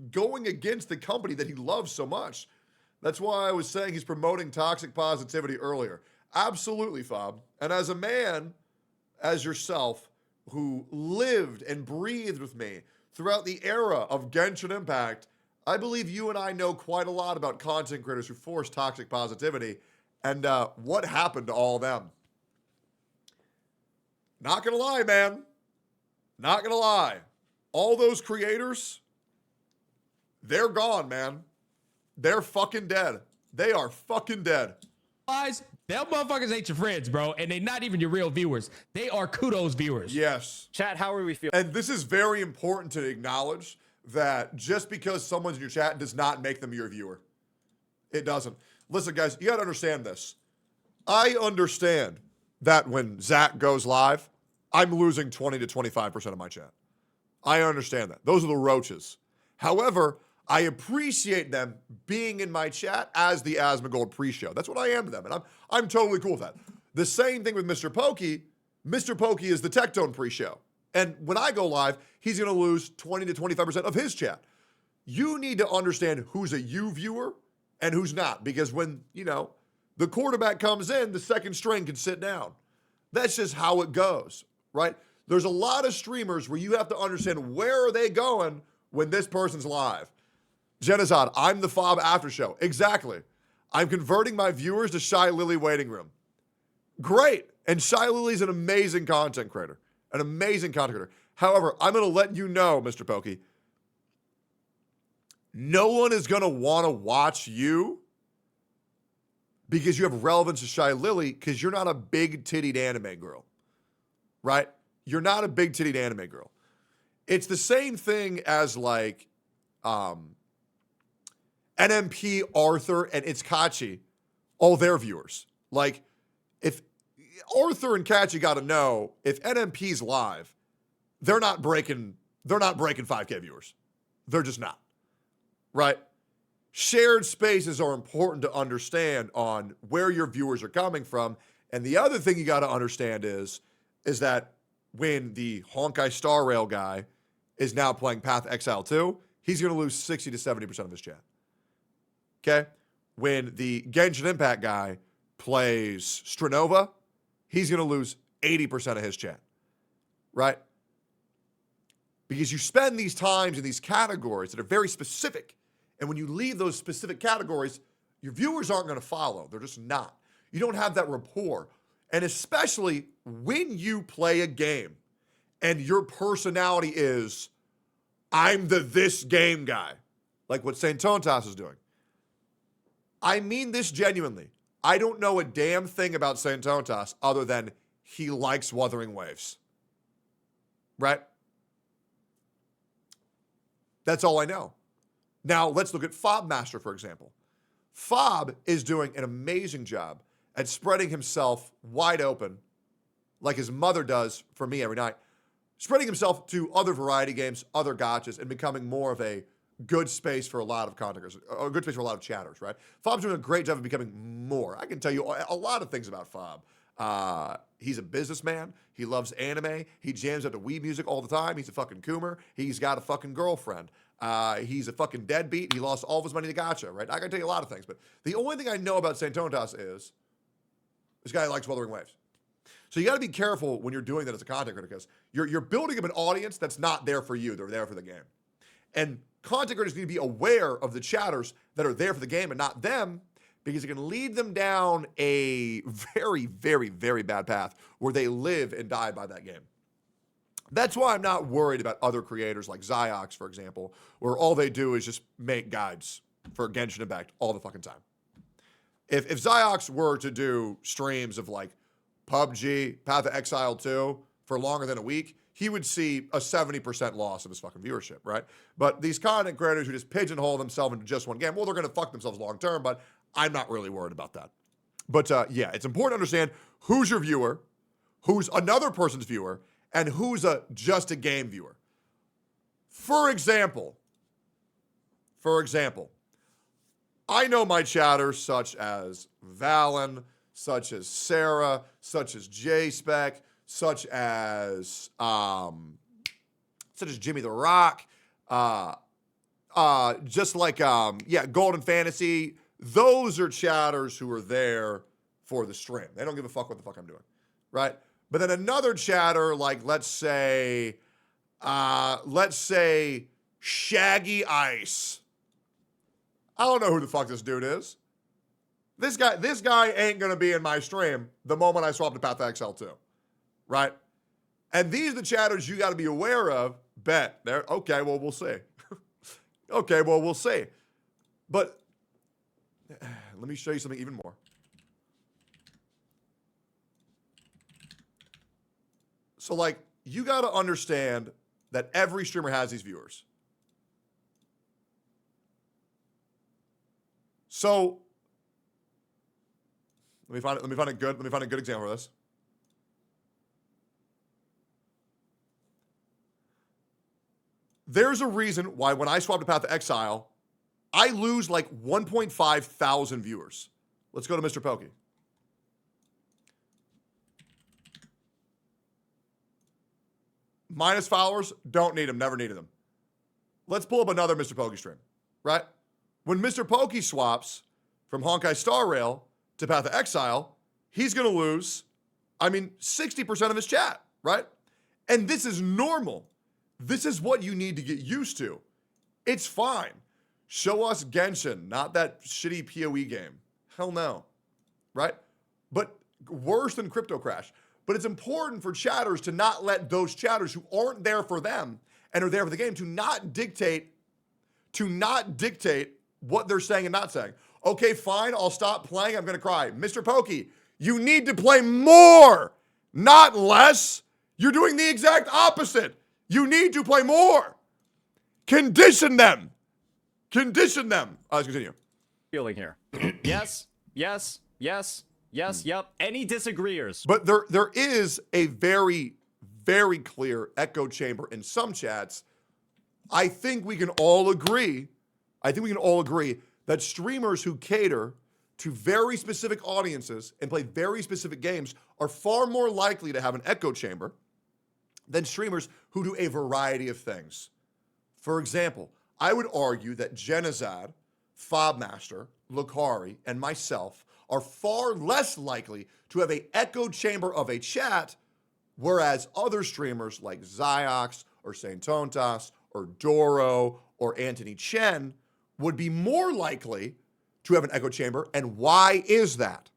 going against the company that he loves so much. That's why I was saying he's promoting toxic positivity earlier. Absolutely, Fob. And as a man, as yourself, who lived and breathed with me throughout the era of Genshin Impact, I believe you and I know quite a lot about content creators who force toxic positivity and what happened to all of them. Not gonna lie, man. Not gonna lie. All those creators, they're gone, man. They're fucking dead. They are fucking dead. Guys, them motherfuckers ain't your friends, bro, and they not even your real viewers. They are kudos viewers. Yes. Chat, how are we feeling? And this is very important to acknowledge, that just because someone's in your chat does not make them your viewer. It doesn't. Listen, guys, you gotta understand this. I understand that when Zach goes live, I'm losing 20 to 25% of my chat. I understand that. Those are the roaches. However, I appreciate them being in my chat as the Asmongold pre-show. That's what I am to them, and I'm totally cool with that. The same thing with Mr. Pokey. Mr. Pokey is the Tectone pre-show. And when I go live, he's going to lose 20 to 25% of his chat. You need to understand who's a you viewer and who's not. Because when, the quarterback comes in, the second string can sit down. That's just how it goes, right? There's a lot of streamers where you have to understand where are they going when this person's live. Genocide, I'm the FOB after show. Exactly. I'm converting my viewers to Shy Lily waiting room. Great. And Shy Lily's an amazing content creator. An amazing content creator. However, I'm going to let you know, Mr. Pokey, no one is going to want to watch you because you have relevance to Shy Lily because you're not a big-tittied anime girl, right? You're not a big-tittied anime girl. It's the same thing as like NMP, Arthur, and Itsukachi, all their viewers. Like, if Arthur and Kachi got to know, if NMP's live, they're not breaking 5K viewers. They're just not, right? Shared spaces are important to understand on where your viewers are coming from. And the other thing you got to understand is that when the Honkai Star Rail guy is now playing Path Exile 2, he's going to lose 60 to 70% of his chat. Okay? When the Genshin Impact guy plays Stranova, he's going to lose 80% of his chat. Right? Because you spend these times in these categories that are very specific. And when you leave those specific categories, your viewers aren't going to follow. They're just not. You don't have that rapport. And especially when you play a game and your personality is, I'm the this game guy, like what Saintontas is doing. I mean this genuinely. I don't know a damn thing about Saintontas other than he likes Wuthering Waves. Right? That's all I know. Now, let's look at Fob Master, for example. Fob is doing an amazing job at spreading himself wide open, like his mother does for me every night, spreading himself to other variety games, other gachas, and becoming more of a good space for a lot of content creators, or a good space for a lot of chatters, right? Fob's doing a great job of becoming more. I can tell you a lot of things about Fob. He's a businessman. He loves anime. He jams out to weed music all the time. He's a fucking coomer. He's got a fucking girlfriend. He's a fucking deadbeat. He lost all of his money to Gacha, right? I can tell you a lot of things, but the only thing I know about Saintontas is this guy likes Wuthering Waves. So you got to be careful when you're doing that as a content creator because you're building up an audience that's not there for you. They're there for the game. And content creators need to be aware of the chatters that are there for the game and not them because it can lead them down a very, very, very bad path where they live and die by that game. That's why I'm not worried about other creators like Ziox, for example, where all they do is just make guides for Genshin Impact all the fucking time. If Ziox were to do streams of like PUBG, Path of Exile 2 for longer than a week, he would see a 70% loss of his fucking viewership, right? But these content creators who just pigeonhole themselves into just one game, well, they're going to fuck themselves long term, but I'm not really worried about that. But yeah, it's important to understand who's your viewer, who's another person's viewer, and who's just a game viewer. For example, I know my chatters such as Valen, such as Sarah, such as J-Spec, such as Jimmy the Rock, just like Golden Fantasy. Those are chatters who are there for the stream. They don't give a fuck what the fuck I'm doing, right? But then another chatter, like let's say Shaggy Ice. I don't know who the fuck this dude is. This guy ain't gonna be in my stream the moment I swap to Path XL2, right? And these are the chatters you got to be aware of. Bet there. Okay, well we'll see. Okay, well we'll see. But let me show you something even more. So, like, you got to understand that every streamer has these viewers. So, let me find a good example of this. There's a reason why when I swap to Path of Exile, I lose like 1,500 viewers. Let's go to Mr. Pokey. minus followers, don't need them, never needed them. Let's pull up another Mr. Pokey stream, right? When Mr. Pokey swaps from Honkai Star Rail to Path of Exile, he's going to lose, 60% of his chat, right? And this is normal. This is what you need to get used to. It's fine. Show us Genshin, not that shitty PoE game. Hell no, right? But worse than Crypto Crash. But it's important for chatters to not let those chatters who aren't there for them and are there for the game to not dictate what they're saying and not saying. Okay, fine, I'll stop playing, I'm gonna cry. Mr. Pokey, you need to play more, not less. You're doing the exact opposite. You need to play more. Condition them. Let's continue. Feeling here. Yes. Yep. Any disagreeers? But there is a very, very clear echo chamber in some chats. I think we can all agree that streamers who cater to very specific audiences and play very specific games are far more likely to have an echo chamber than streamers who do a variety of things. For example, I would argue that Genizad, Fobmaster, Lucari, and myself are far less likely to have an echo chamber of a chat, whereas other streamers like Ziox or Saintontas or Doro or Anthony Chen would be more likely to have an echo chamber. And why is that?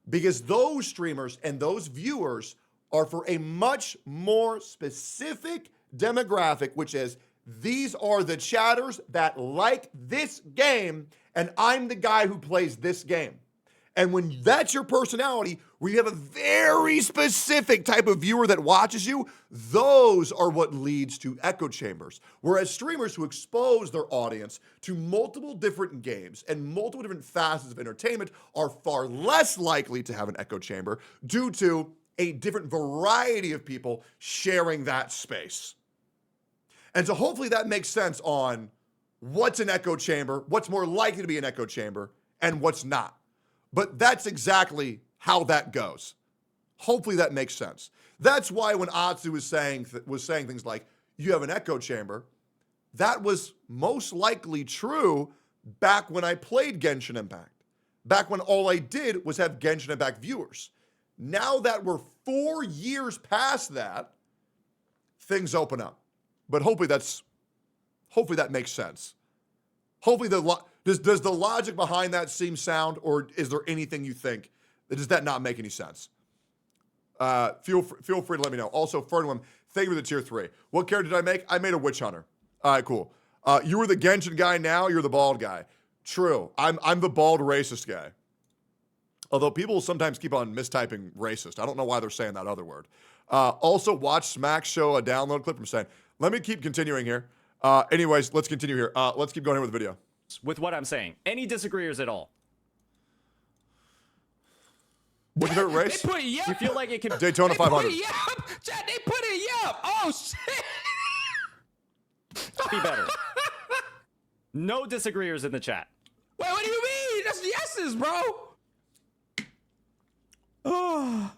Because those streamers and those viewers are for a much more specific demographic, which is these are the chatters that like this game, and I'm the guy who plays this game. And when that's your personality, where you have a very specific type of viewer that watches you, those are what leads to echo chambers. Whereas streamers who expose their audience to multiple different games and multiple different facets of entertainment are far less likely to have an echo chamber due to a different variety of people sharing that space. And so hopefully that makes sense on what's an echo chamber, what's more likely to be an echo chamber, and what's not. But that's exactly how that goes. Hopefully that makes sense. That's why when Atsu was saying things like, you have an echo chamber, that was most likely true back when I played Genshin Impact. Back when all I did was have Genshin Impact viewers. Now that we're 4 years past that, things open up. But hopefully that makes sense. Hopefully does the logic behind that seem sound, or is there anything you think does that not make any sense? Feel free to let me know. Also, Fernwim, thank you for the tier 3. What character did I make? I made a witch hunter. All right, cool. You were the Genshin guy. Now you're the bald guy. True. I'm the bald racist guy. Although people sometimes keep on mistyping racist. I don't know why they're saying that other word. Also, watch Smack show a download clip from saying. Let me keep continuing here. Anyways, let's continue here. Let's keep going here with the video. With what I'm saying. Any disagreeers at all? What's your favorite race? They put yup. You feel like it could... Daytona 500. Chat, they put it yup. Oh, shit. Be better. No disagreeers in the chat. Wait, what do you mean? That's yeses, bro. Oh.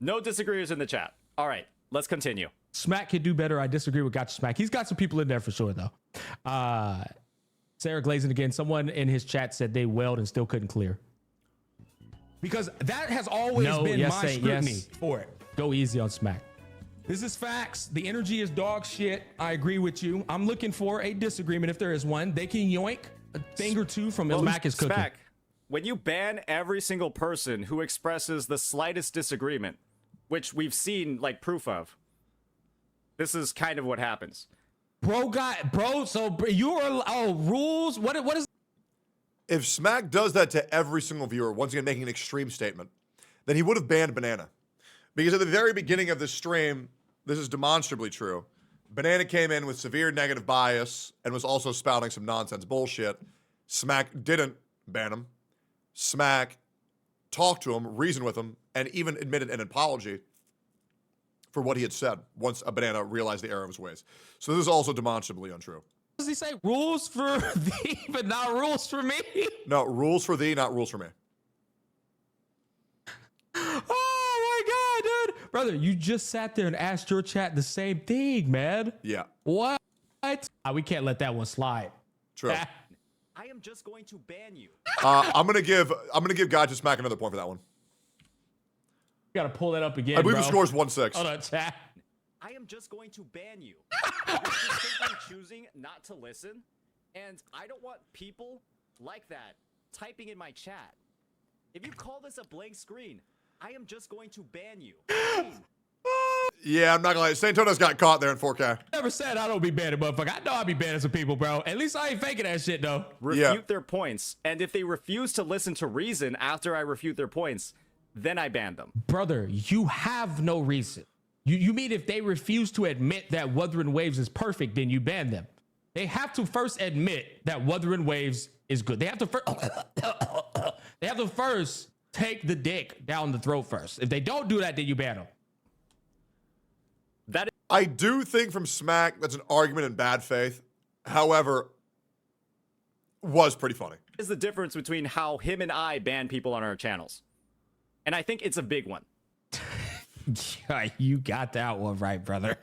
No disagreeers in the chat. All right, let's continue. Smack could do better. I disagree with Gacha Smack. He's got some people in there for sure, though. Sarah Glazing again. Someone in his chat said they weld and still couldn't clear. Because that has always been my scrutiny for it. Go easy on Smack. This is facts. The energy is dog shit. I agree with you. I'm looking for a disagreement if there is one. They can yoink a thing or two from Smack is cooking. Smack, when you ban every single person who expresses the slightest disagreement, which we've seen like proof of, this is kind of what happens. So you are rules. What is? If Smack does that to every single viewer, once again making an extreme statement, then he would have banned Banana. Because at the very beginning of the stream, this is demonstrably true. Banana came in with severe negative bias and was also spouting some nonsense bullshit. Smack didn't ban him. Smack talked to him, reasoned with him, and even admitted an apology for what he had said once a Banana realized the error of his ways. So this is also demonstrably untrue. Does he say rules for thee, but not rules for me? No, rules for thee, not rules for me. Oh my god, dude. Brother, you just sat there and asked your chat the same thing, man. Yeah. What? We can't let that one slide. True. I am just going to ban you. I'm gonna give Gacha Smack another point for that one. You gotta pull that up again. I believe bro. the score is 1-6. Hold on, chat. I am just going to ban you. You're just simply choosing not to listen, and I don't want people like that typing in my chat. If you call this a blank screen, I am just going to ban you. Yeah, I'm not gonna lie. Saintontas got caught there in 4K. Never said I don't be banning motherfucker. I know I be banning some people, bro. At least I ain't faking that shit, though. Refute their points, and if they refuse to listen to reason after I refute their points, then I ban them. Brother, you have no reason. You mean if they refuse to admit that Wuthering Waves is perfect, then you ban them? They have to first admit that Wuthering Waves is good. They have to first take the dick down the throat first. If they don't do that, then you ban them. I do think from Smack that's an argument in bad faith. However, was pretty funny. Is the difference between how him and I ban people on our channels. And I think it's a big one. Yeah, you got that one right, brother.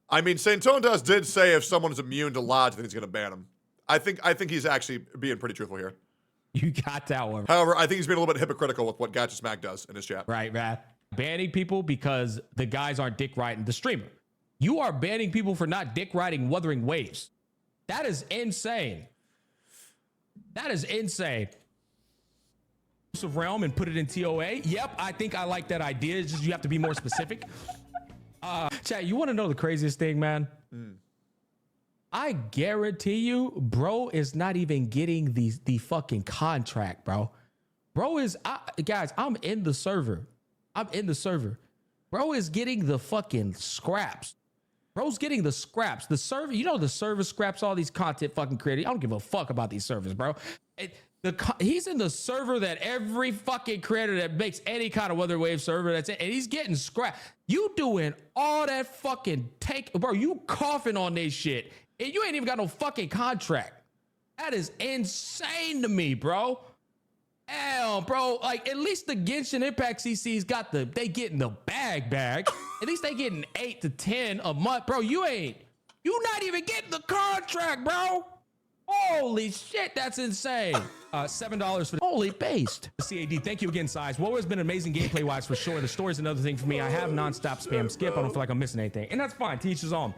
I mean, Saintontas did say if someone is immune to Lodge, then he's going to ban him. I think he's actually being pretty truthful here. You got that one. However, I think he's being a little bit hypocritical with what Gacha Smack does in his chat. Right, man. Banning people because the guys aren't dick riding the streamer. You are banning people for not dick riding Wuthering Waves. That is insane. That is insane. Realm and put it in TOA. Yep, I think I like that idea. It's just you have to be more specific. Chat, you want to know the craziest thing, man? I guarantee you, bro is not even getting the fucking contract, bro. Bro is, guys, I'm in the server. Bro is getting the fucking scraps. Bro's getting the scraps. The server, you know, the server scraps all these content fucking creators. I don't give a fuck about these servers, bro. He's in the server that every fucking creator that makes any kind of Wuthering Wave server that's it, and he's getting scrapped. You doing all that fucking bro, you coughing on this shit, and you ain't even got no fucking contract. That is insane to me, bro. Hell, bro, like at least the Genshin Impact CC's got they getting the bag. At least they getting 8 to 10 a month, bro. You not even getting the contract, bro. Holy shit, that's insane. $7 for holy based. CAD, thank you again, Size. What has been amazing gameplay wise for sure. The story's another thing for me. I have nonstop spam skip. I don't feel like I'm missing anything, and that's fine. Teach his own.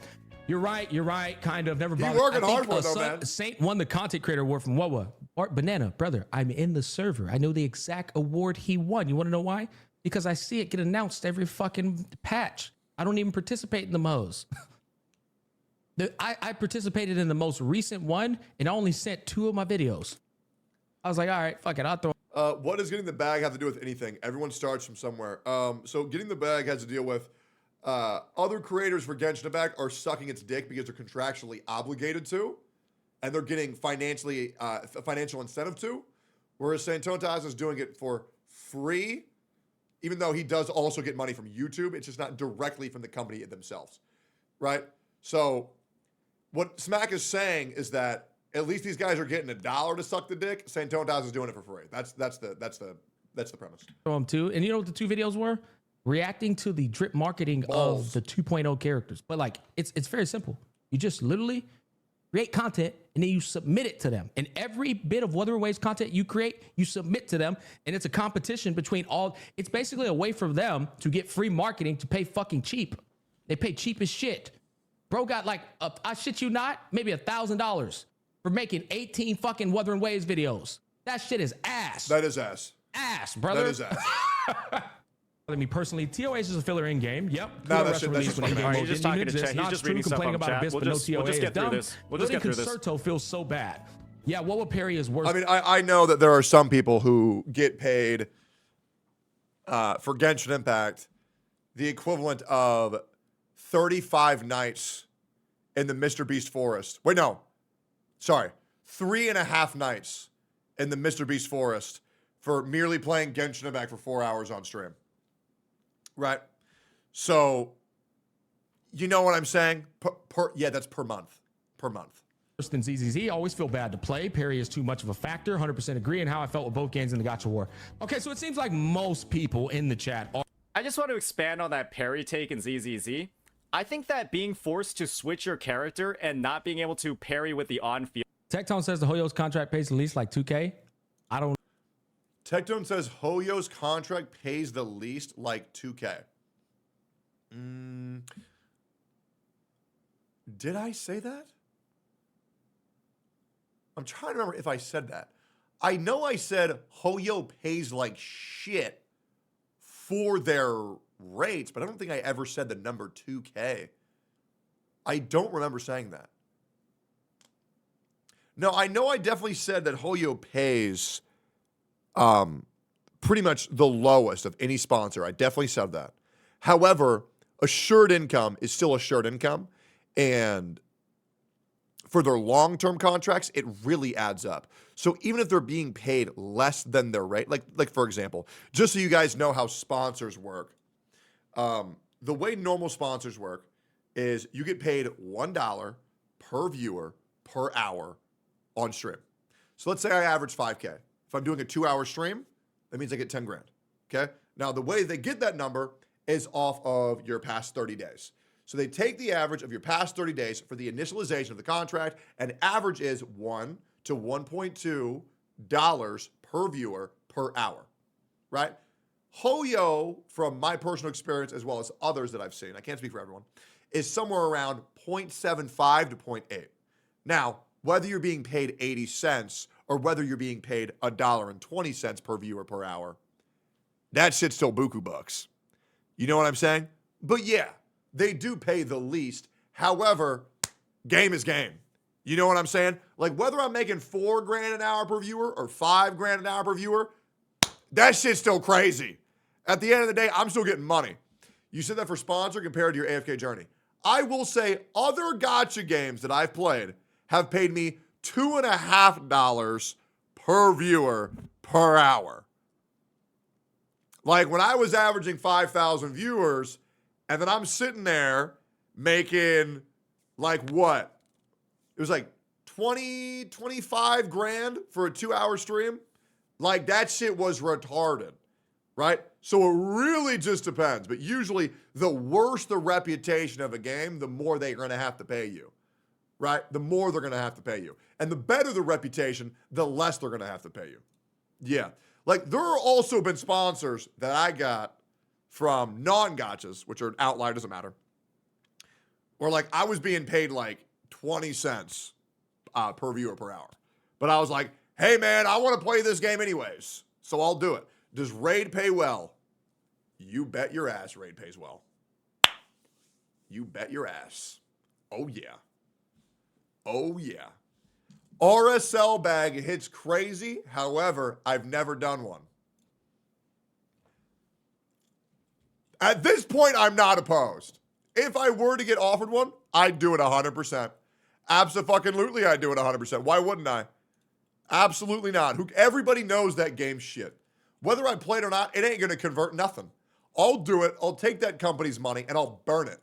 You're right. Kind of never bothered. You're working hard for it, though, man. Saint won the content creator award from Wawa. Art Banana, brother. I'm in the server. I know the exact award he won. You want to know why? Because I see it get announced every fucking patch. I don't even participate in the MOs. I participated in the most recent one, and I only sent 2 of my videos. I was like, all right, fuck it, I'll throw. What does getting the bag have to do with anything? Everyone starts from somewhere. So getting the bag has to deal with other creators for Genshin Impact are sucking its dick because they're contractually obligated to, and they're getting financial incentive to, whereas Saintontas is doing it for free, even though he does also get money from YouTube. It's just not directly from the company themselves, right? So what Smack is saying is that at least these guys are getting $1 to suck the dick. Saintontas is doing it for free. That's the premise. Them too, and you know what the 2 videos were? Reacting to the drip marketing of the 2.0 characters. But like, it's very simple. You just literally create content and then you submit it to them. And every bit of Wuthering Waves content you create, you submit to them. And it's a competition between all. It's basically a way for them to get free marketing to pay fucking cheap. They pay cheap as shit. Bro got like, I shit you not, maybe $1,000 for making 18 fucking Wuthering Waves videos. That shit is ass. That is ass. Ass, brother. That is ass. Me personally, TOA is just a filler in game. Yep. No, that's just He's just talking to chat. He's just reading stuff on chat. We'll just get through this. We'll just get through this. Concerto feels so bad. Yeah, what would Perry is worse? I mean, I know that there are some people who get paid for Genshin Impact the equivalent of 35 nights in the Mr. Beast forest. Wait, no. Sorry. 3.5 nights in the Mr. Beast forest for merely playing Genshin Impact for 4 hours on stream. Right? So, you know what I'm saying? Yeah, that's per month. Per month. Worse than ZZZ. Always feel bad to play. Perry is too much of a factor. 100% agree. And how I felt with both games in the Gacha War. Okay, so it seems like most people in the chat are. I just want to expand on that parry take in ZZZ. I think that being forced to switch your character and not being able to parry with the on-field. Tectone says the Hoyo's contract pays at least like 2K. I don't. Tectone says Hoyo's contract pays the least like 2K. Did I say that? I'm trying to remember if I said that. I know I said Hoyo pays like shit for their rates, but I don't think I ever said the number 2K. I don't remember saying that. No, I know I definitely said that Hoyo pays pretty much the lowest of any sponsor. I definitely said that. However, assured income is still assured income. And for their long-term contracts, it really adds up. So even if they're being paid less than their rate, like for example, just so you guys know how sponsors work, the way normal sponsors work is you get paid $1 per viewer per hour on stream. So let's say I average 5K. If I'm doing a 2-hour stream, that means I get 10 grand. Okay. Now the way they get that number is off of your past 30 days. So they take the average of your past 30 days for the initialization of the contract, and average is $1 to $1.2 per viewer per hour, right? Hoyo, from my personal experience as well as others that I've seen, I can't speak for everyone, is somewhere around 0.75 to 0.8. Now, whether you're being paid 80 cents or whether you're being paid $1.20 per viewer per hour, that shit's still buku bucks. You know what I'm saying? But yeah, they do pay the least. However, game is game. You know what I'm saying? Like whether I'm making $4 grand an hour per viewer or $5 grand an hour per viewer, that shit's still crazy. At the end of the day, I'm still getting money. You said that for sponsor compared to your AFK journey. I will say other gacha games that I've played have paid me $2.50 per viewer per hour. Like when I was averaging 5,000 viewers, and then I'm sitting there making like what? It was like 20, 25 grand for a 2-hour stream. Like that shit was retarded, right? So it really just depends. But usually the worse the reputation of a game, the more they're going to have to pay you, right? The more they're going to have to pay you. And the better the reputation, the less they're going to have to pay you. Yeah. Like there are also been sponsors that I got from non-gachas, which are an outlier, doesn't matter, where like I was being paid like 20 cents per viewer per hour. But I was like, hey man, I want to play this game anyways, so I'll do it. Does Raid pay well? You bet your ass Raid pays well. You bet your ass. Oh yeah. Oh yeah. RSL bag hits crazy. However, I've never done one. At this point, I'm not opposed. If I were to get offered one, I'd do it 100%. Abso-fucking-lutely, I'd do it 100%. Why wouldn't I? Absolutely not. Everybody knows that game's shit. Whether I play it or not, it ain't going to convert nothing. I'll do it. I'll take that company's money and I'll burn it.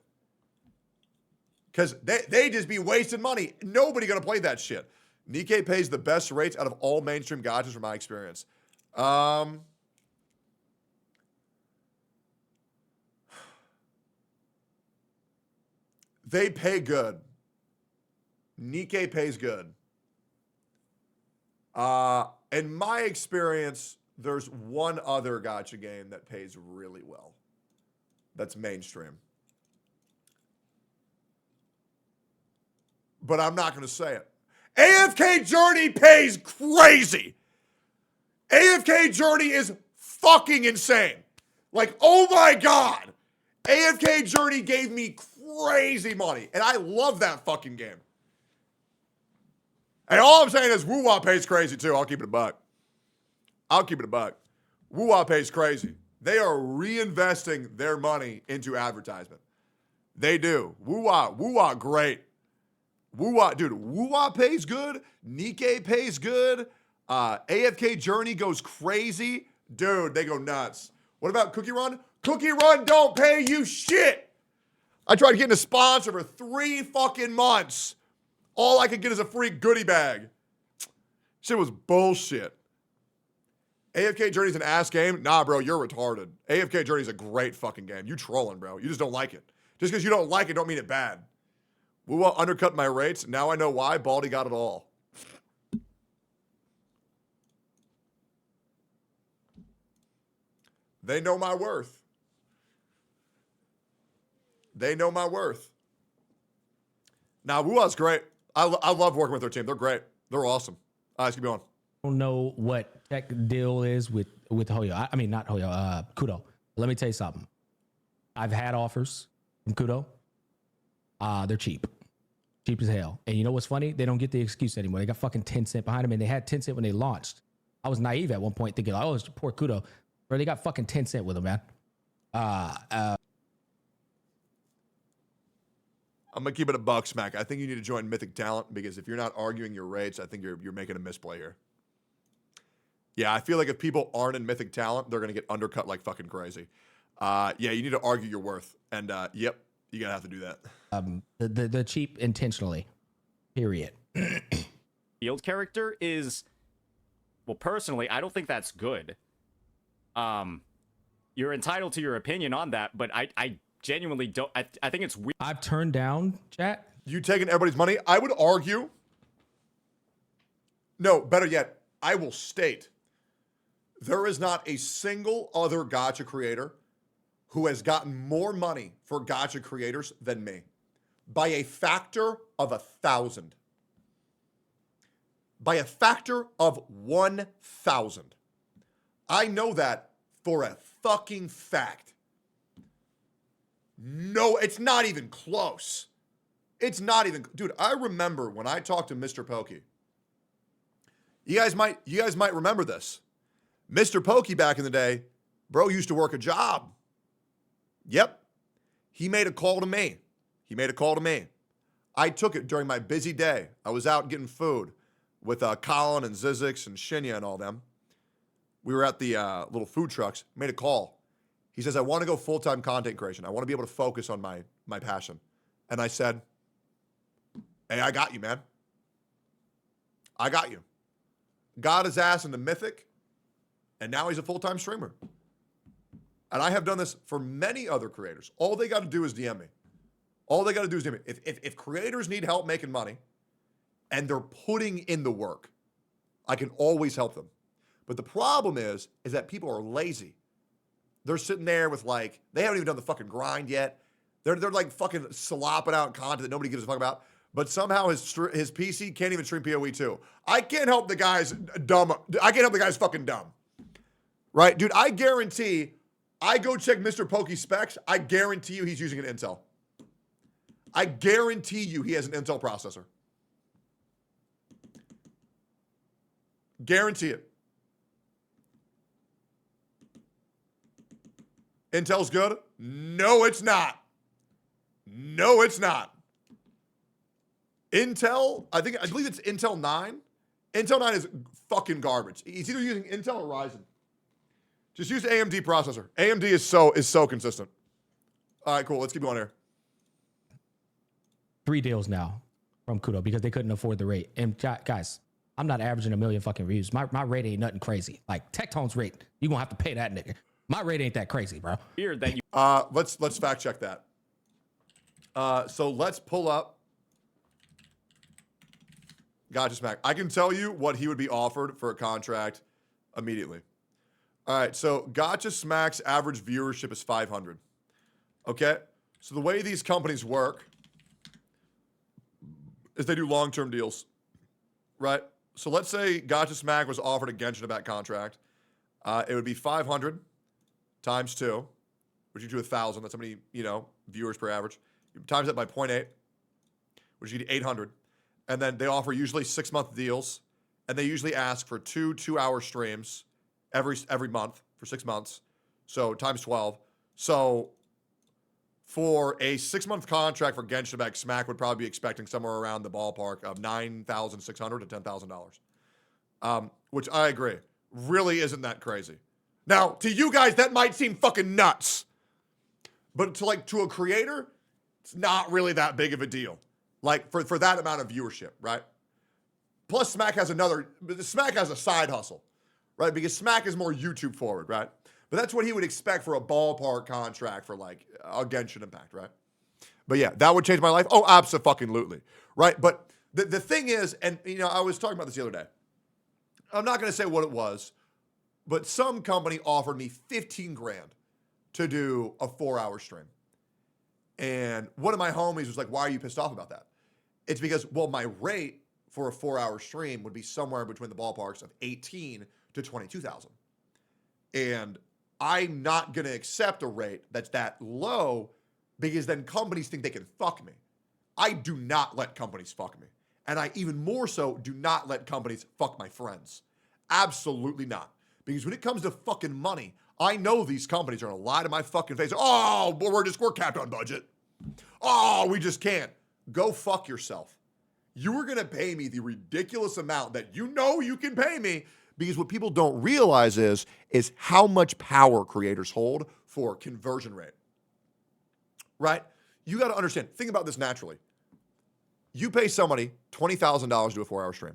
Because they just be wasting money. Nobody going to play that shit. Nikkei pays the best rates out of all mainstream gachas from my experience. They pay good. Nikkei pays good. In my experience, there's one other gacha game that pays really well. That's mainstream. But I'm not going to say it. AFK Journey pays crazy. AFK Journey is fucking insane. Like, oh my God. AFK Journey gave me crazy money. And I love that fucking game. And all I'm saying is Wuwa pays crazy too. I'll keep it a buck. I'll keep it a buck. Wuwa pays crazy. They are reinvesting their money into advertisement. They do. Wuwa, great. Wuwa, dude, Wuwa pays good. Nikkei pays good. AFK Journey goes crazy. Dude, they go nuts. What about Cookie Run? Cookie Run don't pay you shit. I tried getting a sponsor for 3 fucking months. All I could get is a free goodie bag. Shit was bullshit. AFK Journey's an ass game? Nah, bro, you're retarded. AFK Journey's a great fucking game. You trolling, bro. You just don't like it. Just because you don't like it don't mean it bad. Woo undercut my rates. Now I know why. Baldy got it all. They know my worth. They know my worth. Now, Wua's great. I love working with their team. They're great. They're awesome. All right, let's keep going. I don't know what tech deal is with Hoyo. I mean, not Hoyo, Kudo. Let me tell you something. I've had offers from Kudo. They're cheap. Cheap as hell. And you know what's funny? They don't get the excuse anymore. They got fucking 10 cent behind them, and they had 10 cent when they launched. I was naive at one point thinking, oh, it's poor Kudo. Bro, they got fucking 10 cent with them, man. I'm gonna keep it a buck, Smack. I think you need to join Mythic Talent because if you're not arguing your rates, I think you're making a misplay here. Yeah, I feel like if people aren't in Mythic Talent, they're gonna get undercut like fucking crazy. Yeah, you need to argue your worth, and yep, you're gonna have to do that. The cheap intentionally. Period. Field character is, well, personally, I don't think that's good. You're entitled to your opinion on that, but I genuinely don't. I think it's weird. I've turned down chat. You taking everybody's money? I would argue. No, better yet, I will state there is not a single other gacha creator who has gotten more money for gacha creators than me by a factor of 1,000. By a factor of 1,000. I know that for a fucking fact. No, it's not even close. It's not even, dude. I remember when I talked to Mr. Pokey. You guys might remember this. Mr. Pokey back in the day, bro used to work a job. Yep. He made a call to me. I took it during my busy day. I was out getting food with Colin and Zizix and Shinya and all them. We were at the little food trucks, made a call. He says, I want to go full-time content creation. I want to be able to focus on my passion. And I said, hey, I got you, man. I got you. Got his ass into Mythic, and now he's a full-time streamer. And I have done this for many other creators. All they got to do is DM me. If creators need help making money, and they're putting in the work, I can always help them. But the problem is that people are lazy. They're sitting there with like, they haven't even done the fucking grind yet. They're like fucking slopping out content that nobody gives a fuck about. But somehow his PC can't even stream PoE 2. I can't help the guy's dumb. I can't help the guy's fucking dumb. Right? Dude, I guarantee, I go check Mr. Pokey's specs. I guarantee you he's using an Intel. I guarantee you he has an Intel processor. Guarantee it. Intel's good? No, it's not. No, it's not. Intel, I believe it's Intel 9. Intel 9 is fucking garbage. He's either using Intel or Ryzen. Just use AMD processor. AMD is so consistent. All right, cool. Let's keep going here. 3 deals now from Kudo because they couldn't afford the rate. And guys, I'm not averaging 1 million fucking views. My rate ain't nothing crazy. Like Tectone's rate, you gonna have to pay that nigga. My rate ain't that crazy, bro. Weird that you. Let's fact check that. So let's pull up Gacha Smack. I can tell you what he would be offered for a contract immediately. All right, so Gacha Smack's average viewership is 500. Okay, so the way these companies work is they do long-term deals, right? So let's say Gacha Smack was offered a Genshin Impact contract. It would be 500 times 2, which you do 1,000. That's how many, viewers per average. You times that by 0.8, which you get 800. And then they offer usually 6-month deals, and they usually ask for 2 2-hour streams every month for 6 months. So times 12. So for a 6-month contract for Genshin Impact, Smack would probably be expecting somewhere around the ballpark of $9,600 to $10,000, which I agree really isn't that crazy. Now, to you guys, that might seem fucking nuts, but to a creator, it's not really that big of a deal. Like for that amount of viewership, right? Plus, Smack has a side hustle, right? Because Smack is more YouTube forward, right? But that's what he would expect for a ballpark contract for like a Genshin Impact, right? But yeah, that would change my life. Oh, abso-fucking-lutely, right? But the thing is, and you know, I was talking about this the other day. I'm not going to say what it was, but some company offered me 15 grand to do a 4-hour stream. And one of my homies was like, why are you pissed off about that? It's because, well, my rate for a 4-hour stream would be somewhere between the ballparks of 18 to 22,000. And I'm not going to accept a rate that's that low because then companies think they can fuck me. I do not let companies fuck me. And I even more so do not let companies fuck my friends. Absolutely not. Because when it comes to fucking money, I know these companies are going to lie to my fucking face. Oh, but we're capped on budget. Oh, we just can't. Go fuck yourself. You are going to pay me the ridiculous amount that you know you can pay me, because what people don't realize is how much power creators hold for conversion rate. Right? You got to understand. Think about this naturally. You pay somebody $20,000 to do a 4-hour stream.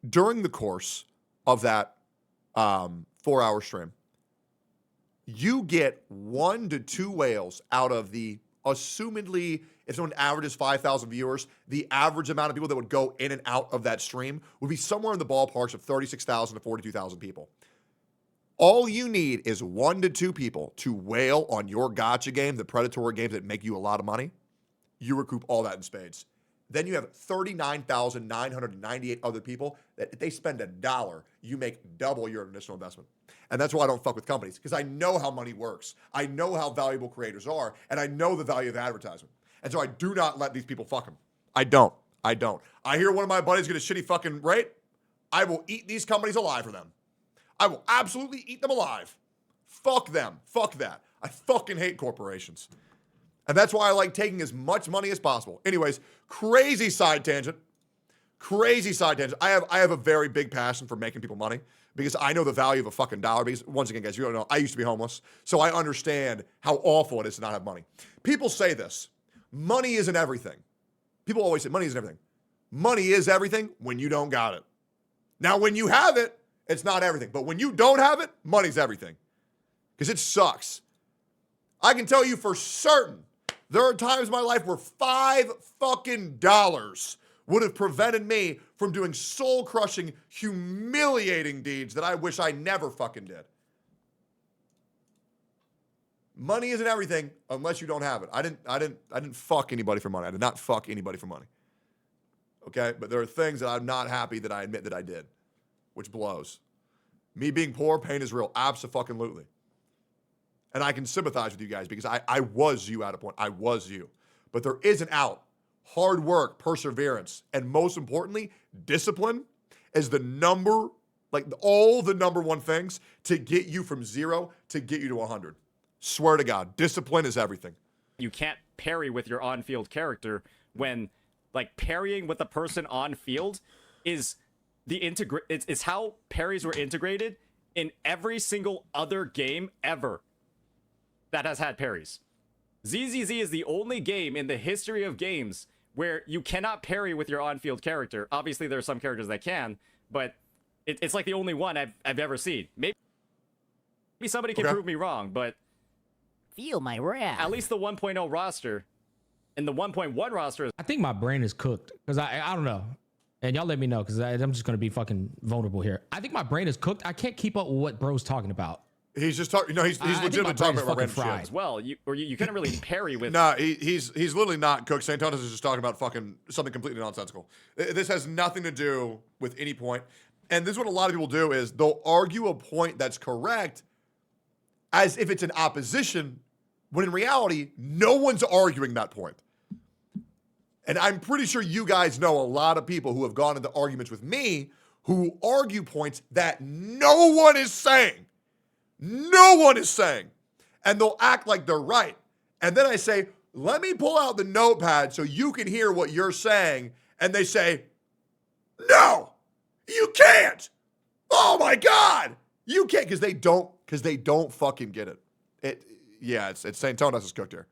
During the course of that 4-hour stream, you get 1 to 2 whales out of the, assumedly, if someone averages 5,000 viewers, the average amount of people that would go in and out of that stream would be somewhere in the ballparks of 36,000 to 42,000 people. All you need is 1 to 2 people to whale on your gacha game, the predatory games that make you a lot of money. You recoup all that in spades. Then you have 39,998 other people that if they spend $1, you make double your initial investment. And that's why I don't fuck with companies, because I know how money works. I know how valuable creators are, and I know the value of advertisement. And so I do not let these people fuck them. I don't. I hear one of my buddies get a shitty fucking rate. I will eat these companies alive for them. I will absolutely eat them alive. Fuck them. Fuck that. I fucking hate corporations. And that's why I like taking as much money as possible. Anyways, crazy side tangent. I have a very big passion for making people money because I know the value of a fucking dollar. Because once again, guys, you don't know, I used to be homeless. So I understand how awful it is to not have money. People say this. Money isn't everything. People always say money isn't everything. Money is everything when you don't got it. Now, when you have it, it's not everything. But when you don't have it, money's everything. Because it sucks. I can tell you for certain, there are times in my life where $5 fucking would have prevented me from doing soul-crushing, humiliating deeds that I wish I never fucking did. Money isn't everything unless you don't have it. I didn't fuck anybody for money. I did not fuck anybody for money. Okay? But there are things that I'm not happy that I admit that I did, which blows. Me being poor, pain is real. Abso-fucking-lutely. And I can sympathize with you guys because I was you at a point. I was you. But there is an out. Hard work, perseverance, and most importantly, discipline is the number, all the number one things to get you from 0 to get you to 100. Swear to God, discipline is everything. You can't parry with your on-field character when, parrying with a person on field is it's how parries were integrated in every single other game ever that has had parries. ZZZ is the only game in the history of games where you cannot parry with your on-field character. Obviously, there are some characters that can, but it's like the only one I've ever seen. Maybe somebody can prove me wrong, but feel my wrath. At least the 1.0 roster and the 1.1 roster is... I think my brain is cooked because I don't know. And y'all let me know because I'm just going to be fucking vulnerable here. I think my brain is cooked. I can't keep up with what bro's talking about. He's just talking. No, he's legitimately talking about random shit as well. You couldn't really parry with. Nah, he's literally not cooked. Saintontas is just talking about fucking something completely nonsensical. This has nothing to do with any point. And this is what a lot of people do is they'll argue a point that's correct as if it's an opposition, when in reality, no one's arguing that point. And I'm pretty sure you guys know a lot of people who have gone into arguments with me who argue points that no one is saying. No one is saying. And they'll act like they're right. And then I say, let me pull out the notepad so you can hear what you're saying. And they say, no, you can't. Oh my God. You can't, because they don't fucking get it. It's Saintontas is cooked here.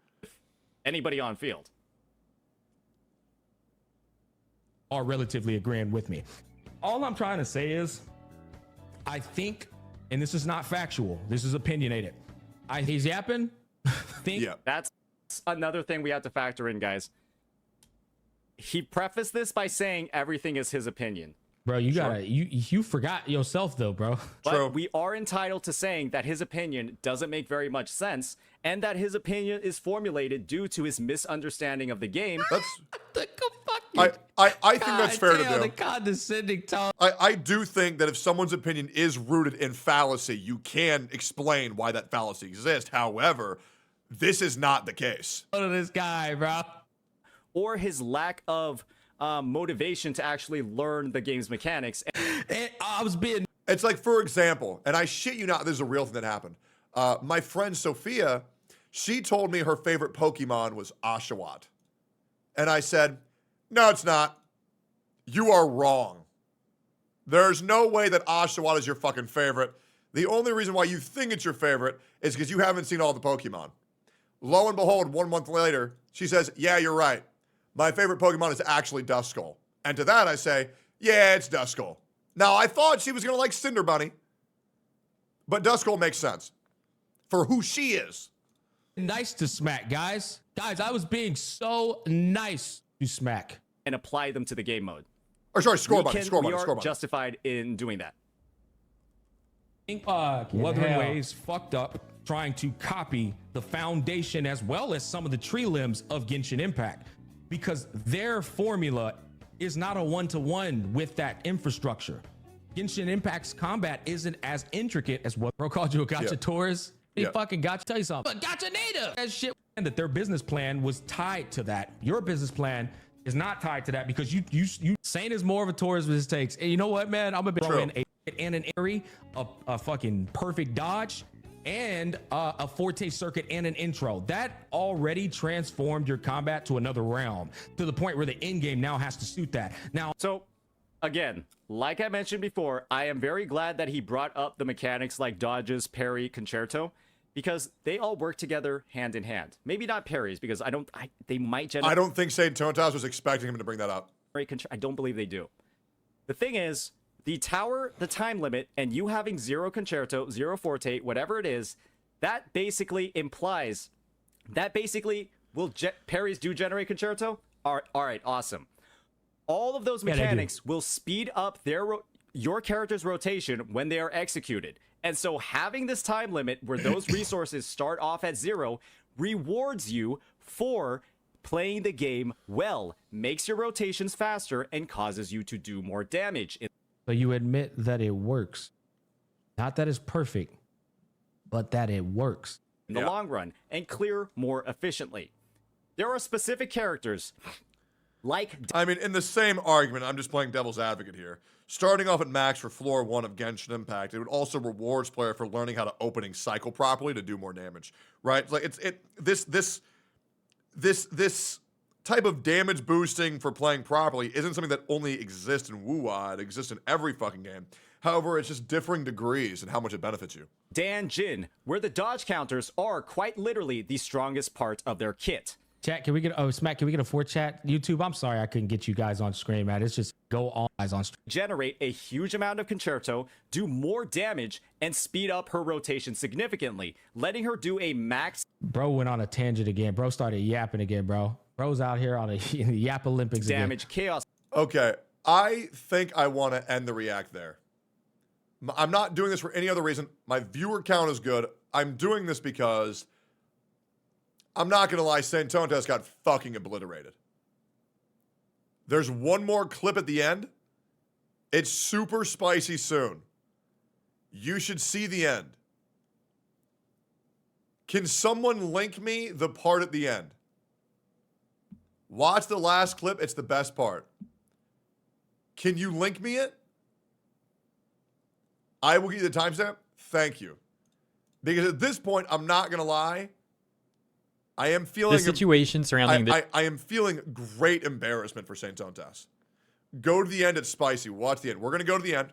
Anybody on field. Are relatively agreeing with me. All I'm trying to say is, I think and this is not factual. This is opinionated. He's yapping. Yeah. That's another thing we have to factor in, guys. He prefaced this by saying everything is his opinion. Bro, you forgot yourself though, bro. But True. we are entitled to saying that his opinion doesn't make very much sense, and that his opinion is formulated due to his misunderstanding of the game. That's I I think that's fair to do. The condescending tone. I do think that if someone's opinion is rooted in fallacy, you can explain why that fallacy exists. However, this is not the case. Of this guy, bro. Or his lack of motivation to actually learn the game's mechanics. And I was being. It's like, for example, and I shit you not, this is a real thing that happened. My friend Sophia, she told me her favorite Pokemon was Oshawott. And I said, no, it's not. You are wrong. There's no way that Oshawott is your fucking favorite. The only reason why you think it's your favorite is because you haven't seen all the Pokemon. Lo and behold, 1 month later, she says, yeah, you're right. My favorite Pokemon is actually Duskull. And to that I say, yeah, it's Duskull. Now, I thought she was going to like Cinder Bunny, but Duskull makes sense for who she is. Nice to Smack, guys. Guys, I was being so nice to Smack. And apply them to the game mode. Or sorry, Score Bunny. We are justified in doing that. Wuthering Waves fucked up trying to copy the foundation as well as some of the tree limbs of Genshin Impact, because their formula is not a one-to-one with that infrastructure. Genshin Impact's combat isn't as intricate as what bro called you a Gacha tourist. He fucking got to tell you something. But Gacha native! That shit. And that their business plan was tied to that. Your business plan is not tied to that because you Saint is more of a tourist with his takes. And you know what, man? I'm gonna throw in an airy, a fucking perfect dodge, and a forte circuit and an intro. That already transformed your combat to another realm, to the point where the end game now has to suit that. Now, so again, like I mentioned before, I am very glad that he brought up the mechanics like dodges, parry, concerto, because they all work together hand in hand. Maybe not parries, because they might generate. I don't think Saintontas was expecting him to bring that up. I don't believe they do. The thing is, the tower, the time limit, and you having 0 concerto, 0 forte, whatever it is, that basically implies that basically parries do generate concerto. All right, awesome. All of those mechanics will speed up your character's rotation when they are executed. And so having this time limit where those resources start off at 0 rewards you for playing the game well, makes your rotations faster, and causes you to do more damage. So you admit that it works. Not that it's perfect, but that it works. In the long run, and clear more efficiently. There are specific characters like... I mean, in the same argument, I'm just playing devil's advocate here. Starting off at max for floor 1 of Genshin Impact, it would also rewards player for learning how to opening cycle properly to do more damage, right? Like this type of damage boosting for playing properly isn't something that only exists in WoW. It exists in every fucking game. However, it's just differing degrees in how much it benefits you. Dan Jin, where the dodge counters are quite literally the strongest part of their kit. Chat, can we get Smack? Can we get a 4-chat? YouTube, I'm sorry I couldn't get you guys on screen, man. It's just go on guys on stream. Generate a huge amount of concerto, do more damage, and speed up her rotation significantly, letting her do a max. Bro went on a tangent again. Bro started yapping again, bro. Bro's out here on a Yap Olympics damage again. Chaos. Okay, I think I want to end the react there. I'm not doing this for any other reason. My viewer count is good. I'm doing this because I'm not going to lie, Saintontas got fucking obliterated. There's one more clip at the end. It's super spicy soon. You should see the end. Can someone link me the part at the end? Watch the last clip. It's the best part. Can you link me it? I will give you the timestamp. Thank you. Because at this point, I'm not going to lie. I am feeling the situation surrounding I am feeling great embarrassment for Saintontas. Go to the end. It's spicy. Watch the end. We're going to go to the end.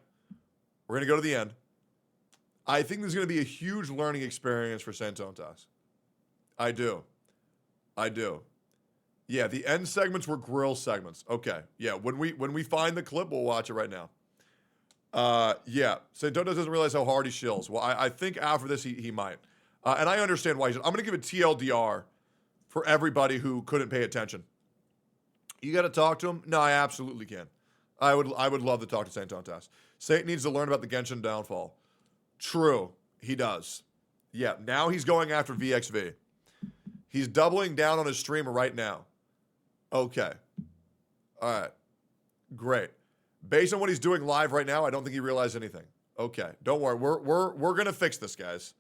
We're going to go to the end. I think there's going to be a huge learning experience for Saintontas. I do. Yeah, the end segments were grill segments. Okay. Yeah, when we find the clip, we'll watch it right now. Yeah. Saintontas doesn't realize how hard he shills. Well, I think after this, he might. And I understand why. I'm going to give a TLDR for everybody who couldn't pay attention. You got to talk to him? No, I absolutely can. I would love to talk to Saintontas. Saint needs to learn about the Genshin downfall. True. He does. Yeah. Now he's going after VXV. He's doubling down on his streamer right now. Okay. All right. Great. Based on what he's doing live right now, I don't think he realized anything. Okay. Don't worry. We're going to fix this, guys.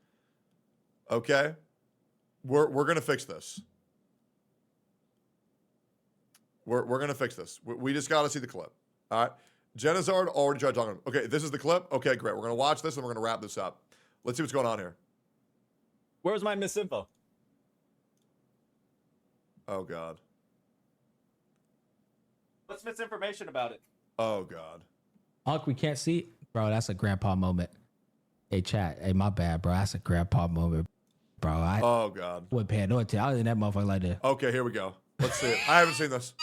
Okay? We're going to fix this. We're going to fix this. We just got to see the clip. All right? Genizard already tried talking to him. Okay, this is the clip? Okay, great. We're going to watch this and we're going to wrap this up. Let's see what's going on here. Where's my misinfo? Oh, God. What's misinformation about it? Oh, God. Unc, we can't see. Bro, that's a grandpa moment. Hey, chat. Hey, my bad, bro. That's a grandpa moment, bro. Oh, God. Wasn't paying no attention. I was in that motherfucker like that. Okay, here we go. Let's see it. I haven't seen this.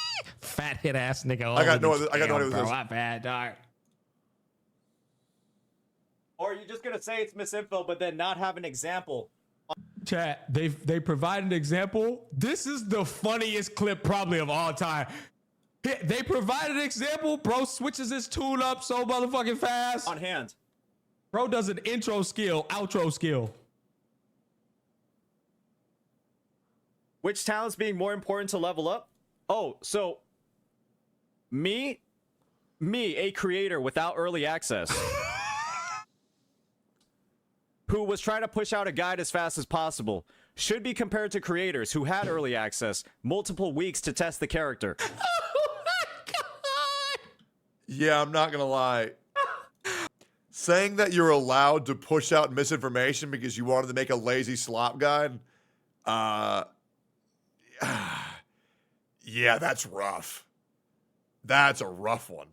Fat hit ass nigga. I got no idea what this is. My bad, dog. Or are you just gonna say it's misinfo, but then not have an example? Chat, they provide an example. This is the funniest clip probably of all time. They provide an example. Bro switches his tune up so motherfucking fast. On hand. Bro does an intro skill, outro skill. Which talent's being more important to level up? Oh, so me, a creator without early access, who was trying to push out a guide as fast as possible, should be compared to creators who had early access, multiple weeks to test the character. Oh my God. Yeah, I'm not going to lie. Saying that you're allowed to push out misinformation because you wanted to make a lazy slop guide, yeah, that's rough. That's a rough one.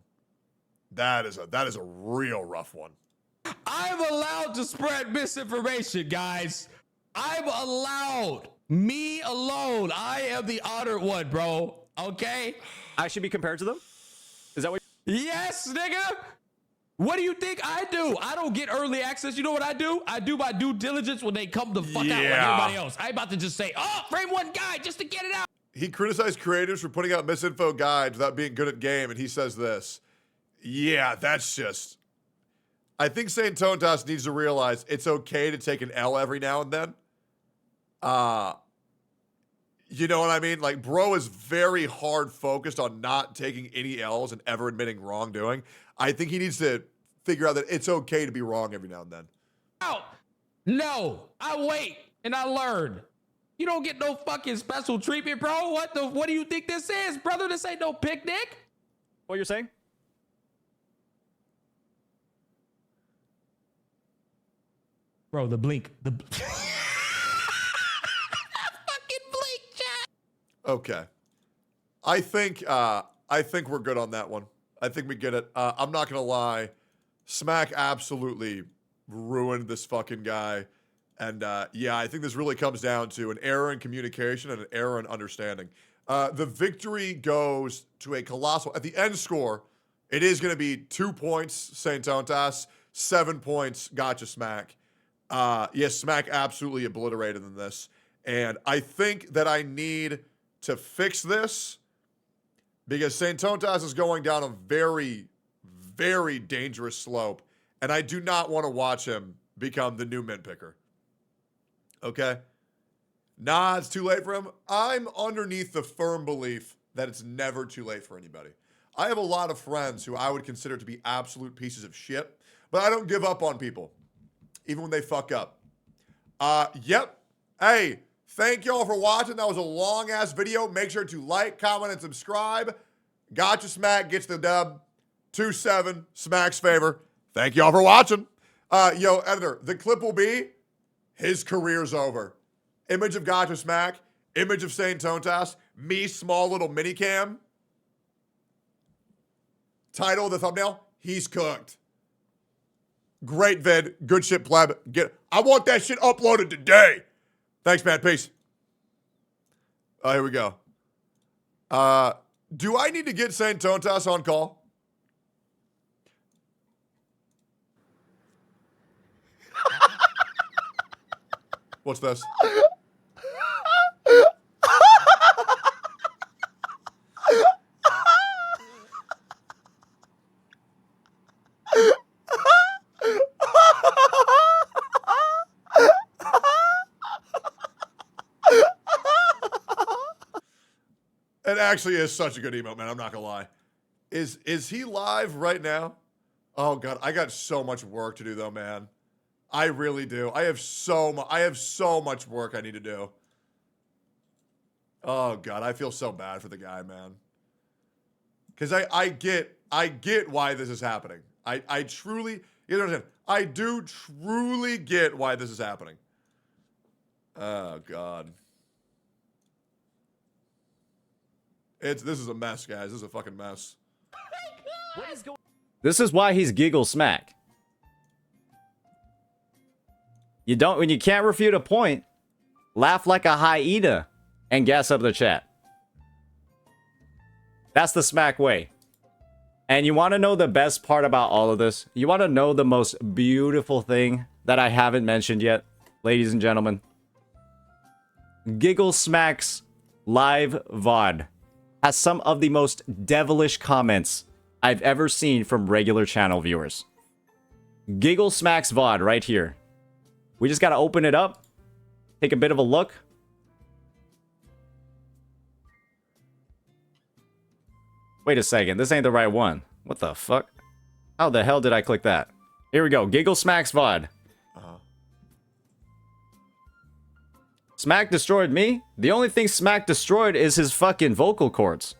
That is a real rough one. I'm allowed to spread misinformation, guys. I'm allowed. Me alone. I am the honored one, bro. Okay? I should be compared to them? Is that what? Yes, nigga. What do you think I do? I don't get early access. You know what I do? I do my due diligence when they come the fuck out like everybody else. I ain't about to just say, oh, frame one guide just to get it out. He criticized creators for putting out misinfo guides without being good at game, and he says this. Yeah, that's just... I think Saintontas needs to realize it's okay to take an L every now and then. You know what I mean? Like, bro is very hard focused on not taking any L's and ever admitting wrongdoing. I think he needs to figure out that it's okay to be wrong every now and then. No, I wait and I learn. You don't get no fucking special treatment, bro. What do you think this is, brother? This ain't no picnic. What you're saying? Bro, the blink. The Okay. I think we're good on that one. I think we get it. I'm not gonna lie. Smack absolutely ruined this fucking guy. And yeah, I think this really comes down to an error in communication and an error in understanding. The victory goes to a colossal... At the end score, it is going to be 2 points, Saintontas, 7 points, Gacha Smack. Yes, Smack absolutely obliterated in this. And I think that I need to fix this because Saintontas is going down a very, very dangerous slope. And I do not want to watch him become the new mint picker. Okay? Nah, it's too late for him. I'm underneath the firm belief that it's never too late for anybody. I have a lot of friends who I would consider to be absolute pieces of shit, but I don't give up on people, even when they fuck up. Yep. Hey, thank y'all for watching. That was a long-ass video. Make sure to like, comment, and subscribe. Gacha Smack gets the dub. 2-7, Smack's favor. Thank y'all for watching. Yo, editor, the clip will be his career's over. Image of Gacha Smack, image of Saintontas, me, small little minicam. Title of the thumbnail, he's cooked. Great vid, good shit, pleb. I want that shit uploaded today. Thanks, man, peace. Here we go. Do I need to get Saintontas on call? What's this? It actually is such a good emote, man. I'm not gonna lie. Is he live right now? Oh god, I got so much work to do though, man. I really do. I have so much work I need to do. Oh god, I feel so bad for the guy, man. Cause I get why this is happening. I truly, you understand? I do truly get why this is happening. Oh god. This is a mess, guys. This is a fucking mess. This is why he's giggle smack. When you can't refute a point, laugh like a hyena and gas up the chat. That's the smack way. And you want to know the best part about all of this? You want to know the most beautiful thing that I haven't mentioned yet, ladies and gentlemen? Giggle Smack's live VOD has some of the most devilish comments I've ever seen from regular channel viewers. Giggle Smack's VOD right here. We just gotta open it up, take a bit of a look. Wait a second, this ain't the right one. What the fuck? How the hell did I click that? Here we go, Giggle Smack's VOD. Smack destroyed me? The only thing Smack destroyed is his fucking vocal cords.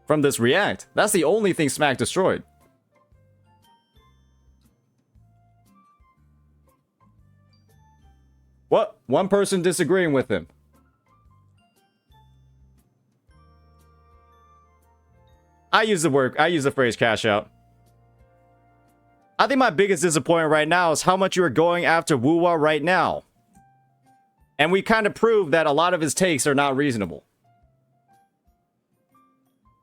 From this react. That's the only thing Smack destroyed. What? One person disagreeing with him. I use the phrase cash out. I think my biggest disappointment right now is how much you are going after Woo-Wah right now. And we kind of proved that a lot of his takes are not reasonable.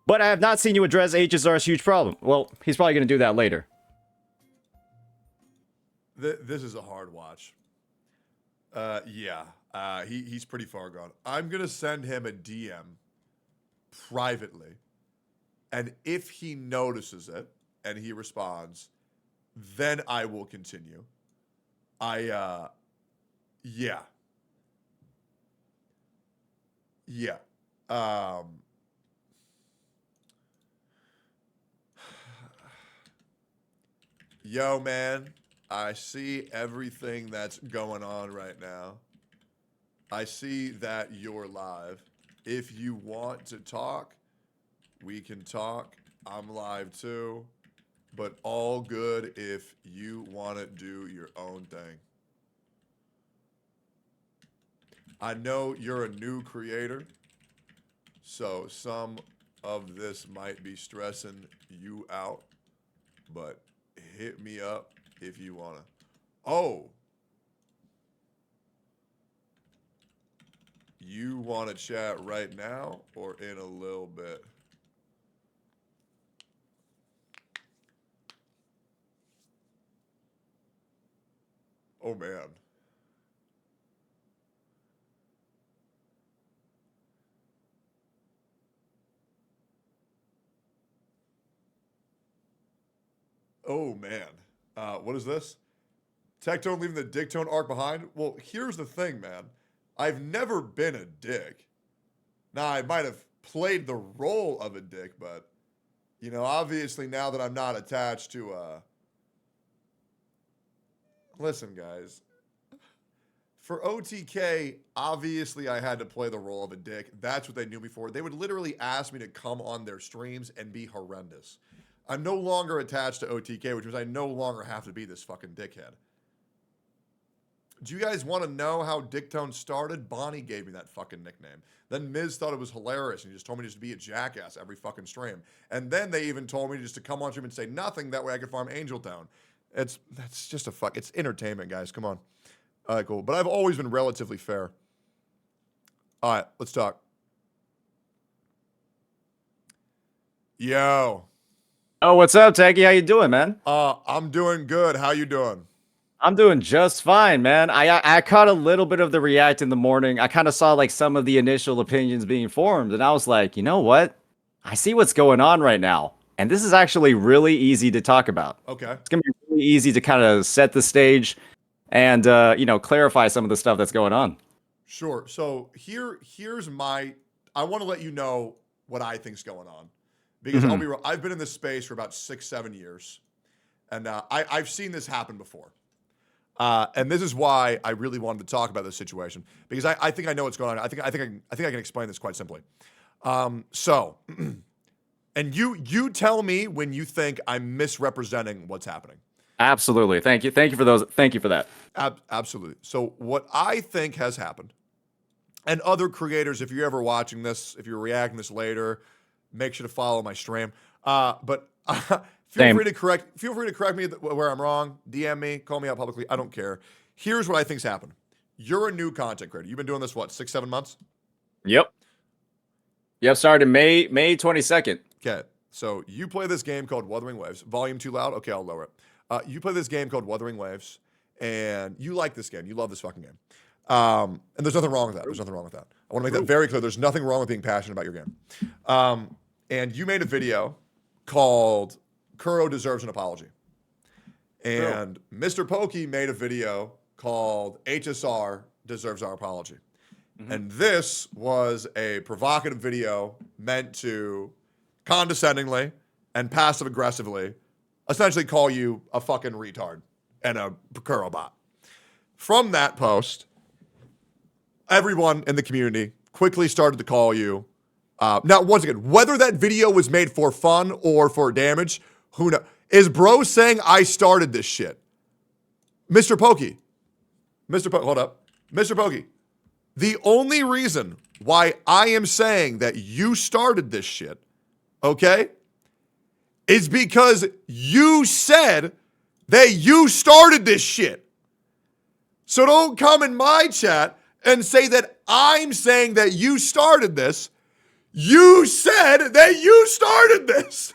But I have not seen you address HSR's huge problem. Well, he's probably going to do that later. This is a hard watch. Yeah. He's pretty far gone. I'm going to send him a DM privately. And if he notices it and he responds, then I will continue. Yeah. Yeah. Yo, man, I see everything that's going on right now. I see that you're live. If you want to talk, we can talk. I'm live too. But all good if you want to do your own thing. I know you're a new creator, so some of this might be stressing you out, but hit me up if you want to. Oh. You want to chat right now or in a little bit? Oh, man. Oh, man. What is this? Tectone leaving the dick tone arc behind? Well, here's the thing, man. I've never been a dick. Now, I might have played the role of a dick, but, you know, obviously now that I'm not attached to, listen, guys. For OTK, obviously I had to play the role of a dick. That's what they knew me for. They would literally ask me to come on their streams and be horrendous. I'm no longer attached to OTK, which means I no longer have to be this fucking dickhead. Do you guys want to know how Dicktone started? Bonnie gave me that fucking nickname. Then Miz thought it was hilarious and he just told me just to be a jackass every fucking stream. And then they even told me just to come on stream and say nothing. That way I could farm Angel Town. That's just a fuck. It's entertainment, guys. Come on. All right, cool. But I've always been relatively fair. All right, let's talk. Yo. Oh, what's up, Techie? How you doing, man? I'm doing good. How you doing? I'm doing just fine, man. I caught a little bit of the react in the morning. I kind of saw like some of the initial opinions being formed, and I was like, you know what? I see what's going on right now, and this is actually really easy to talk about. Okay. It's gonna be really easy to kind of set the stage and clarify some of the stuff that's going on. Sure. So here's my. I want to let you know what I think's going on, because I'll be real. I've been in this space for about 6-7 years, and I've seen this happen before. And this is why I really wanted to talk about this situation, because I think I know what's going on. I think I can explain this quite simply. So, and you tell me when you think I'm misrepresenting what's happening. Absolutely. Thank you. Thank you for those. Thank you for that. Absolutely. So what I think has happened, and other creators, if you're ever watching this, if you're reacting this later, make sure to follow my stream. But feel free to correct me where I'm wrong. DM me, call me out publicly. I don't care. Here's what I think's happened. You're a new content creator. You've been doing this, what, 6-7 months? Yep. Started May 22nd. Okay. So you play this game called Wuthering Waves. Volume too loud? Okay, I'll lower it. You play this game called Wuthering Waves, and you like this game. You love this fucking game. And there's nothing wrong with that. There's nothing wrong with that. I want to make that very clear. There's nothing wrong with being passionate about your game. And you made a video called Kuro Deserves an Apology. And Mr. Pokey made a video called HSR Deserves Our Apology. And this was a provocative video meant to condescendingly and passive aggressively essentially call you a fucking retard and a Kuro bot. From that post, everyone in the community quickly started to call you. Now, once again, whether that video was made for fun or for damage, who knows? Is bro saying I started this shit? Mr. Pokey. Hold up. Mr. Pokey. The only reason why I am saying that you started this shit, okay, is because you said that you started this shit. So don't come in my chat and say that I'm saying that you started this. You said that you started this.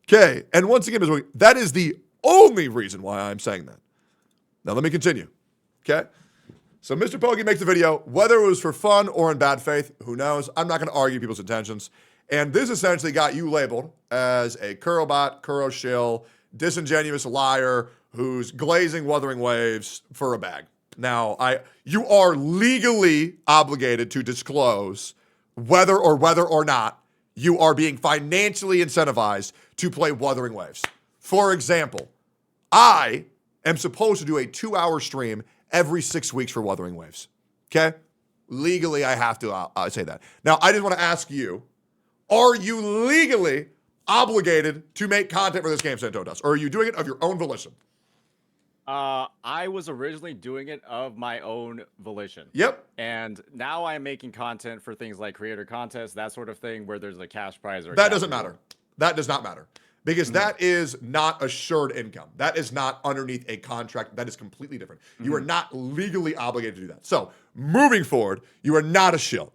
Okay, and once again, that is the only reason why I'm saying that. Now let me continue, okay? So Mr. Pokey makes a video, whether it was for fun or in bad faith, who knows? I'm not gonna argue people's intentions. And this essentially got you labeled as a Kuro bot, Kuro shill, disingenuous liar who's glazing Wuthering Waves for a bag. Now, you are legally obligated to disclose whether or not you are being financially incentivized to play Wuthering Waves. For example, I am supposed to do a 2-hour stream every 6 weeks for Wuthering Waves. Okay? Legally, I have to say that. Now, I just want to ask you, are you legally obligated to make content for this game, Saintontas? Or are you doing it of your own volition? I was originally doing it of my own volition. Yep. And now I'm making content for things like creator contests, that sort of thing, where there's a cash prize or that doesn't matter. That does not matter. Because that is not assured income. That is not underneath a contract. That is completely different. You are not legally obligated to do that. So moving forward, you are not a shill.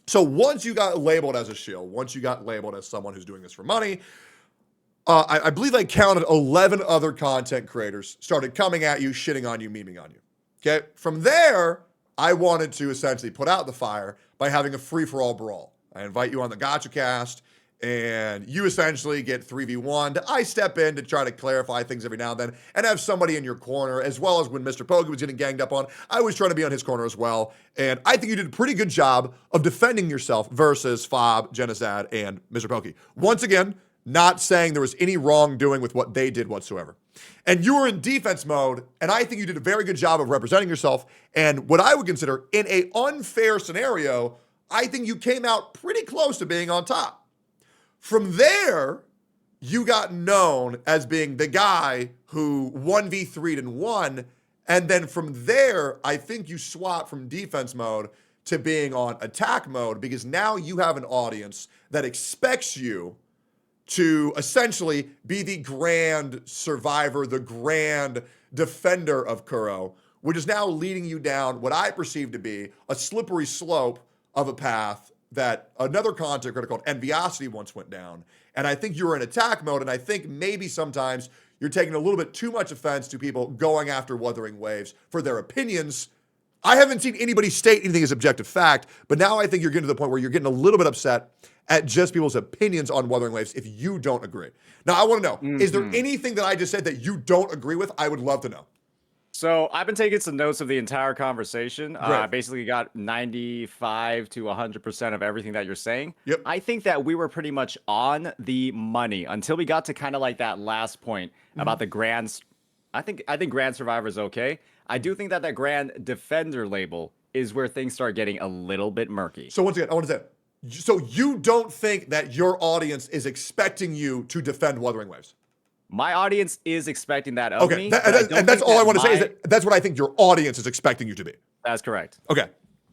So once you got labeled as a shill, once you got labeled as someone who's doing this for money, I believe I counted 11 other content creators started coming at you, shitting on you, memeing on you. Okay? From there, I wanted to essentially put out the fire by having a free-for-all brawl. I invite you on the Gacha cast, and you essentially get 3v1. I step in to try to clarify things every now and then and have somebody in your corner, as well as when Mr. Pokey was getting ganged up on, I was trying to be on his corner as well. And I think you did a pretty good job of defending yourself versus Fob, Genocide, and Mr. Pokey. Once again, not saying there was any wrongdoing with what they did whatsoever. And you were in defense mode, and I think you did a very good job of representing yourself. And what I would consider in an unfair scenario, I think you came out pretty close to being on top. From there, you got known as being the guy who 1v3'd and won. And then from there, I think you swapped from defense mode to being on attack mode, because now you have an audience that expects you to essentially be the grand survivor, the grand defender of Kuro, which is now leading you down what I perceive to be a slippery slope of a path that another content creator called Enviosity once went down. And I think you were in attack mode, and I think maybe sometimes you're taking a little bit too much offense to people going after Wuthering Waves for their opinions. I haven't seen anybody state anything as objective fact, but now I think you're getting to the point where you're getting a little bit upset at just people's opinions on Wuthering Waves if you don't agree. Now, I want to know, is there anything that I just said that you don't agree with? I would love to know. So I've been taking some notes of the entire conversation. I basically got 95 to 100% of everything that you're saying. Yep. I think that we were pretty much on the money until we got to kind of like that last point about the Grand. I think Grand Survivor is okay. I do think that that Grand Defender label is where things start getting a little bit murky. So once again, I want to say, so you don't think that your audience is expecting you to defend Wuthering Waves? My audience is expecting that of me. And that's all I want to say is that that's what I think your audience is expecting you to be. That's correct. Okay.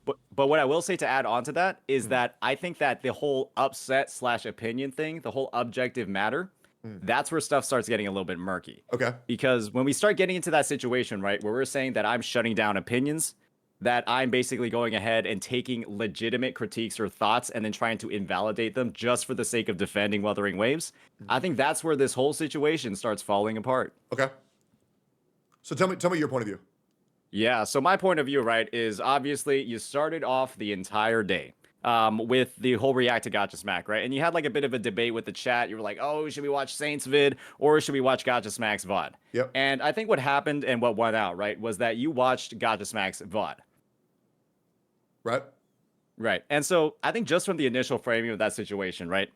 But what I will say to add on to that is that I think that the whole upset / opinion thing, the whole objective matter, that's where stuff starts getting a little bit murky. Okay. Because when we start getting into that situation, right, where we're saying that I'm shutting down opinions, that I'm basically going ahead and taking legitimate critiques or thoughts and then trying to invalidate them just for the sake of defending Wuthering Waves, I think that's where this whole situation starts falling apart. Okay. So tell me your point of view. Yeah, so my point of view, right, is obviously you started off the entire day with the whole React to Gacha Smack, right? And you had like a bit of a debate with the chat. You were like, oh, should we watch Saint's vid or should we watch Gacha Smack's VOD? Yep. And I think what happened and what went out, right, was that you watched Gacha Smack's VOD. Right. Right. And so I think just from the initial framing of that situation, right,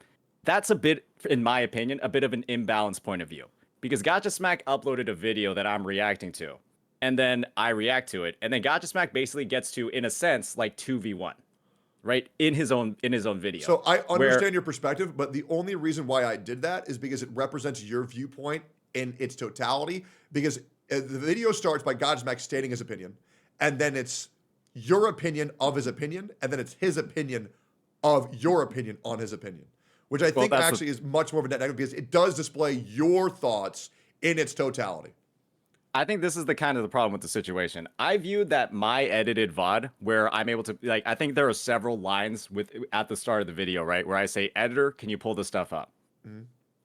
that's a bit, in my opinion, a bit of an imbalanced point of view. Because Gacha Smack uploaded a video that I'm reacting to. And then I react to it. And then Gacha Smack basically gets to, in a sense, like 2v1. Right? In his own video. So I understand your perspective, but the only reason why I did that is because it represents your viewpoint in its totality. Because the video starts by Gacha Smack stating his opinion. And then it's your opinion of his opinion, and then it's his opinion of your opinion on his opinion, which I think actually is much more of a net negative because it does display your thoughts in its totality. I think this is the kind of the problem with the situation. I viewed that my edited VOD, where I'm able to, like, I think there are several lines at the start of the video, right, where I say, editor, can you pull this stuff up?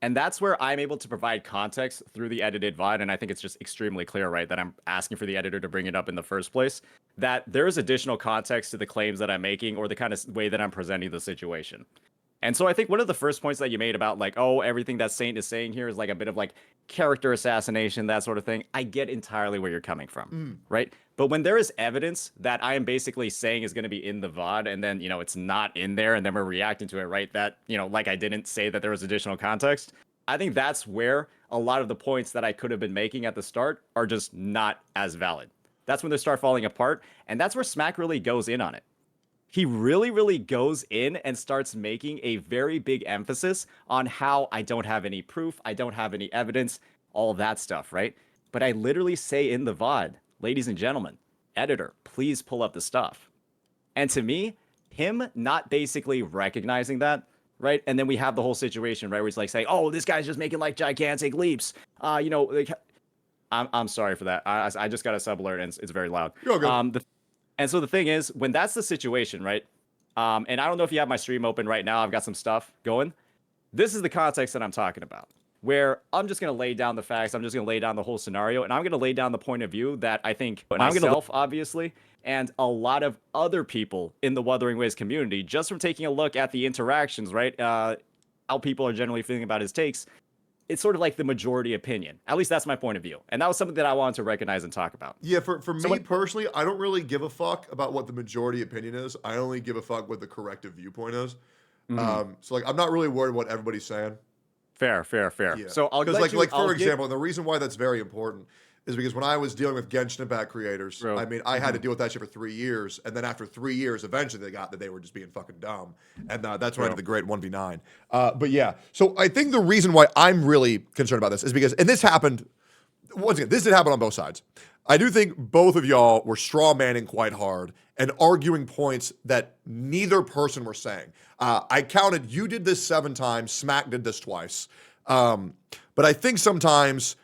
And that's where I'm able to provide context through the edited VOD, and I think it's just extremely clear, right, that I'm asking for the editor to bring it up in the first place, that there is additional context to the claims that I'm making or the kind of way that I'm presenting the situation. And so I think one of the first points that you made about, like, oh, everything that Saint is saying here is like a bit of like character assassination, that sort of thing, I get entirely where you're coming from, right? But when there is evidence that I am basically saying is going to be in the VOD and then, you know, it's not in there and then we're reacting to it, right? That, you know, like I didn't say that there was additional context. I think that's where a lot of the points that I could have been making at the start are just not as valid. That's when they start falling apart. And that's where Smack really goes in on it. He really, really goes in and starts making a very big emphasis on how I don't have any proof, I don't have any evidence, all of that stuff, right? But I literally say in the VOD, ladies and gentlemen, editor, please pull up the stuff. And to me, him not basically recognizing that, right? And then we have the whole situation, right, where he's like saying, oh, this guy's just making like gigantic leaps. You know, like, I'm sorry for that. I just got a sub alert and it's very loud. You're good. And so the thing is, when that's the situation, right? And I don't know if you have my stream open right now. I've got some stuff going. This is the context that I'm talking about, where I'm just going to lay down the facts. I'm just going to lay down the whole scenario. And I'm going to lay down the point of view that I think myself, obviously, and a lot of other people in the Wuthering Waves community, just from taking a look at the interactions, right? How people are generally feeling about his takes. It's sort of like the majority opinion. At least that's my point of view. And that was something that I wanted to recognize and talk about. Yeah, for me personally, I don't really give a fuck about what the majority opinion is. I only give a fuck what the corrective viewpoint is. So like, I'm not really worried what everybody's saying. Fair. Yeah. So I'll for example, and the reason why that's very important is because when I was dealing with Genshin Impact creators, I mean, I had to deal with that shit for 3 years, and then after 3 years, eventually they got that they were just being fucking dumb, and that's when I did the great 1v9. But yeah, so I think the reason why I'm really concerned about this is because, and this happened, once again, this did happen on both sides. I do think both of y'all were straw manning quite hard and arguing points that neither person were saying. I counted, you did this 7 times, Smack did this twice. But I think sometimes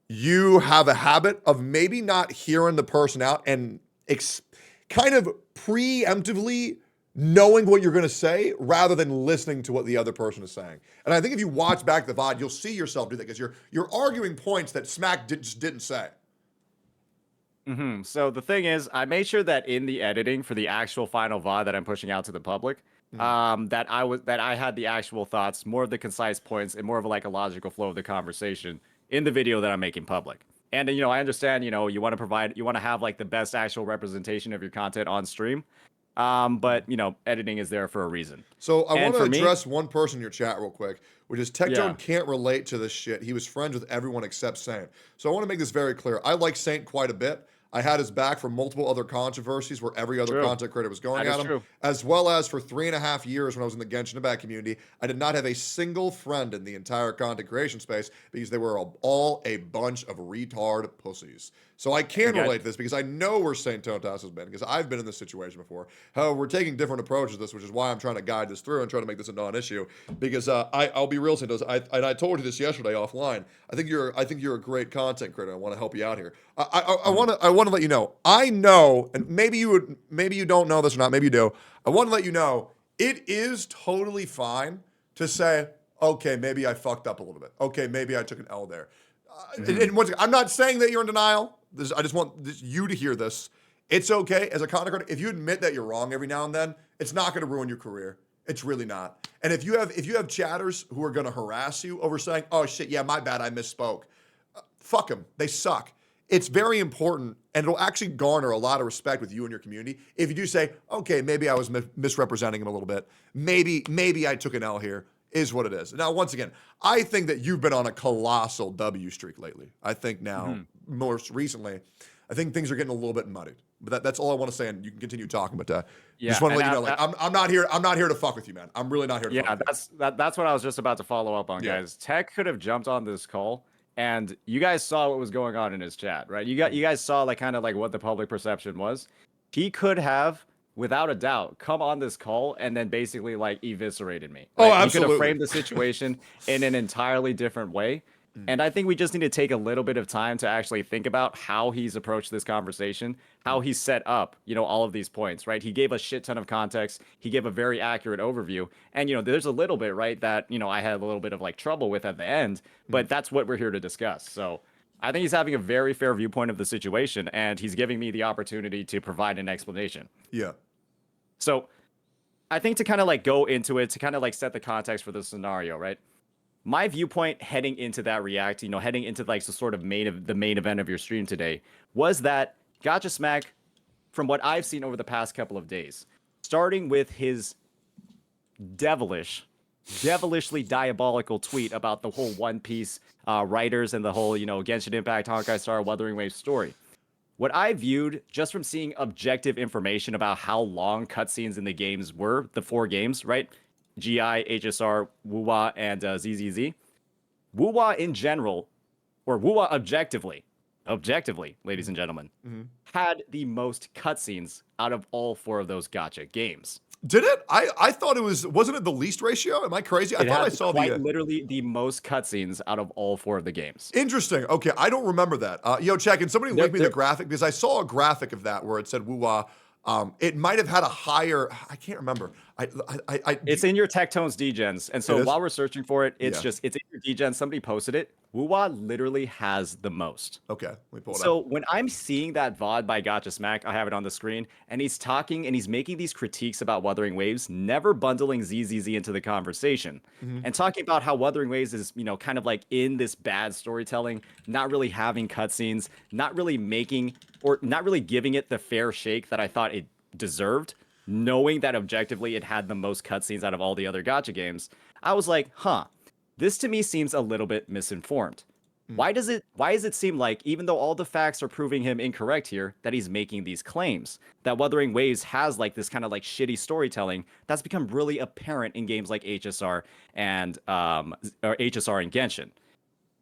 you have a habit of maybe not hearing the person out and kind of preemptively knowing what you're going to say rather than listening to what the other person is saying. And I think if you watch back the VOD, you'll see yourself do that because you're arguing points that Smack just didn't say. So the thing is, I made sure that in the editing for the actual final VOD that I'm pushing out to the public, that I had the actual thoughts, more of the concise points, and more of like a logical flow of the conversation in the video that I'm making public. And I understand, you want to have like the best actual representation of your content on stream. But editing is there for a reason. So I want to address one person in your chat real quick, which is Tectone can't relate to this shit. He was friends with everyone except Saint. So I want to make this very clear. I like Saint quite a bit. I had his back for multiple other controversies where every other content creator was going at him, as well as for 3.5 years when I was in the Genshin Impact community. I did not have a single friend in the entire content creation space because they were all a bunch of retard pussies. So I can relate to this because I know where Saintontas has been because I've been in this situation before. However, we're taking different approaches to this, which is why I'm trying to guide this through and try to make this a non-issue. Because I'll be real, Saintontas. I told you this yesterday offline. I think you're a great content creator. I want to help you out here. I want to let you know. I know, and maybe you don't know this or not. Maybe you do. I want to let you know it is totally fine to say, okay, maybe I fucked up a little bit. Okay, maybe I took an L there. And once again, I'm not saying that you're in denial. I just want you to hear this. It's okay as a content creator. If you admit that you're wrong every now and then, it's not going to ruin your career. It's really not. And if you have chatters who are going to harass you over saying, "Oh shit, yeah, my bad, I misspoke," fuck them. They suck. It's very important, and it'll actually garner a lot of respect with you and your community if you do say, "Okay, maybe I was misrepresenting him a little bit. Maybe I took an L here." Is what it is. Now, once again, I think that you've been on a colossal W streak lately. I think now, most recently, I think things are getting a little bit muddied. But that's all I want to say, and you can continue talking. But just want to let you know, like, I'm not here to fuck with you, man. I'm really not here to fuck with you. That's what I was just about to follow up on, guys. Tech could have jumped on this call, and you guys saw what was going on in his chat, right? You guys saw like kind of like what the public perception was. He could have, without a doubt, come on this call and then basically like eviscerated me. Right? Oh, absolutely. He could have framed the situation in an entirely different way. And I think we just need to take a little bit of time to actually think about how he's approached this conversation, how he's set up, all of these points, right? He gave a shit ton of context. He gave a very accurate overview. And, there's a little bit, right, that, I had a little bit of like trouble with at the end, but that's what we're here to discuss. So I think he's having a very fair viewpoint of the situation, and he's giving me the opportunity to provide an explanation. Yeah. So I think to kind of like go into it, to kind of like set the context for the scenario, right? My viewpoint heading into that react, heading into like the sort of the main event of your stream today was that Gacha Smack, from what I've seen over the past couple of days, starting with his devilishly diabolical tweet about the whole One Piece writers and the whole, Genshin Impact, Honkai Star, Wuthering Waves story. What I viewed just from seeing objective information about how long cutscenes in the games were, the 4 games, right? GI, HSR, Wuwa, and ZZZ. Wuwa in general, or Wuwa objectively, ladies and gentlemen, had the most cutscenes out of all 4 of those gacha games. Did it? I thought wasn't it the least ratio? Am I crazy? I thought I saw literally the most cutscenes out of all 4 of the games. Interesting. Okay, I don't remember that. Check, can somebody link me the graphic? Because I saw a graphic of that where it said Wuwa. It might have had a higher, I can't remember. It's in your Tectone's degens. And so while we're searching for it, it's in your degen. Somebody posted it. Wuwa literally has the most. Okay, let me pull it up. So when I'm seeing that VOD by Gacha Smack, I have it on the screen, and he's talking and he's making these critiques about Wuthering Waves, never bundling ZZZ into the conversation, and talking about how Wuthering Waves is, kind of like in this bad storytelling, not really having cutscenes, not really giving it the fair shake that I thought it deserved, knowing that objectively it had the most cutscenes out of all the other gacha games. I was like, this to me seems a little bit misinformed. Why does it seem like, even though all the facts are proving him incorrect here, that he's making these claims? That Wuthering Waves has like this kind of like shitty storytelling that's become really apparent in games like HSR and Genshin.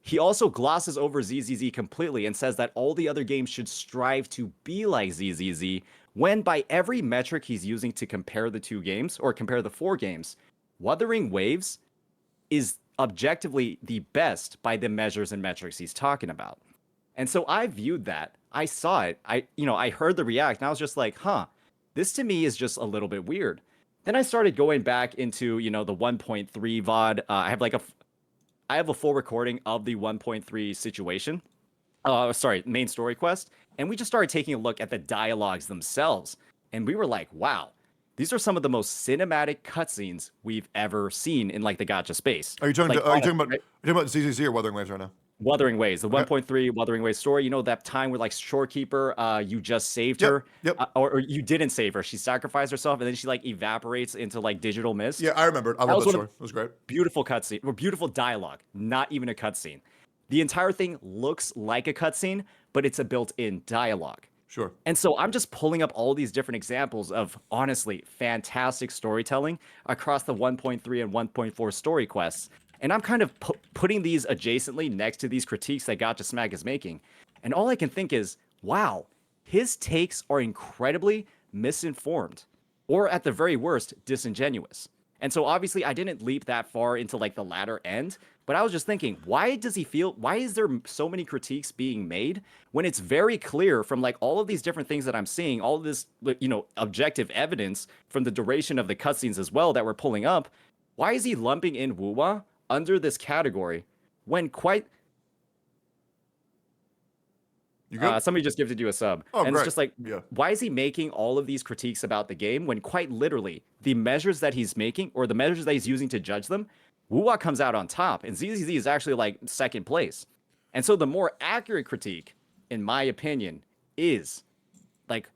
He also glosses over ZZZ completely and says that all the other games should strive to be like ZZZ, when by every metric he's using to compare the 2 games, or compare the 4 games, Wuthering Waves is objectively the best by the measures and metrics he's talking about. And so I viewed that. I saw it. I heard the react, and I was just like, this to me is just a little bit weird. then I started going back into, you know, the 1.3 VOD. I have a full recording of the 1.3 situation. Sorry, main story quest. And we just started taking a look at the dialogues themselves. And we were like, wow, these are some of the most cinematic cutscenes we've ever seen in like the gacha space. Are you talking, like, are you talking about ZZZ or Wuthering Waves right now? Wuthering Waves, the 1.3 Wuthering Waves story. You know, that time where like Shorekeeper, you just saved her, or you didn't save her. She sacrificed herself, and then she like evaporates into like digital mist. Yeah, I remember. I love that story. It was great. Beautiful cutscene, or beautiful dialogue. Not even a cutscene. The entire thing looks like a cutscene, but it's a built-in dialogue. Sure. And so I'm just pulling up all these different examples of honestly fantastic storytelling across the 1.3 and 1.4 story quests. And I'm kind of putting these adjacently next to these critiques that Gacha Smack is making. And all I can think is, wow, his takes are incredibly misinformed, or at the very worst, disingenuous. And so obviously I didn't leap that far into like the latter end, but I was just thinking, why is there so many critiques being made when it's very clear from like all of these different things that I'm seeing, all of this, you know, objective evidence from the duration of the cutscenes as well that we're pulling up? Why is he lumping in Wuwa under this category when quite... somebody just gifted you a sub. Oh, and great. It's just like, Yeah. why is he making all of these critiques about the game when quite literally the measures that he's making, or the measures that he's using to judge them, Wuwa comes out on top, and ZZZ is actually like second place. And so the more accurate critique, in my opinion, is like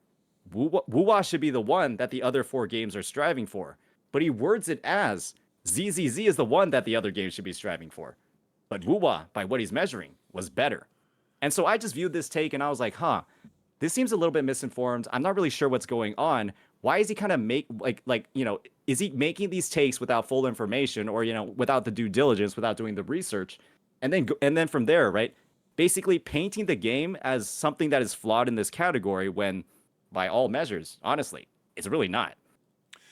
Wuwa should be the one that the other 4 games are striving for. But he words it as ZZZ is the one that the other games should be striving for. But Wuwa, by what he's measuring, was better. And so I just viewed this take and I was like, huh, this seems a little bit misinformed. I'm not really sure what's going on. Why is he kind of you know, is he making these takes without full information, or, you know, without the due diligence, without doing the research? And then from there, right, basically painting the game as something that is flawed in this category when by all measures, honestly, it's really not.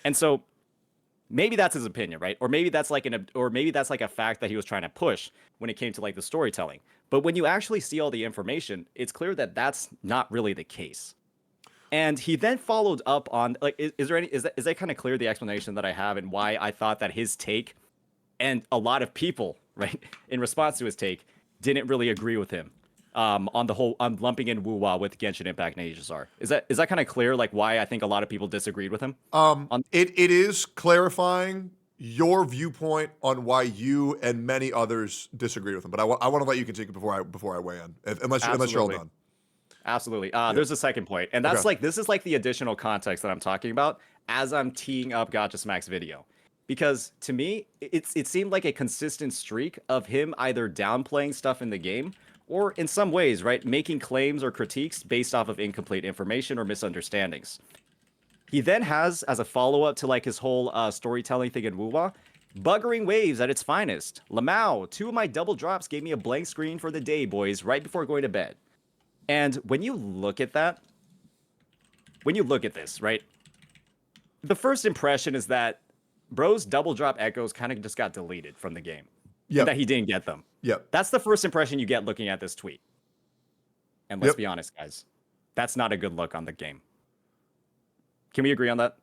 And so maybe that's his opinion, right? Or maybe that's like a fact that he was trying to push when it came to like the storytelling. But when you actually see all the information, it's clear that that's not really the case. And he then followed up on like, is that kind of clear, the explanation that I have and why I thought that his take, and a lot of people, right, in response to his take, didn't really agree with him on lumping in Wuwa with Genshin Impact and HSR. Is that kind of clear, like why I think a lot of people disagreed with him? It is clarifying your viewpoint on why you and many others disagree with him. But I want to let you continue before I weigh in, unless you're all done. Absolutely. There's a second point, and that's this is like the additional context that I'm talking about as I'm teeing up Gacha Smack's video. Because to me, it seemed like a consistent streak of him either downplaying stuff in the game, or in some ways, right, making claims or critiques based off of incomplete information or misunderstandings. He then has, as a follow-up to like his whole storytelling thing in Wuwa, Wuthering Waves at its finest. Lamau, 2 of my double drops gave me a blank screen for the day, boys, right before going to bed. And when you look at this, right, the first impression is that bro's double drop echoes kind of just got deleted from the game. Yeah. That he didn't get them. Yeah. That's the first impression you get looking at this tweet. And let's be honest, guys, that's not a good look on the game. Can we agree on that?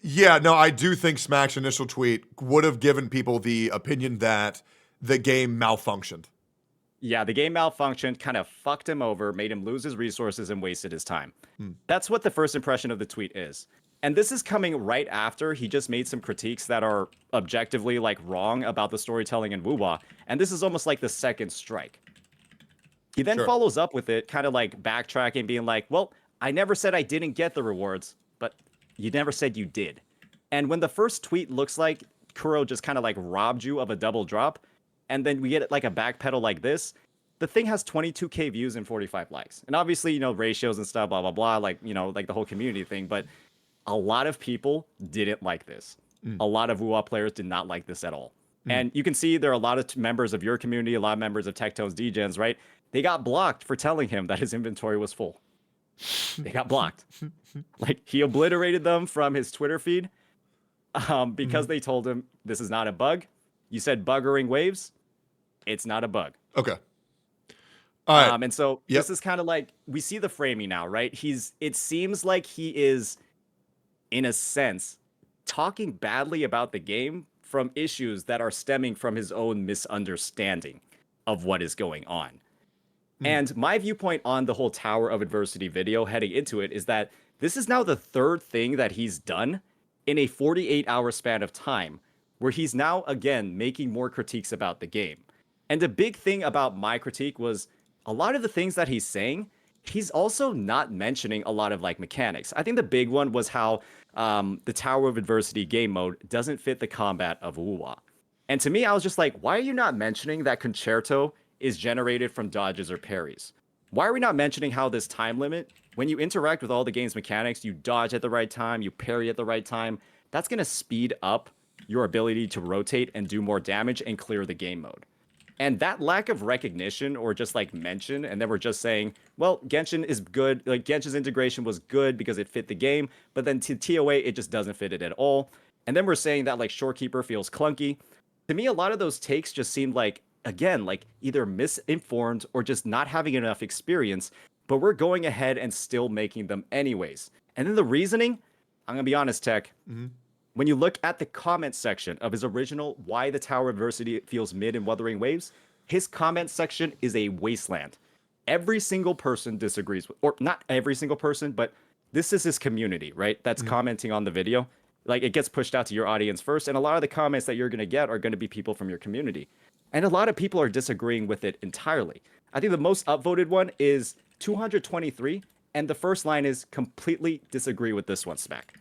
Yeah, no, I do think Smack's initial tweet would have given people the opinion that the game malfunctioned. Yeah, the game malfunctioned, kind of fucked him over, made him lose his resources and wasted his time. That's what the first impression of the tweet is. And this is coming right after he just made some critiques that are objectively like wrong about the storytelling in Wuwa. And this is almost like the second strike. He then follows up with it, kind of like backtracking, being like, well, I never said I didn't get the rewards, but you never said you did. And when the first tweet looks like Kuro just kind of like robbed you of a double drop, and then we get like a backpedal like this, the thing has 22K views and 45 likes. And obviously, you know, ratios and stuff, blah, blah, blah, like, you know, like the whole community thing. But a lot of people didn't like this. A lot of Wuwa players did not like this at all. And you can see there are a lot of members of your community, a lot of members of Tectone's DGens, right? They got blocked for telling him that his inventory was full. They got blocked. Like, he obliterated them from his Twitter feed because they told him this is not a bug. You said Wuthering Waves. It's not a bug. Okay. All right. And so this is kind of like, we see the framing now, right? It seems like he is, in a sense, talking badly about the game from issues that are stemming from his own misunderstanding of what is going on. And my viewpoint on the whole Tower of Adversity video heading into it is that this is now the third thing that he's done in a 48-hour span of time, where he's now, again, making more critiques about the game. And the big thing about my critique was a lot of the things that he's saying, he's also not mentioning a lot of like mechanics. I think the big one was how the Tower of Adversity game mode doesn't fit the combat of Wuwa. And to me, I was just like, why are you not mentioning that Concerto is generated from dodges or parries? Why are we not mentioning how this time limit, when you interact with all the game's mechanics, you dodge at the right time, you parry at the right time, that's going to speed up your ability to rotate and do more damage and clear the game mode. And that lack of recognition or just like mention, and then we're just saying, well, Genshin is good, like Genshin's integration was good because it fit the game, but then to TOA, it just doesn't fit it at all. And then we're saying that like Shorekeeper feels clunky. To me, a lot of those takes just seemed like, again, like either misinformed or just not having enough experience, but we're going ahead and still making them anyways. And then the reasoning, I'm going to be honest, Tech, when you look at the comment section of his original Why the Tower of Adversity Feels Mid in Wuthering Waves, his comment section is a wasteland. Every single person disagrees with, or not every single person, but this is his community, right? That's commenting on the video. Like, it gets pushed out to your audience first, and a lot of the comments that you're going to get are going to be people from your community. And a lot of people are disagreeing with it entirely. I think the most upvoted one is 223, and the first line is completely disagree with this one, Smack.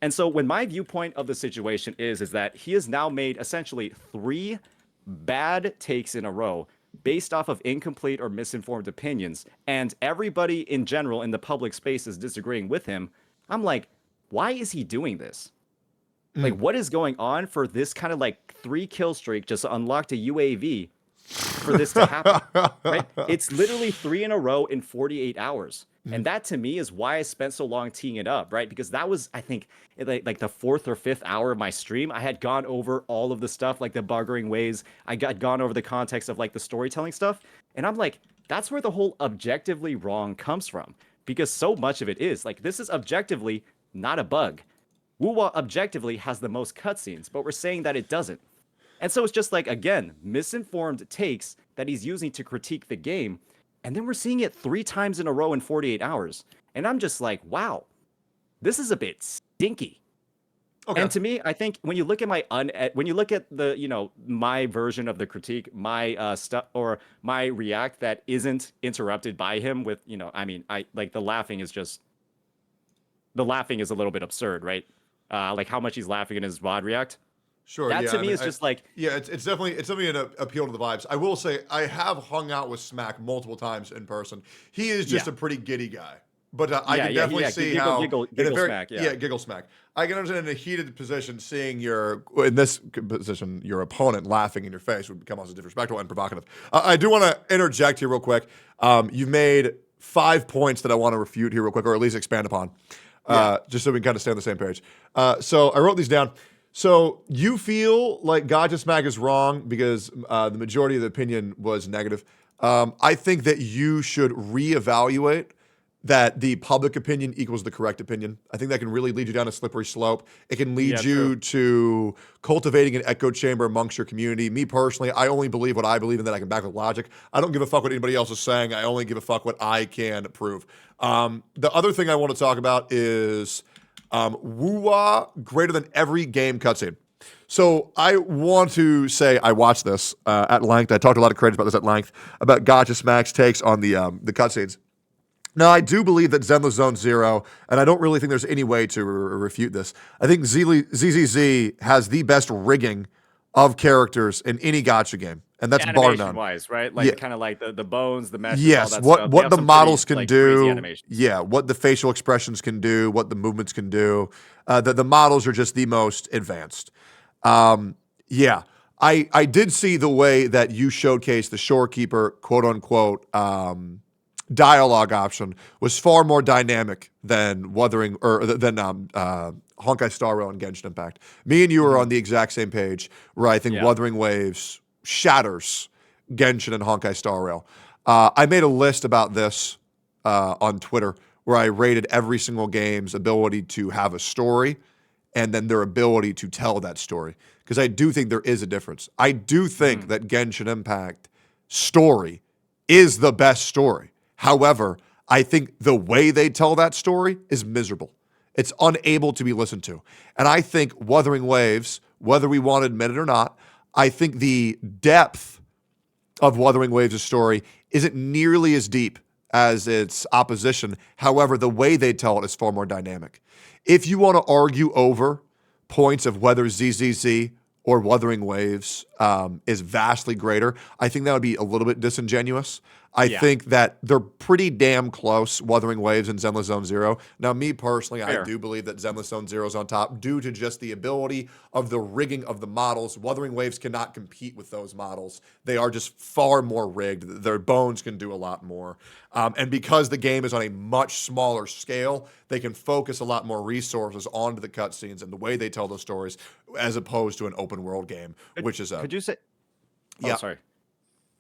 And so when my viewpoint of the situation is that he has now made essentially 3 bad takes in a row based off of incomplete or misinformed opinions, and everybody in general in the public space is disagreeing with him, I'm like, why is he doing this? Like, what is going on for this kind of like 3 kill streak just unlocked a UAV for this to happen? Right? It's literally 3 in a row in 48 hours. And that to me is why I spent so long teeing it up, right? Because that was, I think, like the 4th or 5th hour of my stream. I had gone over all of the stuff, like the Wuthering Waves. I got gone over the context of like the storytelling stuff. And I'm like, that's where the whole objectively wrong comes from. Because so much of it is like, this is objectively not a bug. Wuwa objectively has the most cutscenes, but we're saying that it doesn't. And so it's just like, again, misinformed takes that he's using to critique the game. And then we're seeing it 3 times in a row in 48 hours. And I'm just like, wow, this is a bit stinky. Okay. And to me, I think when you look at when you look at the, you know, my version of the critique, my stuff or my react that isn't interrupted by him with, you know, I mean, the laughing is a little bit absurd, right? Like how much he's laughing in his VOD react. Sure. That to me is just like, yeah, it's definitely an appeal to the vibes. I will say I have hung out with Smack multiple times in person. He is just a pretty giddy guy, but I can definitely see how giggle Smack. Giggle Smack. I can understand in a heated position seeing your opponent laughing in your face would become also disrespectful and provocative. I do want to interject here real quick. You've made 5 points that I want to refute here real quick, or at least expand upon, just so we can kind of stay on the same page. So I wrote these down. So you feel like Gacha Smack is wrong because the majority of the opinion was negative. I think that you should reevaluate that the public opinion equals the correct opinion. I think that can really lead you down a slippery slope. It can lead you to cultivating an echo chamber amongst your community. Me personally, I only believe what I believe and that I can back with logic. I don't give a fuck what anybody else is saying. I only give a fuck what I can prove. The other thing I want to talk about is Wuwa greater than every game cutscene. So I want to say I watched this at length. I talked to a lot of creators about this at length, about Gacha Smack's takes on the cutscenes. Now, I do believe that Zenless Zone 0, and I don't really think there's any way to refute this. I think ZZZ has the best rigging of characters in any Gacha game, and that's bar none. Animation-wise, right? Like kind of like the bones, the mesh, yes, all that stuff. What the models can do, yeah, what the facial expressions can do, what the movements can do. The models are just the most advanced. I did see the way that you showcased the Shorekeeper, quote unquote, dialogue option was far more dynamic than Honkai Star Rail and Genshin Impact. Me and you are on the exact same page where I think Wuthering Waves shatters Genshin and Honkai Star Rail. I made a list about this on Twitter where I rated every single game's ability to have a story and then their ability to tell that story. Because I do think there is a difference. I do think that Genshin Impact story is the best story. However, I think the way they tell that story is miserable. It's unable to be listened to. And I think Wuthering Waves, whether we want to admit it or not, I think the depth of Wuthering Waves' story isn't nearly as deep as its opposition. However, the way they tell it is far more dynamic. If you want to argue over points of whether ZZZ or Wuthering Waves is vastly greater, I think that would be a little bit disingenuous. I think that they're pretty damn close, Wuthering Waves and Zenless Zone Zero. Now, me personally, I do believe that Zenless Zone Zero is on top due to just the ability of the rigging of the models. Wuthering Waves cannot compete with those models. They are just far more rigged. Their bones can do a lot more. And because the game is on a much smaller scale, they can focus a lot more resources onto the cutscenes and the way they tell those stories as opposed to an open world game, which is a... Could you say... Oh, sorry.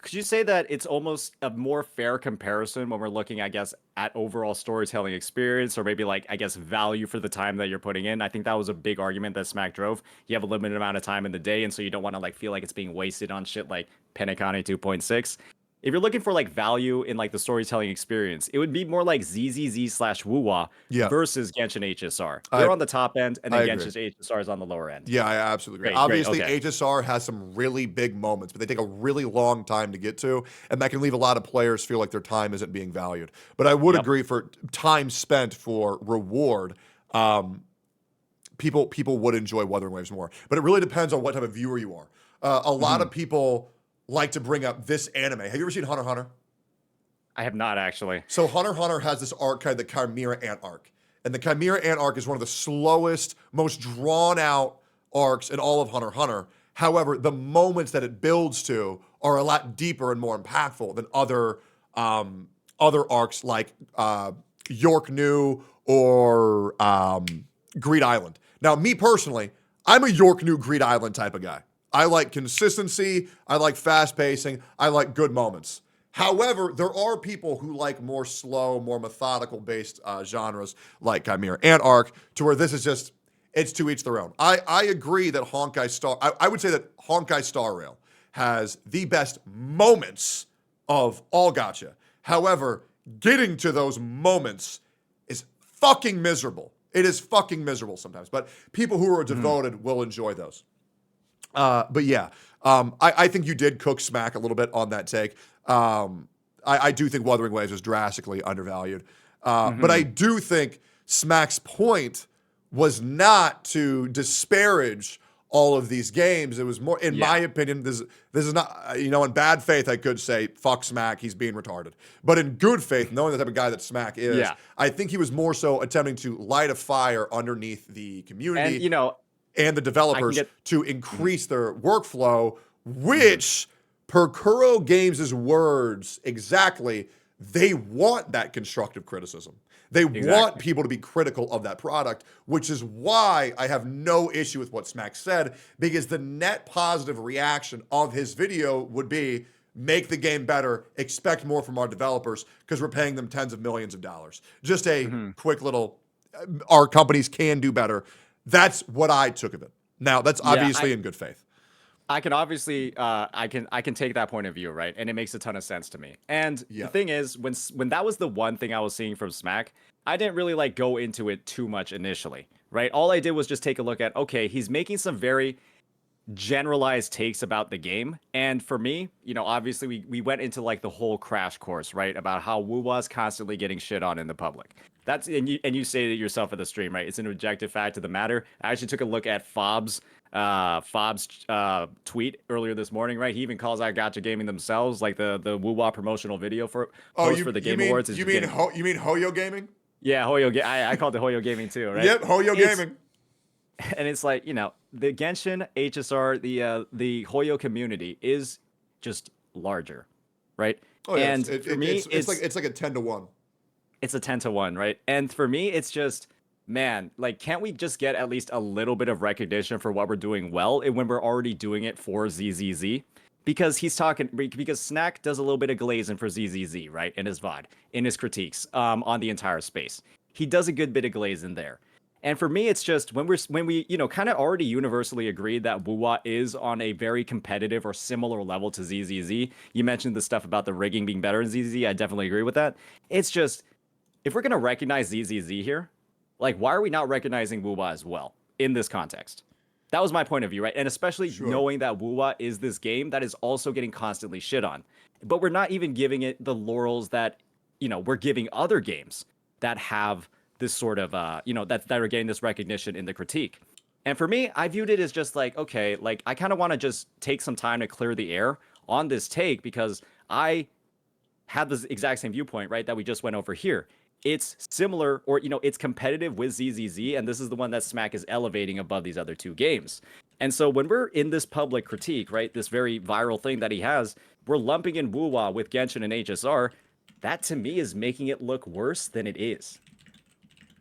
Could you say that it's almost a more fair comparison when we're looking, I guess, at overall storytelling experience or maybe like, I guess, value for the time that you're putting in? I think that was a big argument that Smack drove. You have a limited amount of time in the day, and so you don't want to like feel like it's being wasted on shit like Penacony 2.6. If you're looking for like value in like the storytelling experience, it would be more like ZZZ/WuWa versus Genshin HSR. They're on the top end, and then Genshin HSR is on the lower end. Yeah, I absolutely agree. Obviously, HSR has some really big moments, but they take a really long time to get to, and that can leave a lot of players feel like their time isn't being valued. But I would agree for time spent for reward, people would enjoy Wuthering Waves more. But it really depends on what type of viewer you are. A lot of people like to bring up this anime. Have you ever seen Hunter x Hunter? I have not, actually. So Hunter x Hunter has this arc, kind of the Chimera Ant arc. And the Chimera Ant arc is one of the slowest, most drawn-out arcs in all of Hunter x Hunter. However, the moments that it builds to are a lot deeper and more impactful than other arcs like York New or Greed Island. Now, me personally, I'm a York New Greed Island type of guy. I like consistency, I like fast pacing, I like good moments. However, there are people who like more slow, more methodical based genres like Chimera Ant arc, to where this is just, it's to each their own. I agree that Honkai Star, I would say that Honkai Star Rail has the best moments of all gacha. However, getting to those moments is fucking miserable. It is fucking miserable sometimes, but people who are devoted will enjoy those. But yeah, I think you did cook Smack a little bit on that take. I do think Wuthering Waves is drastically undervalued. But I do think Smack's point was not to disparage all of these games. It was more, in my opinion, this is not, in bad faith, I could say, fuck Smack, he's being retarded. But in good faith, knowing the type of guy that Smack is, I think he was more so attempting to light a fire underneath the community. And, and the developers to increase their workflow, which, per Kuro Games' words exactly, they want that constructive criticism. They want people to be critical of that product, which is why I have no issue with what Smack said, because the net positive reaction of his video would be, make the game better, expect more from our developers, because we're paying them tens of millions of dollars. Just a quick little, our companies can do better. That's what I took of it. Now, that's obviously in good faith. I can obviously, I can take that point of view, right? And it makes a ton of sense to me. And the thing is, when that was the one thing I was seeing from Smack, I didn't really like go into it too much initially, right? All I did was just take a look at, okay, he's making some very generalized takes about the game. And for me, obviously we went into like the whole crash course, right? About how WuWa's constantly getting shit on in the public. That's, and you say it yourself at the stream, right? It's an objective fact of the matter. I actually took a look at Fob's tweet earlier this morning, right? He even calls out Gacha Gaming themselves, like the WuWa promotional video for the Game Awards. You mean Hoyo Gaming? Yeah, Hoyo. I called it Hoyo Gaming too, right? Yep, Hoyo Gaming. And it's like, the Genshin HSR, the Hoyo community is just larger, right? Oh yeah, and for me, it's like a 10-to-1. It's a 10-to-1, right? And for me, it's just, man, like, can't we just get at least a little bit of recognition for what we're doing well when we're already doing it for ZZZ? Because because Snack does a little bit of glazing for ZZZ, right? In his VOD, in his critiques on the entire space. He does a good bit of glazing there. And for me, it's just when we kind of already universally agreed that Wuwa is on a very competitive or similar level to ZZZ. You mentioned the stuff about the rigging being better in ZZZ. I definitely agree with that. It's just, if we're gonna recognize ZZZ here, like, why are we not recognizing Wuwa as well in this context? That was my point of view, right? And especially knowing that Wuwa is this game that is also getting constantly shit on. But we're not even giving it the laurels that, we're giving other games that have this sort of, that are getting this recognition in the critique. And for me, I viewed it as just like, okay, like, I kind of want to just take some time to clear the air on this take because I had this exact same viewpoint, right, that we just went over here. It's similar, or it's competitive with ZZZ, and this is the one that Smack is elevating above these other two games. And so when we're in this public critique, right, this very viral thing that he has, we're lumping in Wuwa with Genshin and HSR. That to me is making it look worse than it is.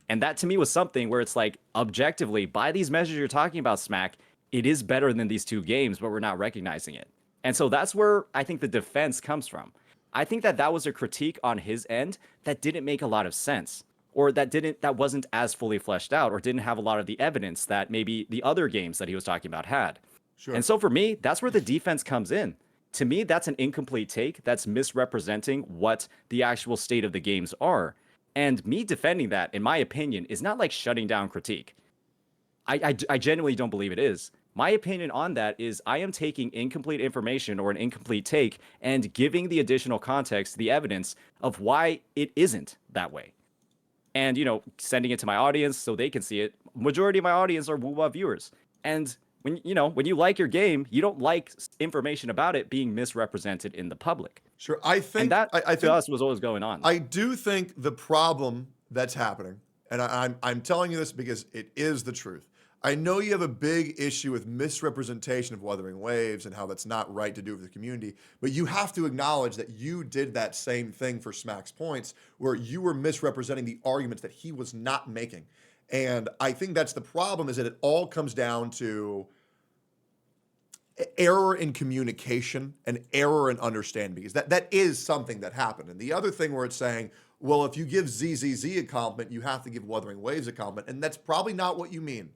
And that to me was something where it's like, objectively, by these measures you're talking about, Smack, it is better than these two games, but we're not recognizing it. And so that's where I think the defense comes from. I think that was a critique on his end that didn't make a lot of sense, or that wasn't as fully fleshed out, or didn't have a lot of the evidence that maybe the other games that he was talking about had. Sure. And so for me, that's where the defense comes in. To me, that's an incomplete take. That's misrepresenting what the actual state of the games are. And me defending that, in my opinion, is not like shutting down critique. I genuinely don't believe it is. My opinion on that is I am taking incomplete information or an incomplete take and giving the additional context, the evidence of why it isn't that way. And, sending it to my audience so they can see it. Majority of my audience are Wuwa viewers. And when you like your game, you don't like information about it being misrepresented in the public. Sure. I think and that I to think, us was always going on. I do think the problem that's happening, and I'm telling you this because it is the truth. I know you have a big issue with misrepresentation of Wuthering Waves and how that's not right to do with the community, but you have to acknowledge that you did that same thing for Smack's points, where you were misrepresenting the arguments that he was not making. And I think that's the problem, is that it all comes down to error in communication and error in understanding, because that is something that happened. And the other thing where it's saying, well, if you give ZZZ a compliment, you have to give Wuthering Waves a compliment, and that's probably not what you mean.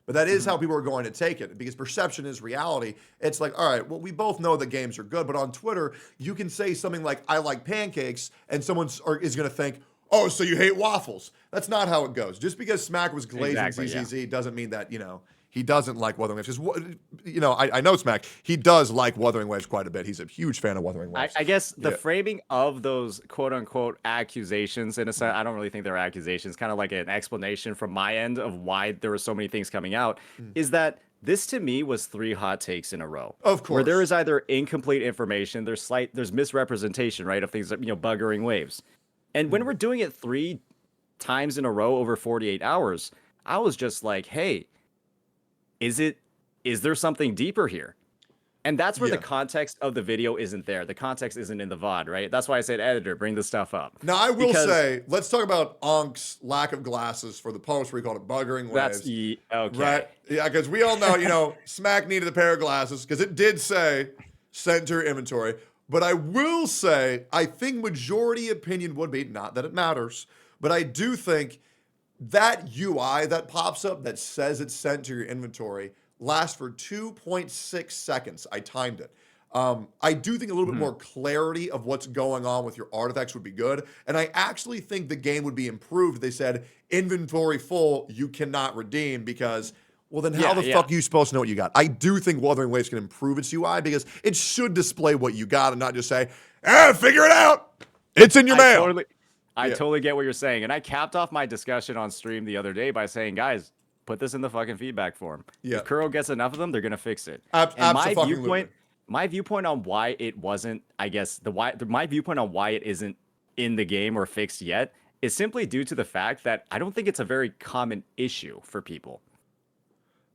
But that is how people are going to take it, because perception is reality. It's like, all right, well, we both know that games are good, but on Twitter, you can say something like, I like pancakes, and someone is going to think, oh, so you hate waffles. That's not how it goes. Just because Smack was glazing ZZZ doesn't mean that, he doesn't like Wuthering Waves. Because, I know Smack. He does like Wuthering Waves quite a bit. He's a huge fan of Wuthering Waves. I guess the framing of those quote-unquote accusations, in a sense, I don't really think they're accusations, kind of like an explanation from my end of why there were so many things coming out, is that this to me was 3 hot takes in a row. Of course. Where there is either incomplete information, there's misrepresentation, right, of things that, buggering Waves. And when we're doing it 3 times in a row over 48 hours, I was just like, hey, is there something deeper here? And that's where the context of the video isn't there. The context isn't in the VOD, right? That's why I said, editor, bring this stuff up. Now, I will say, let's talk about Ank's lack of glasses for the post where he called it buggering Waves. Okay. Right? Yeah, because we all know, Smack needed a pair of glasses because it did say send to your inventory. But I will say, I think majority opinion would be, not that it matters, but I do think that UI that pops up that says it's sent to your inventory lasts for 2.6 seconds. I timed it. I do think a little bit more clarity of what's going on with your artifacts would be good. And I actually think the game would be improved if they said inventory full, you cannot redeem, because, well, then how the fuck are you supposed to know what you got? I do think Wuthering Waves can improve its UI because it should display what you got and not just say, figure it out. It's in your mail. I totally get what you're saying. And I capped off my discussion on stream the other day by saying, guys, put this in the fucking feedback form. Yeah. If Kuro gets enough of them, they're going to fix it. And my viewpoint on why it wasn't, I guess, my viewpoint on why it isn't in the game or fixed yet is simply due to the fact that I don't think it's a very common issue for people.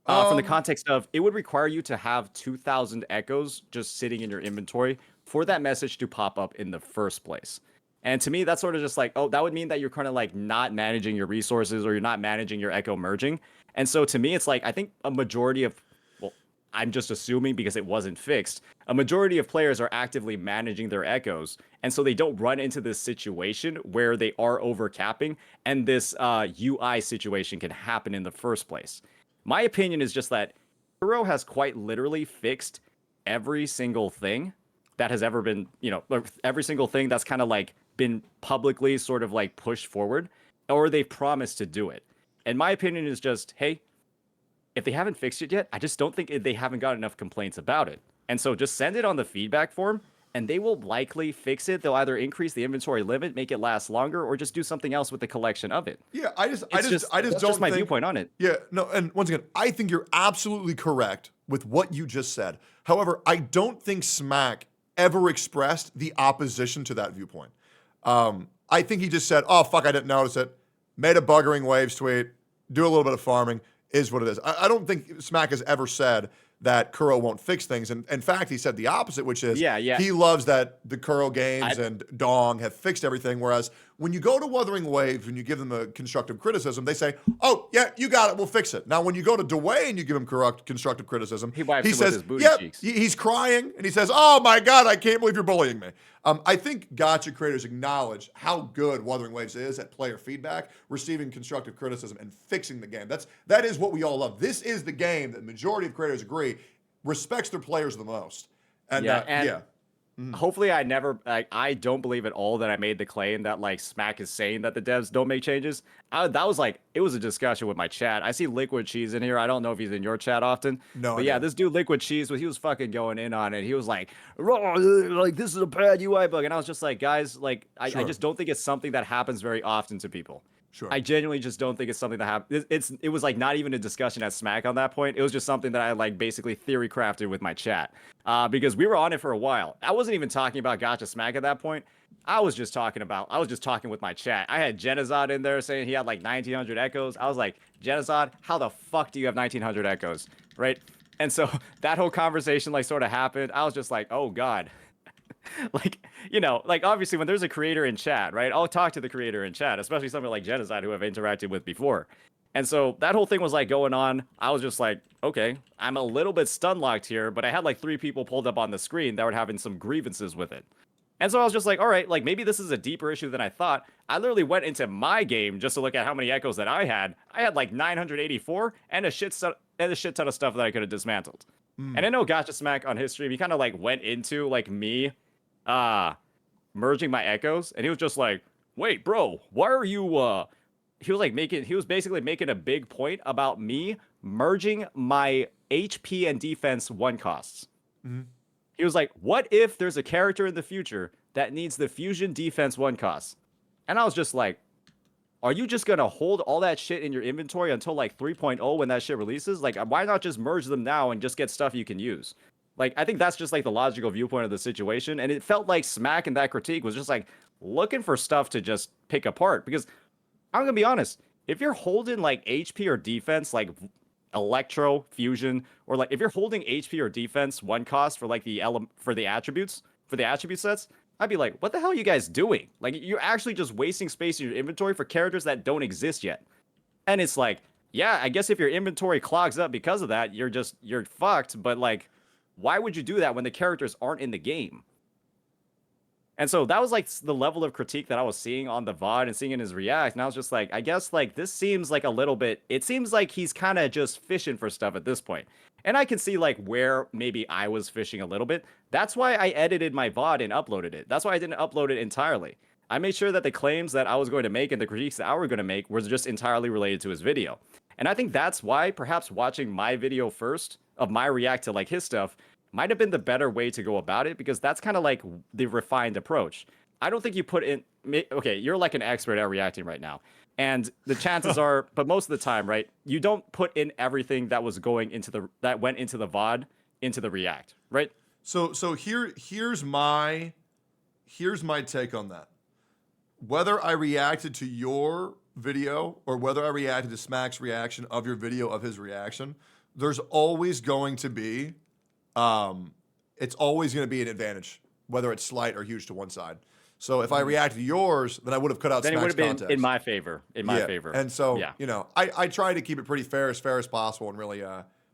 From the context of, it would require you to have 2,000 echoes just sitting in your inventory for that message to pop up in the first place. And to me, that's sort of just like, oh, that would mean that you're kind of like not managing your resources, or you're not managing your echo merging. And so to me, it's like, I think a majority of, well, I'm just assuming because it wasn't fixed, a majority of players are actively managing their echoes And so they don't run into this situation where they are overcapping and this UI situation can happen in the first place. My opinion is just that Kuro has quite literally fixed every single thing that has ever been, every single thing that's kind of like been publicly sort of like pushed forward, or they've promised to do it. And my opinion is just, hey, if they haven't fixed it yet, I just don't think they haven't got enough complaints about it. And so just send it on the feedback form, and they will likely fix it. They'll either increase the inventory limit, make it last longer, or just do something else with the collection of it. Yeah, I just That's don't just my think, viewpoint on it. Yeah, no, and once again, I think you're absolutely correct with what you just said. However, I don't think Smack ever expressed the opposition to that viewpoint. I think he just said, "Oh fuck, I didn't notice it." Made a Wuthering Waves tweet, do a little bit of farming, is what it is. I don't think Smack has ever said that Kuro won't fix things. And in fact, he said the opposite, which is he loves that the Kuro games and Dong have fixed everything. Whereas when you go to Wuthering Waves, when you give them a constructive criticism, they say, "Oh, yeah, you got it. We'll fix it." Now, when you go to Dwayne and you give him constructive criticism, he says, with his booty cheeks. He's crying and he says, "Oh my God, I can't believe you're bullying me." I think Gacha creators acknowledge how good Wuthering Waves is at player feedback, receiving constructive criticism, and fixing the game. That is what we all love. This is the game that the majority of creators agree respects their players the most. And hopefully I don't believe at all that I made the claim that like Smack is saying that the devs don't make changes. It was a discussion with my chat. I see Liquid Cheese in here. I don't know if he's in your chat often. No, but yeah, this dude Liquid Cheese, he was fucking going in on it. He was like this is a bad UI bug. And I was just like, guys, like I just don't think it's something that happens very often to people. Sure. I genuinely just don't think it's something that happens. It was like not even a discussion at Smack on that point. It was just something that I like basically theory crafted with my chat because we were on it for a while. I wasn't even talking about Gacha Smack at that point. I was just talking with my chat. I had Genozod in there saying he had like 1900 echoes. I was like, Genozod, how the fuck do you have 1900 echoes, right? And so that whole conversation like sort of happened. I was just like, oh God. Like, like obviously when there's a creator in chat, right? I'll talk to the creator in chat, especially somebody like Genocide who I've interacted with before. And so that whole thing was like going on. I was just like, okay, I'm a little bit stun locked here, but I had like 3 people pulled up on the screen that were having some grievances with it. And so I was just like, all right, like maybe this is a deeper issue than I thought. I literally went into my game just to look at how many echoes that I had. I had like 984 and a shit ton of stuff that I could have dismantled. And I know Gacha Smack on his stream, he kind of like went into like me merging my echoes, and he was just like, wait, bro, why are you he was basically making a big point about me merging my HP and defense 1 costs. He was like, what if there's a character in the future that needs the fusion defense 1 costs? And I was just like, are you just gonna hold all that shit in your inventory until like 3.0 when that shit releases? Like, why not just merge them now and just get stuff you can use? Like, I think that's just like the logical viewpoint of the situation. And it felt like Smack in that critique was just like looking for stuff to just pick apart. Because I'm going to be honest, if you're holding like HP or defense, like Electro, Fusion, or like if you're holding HP or defense 1 cost for like the attribute sets, I'd be like, what the hell are you guys doing? Like, you're actually just wasting space in your inventory for characters that don't exist yet. And it's like, yeah, I guess if your inventory clogs up because of that, you're fucked. But like, why would you do that when the characters aren't in the game? And so that was like the level of critique that I was seeing on the VOD and seeing in his react. And I was just like, I guess like this seems like a little bit, it seems like he's kind of just fishing for stuff at this point. And I can see like where maybe I was fishing a little bit. That's why I edited my VOD and uploaded it. That's why I didn't upload it entirely. I made sure that the claims that I was going to make and the critiques that I was going to make was just entirely related to his video. And I think that's why perhaps watching my video first of my react to like his stuff might have been the better way to go about it, because that's kind of like the refined approach. I don't think you put in, okay, you're like an expert at reacting right now. And the chances are, but most of the time, right, you don't put in everything that was going into that went into the VOD into the react, right? So here's my take on that. Whether I reacted to your video or whether I reacted to Smack's reaction of your video of his reaction, there's always going to be it's always going to be an advantage, whether it's slight or huge to one side. So if I reacted to yours, then I would have cut out then Smack's it would have context. been in my favor. In my favor. And so, I try to keep it pretty fair as possible and really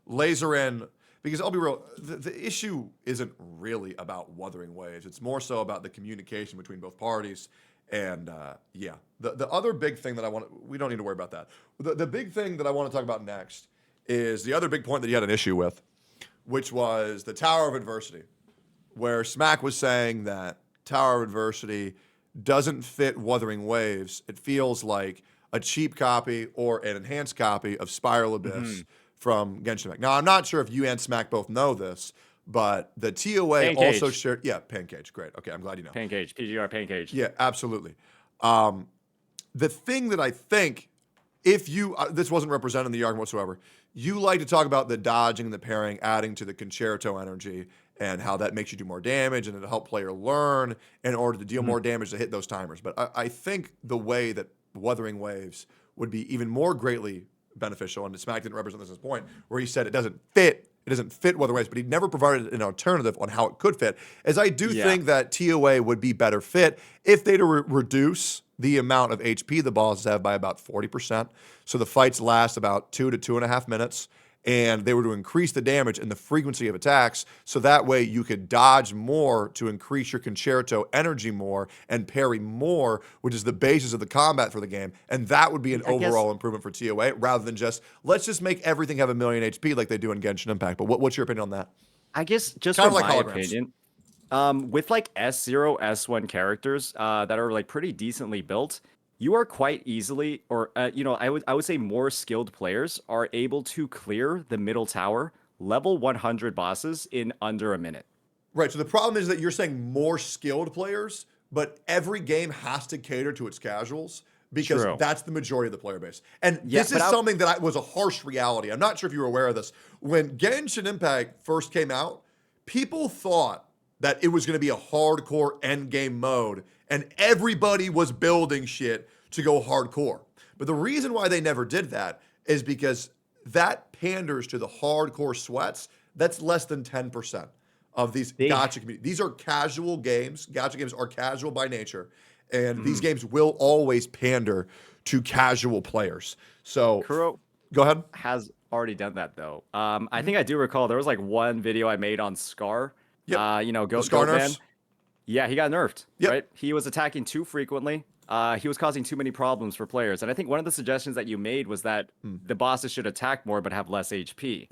laser in. Because I'll be real, the issue isn't really about Wuthering Waves. It's more so about the communication between both parties. And yeah, the other big thing that we don't need to worry about that. The big thing that I want to talk about next is the other big point that he had an issue with, which was the Tower of Adversity, where Smack was saying that Tower of Adversity doesn't fit Wuthering Waves. It feels like a cheap copy or an enhanced copy of Spiral Abyss from Genshin Impact. Now, I'm not sure if you and Smack both know this, but the TOA also shared... Yeah, Pancage, great. Okay, I'm glad you know. Pancage, PGR Pancage. Yeah, absolutely. The thing that I think, if you... this wasn't represented in the argument whatsoever. You like to talk about the dodging and the parrying, adding to the concerto energy, and how that makes you do more damage, and it'll help player learn in order to deal more damage to hit those timers. But I think the way that Wuthering Waves would be even more greatly beneficial, and Smack didn't represent this at this point, where he said it doesn't fit Wuthering Waves, but he never provided an alternative on how it could fit, as I do think that TOA would be better fit if they to reduce the amount of HP the bosses have by about 40%. So the fights last about 2 to 2.5 minutes, and they were to increase the damage and the frequency of attacks, so that way you could dodge more to increase your concerto energy more and parry more, which is the basis of the combat for the game, and that would be an overall improvement for TOA, rather than just, let's just make everything have 1,000,000 HP like they do in Genshin Impact. But what's your opinion on that? I guess just Kinda from like my holograms. opinion, with like S0, S1 characters that are like pretty decently built, you are quite easily, or I would say more skilled players are able to clear the middle tower, level 100 bosses in under a minute. Right, so the problem is that you're saying more skilled players, but every game has to cater to its casuals, because that's the majority of the player base. And this is something that was a harsh reality. I'm not sure if you were aware of this. When Genshin Impact first came out, people thought that it was going to be a hardcore endgame mode, and everybody was building shit to go hardcore. But the reason why they never did that is because that panders to the hardcore sweats. That's less than 10% of these gacha communities. These are casual games. Gacha games are casual by nature, and these games will always pander to casual players. So, Kuro go ahead. has already done that though. I think I do recall there was like one video I made on Scar. Goat Man. Yeah, he got nerfed. Right, he was attacking too frequently. He was causing too many problems for players, and I think one of the suggestions that you made was that the bosses should attack more but have less HP.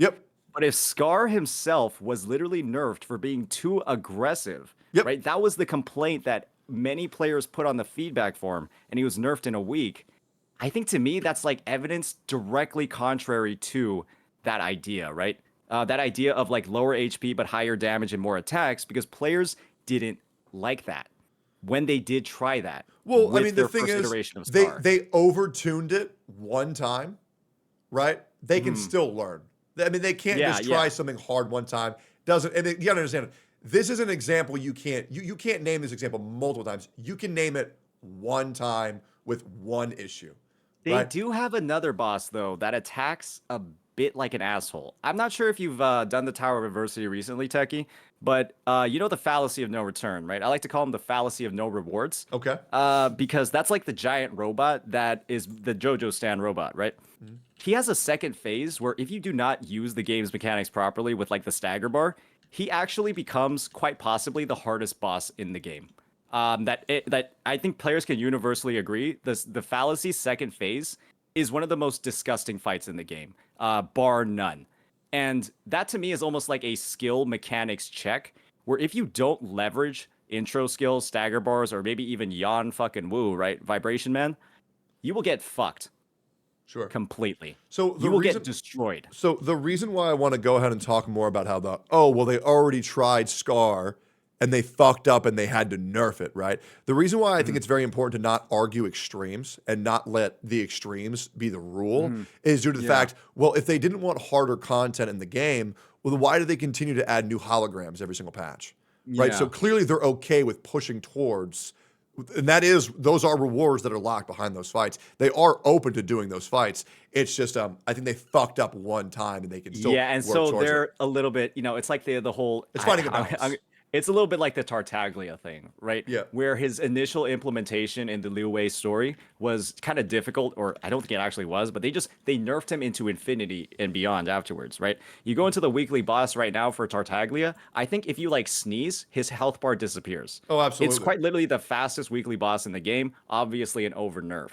But if Scar himself was literally nerfed for being too aggressive, right? That was the complaint that many players put on the feedback form, and he was nerfed in a week. I think to me that's like evidence directly contrary to that idea, right? That idea of like lower HP but higher damage and more attacks, because players didn't like that when they did try that. Well, I mean, the thing is, they overtuned it one time, right? They can still learn. I mean, they can't just try something hard one time. Doesn't, and you gotta understand, this is an example you can't name this example multiple times. You can name it one time with one issue. They do have another boss though that attacks a bit like an asshole. I'm not sure if you've done the Tower of Adversity recently, Techie, but you know the fallacy of no return, right? I like to call them the fallacy of no rewards. Okay. Because that's like the giant robot that is the JoJo stand robot, right? He has a second phase where if you do not use the game's mechanics properly with like the stagger bar, he actually becomes quite possibly the hardest boss in the game. That I think players can universally agree. The fallacy second phase is one of the most disgusting fights in the game, bar none. And that to me is almost like a skill mechanics check, where if you don't leverage intro skills, stagger bars, or maybe even Yan fucking Woo, right? Vibration Man, you will get fucked. Sure. Completely. So you will get destroyed. So the reason why I want to go ahead and talk more about how they already tried Scar and they fucked up and they had to nerf it, right? The reason why I think it's very important to not argue extremes and not let the extremes be the rule is due to the fact, well, if they didn't want harder content in the game, well, then why do they continue to add new holograms every single patch, right? So clearly they're okay with pushing towards, and those are rewards that are locked behind those fights. They are open to doing those fights. It's just, I think they fucked up one time and they can still and work so towards they're it. a little bit, it's like the whole. It's finding a balance. It's a little bit like the Tartaglia thing, right? Yeah. Where his initial implementation in the Liu Wei story was kind of difficult, or I don't think it actually was, but they nerfed him into infinity and beyond afterwards, right? You go into the weekly boss right now for Tartaglia, I think if you like sneeze, his health bar disappears. Oh, absolutely. It's quite literally the fastest weekly boss in the game, obviously an over nerf.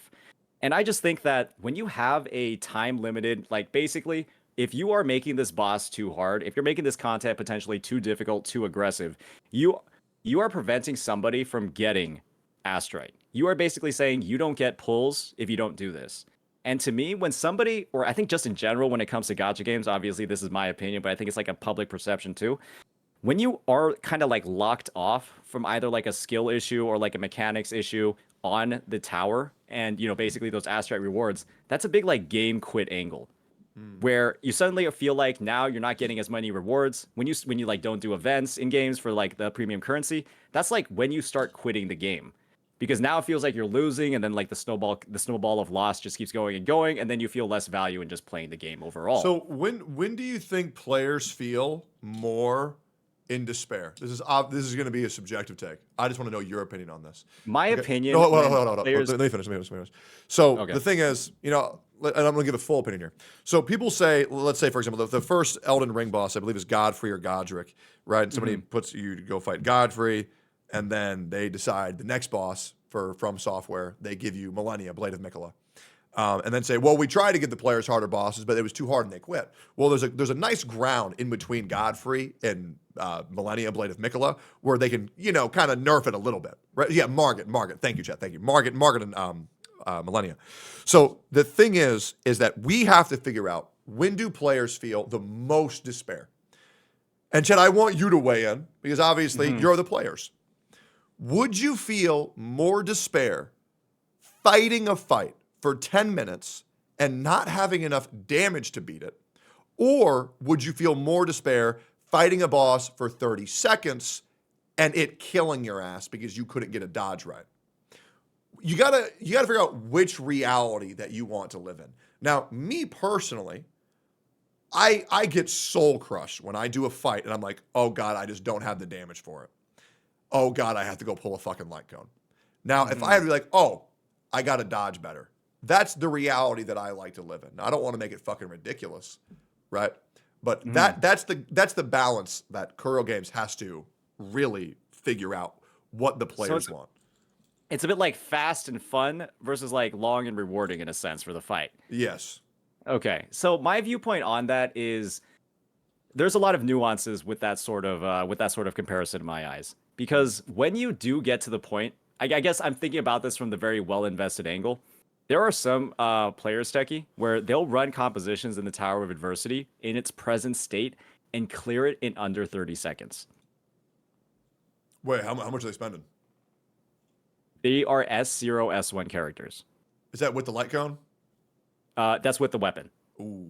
And I just think that when you have a time limited, like basically, if you are making this boss too hard, if you're making this content potentially too difficult, too aggressive, you are preventing somebody from getting Astrite. You are basically saying you don't get pulls if you don't do this. And to me, when somebody, or I think just in general, when it comes to gacha games, obviously this is my opinion, but I think it's like a public perception too. When you are kind of like locked off from either like a skill issue or like a mechanics issue on the tower, and basically those Astrite rewards, that's a big like game quit angle. Where you suddenly feel like now you're not getting as many rewards when you like don't do events in games for like the premium currency. That's like when you start quitting the game, because now it feels like you're losing, and then like the snowball of loss just keeps going and going, and then you feel less value in just playing the game overall. So when do you think players feel more in despair? This is going to be a subjective take. I just want to know your opinion on this. My opinion. No, hold on. Let me finish. So Okay. the thing is, and I'm going to give a full opinion here. So people say, let's say, for example, the first Elden Ring boss, I believe, is Godfrey or Godric, right? And somebody puts you to go fight Godfrey, and then they decide the next boss from Software, they give you Millennia, Blade of Mikola. And then say, well, we tried to give the players harder bosses, but it was too hard and they quit. Well, there's a nice ground in between Godfrey and Millennia, Blade of Mikola, where they can, kind of nerf it a little bit, right? Yeah, Margit. Thank you, Chet. Thank you. Margit and Millennia. So the thing is that we have to figure out, when do players feel the most despair? And Chet, I want you to weigh in, because obviously you're the players. Would you feel more despair fighting a fight for 10 minutes and not having enough damage to beat it? Or would you feel more despair fighting a boss for 30 seconds and it killing your ass because you couldn't get a dodge right? You gotta figure out which reality that you want to live in. Now, me personally, I get soul crushed when I do a fight and I'm like, oh God, I just don't have the damage for it. Oh God, I have to go pull a fucking light cone. Now, if I have to be like, oh, I gotta dodge better. That's the reality that I like to live in. Now, I don't want to make it fucking ridiculous, right? But that's the balance that Kuro Games has to really figure out what the players want. It's a bit like fast and fun versus like long and rewarding in a sense for the fight. Yes. Okay, so my viewpoint on that is there's a lot of nuances with that sort of comparison in my eyes, because when you do get to the point, I guess I'm thinking about this from the very well invested angle. There are some players, Techie, where they'll run compositions in the Tower of Adversity in its present state and clear it in under 30 seconds. Wait, how much are they spending? They are S0, S1 characters. Is that with the light cone? That's with the weapon. Ooh.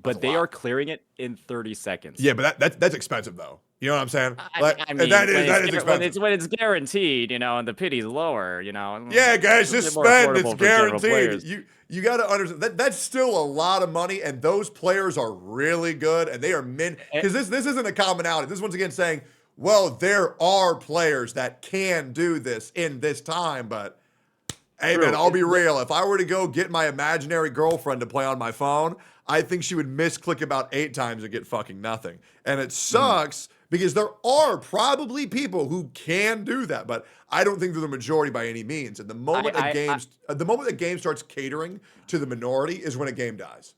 But they are clearing it in 30 seconds. Yeah, but that's expensive though. You know what I'm saying? I mean, that is expensive. When it's guaranteed, and the pity's lower, Yeah, guys, just spend. It's guaranteed. You got to understand that's still a lot of money, and those players are really good, and they are because this isn't a commonality. This is once again saying, well, there are players that can do this in this time, but hey, man, I'll be real. If I were to go get my imaginary girlfriend to play on my phone, I think she would misclick about 8 times and get fucking nothing. And it sucks because there are probably people who can do that, but I don't think they're the majority by any means. And the moment the game starts catering to the minority is when a game dies.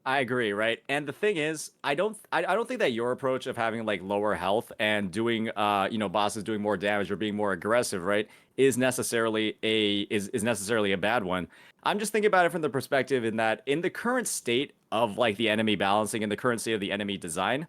I agree, right? And the thing is, I don't think that your approach of having like lower health and doing bosses doing more damage or being more aggressive, right, is necessarily a bad one. I'm just thinking about it from the perspective in that in the current state of like the enemy balancing, in the current state of the enemy design,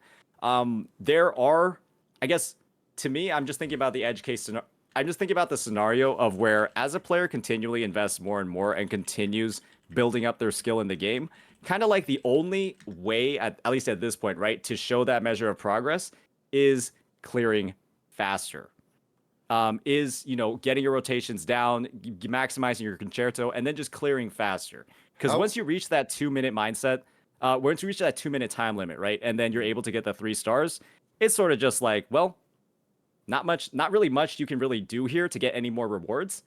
there are, I guess, to me, I'm just thinking about the edge case scenario. I'm just thinking about the scenario of where as a player continually invests more and more and continues building up their skill in the game, kind of like the only way, at least at this point, right, to show that measure of progress is clearing faster. Is getting your rotations down, maximizing your concerto, and then just clearing faster. Because once you reach that 2-minute mindset, once you reach that 2-minute time limit, right, and then you're able to get the 3 stars, it's sort of just like, well, not really much you can really do here to get any more rewards.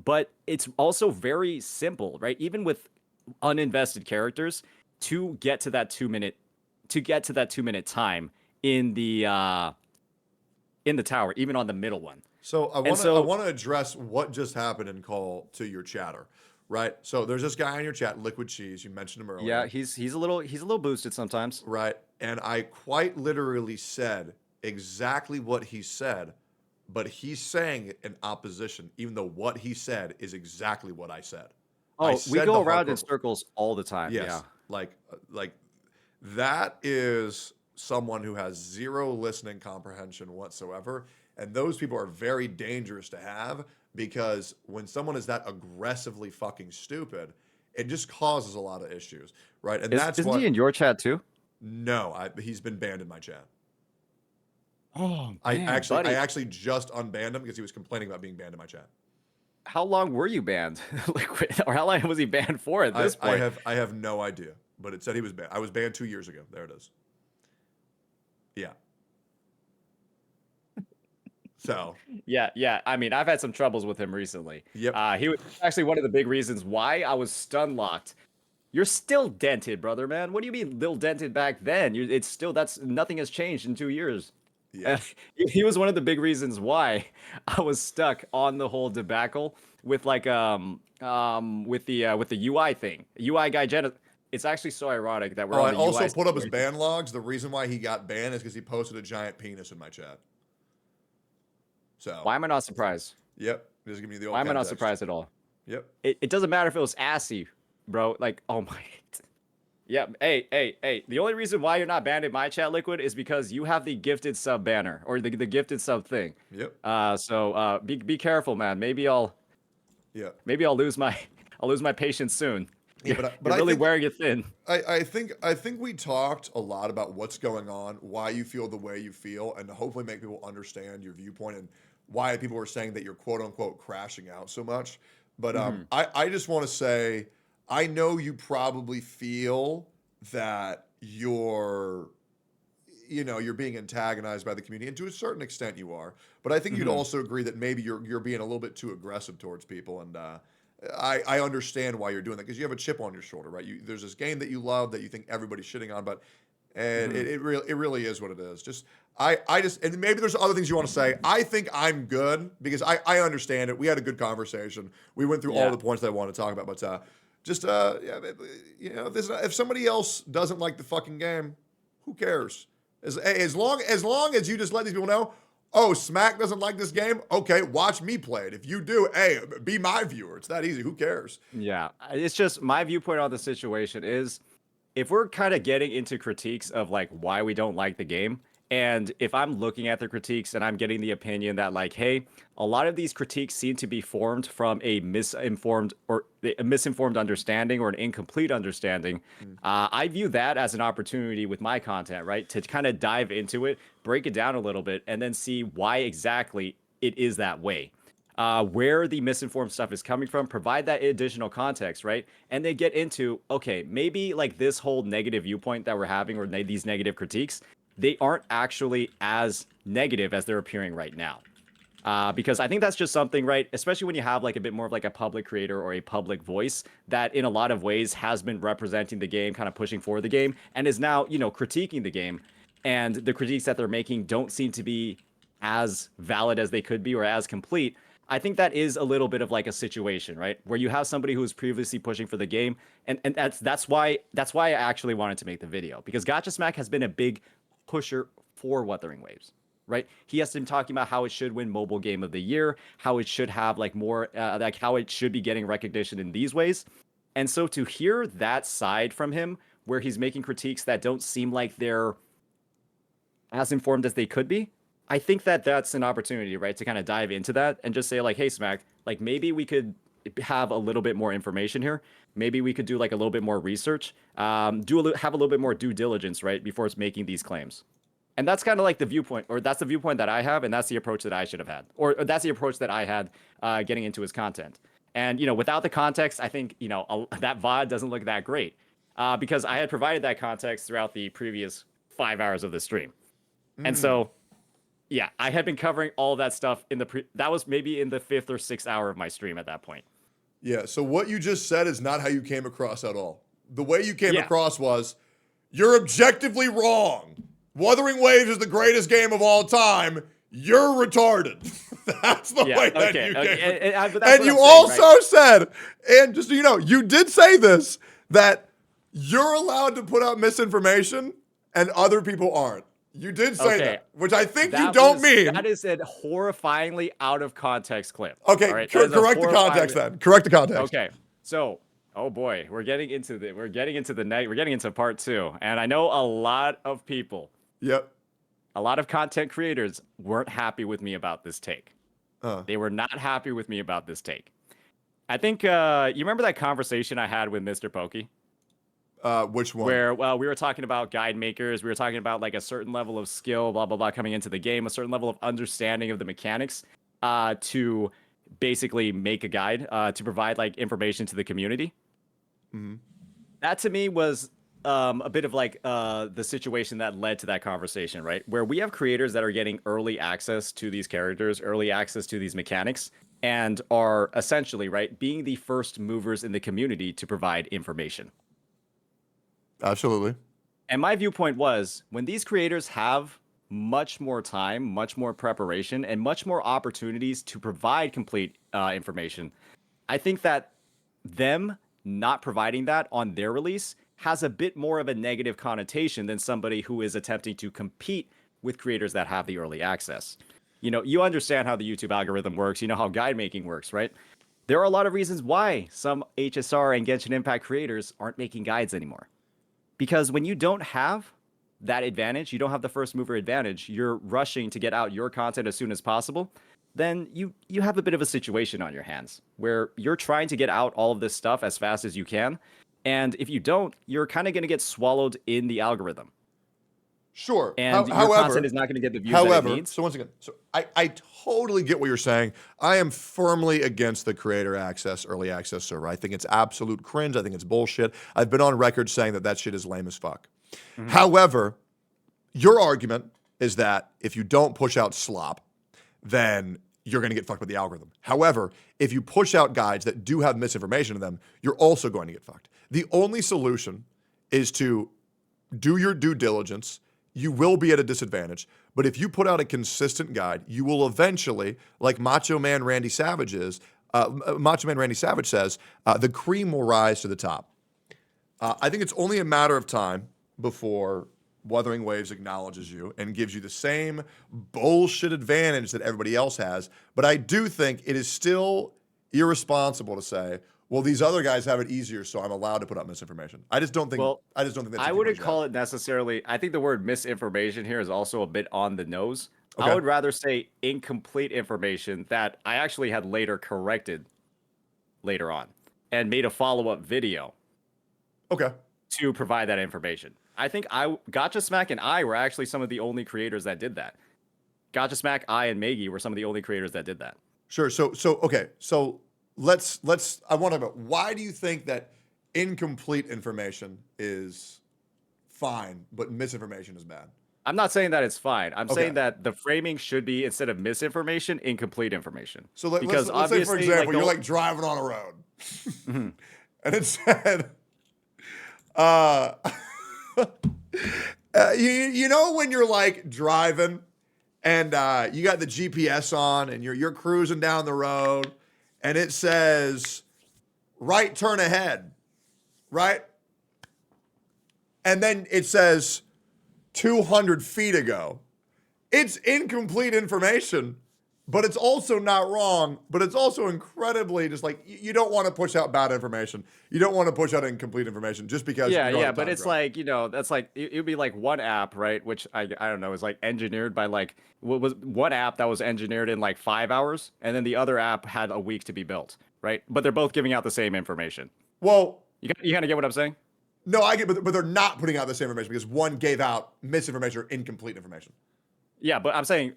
But it's also very simple, right? Even with uninvested characters, to get to that 2 minute time in the tower, even on the middle one. So I want to address what just happened in call to your chatter, right? So there's this guy in your chat, Liquid Cheese. You mentioned him earlier. Yeah, he's a little boosted sometimes. Right, and I quite literally said exactly what he said, but he's saying it in opposition, even though what he said is exactly what I said. Oh, we said go the around in hardcore- circles all the time. Yes, Yeah. like that is someone who has zero listening comprehension whatsoever, and those people are very dangerous to have because when someone is that aggressively fucking stupid, it just causes a lot of issues, right? And Isn't he in your chat too? No, he's been banned in my chat. Oh, I man, actually just unbanned him because he was complaining about being banned in my chat. How long were you banned? Or how long was he banned for at this point? I have no idea, but it said he was banned. I was banned 2 years ago. There it is. Yeah. So. Yeah. I mean, I've had some troubles with him recently. Yep. He was actually one of the big reasons why I was stun locked. You're still dented, brother, man. What do you mean, little dented back then? It's still nothing has changed in 2 years. Yeah. He was one of the big reasons why I was stuck on the whole debacle with with the UI thing. UI guy It's actually so ironic that we're on I the also UI put up his situation. ban logs. The reason why he got banned is because he posted a giant penis in my chat. So. Why am I not surprised? Yep. Just give me the old Why am I not context. surprised at all? Yep. It doesn't matter if it was assy, bro. Like, oh my. Yeah. Hey. The only reason why you're not banned in my chat, Liquid, is because you have the gifted sub banner or the gifted sub thing. Yep. So be careful, man. Maybe I'll lose my patience soon. Yeah, but you're really I think, wearing it thin. I think we talked a lot about what's going on, why you feel the way you feel, and to hopefully make people understand your viewpoint and why people are saying that you're quote unquote crashing out so much. But I just want to say, I know you probably feel that you're being antagonized by the community, and to a certain extent you are. But I think you'd also agree that maybe you're being a little bit too aggressive towards people, and I understand why you're doing that because you have a chip on your shoulder, right? There's this game that you love that you think everybody's shitting on, but it really is what it is. Just and maybe there's other things you want to say. I think I'm good because I understand it. We had a good conversation. We went through all the points that I want to talk about, but if somebody else doesn't like the fucking game, who cares? As long as you just let these people know, oh, Smack doesn't like this game. Okay, watch me play it. If you do, hey, be my viewer. It's that easy. Who cares? Yeah, it's just my viewpoint on the situation is if we're kind of getting into critiques of like why we don't like the game, and if I'm looking at the critiques and I'm getting the opinion that like, hey, a lot of these critiques seem to be formed from a misinformed understanding or an incomplete understanding, I view that as an opportunity with my content, right? To kind of dive into it, break it down a little bit, and then see why exactly it is that way. Where the misinformed stuff is coming from, provide that additional context, right? And then get into, okay, maybe like this whole negative viewpoint that we're having or these negative critiques, they aren't actually as negative as they're appearing right now. Because I think that's just something, right? Especially when you have like a bit more of like a public creator or a public voice that in a lot of ways has been representing the game, kind of pushing for the game, and is now, critiquing the game. And the critiques that they're making don't seem to be as valid as they could be or as complete. I think that is a little bit of like a situation, right? Where you have somebody who was previously pushing for the game. And that's why I actually wanted to make the video, because Gacha Smack has been a big pusher for Wuthering Waves, right? He has been talking about how it should win Mobile Game of the Year, how it should have like more, like how it should be getting recognition in these ways. And so to hear that side from him, where he's making critiques that don't seem like they're as informed as they could be, I think that that's an opportunity, right, to kind of dive into that and just say like, hey, Smack, like maybe we could have a little bit more information here. Maybe we could do like a little bit more research, have a little bit more due diligence, right, before it's making these claims. And that's kind of like the viewpoint, or that's the viewpoint that I have, and that's the approach that I should have had, or that's the approach that I had getting into his content. And, without the context, I think, that VOD doesn't look that great because I had provided that context throughout the previous 5 hours of the stream. And so Yeah, I had been covering all that stuff in the that was maybe in the 5th or 6th hour of my stream at that point. Yeah, so what you just said is not how you came across at all. The way you came Yeah. across was, you're objectively wrong. Wuthering Waves is the greatest game of all time. You're retarded. That's the way that you came. And you also said, and just so you know, you did say this, that you're allowed to put out misinformation and other people aren't. You did say that, which I think you don't mean. That is a horrifyingly out of context clip. Okay, all right? correct the context then. Correct the context. Okay, so oh boy, we're getting into part 2, and I know a lot of people. Yep. A lot of content creators weren't happy with me about this take. They were not happy with me about this take. I think you remember that conversation I had with Mr. Pokey? Which one? Where we were talking about guide makers, we were talking about like a certain level of skill, blah blah blah, coming into the game, a certain level of understanding of the mechanics, to basically make a guide, to provide like information to the community. Mm-hmm. That to me was a bit of like the situation that led to that conversation, right? Where we have creators that are getting early access to these characters, early access to these mechanics, and are essentially, right, being the first movers in the community to provide information. Absolutely. And my viewpoint was, when these creators have much more time, much more preparation, and much more opportunities to provide complete information, I think that them not providing that on their release has a bit more of a negative connotation than somebody who is attempting to compete with creators that have the early access. You know, you understand how the YouTube algorithm works. You know how guide making works, right? There are a lot of reasons why some HSR and Genshin Impact creators aren't making guides anymore. Because when you don't have that advantage, you don't have the first mover advantage, you're rushing to get out your content as soon as possible, then you have a bit of a situation on your hands where you're trying to get out all of this stuff as fast as you can. And if you don't, you're kind of going to get swallowed in the algorithm. Sure. And your content is not going to get the views that it needs. So once again, I totally get what you're saying. I am firmly against the creator access, early access server. I think it's absolute cringe. I think it's bullshit. I've been on record saying that shit is lame as fuck. Mm-hmm. However, your argument is that if you don't push out slop, then you're going to get fucked with the algorithm. However, if you push out guides that do have misinformation in them, you're also going to get fucked. The only solution is to do your due diligence. You will be at a disadvantage, but if you put out a consistent guide, you will eventually, like Macho Man Randy Savage says, the cream will rise to the top. I think it's only a matter of time before Wuthering Waves acknowledges you and gives you the same bullshit advantage that everybody else has. But I do think it is still irresponsible to say, well, these other guys have it easier, so I'm allowed to put out misinformation. I just don't think. That's. I wouldn't call it necessarily. I think the word misinformation here is also a bit on the nose. Okay. I would rather say incomplete information that I actually had later corrected later on and made a follow-up video. Okay. To provide that information. I think Gacha Smack and I were actually some of the only creators that did that. Gacha Smack, I, and Maggie were some of the only creators that did that. Sure. So okay. So let's. I want to know, why do you think that incomplete information is fine, but misinformation is bad? I'm not saying that it's fine. I'm saying that the framing should be, instead of misinformation, incomplete information. So let's say, for example, you're like driving on a road, mm-hmm. and it said, you know when you're like driving and you got the GPS on and you're cruising down the road and it says right turn ahead, right? And then it says 200 feet ago. It's incomplete information, but it's also not wrong, but it's also incredibly just like, you don't want to push out bad information. You don't want to push out incomplete information just because. Yeah, but it's like, you know, that's like, it would be like one app, right? Which I don't know, is like engineered by like, what was one app that was engineered in like 5 hours, and then the other app had a week to be built, right? But they're both giving out the same information. Well, you kind of get what I'm saying? No, I get, but they're not putting out the same information because one gave out misinformation or incomplete information. Yeah, but I'm saying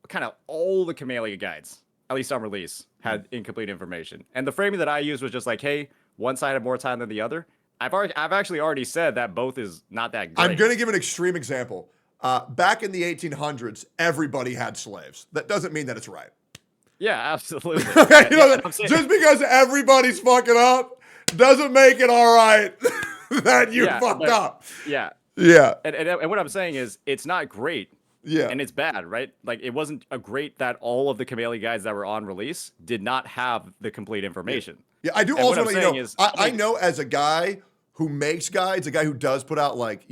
kind of all the Camellia guides, at least on release, had incomplete information. And the framing that I used was just like, hey, one side had more time than the other. I've actually already said that both is not that great. I'm going to give an extreme example. back in the 1800s, everybody had slaves. That doesn't mean that it's right. Yeah, absolutely. Okay, Just because everybody's fucking up doesn't make it all right that you fucked up. Yeah. Yeah. And what I'm saying is, it's not great. Yeah. And it's bad, right? Like, it wasn't a great that all of the Chameleon guides that were on release did not have the complete information. Yeah, I do And also what want I'm to, saying is, I know as a guy who makes guides, a guy who does put out like,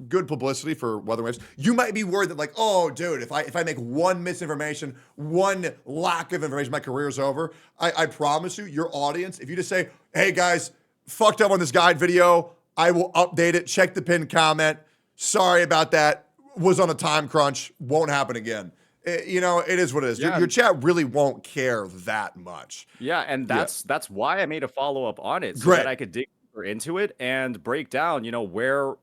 good publicity for Wuthering Waves, you might be worried that like, oh, dude, if I make one misinformation, one lack of information, my career's over. I promise you, your audience, if you just say, hey guys, fucked up on this guide video, I will update it, check the pinned comment, sorry about that, was on a time crunch, won't happen again. It is what it is. Yeah. Your chat really won't care that much. Yeah, and that's why I made a follow-up on it, so Great. that I could dig deeper into it and break down, where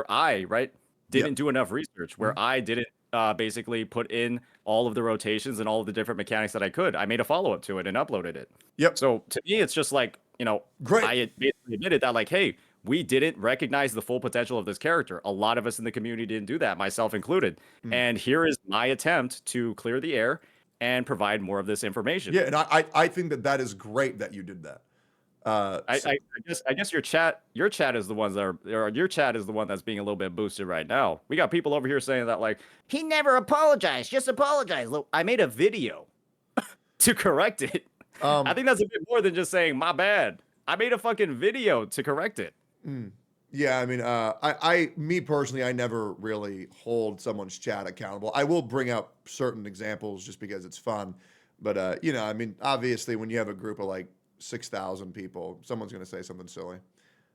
I didn't do enough research, where I didn't basically put in all of the rotations and all of the different mechanics that I could. I made a follow-up to it and uploaded it. Yep. So to me, it's just like, Great. I basically admitted that, like, hey, we didn't recognize the full potential of this character. A lot of us in the community didn't do that, myself included. And here is my attempt to clear the air and provide more of this information. Yeah, and I think that is great that you did that. I guess your chat is the ones that are, or your chat is the one that's being a little bit boosted right now. We got people over here saying that, like, He never apologized. Just apologize. look, I made a video to correct it. I think that's a bit more than just saying my bad. I made a fucking video to correct it. Yeah, I mean, me personally, I never really hold someone's chat accountable. I will bring up certain examples just because it's fun. But, I mean, obviously, when you have a group of like 6,000 people, someone's going to say something silly.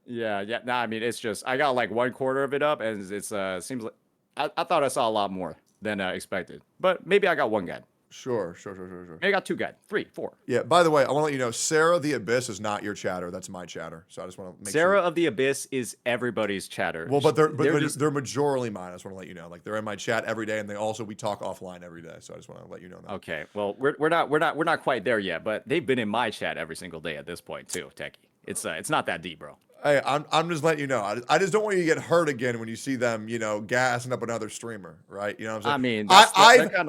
Yeah. Nah, I mean, it's just, I got like 1/4 of it up, and it's seems like I thought I saw a lot more than expected. But maybe I got one guide. Sure. Maybe I got 2 guide, 3, 4. Yeah, by the way, I want to let you know, Sarah the Abyss is not your chatter. That's my chatter. So I just want to make Sarah sure. of the Abyss is everybody's chatter. Well, but they're just, majorly mine. I just want to let you know. Like, they're in my chat every day, and we talk offline every day. So I just want to let you know that. okay. Well, we're not quite there yet, but they've been in my chat every single day at this point too, Techie. It's not that deep, bro. Hey, I'm just letting you know. I just don't want you to get hurt again when you see them, gassing up another streamer, right? You know what I'm saying? I mean, that's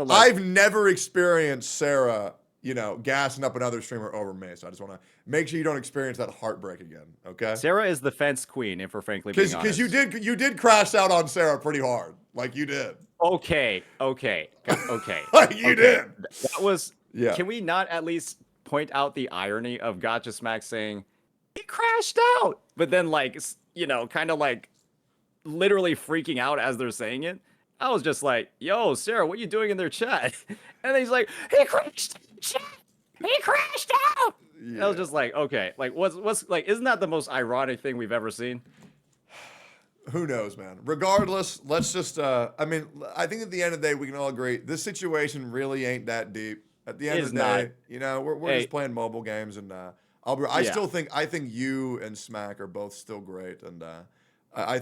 I've never experienced Sarah, gassing up another streamer over me. So I just want to make sure you don't experience that heartbreak again. Okay? Sarah is the fence queen, if we're frankly being honest. Because you did crash out on Sarah pretty hard, like you did. Okay. Like you did. That was. Yeah. Can we not at least point out the irony of Gacha Smack saying he crashed out, but then kind of like literally freaking out as they're saying it? I was just like, yo, Sarah, what are you doing in their chat? And then he's like, he crashed out. He crashed out. Yeah. I was just like, okay, like what's like, isn't that the most ironic thing we've ever seen? Who knows, man? Regardless, let's just, I think at the end of the day, we can all agree, this situation really ain't that deep. At the end of the day, we're just playing mobile games, and I think you and Smack are both still great, and I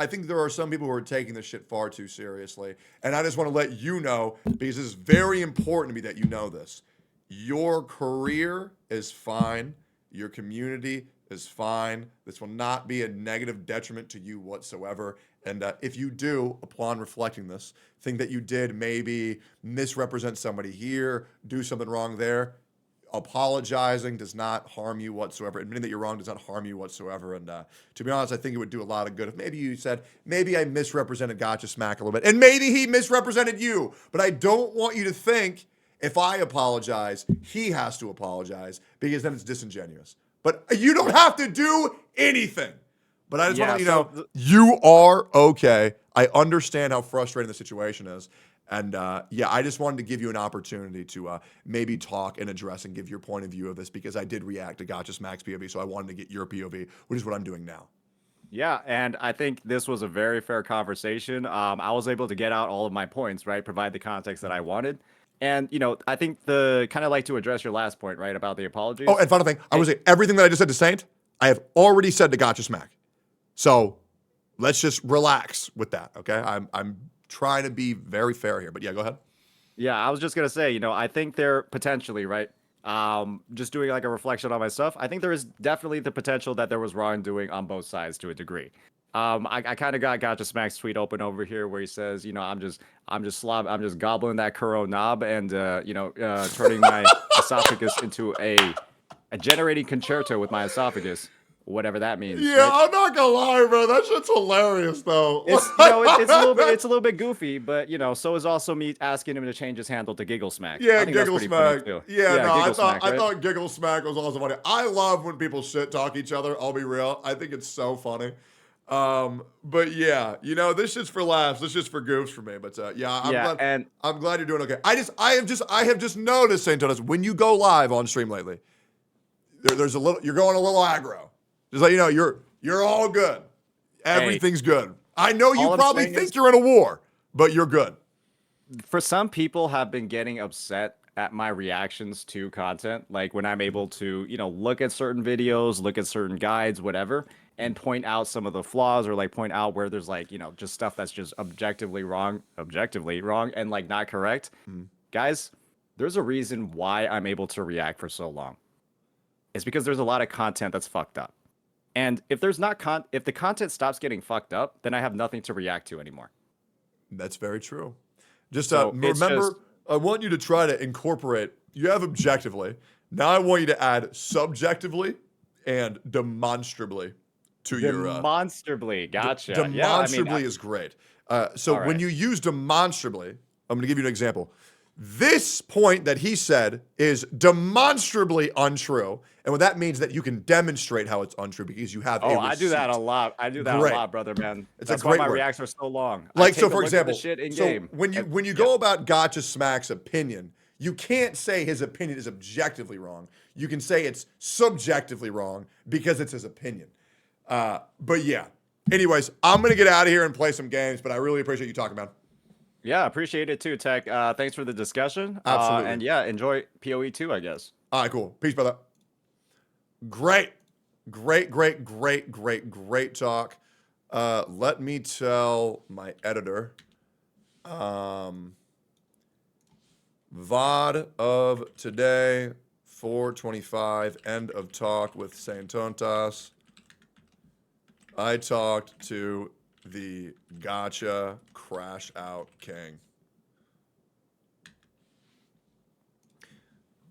think there are some people who are taking this shit far too seriously, and I just want to let you know, because this is very important to me that you know this. Your career is fine. Your community is fine. This will not be a negative detriment to you whatsoever. And if you do, upon reflecting this, think that you did maybe misrepresent somebody here, do something wrong there, apologizing does not harm you whatsoever. Admitting that you're wrong does not harm you whatsoever. And to be honest, I think it would do a lot of good if maybe you said, maybe I misrepresented Gacha Smack a little bit, and maybe he misrepresented you. But I don't want you to think if I apologize, he has to apologize, because then it's disingenuous. But you don't have to do anything. But I just want to let you know, you are okay. I understand how frustrating the situation is. And I just wanted to give you an opportunity to maybe talk and address and give your point of view of this, because I did react to Gacha Smack's POV, so I wanted to get your POV, which is what I'm doing now. Yeah, and I think this was a very fair conversation. I was able to get out all of my points, right? Provide the context that I wanted. And, I think kind of like to address your last point, right, about the apologies. Oh, and final thing, I would say everything that I just said to Saint, I have already said to Gacha Smack. So let's just relax with that, okay? I'm trying to be very fair here, but yeah, go ahead. Yeah, I was just going to say, I think they're potentially, right, just doing like a reflection on my stuff, I think there is definitely the potential that there was wrongdoing on both sides to a degree. I kind of got Gacha Smack's tweet open over here where he says, you know, I'm just gobbling that Kuro knob and turning my esophagus into a generating concerto with my esophagus, whatever that means. Yeah, right? I'm not gonna lie, bro. That shit's hilarious, though. It's it's a little bit goofy, but so is also me asking him to change his handle to Giggle Smack. Yeah, I think that's Giggle pretty funny, Smack. too. Yeah, no, Giggle Smack, I right? thought Giggle Smack was also funny. I love when people shit talk each other. I'll be real. I think it's so funny. But yeah, this shit's for laughs. This shit's for goofs for me. But I'm glad you're doing okay. I have just noticed, Saintontas, when you go live on stream lately, there's you're going a little aggro. Just like you're all good. Everything's good. I know you probably think you're in a war, but you're good. For some people have been getting upset at my reactions to content, like when I'm able to, look at certain videos, look at certain guides, whatever, and point out some of the flaws or like point out where there's like, just stuff that's just objectively wrong and like not correct. Guys, there's a reason why I'm able to react for so long. It's because there's a lot of content that's fucked up. And if there's not if the content stops getting fucked up, then I have nothing to react to anymore. That's very true. Just remember, I want you to try to incorporate, you have objectively. Now I want you to add subjectively and demonstrably to your... Demonstrably, gotcha. Demonstrably is great. So when you use demonstrably, I'm going to give you an example. This point that he said is demonstrably untrue. And what that means that you can demonstrate how it's untrue because you have a receipt. I do that a lot. I do that a lot, brother, man. That's why my reacts are so long. Like, so for example, shit in game. when you go about Gacha Smack's opinion, you can't say his opinion is objectively wrong. You can say it's subjectively wrong because it's his opinion. But yeah. Anyways, I'm going to get out of here and play some games, but I really appreciate you talking, man. Yeah, appreciate it too, Tech. Thanks for the discussion. Absolutely. And yeah, enjoy PoE 2, I guess. All right, cool. Peace, brother. Great talk. Let me tell my editor. VOD of today, 4:25, end of talk with Saintontas. I talked to the Gacha Crash Out King.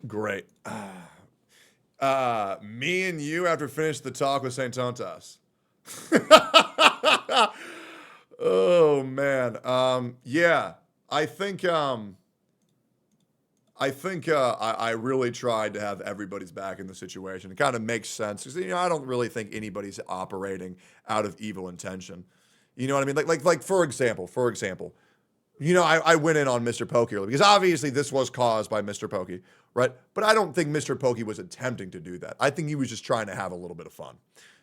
Great. Me and you after finish the talk with Saintontas. Oh man. Yeah. I think I really tried to have everybody's back in the situation. It kind of makes sense because I don't really think anybody's operating out of evil intention. You know what I mean? Like for example, I went in on Mr. Pokey earlier because obviously this was caused by Mr. Pokey, right? But I don't think Mr. Pokey was attempting to do that. I think he was just trying to have a little bit of fun.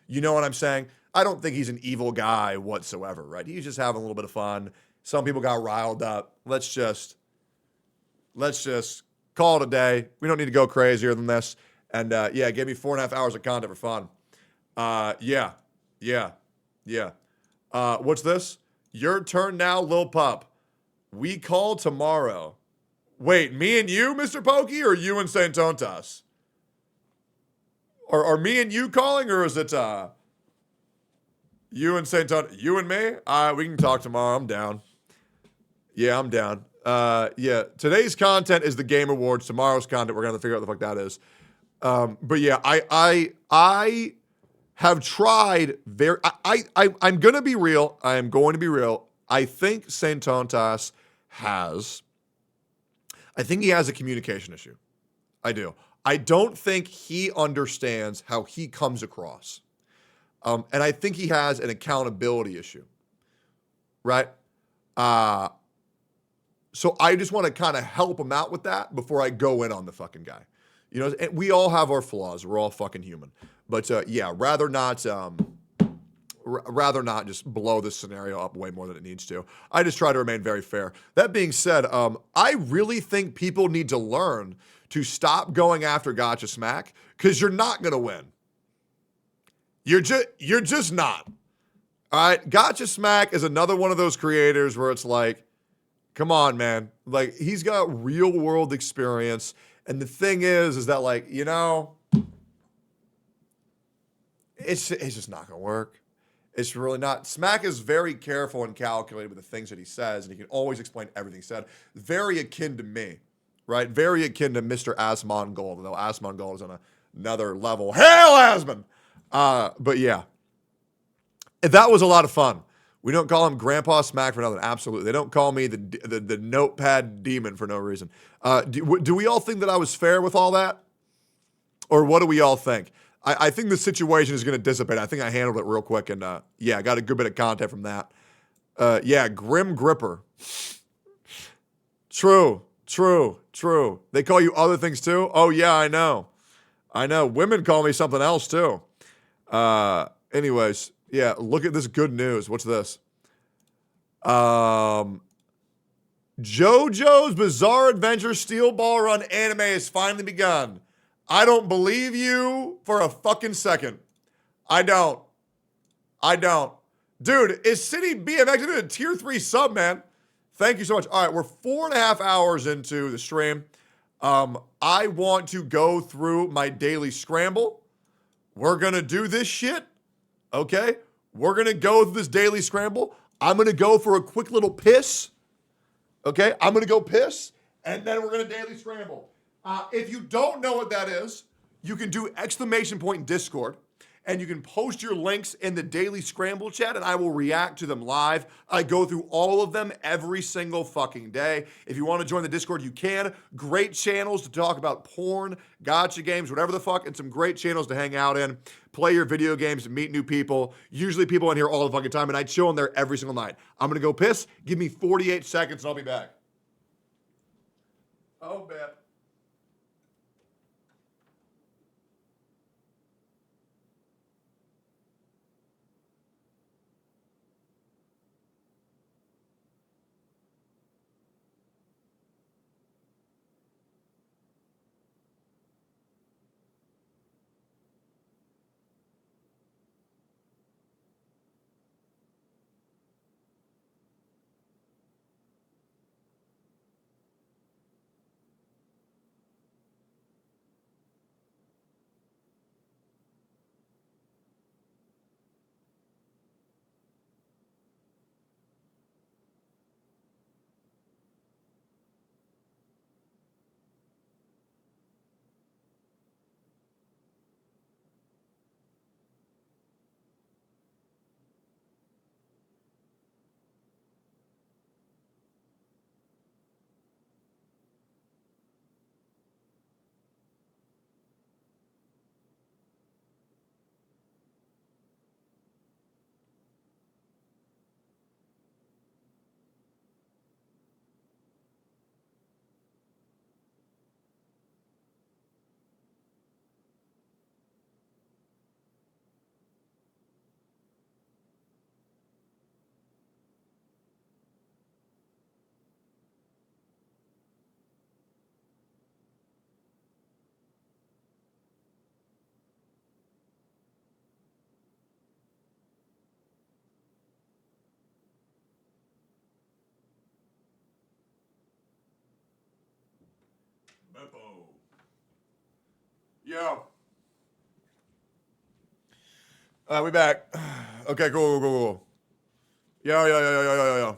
You know what I'm saying? I don't think he's an evil guy whatsoever, right? He's just having a little bit of fun. Some people got riled up. Let's just call it a day. We don't need to go crazier than this. And yeah, give me 4.5 hours of content for fun. Yeah. What's this? Your turn now, Lil Pup. We call tomorrow. Wait, me and you, Mr. Pokey, or you and Saintontas? Are me and you calling, or is it you and Saintontas? You and me? We can talk tomorrow. I'm down. Yeah, I'm down. Yeah, today's content is the Game Awards. Tomorrow's content, we're gonna have to figure out what the fuck that is. But yeah, I have tried I'm gonna be real. I am going to be real. I think Saintontas I think he has a communication issue. I do. I don't think he understands how he comes across. And I think he has an accountability issue. Right? So I just want to kind of help him out with that before I go in on the fucking guy. And we all have our flaws. We're all fucking human. But yeah, rather not just blow this scenario up way more than it needs to. I just try to remain very fair. That being said, I really think people need to learn to stop going after Gacha Smack because you're not going to win. You're just not. All right, Gacha Smack is another one of those creators where it's like, come on, man. Like, he's got real world experience. And the thing is that, like, it's just not going to work. It's really not. Smack is very careful and calculated with the things that he says, and he can always explain everything he said. Very akin to me, right? Very akin to Mr. Asmongold, although Asmongold is on another level. Hail, Asmon! But yeah, that was a lot of fun. We don't call him Grandpa Smack for nothing. Absolutely. They don't call me the notepad demon for no reason. Do we all think that I was fair with all that? Or what do we all think? I think the situation is going to dissipate. I think I handled it real quick. And yeah, I got a good bit of content from that. Yeah, Grim Gripper. True. They call you other things too? Oh, yeah, I know. Women call me something else too. Anyways, yeah, look at this good news. What's this? JoJo's Bizarre Adventure Steel Ball Run anime has finally begun. I don't believe you for a fucking second. I don't. Dude, is City BMX in a tier 3 sub, man? Thank you so much. All right, we're 4.5 hours into the stream. I want to go through my daily scramble. We're going to do this shit. Okay? We're going to go through this daily scramble. I'm going to go for a quick little piss. Okay? I'm going to go piss, and then we're going to daily scramble. If you don't know what that is, you can do ! Discord, and you can post your links in the Daily Scramble chat, and I will react to them live. I go through all of them every single fucking day. If you want to join the Discord, you can. Great channels to talk about porn, gacha games, whatever the fuck, and some great channels to hang out in. Play your video games, meet new people. Usually people in here all the fucking time, and I chill in there every single night. I'm going to go piss. Give me 48 seconds, and I'll be back. Oh, man. Yo. We back. Okay, cool. Yo.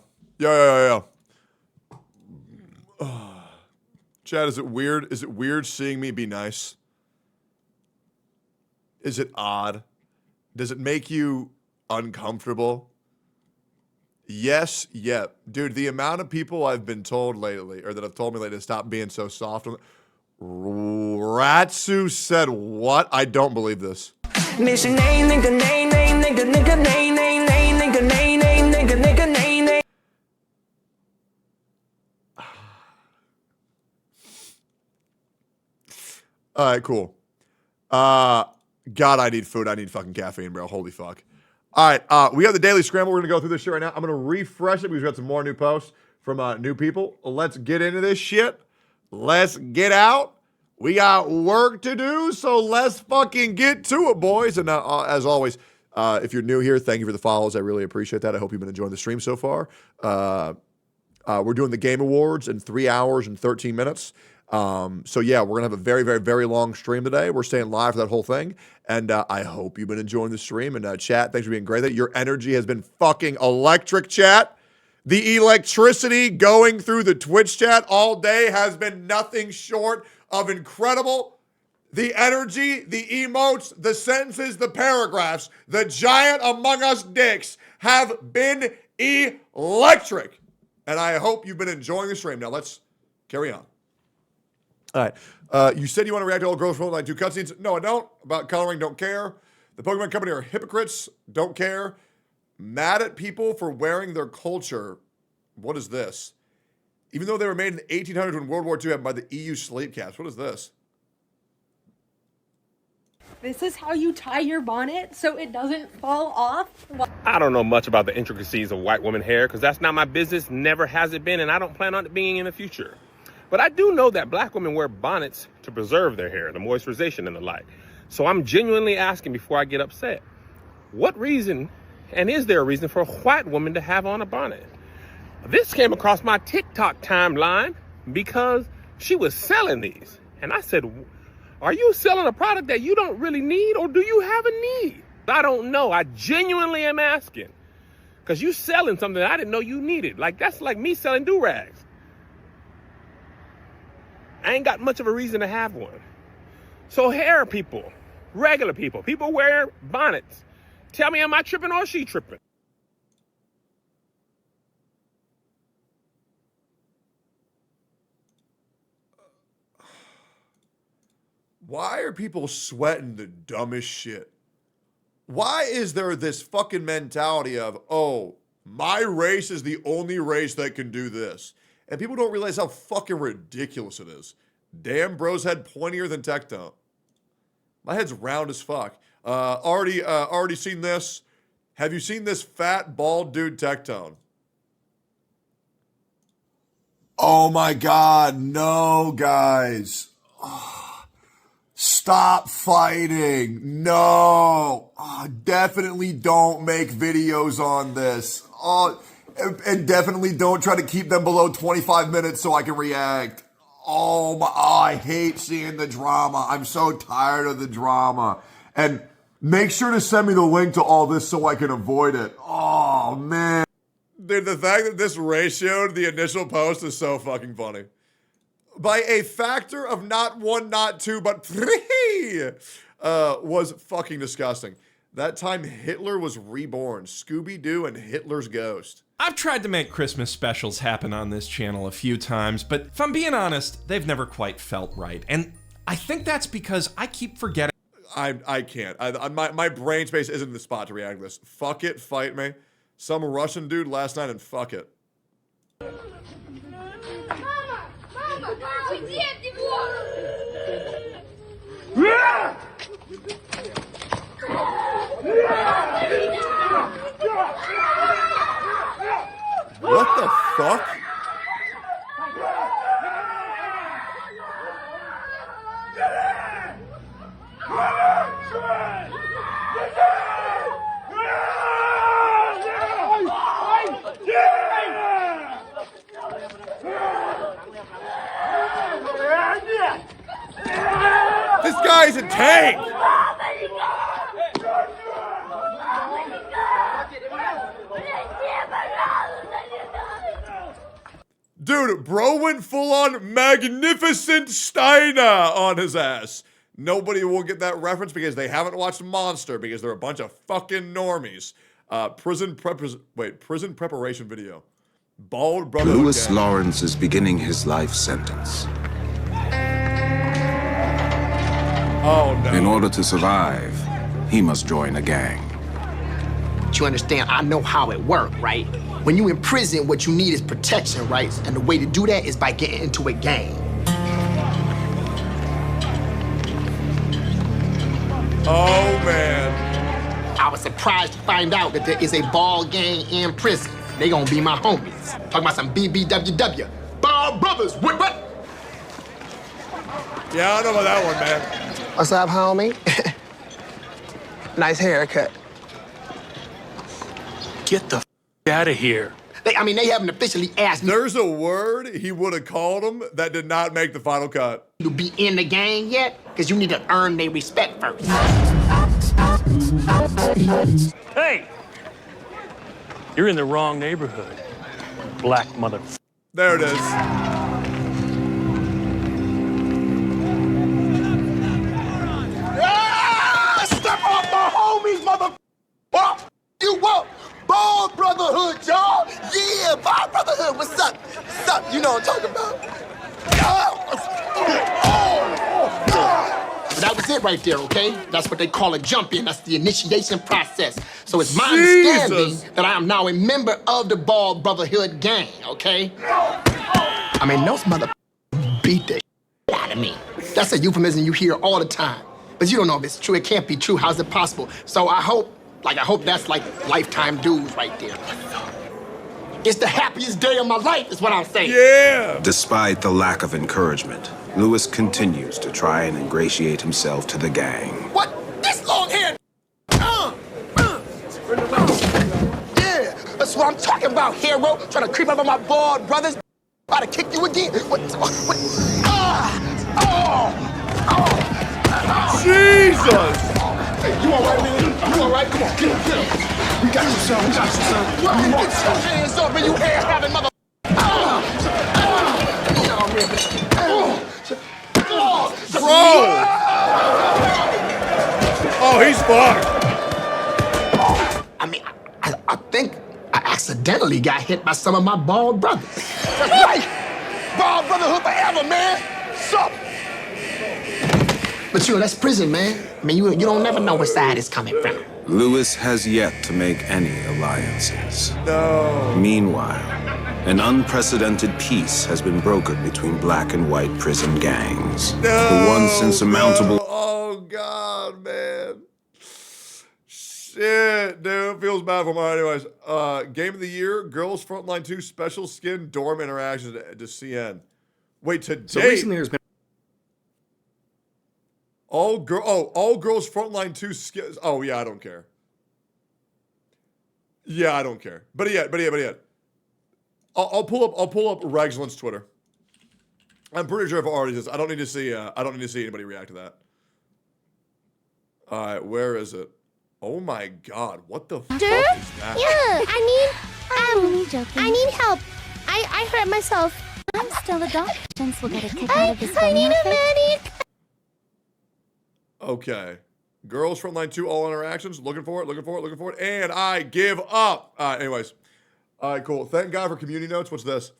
Chad, is it weird? Is it weird seeing me be nice? Is it odd? Does it make you uncomfortable? Yes, yep. Dude, the amount of people I've been told lately, or that have told me lately to stop being so soft. Ratsu said what? I don't believe this. All right, cool. God, I need food. I need fucking caffeine, bro. Holy fuck. All right, we have the Daily Scramble. We're going to go through this shit right now. I'm going to refresh it because we got some more new posts from new people. Let's get into this shit. Let's get out. We got work to do, so let's fucking get to it, boys. And as always, if you're new here, thank you for the follows. I really appreciate that. I hope you've been enjoying the stream so far. We're doing the Game Awards in 3 hours and 13 minutes. So yeah, we're gonna have a very, very, very long stream today. We're staying live for that whole thing, and I hope you've been enjoying the stream. And chat, thanks for being great. Your energy has been fucking electric, chat. The electricity going through the Twitch chat all day has been nothing short of incredible. The energy, the emotes, the sentences, the paragraphs, the giant among us dicks have been electric. And I hope you've been enjoying the stream. Now let's carry on. All right. You said you want to react to all girls from like 2 cutscenes. No, I don't. About coloring, don't care. The Pokemon Company are hypocrites. Don't care. Mad at people for wearing their culture. What is this? Even though they were made in the 1800s when World War II happened by the EU slave caps. What is this? This is how you tie your bonnet so it doesn't fall off. I don't know much about the intricacies of white woman hair because that's not my business, never has it been, and I don't plan on it being in the future. But I do know that black women wear bonnets to preserve their hair, the moisturization and the like. So I'm genuinely asking before I get upset, what reason, and is there a reason for a white woman to have on a bonnet? This came across my TikTok timeline because she was selling these. And I said, are you selling a product that you don't really need, or do you have a need? I don't know. I genuinely am asking. Because you selling something that I didn't know you needed. Like, that's like me selling do-rags. I ain't got much of a reason to have one. So hair people, regular people wear bonnets. Tell me, am I tripping or is she tripping? Why are people sweating the dumbest shit? Why is there this fucking mentality of, oh, my race is the only race that can do this? And people don't realize how fucking ridiculous it is. Damn, bro's head pointier than Tectone. My head's round as fuck. Already seen this. Have you seen this fat, bald dude Tectone? Oh my God, no, guys. Stop fighting. No. Definitely don't make videos on this. And definitely don't try to keep them below 25 minutes so I can react. I hate seeing the drama. I'm so tired of the drama. And make sure to send me the link to all this so I can avoid it. Oh, man. Dude, the fact that this ratioed the initial post is so fucking funny. By a factor of not 1, not 2, but 3, was fucking disgusting. That time Hitler was reborn. Scooby-Doo and Hitler's ghost. I've tried to make Christmas specials happen on this channel a few times, but if I'm being honest, they've never quite felt right. And I think that's because I keep forgetting. I can't. My brain space isn't in the spot to react to this. Fuck it, fight me. Some Russian dude last night and fuck it. What the fuck? This guy's a tank! Dude, bro went full on Magnificent Steiner on his ass. Nobody will get that reference because they haven't watched Monster because they're a bunch of fucking normies. Prison preparation video. Bald brother. Lewis Lawrence is beginning his life sentence. Oh no. In order to survive, he must join a gang. But you understand, I know how it works, right? When you in prison, what you need is protection, right? And the way to do that is by getting into a gang. Oh, man. I was surprised to find out that there is a ball gang in prison. They gonna be my homies. Talking about some BBWW. Ball Brothers, what? Yeah, I don't know about that one, man. What's up, homie? Nice haircut. Get the out of here. They haven't officially asked me. There's a word he would have called him that did not make the final cut. To be in the gang yet, because you need to earn their respect first. Hey! You're in the wrong neighborhood, black mother. There it is. Step off my homies, mother. You what? Ball Brotherhood, y'all. Yeah, Ball Brotherhood. What's up? What's up? You know what I'm talking about. That was it right there, okay? That's what they call a jump in. That's the initiation process. So it's my understanding that I am now a member of the Ball Brotherhood gang, okay? Those mother beat the out of me. That's a euphemism you hear all the time. But you don't know if it's true. It can't be true. How's it possible? So I hope that's like lifetime dues right there. It's the happiest day of my life, is what I'm saying. Yeah! Despite the lack of encouragement, Lewis continues to try and ingratiate himself to the gang. What? This long hair? Yeah, that's what I'm talking about, hero. Trying to creep up on my bald brothers. About to kick you again. Jesus! Hey, you all right, man? You all right? Come on, get him. We got you, son. Get your hands up and you hair-having mother... Bro! Oh, he's fucked. I think I accidentally got hit by some of my bald brothers. That's right! Bald Brotherhood forever, man! Sup? But that's prison, man. You don't never know what side it's coming from. Lewis has yet to make any alliances. No. Meanwhile, an unprecedented peace has been brokered between black and white prison gangs. The once insurmountable... No. Oh, God, man. Shit, dude. Feels bad for me. Anyways, Game of the Year, Girls Frontline 2 Special Skin Dorm Interactions to CN. Wait, today... So recently there's been... All Girls Frontline 2 skins... Oh, yeah, I don't care. Yeah, I don't care. But yet. I'll pull up Regslund's Twitter. I'm pretty sure I've already just... I don't need to see anybody react to that. All right, where is it? Oh my God, what the fuck is that? Yeah, I need help. I hurt myself. I'm still a doctor. Will get a kick out of this. I need a medic. Okay. Girls Frontline 2 all interactions. Looking for it. And I give up. All right, anyways. All right, cool. Thank God for community notes. What's this?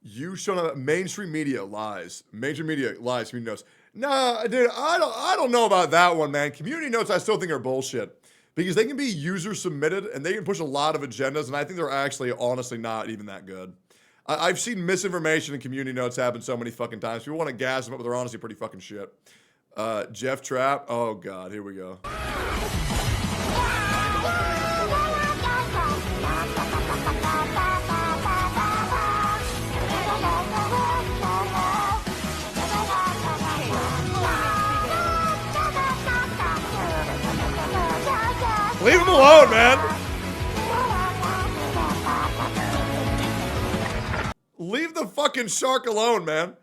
You showing up mainstream media lies. Mainstream media lies, community notes. Nah, dude, I don't know about that one, man. Community notes I still think are bullshit. Because they can be user submitted and they can push a lot of agendas, and I think they're actually honestly not even that good. I've seen misinformation in community notes happen so many fucking times. People want to gas them up, but they're honestly pretty fucking shit. Jeff Trapp. Oh, God. Here we go. Leave him alone, man. Leave the fucking shark alone, man.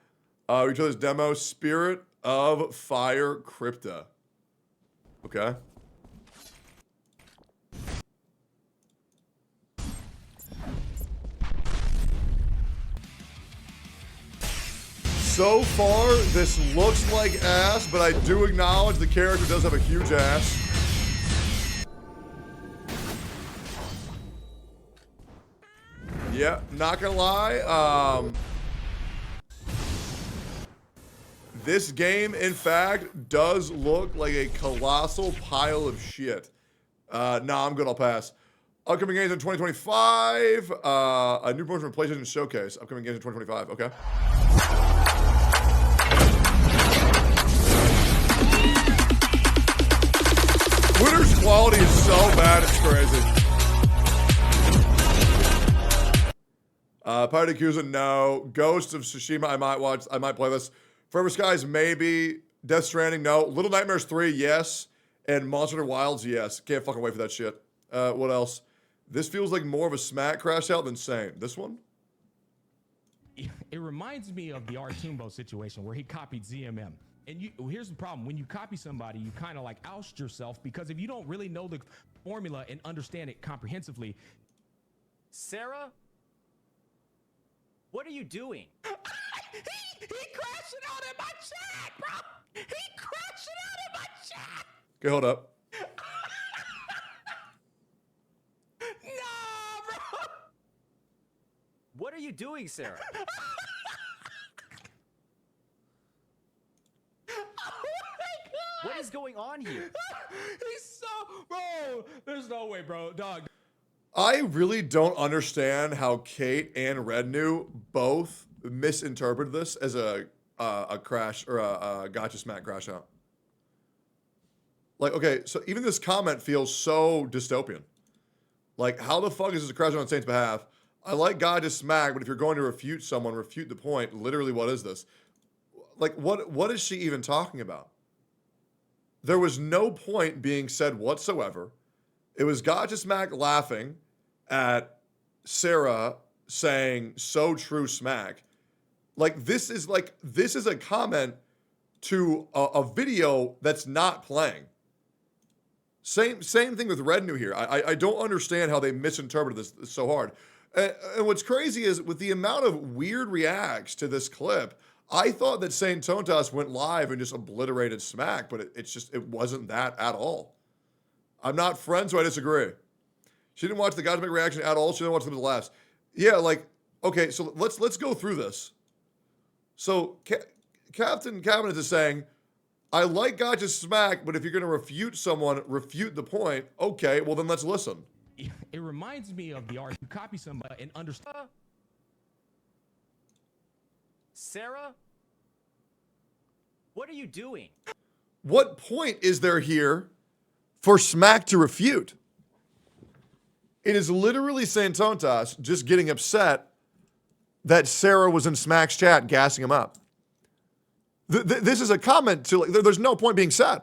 We chose this demo, Spirit of Fire Crypta. Okay. So far, this looks like ass, but I do acknowledge the character does have a huge ass. Yeah, not gonna lie. This game, in fact, does look like a colossal pile of shit. Nah, I'm good. I'll pass. Upcoming games in 2025. A new promotion for PlayStation Showcase. Upcoming games in 2025. Okay. Twitter's quality is so bad, it's crazy. Pirate Yakuza, no. Ghost of Tsushima, I might watch. I might play this. Forever Skies, maybe. Death Stranding, no. Little Nightmares 3, yes. And Monster Hunter Wilds, yes. Can't fucking wait for that shit. What else? This feels like more of a smack crash out than Saint. This one? It reminds me of the Artumbo situation where he copied ZMM. And here's the problem. When you copy somebody, you kind of like oust yourself, because if you don't really know the formula and understand it comprehensively. Sarah? What are you doing? He crashed it out in my chat, bro. He crashed it out in my chat. Okay, hold up. Nah, bro. What are you doing, Sarah? What is going on here? He's so, bro. There's no way, bro. Dog. I really don't understand how Kate and Rednew both misinterpreted this as a crash or a Gacha Smack crash out. Like, okay, so even this comment feels so dystopian. Like, how the fuck is this a crash out on Saint's behalf? I like Gacha Smack, but if you're going to refute someone, refute the point. Literally, what is this? Like, what is she even talking about? There was no point being said whatsoever. It was Gacha Smack laughing at Sarah saying "so true smack." This is a comment to a video that's not playing. Same thing with Rednew here. I don't understand how they misinterpreted this so hard. And what's crazy is with the amount of weird reacts to this clip, I thought that Saintontas went live and just obliterated Smack, but it wasn't that at all. I'm not friends, so I disagree. She didn't watch the Gacha Smack reaction at all. She didn't watch the laughs. Yeah, like, okay, so let's go through this. So Captain Cabinet is saying, I like Gacha Smack, but if you're going to refute someone, refute the point. Okay, well then let's listen. It reminds me of the art. You copy somebody and understand. Sarah? What are you doing? What point is there here for Smack to refute? It is literally Saintontas just getting upset that Sarah was in Smack's chat gassing him up. This is a comment to, like, there's no point being said.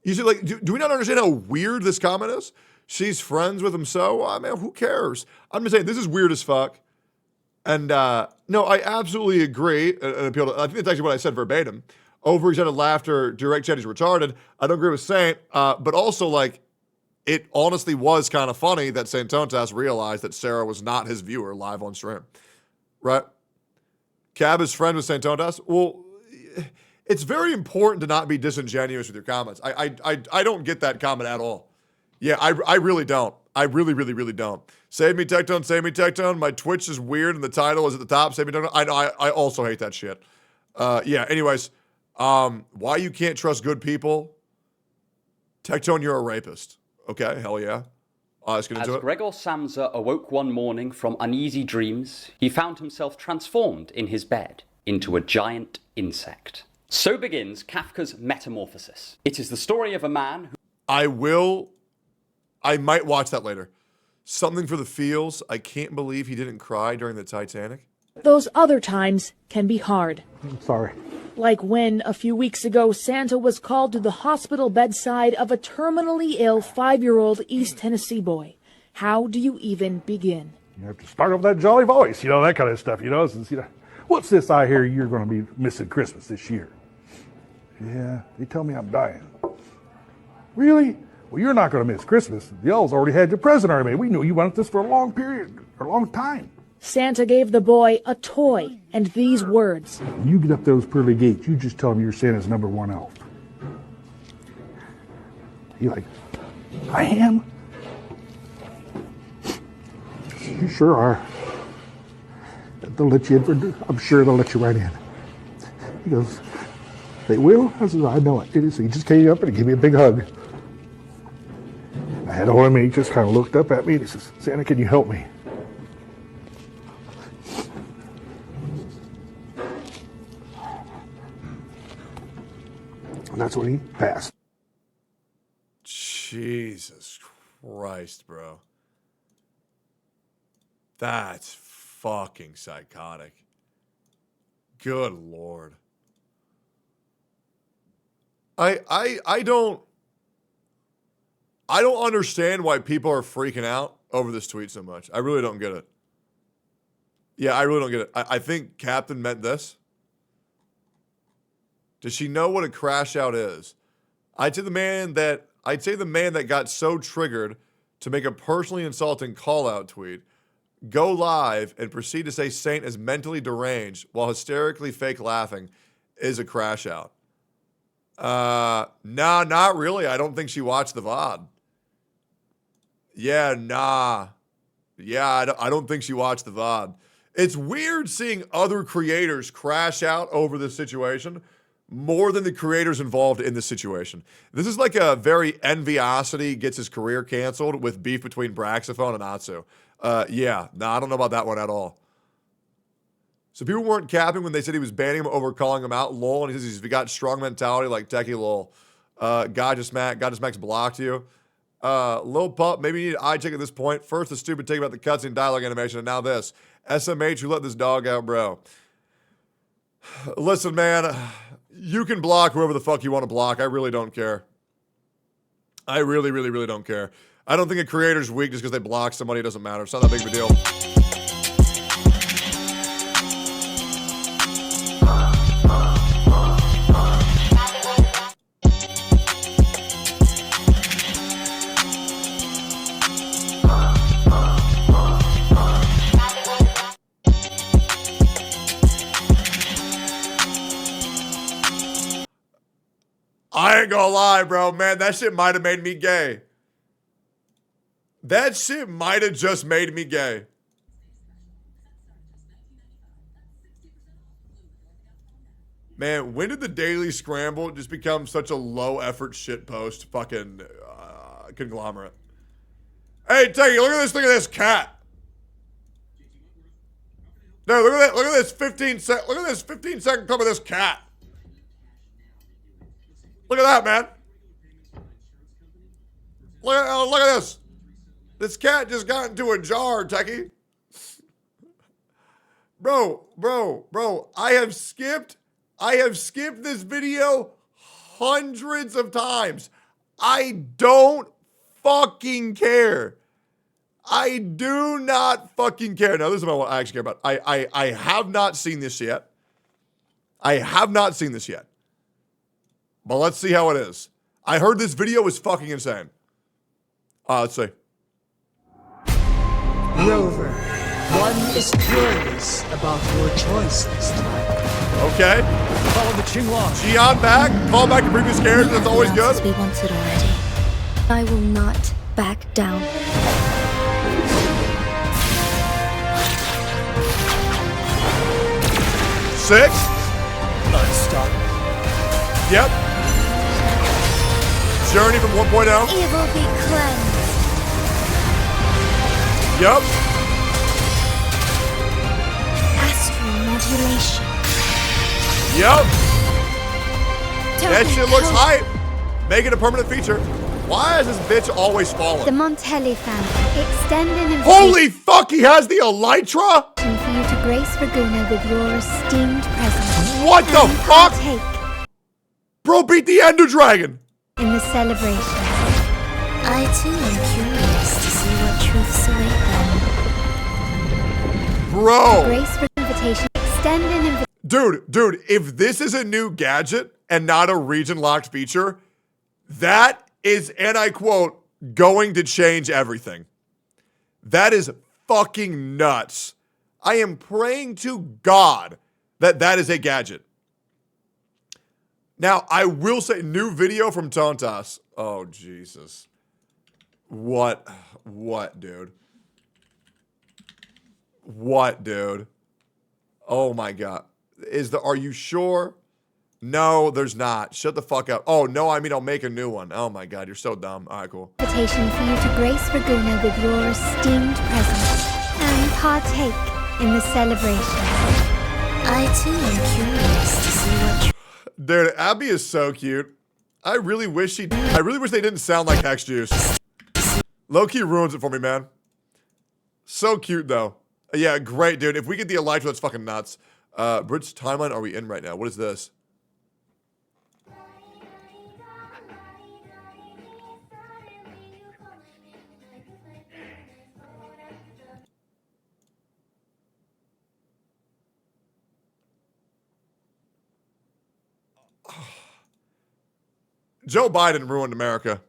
You see, like, do we not understand how weird this comment is? She's friends with him, so, I mean, who cares? I'm just saying, this is weird as fuck. And, no, I absolutely agree. I think it's actually what I said verbatim. Overextended laughter, direct chat is retarded. I don't agree with Saint, but also, like, it honestly was kind of funny that Saintontas realized that Sarah was not his viewer live on stream. Right? Cab is friend with Saintontas. Well, it's very important to not be disingenuous with your comments. I don't get that comment at all. Yeah, I really don't. I really, really, really don't. Save me, Tectone. Save me, Tectone. My Twitch is weird and the title is at the top. Save me, Tectone. I know. I also hate that shit. Yeah, anyways. Why you can't trust good people? Tectone, you're a rapist. Okay, hell yeah. Let's get into it. As Gregor Samsa awoke one morning from uneasy dreams, he found himself transformed in his bed into a giant insect. So begins Kafka's Metamorphosis. It is the story of a man who... I might watch that later. Something for the feels. I can't believe he didn't cry during the Titanic. Those other times can be hard. I'm sorry. Like when, a few weeks ago, Santa was called to the hospital bedside of a terminally ill 5-year-old East Tennessee boy. How do you even begin? You have to start off with that jolly voice, that kind of stuff, Since, what's this I hear you're going to be missing Christmas this year? Yeah, they tell me I'm dying. Really? Well, you're not going to miss Christmas. Y'all's already had your present already. We knew you wanted this for a long time. Santa gave the boy a toy and these words. When you get up those pearly gates, you just tell him you're Santa's #1 elf. You're like, I am? You sure are. They'll let you in I'm sure they'll let you right in. He goes, they will? I said, I know it. So he just came up and gave me a big hug. I had hold of him, and he just kind of looked up at me and he says, Santa, can you help me? And that's when he passed. Jesus Christ, bro. That's fucking psychotic. Good Lord. I don't... I don't understand why people are freaking out over this tweet so much. I really don't get it. Yeah, I really don't get it. I think Captain meant this. Does she know what a crash out is? I'd say the man that got so triggered to make a personally insulting call-out tweet, go live, and proceed to say Saint is mentally deranged while hysterically fake laughing is a crash out. Nah, not really. I don't think she watched the VOD. Yeah, nah. Yeah, I don't think she watched the VOD. It's weird seeing other creators crash out over this situation more than the creators involved in this situation. This is like a very Enviosity gets his career canceled with beef between Braxophone and Atsu. Yeah, no, I don't know about that one at all. So people weren't capping when they said he was banning him over calling him out, lol, and he says he's got strong mentality like Techie, lol. Gacha Smack's blocked you. Lil Pup, maybe you need an eye check at this point. First, the stupid take about the cutscene dialogue animation, and now this. SMH, who let this dog out, bro? Listen, man, you can block whoever the fuck you want to block. I really don't care. I really, really, really don't care. I don't think a creator's weak just because they block somebody. It doesn't matter. It's not that big of a deal. I ain't gonna lie, bro. Man, that shit might have made me gay. That shit might have just made me gay. Man, when did the Daily Scramble just become such a low-effort shitpost fucking conglomerate? Hey, Techie, look at this cat. No, look at that. Look at this 15-second clip of this cat. Look at that, man. Look at this. This cat just got into a jar, Techie. Bro. I have skipped this video hundreds of times. I don't fucking care. I do not fucking care. Now, this is what I actually care about. I have not seen this yet. But let's see how it is. I heard this video was fucking insane. Let's see. Rover, one is curious about your choice this time. Okay. Follow the Qinglong. Jian back. Call back to previous characters. That's always good. As we wanted already. I will not back down. Six. Unstoppable. Yep. Journey from 1.0. Evil be cleansed. Yep. Astral modulation. Yep. That shit looks hype. Make it a permanent feature. Why is this bitch always falling? The Montelli family. Extend an invitation. Holy fuck, he has the Elytra? For you to grace Raguna with your esteemed presence. What the fuck? Take Bro beat the Ender Dragon. in the celebration. I too am curious to see what truths await them. Bro. Grace for invitation. Extend an invitation. Dude, if this is a new gadget and not a region-locked feature, that is, and I quote, going to change everything. That is fucking nuts. I am praying to God that that is a gadget. Now, I will say, new video from Saintontas. Oh, Jesus. What, dude? What, dude? Oh, my God. Are you sure? No, there's not. Shut the fuck up. Oh, no, I mean, I'll make a new one. Oh, my God, you're so dumb. All right, cool. Invitation for you to grace Raguna with your esteemed presence and partake in the celebration. I too am curious to see what. Dude, Abby is so cute. I really wish they didn't sound like Hex Juice. Low-key ruins it for me, man. So cute, though. Yeah, great, dude. If we get the Elytra, that's fucking nuts. Which timeline are we in right now? What is this? Joe Biden ruined America.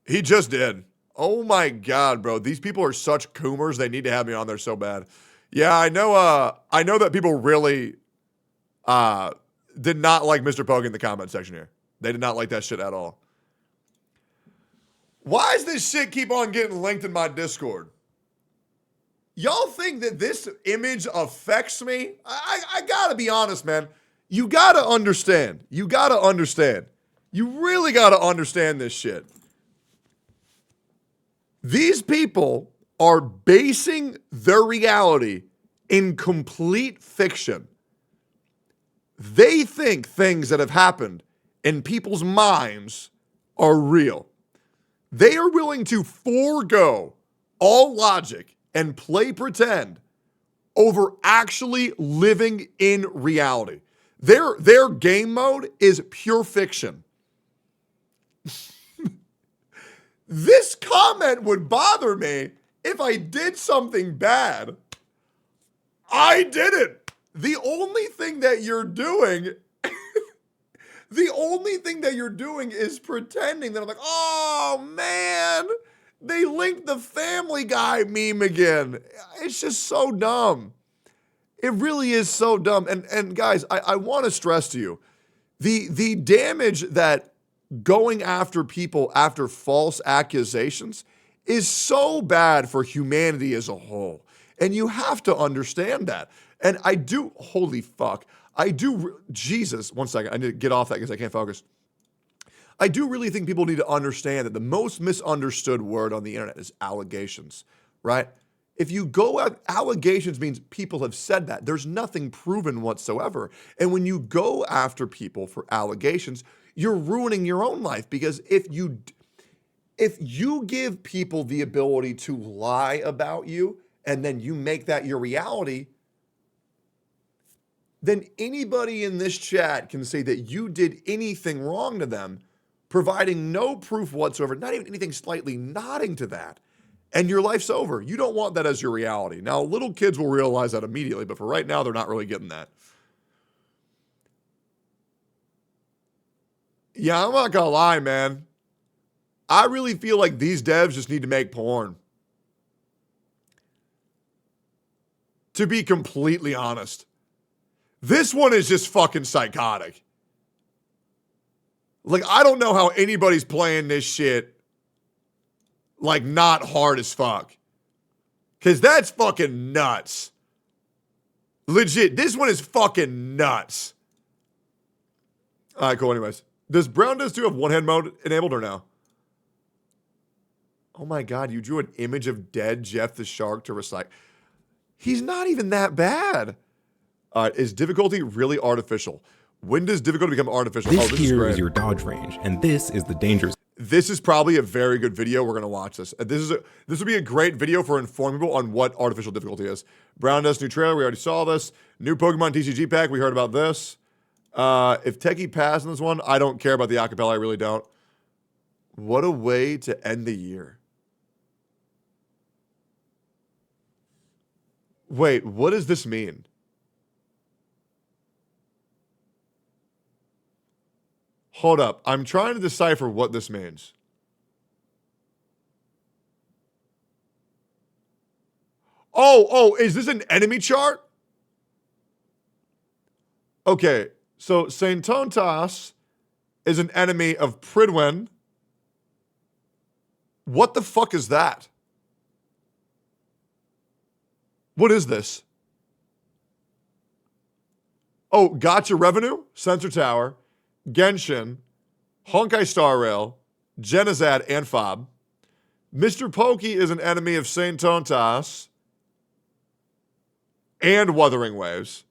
He just did. Oh my God, bro. These people are such coomers. They need to have me on there so bad. Yeah, I know that people really did not like Mr. Pokey in the comment section here. They did not like that shit at all. Why does this shit keep on getting linked in my Discord? Y'all think that this image affects me? I gotta be honest, man. You gotta understand. You gotta understand. You really gotta understand this shit. These people are basing their reality in complete fiction. They think things that have happened in people's minds are real. They are willing to forego all logic and play pretend over actually living in reality. Their game mode is pure fiction. This comment would bother me if I did something bad. I didn't. The only thing that you're doing, is pretending that I'm like, oh man, they linked the Family Guy meme again. It's just so dumb. It really is so dumb. And guys, I want to stress to you, the damage that going after people after false accusations is so bad for humanity as a whole. And you have to understand that. And I do, holy fuck, Jesus, one second, I need to get off that because I can't focus. I do really think people need to understand that the most misunderstood word on the internet is allegations, right? If you go at allegations means people have said that. There's nothing proven whatsoever. And when you go after people for allegations, you're ruining your own life, because if you give people the ability to lie about you and then you make that your reality, then anybody in this chat can say that you did anything wrong to them, providing no proof whatsoever, not even anything slightly nodding to that, and your life's over. You don't want that as your reality. Now, little kids will realize that immediately, but for right now, they're not really getting that. Yeah, I'm not gonna lie, man. I really feel like these devs just need to make porn. To be completely honest. This one is just fucking psychotic. Like, I don't know how anybody's playing this shit like not hard as fuck. Because that's fucking nuts. Legit, this one is fucking nuts. All right, cool. Anyways, does Brown Does 2 have one-hand mode enabled or no? Oh my God, you drew an image of dead Jeff the Shark to recycle. He's not even that bad. Is difficulty really artificial? When does difficulty become artificial? This here is your dodge range, and this is the dangerous. This is probably a very good video. We're gonna watch this. This would be a great video for informing people on what artificial difficulty is. Brown Dust new trailer. We already saw this. New Pokemon TCG pack. We heard about this. If Techie passed in this one, I don't care about the acapella. I really don't. What a way to end the year. Wait, what does this mean? Hold up. I'm trying to decipher what this means. Oh, is this an enemy chart? Okay, so Saintontas is an enemy of Pridwin. What the fuck is that? What is this? Oh, Gacha Revenue, Sensor Tower, Genshin, Honkai Star Rail, Genizad, and Fob. Mr. Pokey is an enemy of Saintontas and Wuthering Waves.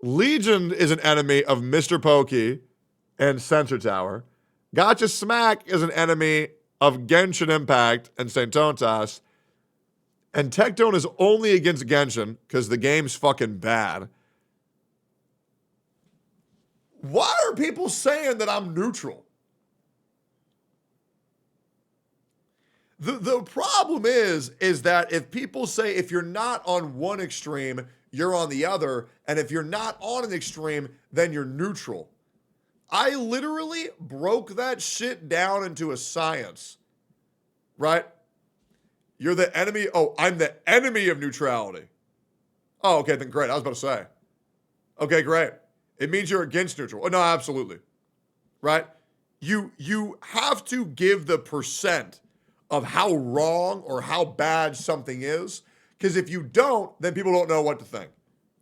Legion is an enemy of Mr. Pokey and Sensor Tower. Gacha Smack is an enemy of Genshin Impact and Saintontas. And Tectone is only against Genshin because the game's fucking bad. Why are people saying that I'm neutral? The problem is that if people say if you're not on one extreme, you're on the other, and if you're not on an extreme, then you're neutral. I literally broke that shit down into a science, right? You're the enemy. Oh, I'm the enemy of neutrality. Oh, okay, then great. I was about to say. Okay, great. It means you're against neutral. Oh, no, absolutely. Right? You have to give the percent of how wrong or how bad something is, because if you don't, then people don't know what to think.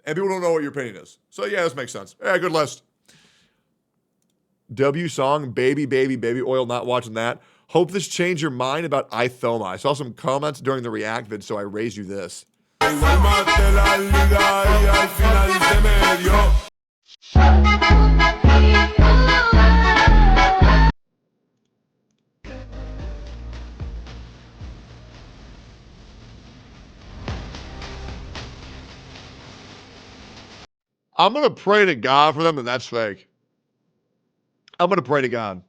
And people don't know what your opinion is. So yeah, this makes sense. Yeah, good list. W song, baby, baby, baby oil, not watching that. Hope this changed your mind about iThoma. I saw some comments during the React vid, so I raised you this. I'm going to pray to God for them that that's fake. I'm going to pray to God.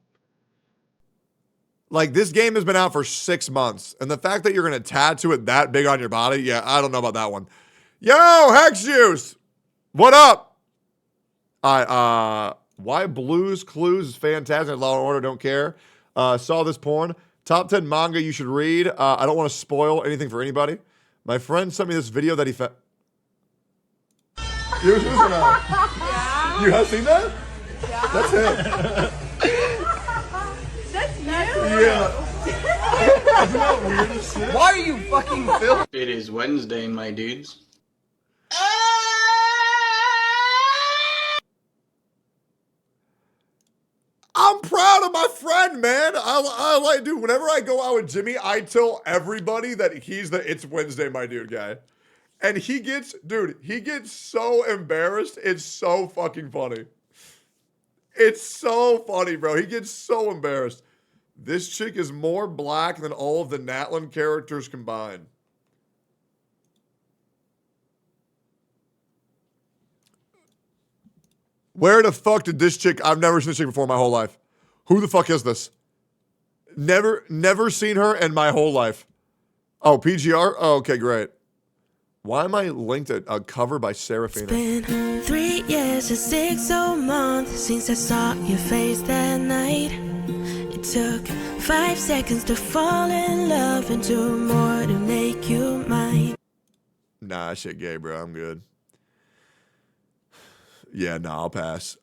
Like, this game has been out for 6 months, and the fact that you're going to tattoo it that big on your body, yeah, I don't know about that one. Yo, Hex Juice! What up? Why Blues Clues is fantastic. Law and Order, don't care. Saw this porn. Top 10 manga you should read. I don't want to spoil anything for anybody. My friend sent me this video that he found. You have seen that? Yeah. That's him. That's you? Yeah. Isn't that weird as shit? Why are you fucking filming? It is Wednesday, my dudes. I'm proud of my friend, man. I like, dude, whenever I go out with Jimmy, I tell everybody that he's the It's Wednesday, my dude guy. And he gets so embarrassed. It's so fucking funny. It's so funny, bro. He gets so embarrassed. This chick is more black than all of the Natlan characters combined. Where the fuck did this chick... I've never seen this chick before in my whole life. Who the fuck is this? Never seen her in my whole life. Oh, PGR? Oh, okay, great. Why am I linked at a cover by Serafina? It's been 3 years and 6 whole months since I saw your face that night. It took 5 seconds to fall in love and 2 more to make you mine. Nah, that shit gay, bro. I'm good. Yeah, nah, I'll pass.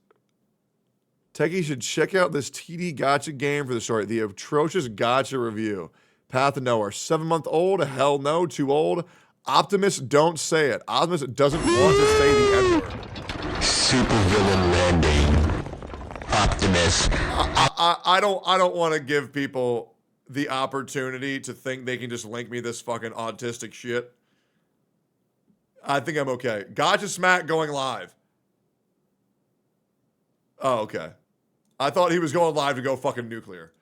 Techie should check out this TD Gacha game for the story. The atrocious Gacha review. Path to Nowhere. 7-month-old? Hell no, too old. Optimus, don't say it. Optimus doesn't want to say the N-word. Supervillain landing. Optimus. I don't want to give people the opportunity to think they can just link me this fucking autistic shit. I think I'm okay. Gacha Smack going live. Oh, okay. I thought he was going live to go fucking nuclear.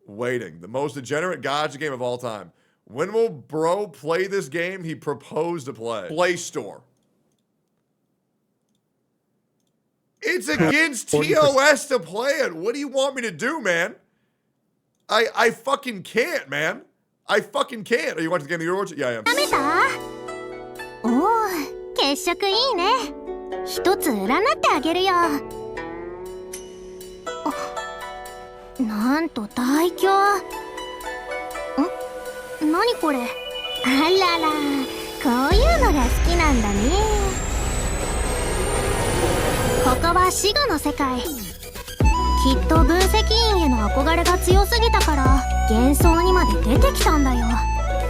Waiting. The most degenerate Gacha game of all time. When will bro play this game he proposed to play? Play Store. It's against TOS to play it. What do you want me to do, man? I fucking can't, man. I fucking can't. Are you watching the game of the Year? Yeah, I am. おお、血色いいね。一つ占ってあげるよ。あ、なんと大凶。何これ？あらら、こういうのが好きなんだね。ここは死後の世界。きっと分析員への憧れが強すぎたから幻想にまで出てきたんだよ。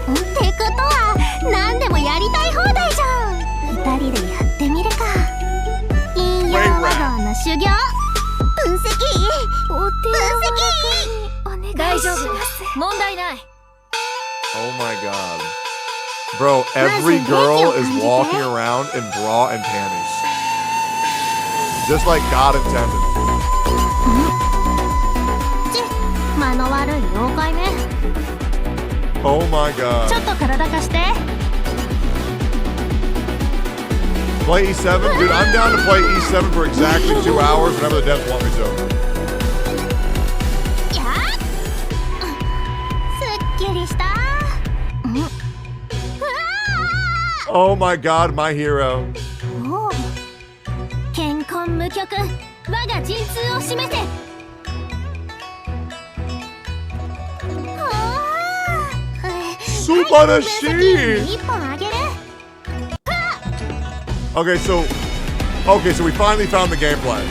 ってことは何でもやりたい放題じゃん。2人でやってみるか。陰陽和道の修行。分析。分析。大丈夫。問題ない。Oh my god. Bro, every girl is walking around in bra and panties. Just like God intended. 間の悪い妖怪ね。Oh my god. ちょっと体貸して。Play E7? Dude, I'm down to play E7 for exactly 2 hours whenever the devs want me to. Oh my god, my hero. 健康無極我我が陣痛を示せ。素晴らしい。一本あげる。Okay, so we finally found the gameplay.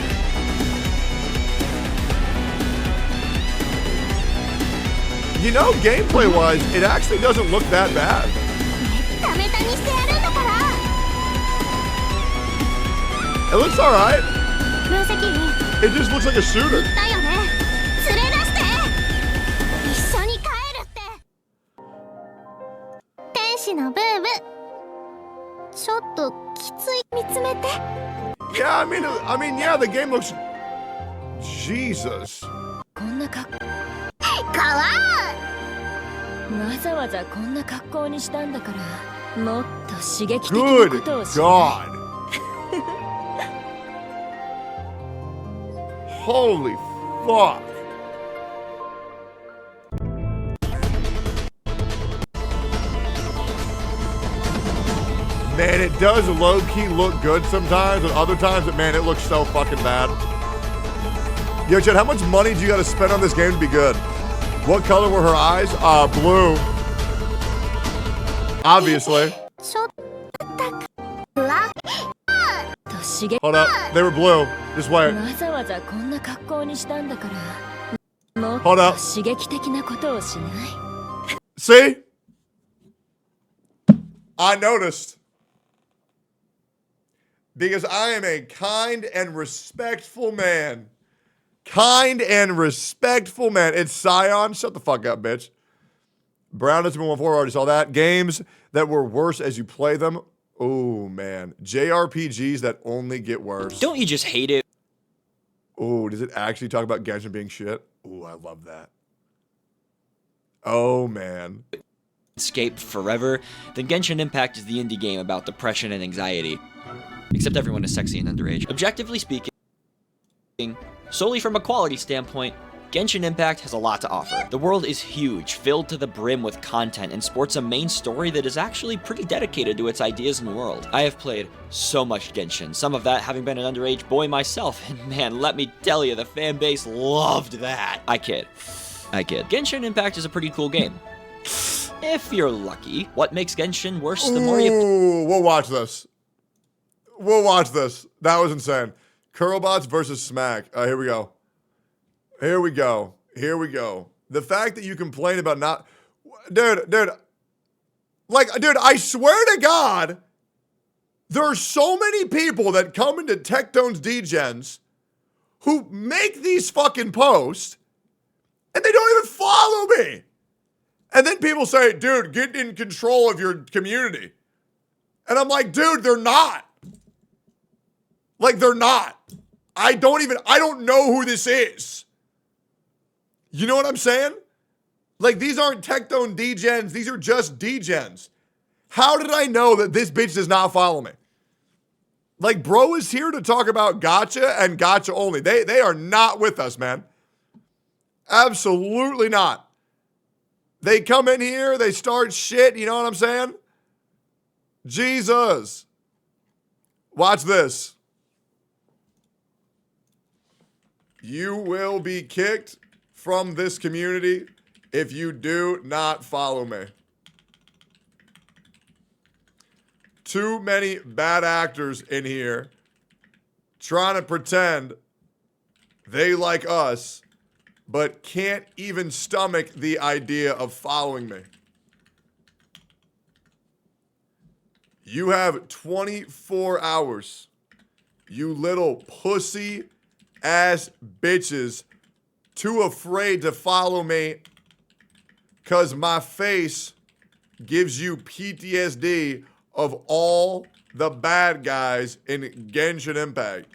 You know, gameplay-wise, it actually doesn't look that bad. It looks alright. It just looks like a shooter. Yeah, I mean, yeah, the game looks... Jesus. わざわざこんな格好にしたんだからもっと刺激的なことをしない。 Good God. Holy fuck. Man, it does low-key look good sometimes, and other times, man, it looks so fucking bad. Yo, Chad, how much money do you gotta spend on this game to be good? What color were her eyes? Blue. Obviously. Hold up. They were blue. Just wait. Hold up. See? I noticed. Because I am a kind and respectful man. Kind and respectful man. It's Scion. Shut the fuck up, bitch. Brown has been 1-4. Already saw that. Games that were worse as you play them. Oh, man. JRPGs that only get worse. Don't you just hate it? Oh, does it actually talk about Genshin being shit? Oh, I love that. Oh, man. Escape forever. Then Genshin Impact is the indie game about depression and anxiety. Except everyone is sexy and underage. Objectively speaking, solely from a quality standpoint, Genshin Impact has a lot to offer. The world is huge, filled to the brim with content, and sports a main story that is actually pretty dedicated to its ideas and world. I have played so much Genshin, some of that having been an underage boy myself, and man, let me tell you, the fan base loved that. I kid. Genshin Impact is a pretty cool game. If you're lucky. What makes Genshin worse the more you... Ooh, we'll watch this. We'll watch this. That was insane. Curlbots versus Smack. Here we go. Here we go. Here we go. The fact that you complain about not... Dude. Like, dude, I swear to God, there are so many people that come into Tectone's Degens who make these fucking posts and they don't even follow me. And then people say, dude, get in control of your community. And I'm like, dude, they're not. Like, they're not. I don't know who this is. You know what I'm saying? Like, these aren't Tectone Degens. These are just Degens. How did I know that this bitch does not follow me? Like, bro is here to talk about Gacha and Gacha only. They are not with us, man. Absolutely not. They come in here, they start shit, you know what I'm saying? Jesus. Watch this. You will be kicked from this community if you do not follow me. Too many bad actors in here trying to pretend they like us, but can't even stomach the idea of following me. You have 24 hours, you little pussy ass bitches, too afraid to follow me because my face gives you PTSD of all the bad guys in Genshin Impact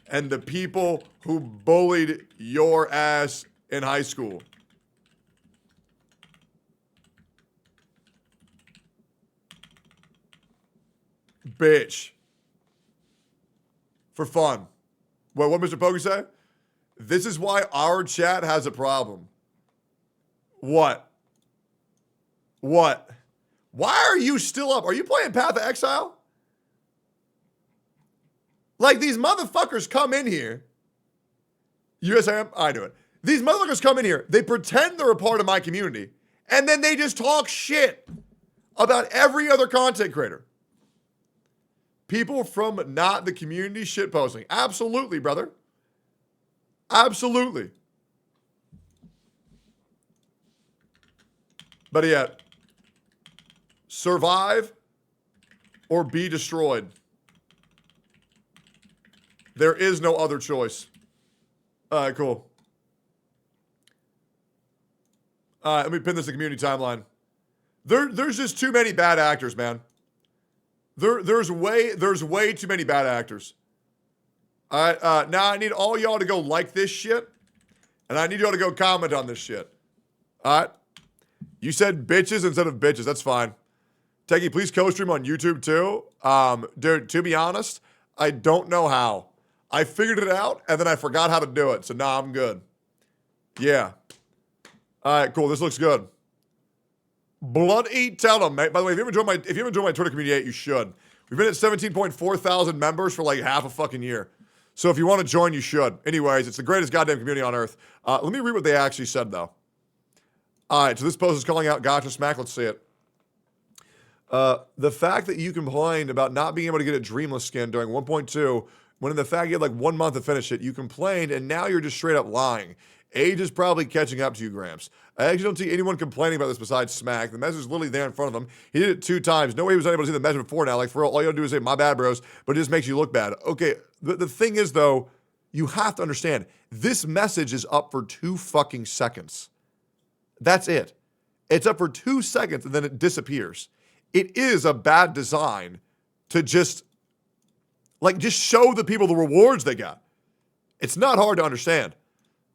and the people who bullied your ass in high school. Bitch. For fun. What Mr. Pokey say? This is why our chat has a problem. What? What? Why are you still up? Are you playing Path of Exile? Like, these motherfuckers come in here. USAM, I do it. These motherfuckers come in here, they pretend they're a part of my community, and then they just talk shit about every other content creator. People from not the community shitposting. Absolutely, brother. Absolutely. But yet, survive or be destroyed. There is no other choice. All right, cool. All right, let me pin this in community timeline. There's just too many bad actors, man. There's way too many bad actors. All right, now I need all y'all to go like this shit, and I need y'all to go comment on this shit. All right? You said bitches instead of bitches. That's fine. Techie, please co-stream on YouTube too. Dude, to be honest, I don't know how. I figured it out, and then I forgot how to do it. So, nah, I'm good. Yeah. All right, cool. This looks good. Blood Eat, tell them, mate. By the way, if you haven't joined my Twitter community yet, you should. We've been at 17.4 thousand members for like half a fucking year. So if you want to join, you should. Anyways, it's the greatest goddamn community on earth. Let me read what they actually said, though. All right, so this post is calling out Gacha Smack. Let's see it. The fact that you complained about not being able to get a Dreamless skin during 1.2, when in the fact you had like 1 month to finish it, you complained, and now you're just straight up lying. Age is probably catching up to you, Gramps. I actually don't see anyone complaining about this besides Smack. The message is literally there in front of him. He did it 2 times. No way he was unable to see the message before now. Like, for real, all you gotta do is say, my bad, bros, but it just makes you look bad. Okay, the thing is, though, you have to understand, this message is up for 2 fucking seconds. That's it. It's up for 2 seconds, and then it disappears. It is a bad design to just show the people the rewards they got. It's not hard to understand.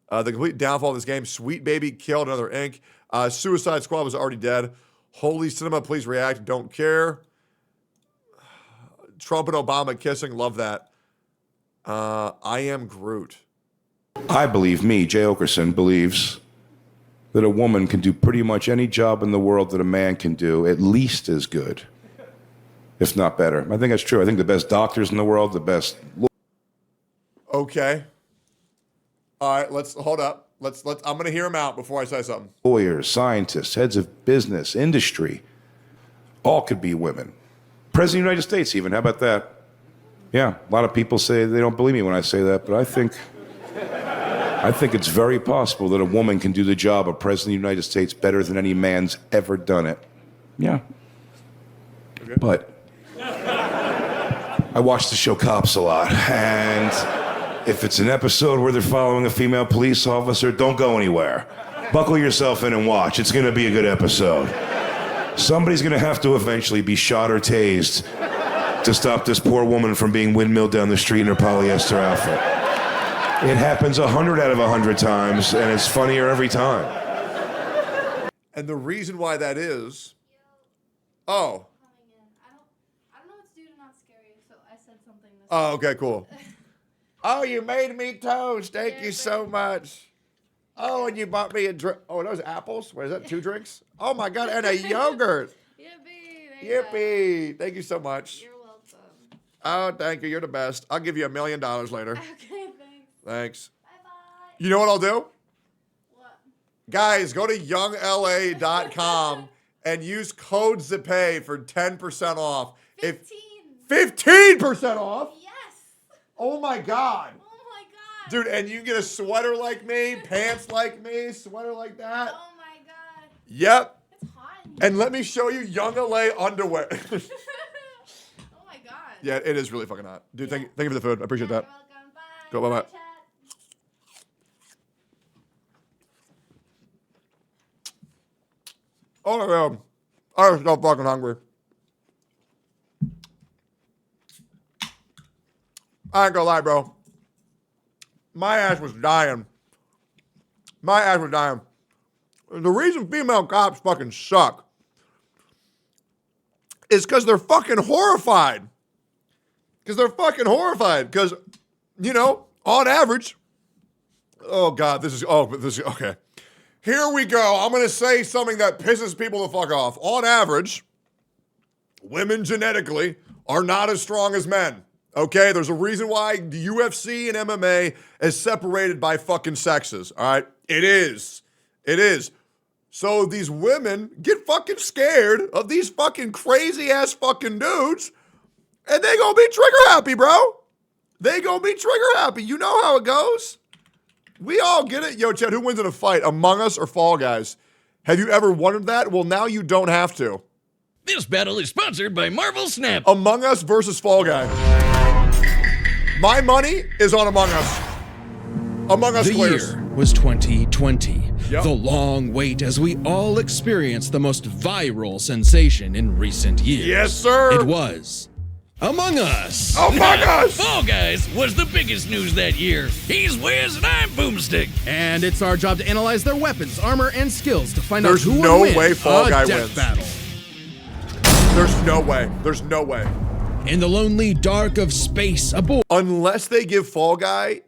The complete downfall of this game. Sweet Baby killed another ink. Suicide Squad was already dead. Holy Cinema, please react. Don't care. Trump and Obama kissing. Love that. I am Groot. I believe, Jay Okerson, believes that a woman can do pretty much any job in the world that a man can do, at least as good, if not better. I think that's true. I think the best doctors in the world, the best... Okay. All right, hold up. I'm going to hear him out before I say something. Lawyers, scientists, heads of business, industry, all could be women. President of the United States even, how about that? Yeah, a lot of people say they don't believe me when I say that, but I think it's very possible that a woman can do the job of President of the United States better than any man's ever done it. Yeah. Okay. But I watch the show Cops a lot, and if it's an episode where they're following a female police officer, don't go anywhere. Buckle yourself in and watch. It's going to be a good episode. Somebody's going to have to eventually be shot or tased to stop this poor woman from being windmilled down the street in her polyester outfit. It happens 100 out of 100 times, and it's funnier every time. And the reason why that is... Oh. I don't know what's due to not scare you, so I said something. Oh, okay, cool. Oh, you made me toast. Thank you so much. Oh, and you bought me a drink. Oh, those apples? What is that, 2 drinks? Oh, my God, and a yogurt. Yippee. Thank you so much. You're welcome. Oh, thank you. You're the best. I'll give you $1 million later. Okay, thanks. Thanks. Bye-bye. You know what I'll do? What? Guys, go to youngla.com and use code ZAPAY for 10% off. 15% off? Yes. Oh my God. Oh my God. Dude, and you can get a sweater like me, pants like me, sweater like that. Oh my God. Yep. It's hot. And let me show you Young LA underwear. Oh my God. Yeah, it is really fucking hot. Dude, thank you for the food. I appreciate that. You're welcome. Bye. Go, bye-bye. Bye, chat. Oh my God. I'm so fucking hungry. I ain't gonna lie, bro. My ass was dying. The reason female cops fucking suck is because they're fucking horrified. Because, you know, on average, oh God, this is okay. Here we go. I'm gonna say something that pisses people the fuck off. On average, women genetically are not as strong as men. Okay, there's a reason why the UFC and MMA is separated by fucking sexes, all right? It is. So these women get fucking scared of these fucking crazy-ass fucking dudes, and they gonna be trigger happy, bro. They gonna be trigger happy. You know how it goes. We all get it. Yo, Chad, who wins in a fight, Among Us or Fall Guys? Have you ever wondered that? Well, now you don't have to. This battle is sponsored by Marvel Snap. Among Us versus Fall Guy. My money is on Among Us. Among Us clears. The year was 2020. Yep. The long wait as we all experienced the most viral sensation in recent years. Yes, sir. It was Among Us. Among Us! Fall Guys was the biggest news that year. He's Wiz and I'm Boomstick. And it's our job to analyze their weapons, armor, and skills to find out who There's no will win way Fall Guy death wins. battle. There's no way. There's no way. In the lonely dark of space, aboard Unless they give Fall Guy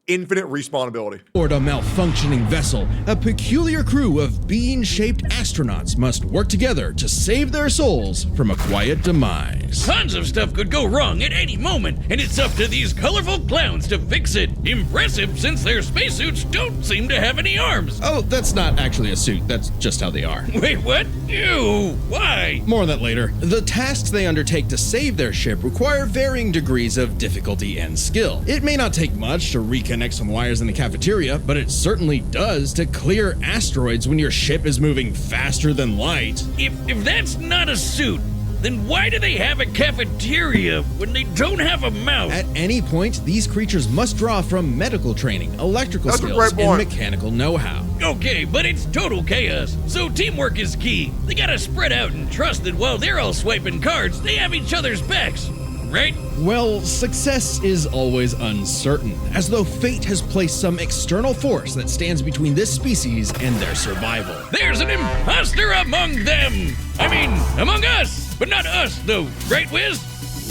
infinite respawn ability. a malfunctioning vessel, a peculiar crew of bean-shaped astronauts must work together to save their souls from a quiet demise. Tons of stuff could go wrong at any moment, and it's up to these colorful clowns to fix it. Impressive, since their spacesuits don't seem to have any arms. Oh, that's not actually a suit, that's just how they are. Wait, what? Ew, why? More on that later. The tasks they undertake to save their ship require varying degrees of difficulty and skill. It may not take much to reconnect some wires in the cafeteria, but it certainly does to clear asteroids when your ship is moving faster than light. If that's not a suit, then why do they have a cafeteria when they don't have a mouth? At any point, these creatures must draw from medical training, electrical skills, and mechanical know-how. Okay, but it's total chaos, so teamwork is key. They gotta spread out and trust that while they're all swiping cards, they have each other's backs, right? Well, success is always uncertain, as though fate has placed some external force that stands between this species and their survival. There's an imposter among them! I mean, among us, but not us, though, right, Wiz?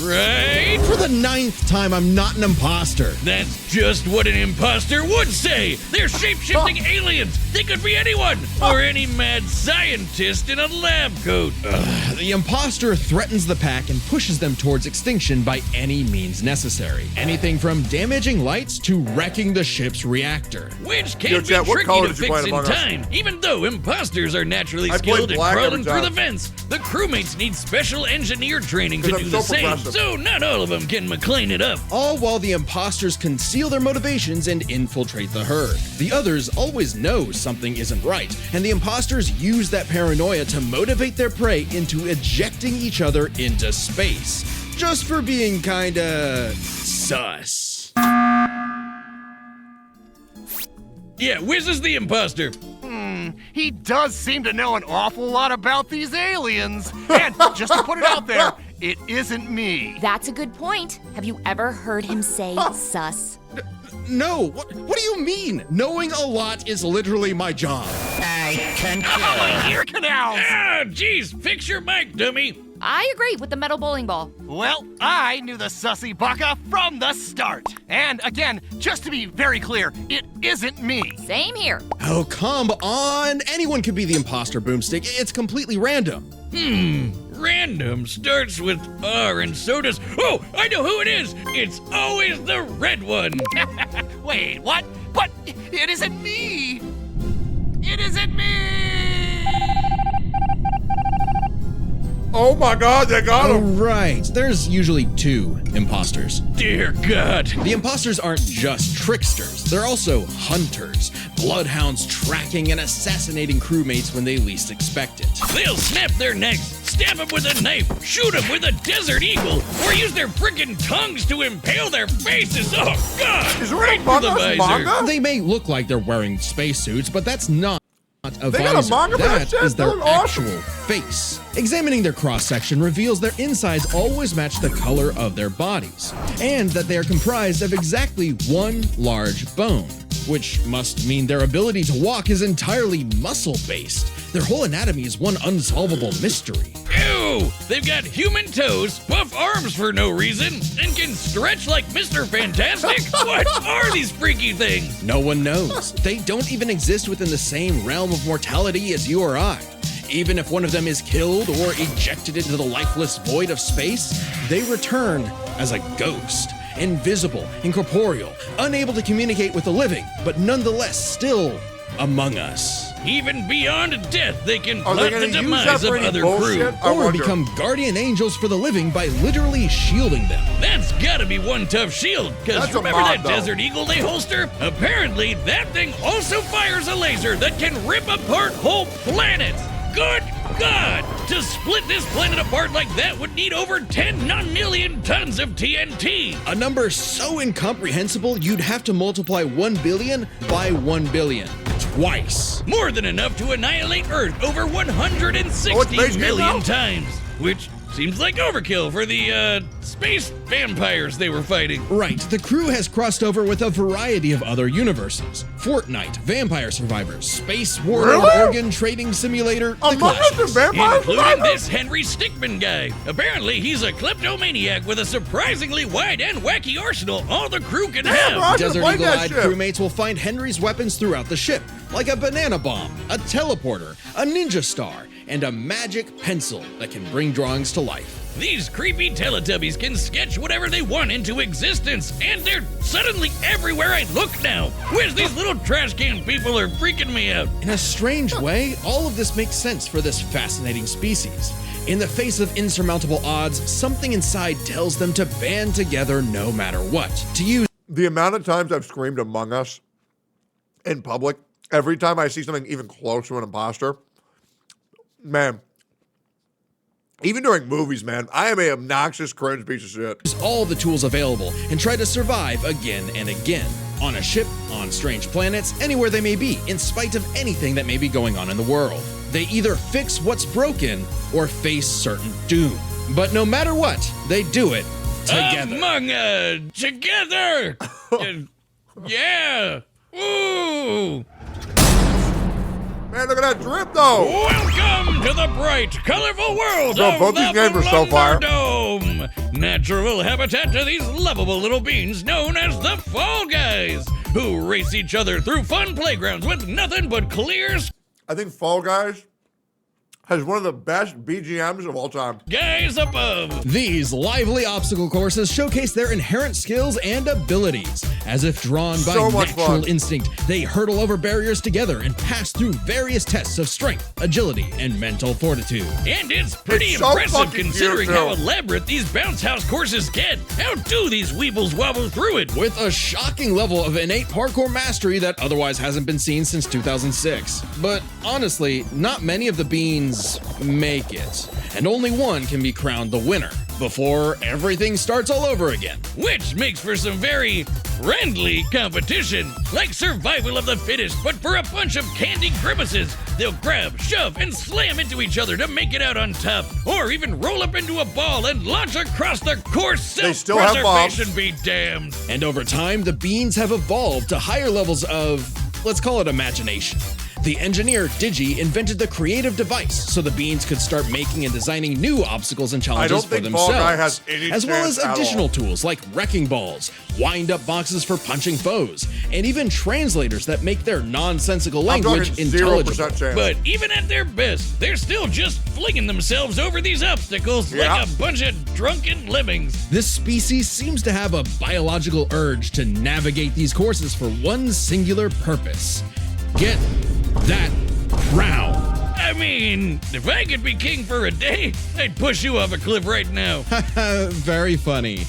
Right? For the 9th time, I'm not an imposter. That's just what an imposter would say. They're shape-shifting aliens. They could be anyone, or any mad scientist in a lab coat. The imposter threatens the pack and pushes them towards extinction by any means necessary. Anything from damaging lights to wrecking the ship's reactor. Which can be tricky to fix in time, even though imposters are naturally skilled at crawling through the vents. The crewmates need special engineer training to do the same, so not all of them can McLean it up. All while the imposters conceal their motivations and infiltrate the herd. The others always know something isn't right, and the imposters use that paranoia to motivate their prey into ejecting each other into space. Just for being kinda sus. Yeah, Wiz is the imposter. He does seem to know an awful lot about these aliens. And just to put it out there, it isn't me. That's a good point. Have you ever heard him say sus? No, what do you mean? Knowing a lot is literally my job. I can kill. Ear canals! Ah, jeez, fix your mic, dummy. I agree with the metal bowling ball. Well, I knew the sussy baka from the start. And again, just to be very clear, it isn't me. Same here. Oh, come on. Anyone could be the imposter, Boomstick. It's completely random. Random starts with R and so does... Oh, I know who it is. It's always the red one. Wait, what? But it isn't me. It isn't me. Oh my God, they got him. Right. There's usually 2 imposters. Dear God. The imposters aren't just tricksters. They're also hunters. Bloodhounds tracking and assassinating crewmates when they least expect it. They'll snap their necks, stab them with a knife, shoot them with a desert eagle, or use their freaking tongues to impale their faces. Oh, God. Is there right Among for the Us visor. manga? They may look like they're wearing spacesuits, but that's not a They got a visor. manga for that That shit? is their That look awesome. actual face. Examining their cross-section reveals their insides always match the color of their bodies, and that they are comprised of exactly 1 large bone, which must mean their ability to walk is entirely muscle-based. Their whole anatomy is one unsolvable mystery. Ew! They've got human toes, buff arms for no reason, and can stretch like Mr. Fantastic? What are these freaky things? No one knows. They don't even exist within the same realm of mortality as you or I. Even if one of them is killed or ejected into the lifeless void of space, they return as a ghost, invisible, incorporeal, unable to communicate with the living, but nonetheless still among us. Even beyond death, they can Are they plot the gonna use demise that of for any other bullshit? crew. Or become guardian angels for the living by literally shielding them. That's gotta be one tough shield, because That's a remember mod, that though. Desert Eagle they holster? Apparently, that thing also fires a laser that can rip apart whole planets! Good God! To split this planet apart like that would need over 10 non-million tons of TNT! A number so incomprehensible you'd have to multiply 1 billion by 1 billion. Twice. More than enough to annihilate Earth over 160 million times, which seems like overkill for the, space vampires they were fighting. Right, the crew has crossed over with a variety of other universes. Fortnite, Vampire Survivors, Space Warlord, Organ Trading Simulator, the classics. Including this Henry Stickmin guy. Apparently, he's a kleptomaniac with a surprisingly wide and wacky arsenal all the crew can have. Desert Eagle-eyed crewmates will find Henry's weapons throughout the ship, like a banana bomb, a teleporter, a ninja star, and a magic pencil that can bring drawings to life. These creepy Teletubbies can sketch whatever they want into existence, and they're suddenly everywhere I look now. Where's these little trash can people are freaking me out? In a strange way, all of this makes sense for this fascinating species. In the face of insurmountable odds, something inside tells them to band together no matter what. To use the amount of times I've screamed Among Us in public, every time I see something even close to an imposter, man, even during movies, man, I am a obnoxious, cringe piece of shit. Use all the tools available and try to survive again and again. On a ship, on strange planets, anywhere they may be, in spite of anything that may be going on in the world. They either fix what's broken or face certain doom. But no matter what, they do it together. Together! Yeah! Ooh! Man, look at that drip, though! Welcome to the bright, colorful world Bro, of both the these games are so fire. Dome. Natural habitat to these lovable little beings known as the Fall Guys, who race each other through fun playgrounds with nothing but clear I think Fall Guys has one of the best BGMs of all time. skies above. These lively obstacle courses showcase their inherent skills and abilities. As if drawn by So much natural fun. instinct, they hurdle over barriers together and pass through various tests of strength, agility, and mental fortitude. And it's pretty It's so impressive fucking considering cute, how too. elaborate these bounce house courses get. How do these weebles wobble through it? With a shocking level of innate parkour mastery that otherwise hasn't been seen since 2006. But honestly, not many of the beans make it, and only one can be crowned the winner before everything starts all over again. Which makes for some very friendly competition, like survival of the fittest, but for a bunch of candy grimaces. They'll grab, shove, and slam into each other to make it out on top, or even roll up into a ball and launch across the course. They still have bombs. Self-preservation be damned. And over time, the beans have evolved to higher levels of, let's call it imagination. The engineer Digi invented the creative device so the beans could start making and designing new obstacles and challenges for think Fall themselves, Guy has any as well chance as at additional all. tools like wrecking balls, wind-up boxes for punching foes, and even translators that make their nonsensical I'm language talking intelligible. 0% chance. But even at their best, they're still just flinging themselves over these obstacles like a bunch of drunken lemmings. This species seems to have a biological urge to navigate these courses for one singular purpose. Get that crown. I mean, if I could be king for a day, I'd push you off a cliff right now. Very funny.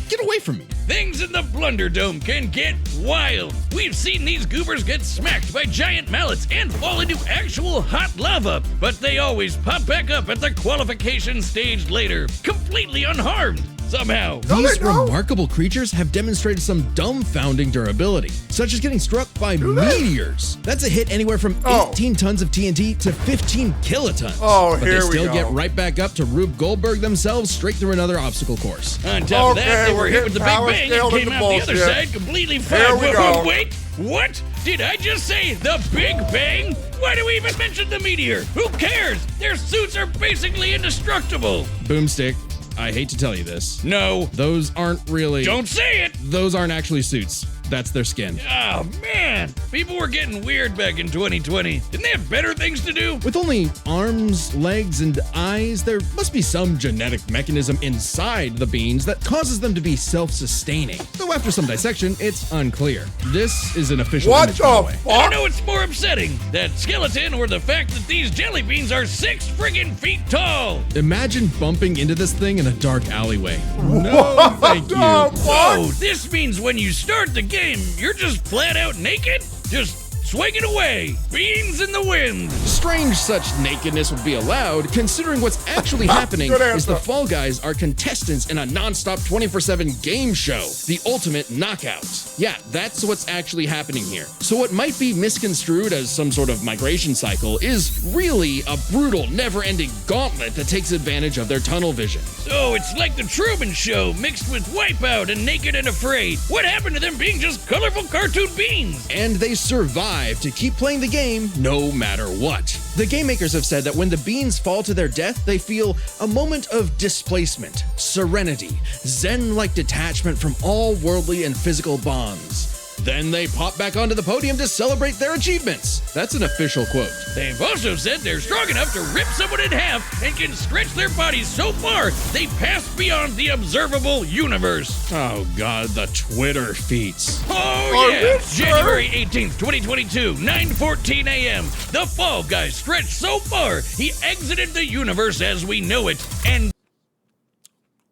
Get away from me. Things in the Blunder Dome can get wild. We've seen these goobers get smacked by giant mallets and fall into actual hot lava, but they always pop back up at the qualification stage later, completely unharmed. Somehow. These remarkable creatures have demonstrated some dumbfounding durability, such as getting struck by meteors. That's a hit anywhere from 18 tons of TNT to 15 kilotons. Oh, but here they we still go. get right back up to Rube Goldberg themselves straight through another obstacle course. On top of that, they we're were hit with the Big hitting Bang and power came scaled out the into other bullshit. side completely Here fine. we go. Wait, what? Did I just say the Big Bang? Why do we even mention the meteor? Who cares? Their suits are basically indestructible. Boomstick, I hate to tell you this. No. Those aren't really... Don't say it! Those aren't actually suits. That's their skin. Oh, man. People were getting weird back in 2020. Didn't they have better things to do? With only arms, legs, and eyes, there must be some genetic mechanism inside the beans that causes them to be self-sustaining. Though after some dissection, it's unclear. This is an official image, by the way. I don't know what's more upsetting, that skeleton or the fact that these jelly beans are 6 friggin' feet tall. Imagine bumping into this thing in a dark alleyway. No, thank you. So, this means when you start the game, you're just flat out naked? Just swinging away, beans in the wind. Strange such nakedness would be allowed, considering what's actually happening is the Fall Guys are contestants in a non-stop 24/7 game show, the Ultimate Knockout. Yeah, that's what's actually happening here. So what might be misconstrued as some sort of migration cycle is really a brutal, never-ending gauntlet that takes advantage of their tunnel vision. So it's like the Truman Show mixed with Wipeout and Naked and Afraid. What happened to them being just colorful cartoon beans? And they survive to keep playing the game no matter what. The game makers have said that when the beans fall to their death, they feel a moment of displacement, serenity, zen-like detachment from all worldly and physical bonds. Then they pop back onto the podium to celebrate their achievements. That's an official quote. They've also said they're strong enough to rip someone in half and can stretch their bodies so far they pass beyond the observable universe. Oh god, the Twitter feats. Oh yeah! January 18th, 2022, 9:14 a.m. The Fall Guy stretched so far, he exited the universe as we know it, and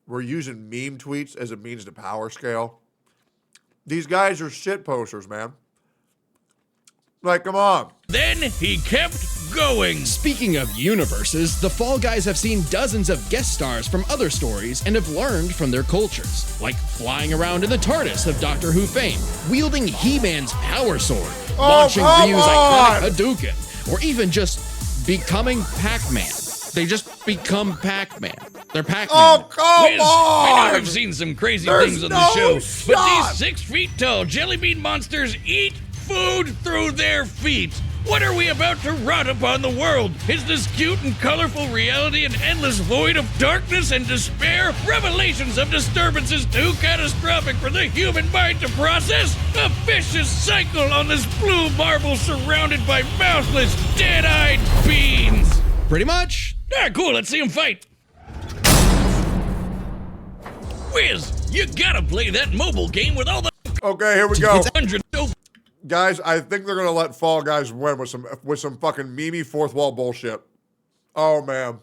we're using meme tweets as a means to power scale. These guys are shit posters, man. Like, come on. Then he kept going. Speaking of universes, the Fall Guys have seen dozens of guest stars from other stories and have learned from their cultures, like flying around in the TARDIS of Doctor Who fame, wielding He-Man's power sword, launching Ryu's iconic Hadouken, or even just becoming Pac-Man. They just become Pac-Man. They're Pac-Man. Oh, come Wiz, on! I know I've seen some crazy things on the show, but these 6 feet tall jelly bean monsters eat food through their feet. What are we about to rot upon the world? Is this cute and colorful reality an endless void of darkness and despair? Revelations of disturbances too catastrophic for the human mind to process? A vicious cycle on this blue marble surrounded by mouthless, dead-eyed beans. Pretty much. Ah, cool, let's see them fight. Wiz, you gotta play that mobile game with all the... Okay, here we go. 100 Guys, I think they're gonna let Fall Guys win with some fucking meme fourth wall bullshit. Oh man.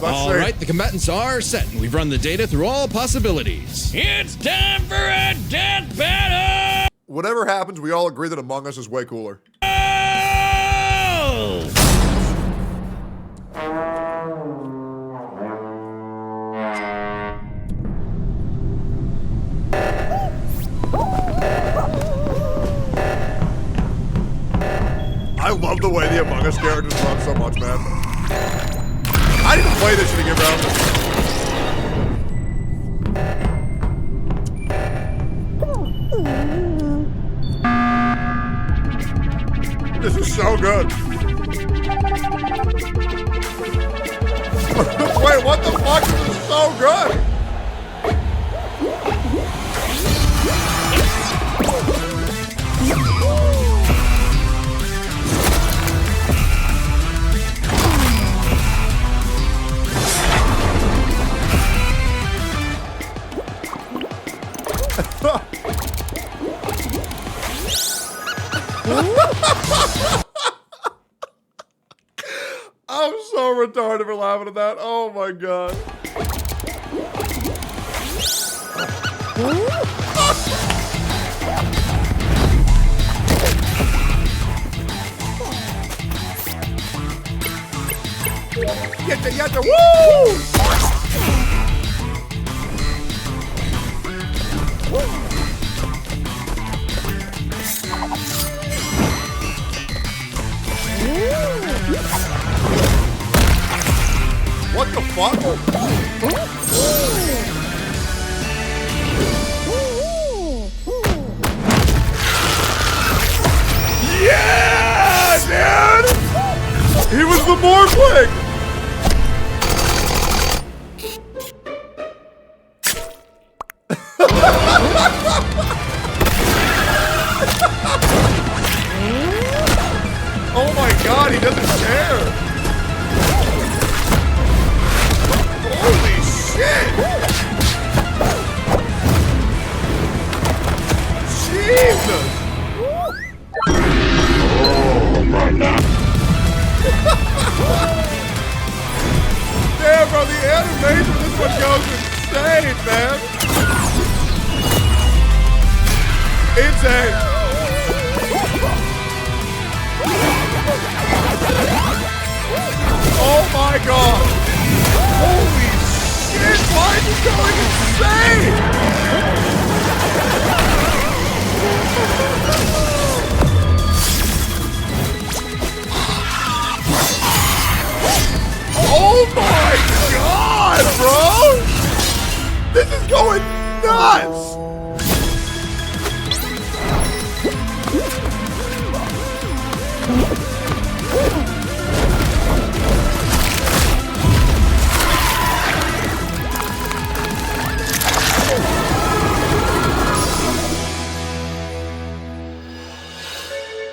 All right, the combatants are set, and we've run the data through all possibilities. It's time for a death battle! Whatever happens, we all agree that Among Us is way cooler. I love the way the Among Us characters run so much, man. I didn't play this shit again, bro. This is so good. Wait, what the fuck? This is so good. I'm so retarded for laughing at that. Oh my god. Yatta, woo! What the fuck? Yeah, dude! He was the Morphling! insane. Oh my god. Holy shit, why is this going insane? Oh my god, bro! This is going nuts!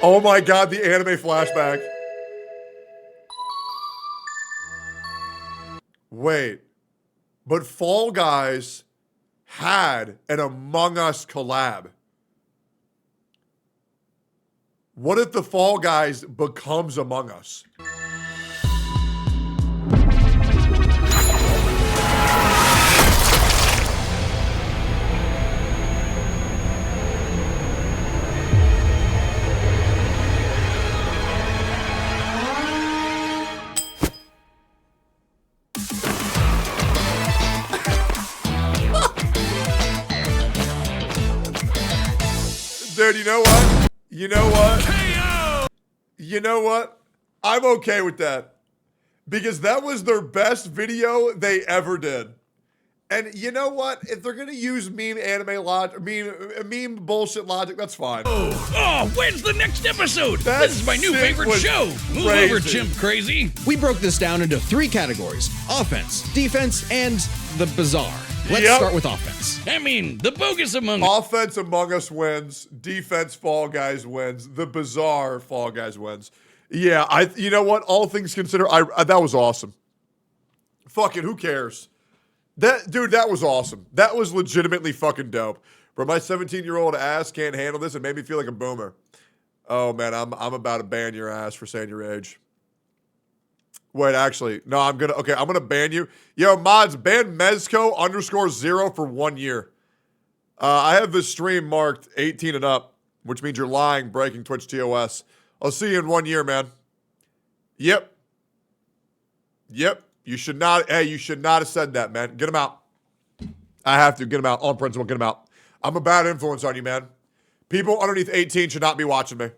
Oh my god, the anime flashback. Wait, but Fall Guys had an Among Us collab. What if the Fall Guys becomes Among Us? Dude, you know what? You know what? KO! You know what? I'm okay with that. Because that was their best video they ever did. And you know what? If they're gonna use meme anime logic, meme bullshit logic, that's fine. Oh, when's the next episode? This is my new favorite show. Move over, chimp crazy. We broke this down into 3 categories: offense, defense, and the bizarre. Let's start with offense. I mean, the bogus Among Us. Offense Among Us wins. Defense Fall Guys wins. The bizarre Fall Guys wins. Yeah, you know what? All things considered, that was awesome. Fuck it, who cares? Dude, that was awesome. That was legitimately fucking dope. Bro, my 17-year-old ass can't handle this. It made me feel like a boomer. Oh man, I'm about to ban your ass for saying your age. Wait, actually, no, I'm gonna ban you. Yo, mods, ban Mezco_0 for 1 year. I have this stream marked 18 and up, which means you're lying, breaking Twitch TOS. I'll see you in 1 year, man. Yep. You should not have said that, man. Get him out. I have to get him out. On principle, get him out. I'm a bad influence on you, man. People underneath 18 should not be watching me.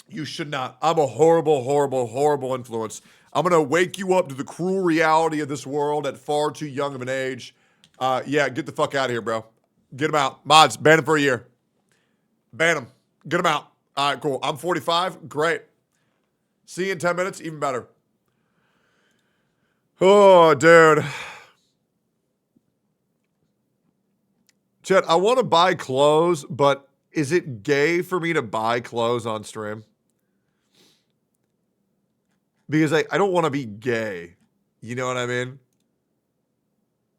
You should not. I'm a horrible, horrible, horrible influence. I'm going to wake you up to the cruel reality of this world at far too young of an age. Yeah, get the fuck out of here, bro. Get him out. Mods, ban him for a year. Ban him. Get him out. All right, cool. I'm 45. Great. See you in 10 minutes. Even better. Oh, dude. Chet, I want to buy clothes, but is it gay for me to buy clothes on stream? Because I don't want to be gay. You know what I mean?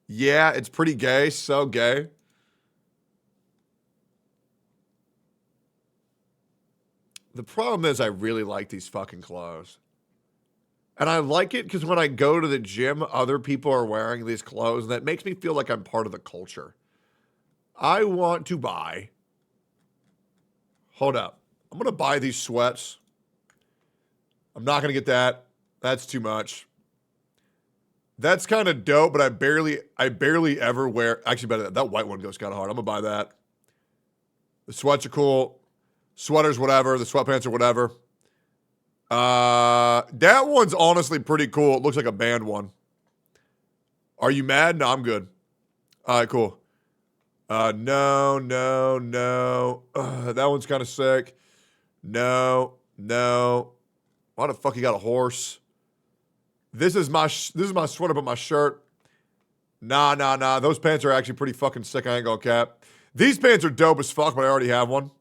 Yeah, it's pretty gay. So gay. The problem is I really like these fucking clothes. And I like it because when I go to the gym, other people are wearing these clothes, and that makes me feel like I'm part of the culture. I want to buy. Hold up. I'm going to buy these sweats. I'm not going to get that. That's too much. That's kind of dope, but I barely ever wear. Actually, better that white one goes kind of hard. I'm going to buy that. The sweats are cool. Sweaters, whatever. The sweatpants are whatever. That one's honestly pretty cool. It looks like a band one. Are you mad? No, I'm good. All right, cool. No. That one's kind of sick. No. Why the fuck you got a horse? This is my sweater, but my shirt. Nah. Those pants are actually pretty fucking sick. I ain't gonna cap. These pants are dope as fuck, but I already have one.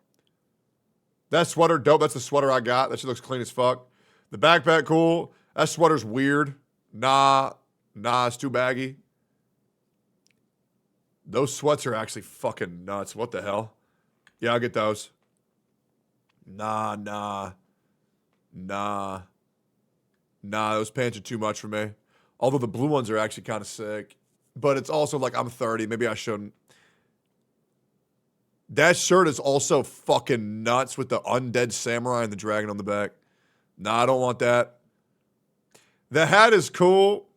That sweater, dope. That's the sweater I got. That shit looks clean as fuck. The backpack, cool. That sweater's weird. Nah, it's too baggy. Those sweats are actually fucking nuts. What the hell? Yeah, I'll get those. Nah. Those pants are too much for me. Although the blue ones are actually kind of sick. But it's also like I'm 30. Maybe I shouldn't. That shirt is also fucking nuts with the undead samurai and the dragon on the back. Nah, I don't want that. The hat is cool.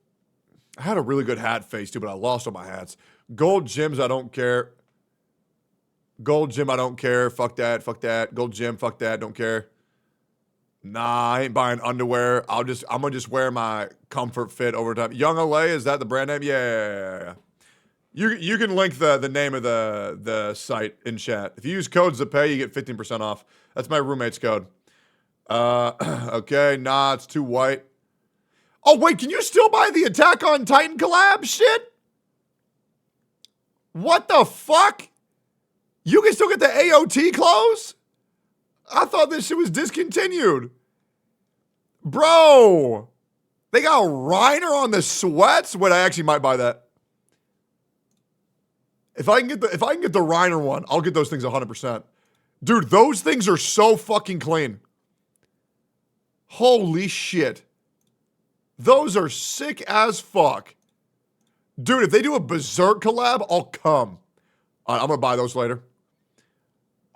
I had a really good hat face too, but I lost all my hats. Gold gems, I don't care. Gold gem, I don't care. Fuck that, fuck that. Gold gem, fuck that, don't care. Nah, I ain't buying underwear. I'm gonna just wear my comfort fit over time. Young LA, is that the brand name? Yeah. You can link the name of the site in chat. If you use codes to pay, you get 15% off. That's my roommate's code. Okay, nah, it's too white. Oh, wait, can you still buy the Attack on Titan collab shit? What the fuck? You can still get the AOT clothes? I thought this shit was discontinued. Bro, they got Reiner on the sweats? Wait, I actually might buy that. If I can get the Reiner one, I'll get those things 100%. Dude, those things are so fucking clean. Holy shit. Those are sick as fuck. Dude, if they do a Berserk collab, I'll come. I'm going to buy those later.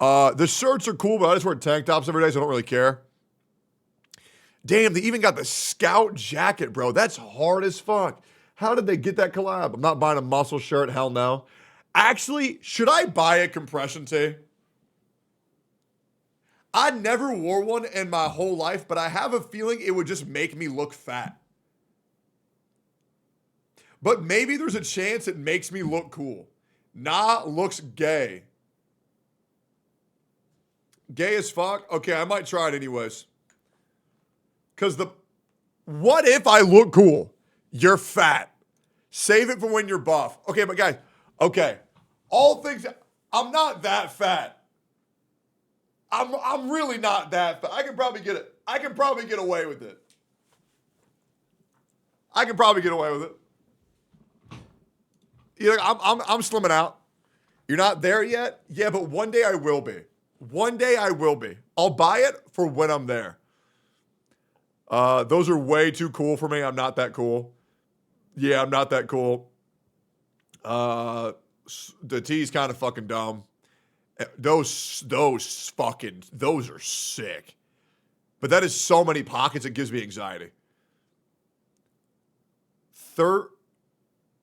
The shirts are cool, but I just wear tank tops every day, so I don't really care. Damn, they even got the Scout jacket, bro. That's hard as fuck. How did they get that collab? I'm not buying a muscle shirt. Hell no. Actually, should I buy a compression tee? I never wore one in my whole life, but I have a feeling it would just make me look fat. But maybe there's a chance it makes me look cool. Nah, looks gay. Gay as fuck? Okay, I might try it anyways. Because what if I look cool? You're fat. Save it for when you're buff. Okay, but guys, okay. All things, I'm not that fat. I'm really not that fat. I can probably get it. I can probably get away with it. I can probably get away with it. You're like, I'm slimming out. You're not there yet? Yeah, but one day I will be. One day I will be. I'll buy it for when I'm there. Those are way too cool for me. I'm not that cool. Yeah, I'm not that cool. The tee's kind of fucking dumb. Those are sick. But that is so many pockets, it gives me anxiety.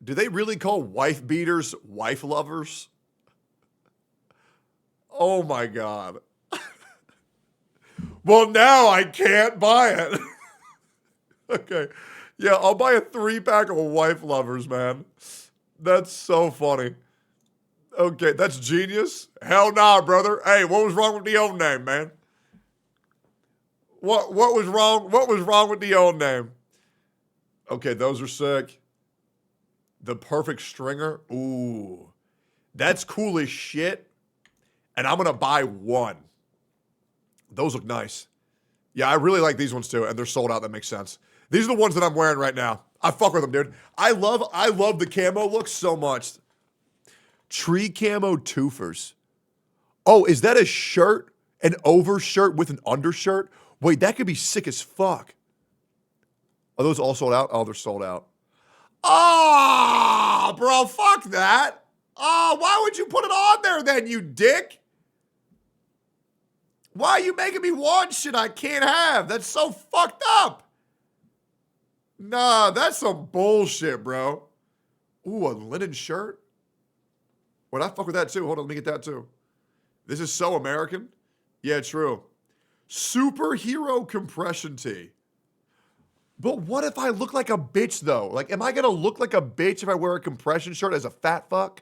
Do they really call wife beaters wife lovers? Oh my God. Well, now I can't buy it. Okay. Yeah, I'll buy a 3-pack of wife lovers, man. That's so funny. Okay, that's genius. Hell nah, brother. Hey, what was wrong with the old name, man? What was wrong? What was wrong with the old name? Okay, those are sick. The perfect stringer. Ooh. That's cool as shit. And I'm going to buy one. Those look nice. Yeah, I really like these ones too. And they're sold out. That makes sense. These are the ones that I'm wearing right now. I fuck with them, dude. I love the camo look so much. Tree camo twofers. Oh, is that a shirt? An overshirt with an undershirt? Wait, that could be sick as fuck. Are those all sold out? Oh, they're sold out. Oh, bro, fuck that. Oh, why would you put it on there then, you dick? Why are you making me want shit I can't have? That's so fucked up. Nah, that's some bullshit, bro. Ooh, a linen shirt? Wait, I fuck with that too. Hold on, let me get that too. This is so American. Yeah, true. Superhero compression tee. But what if I look like a bitch, though? Like, am I going to look like a bitch if I wear a compression shirt as a fat fuck?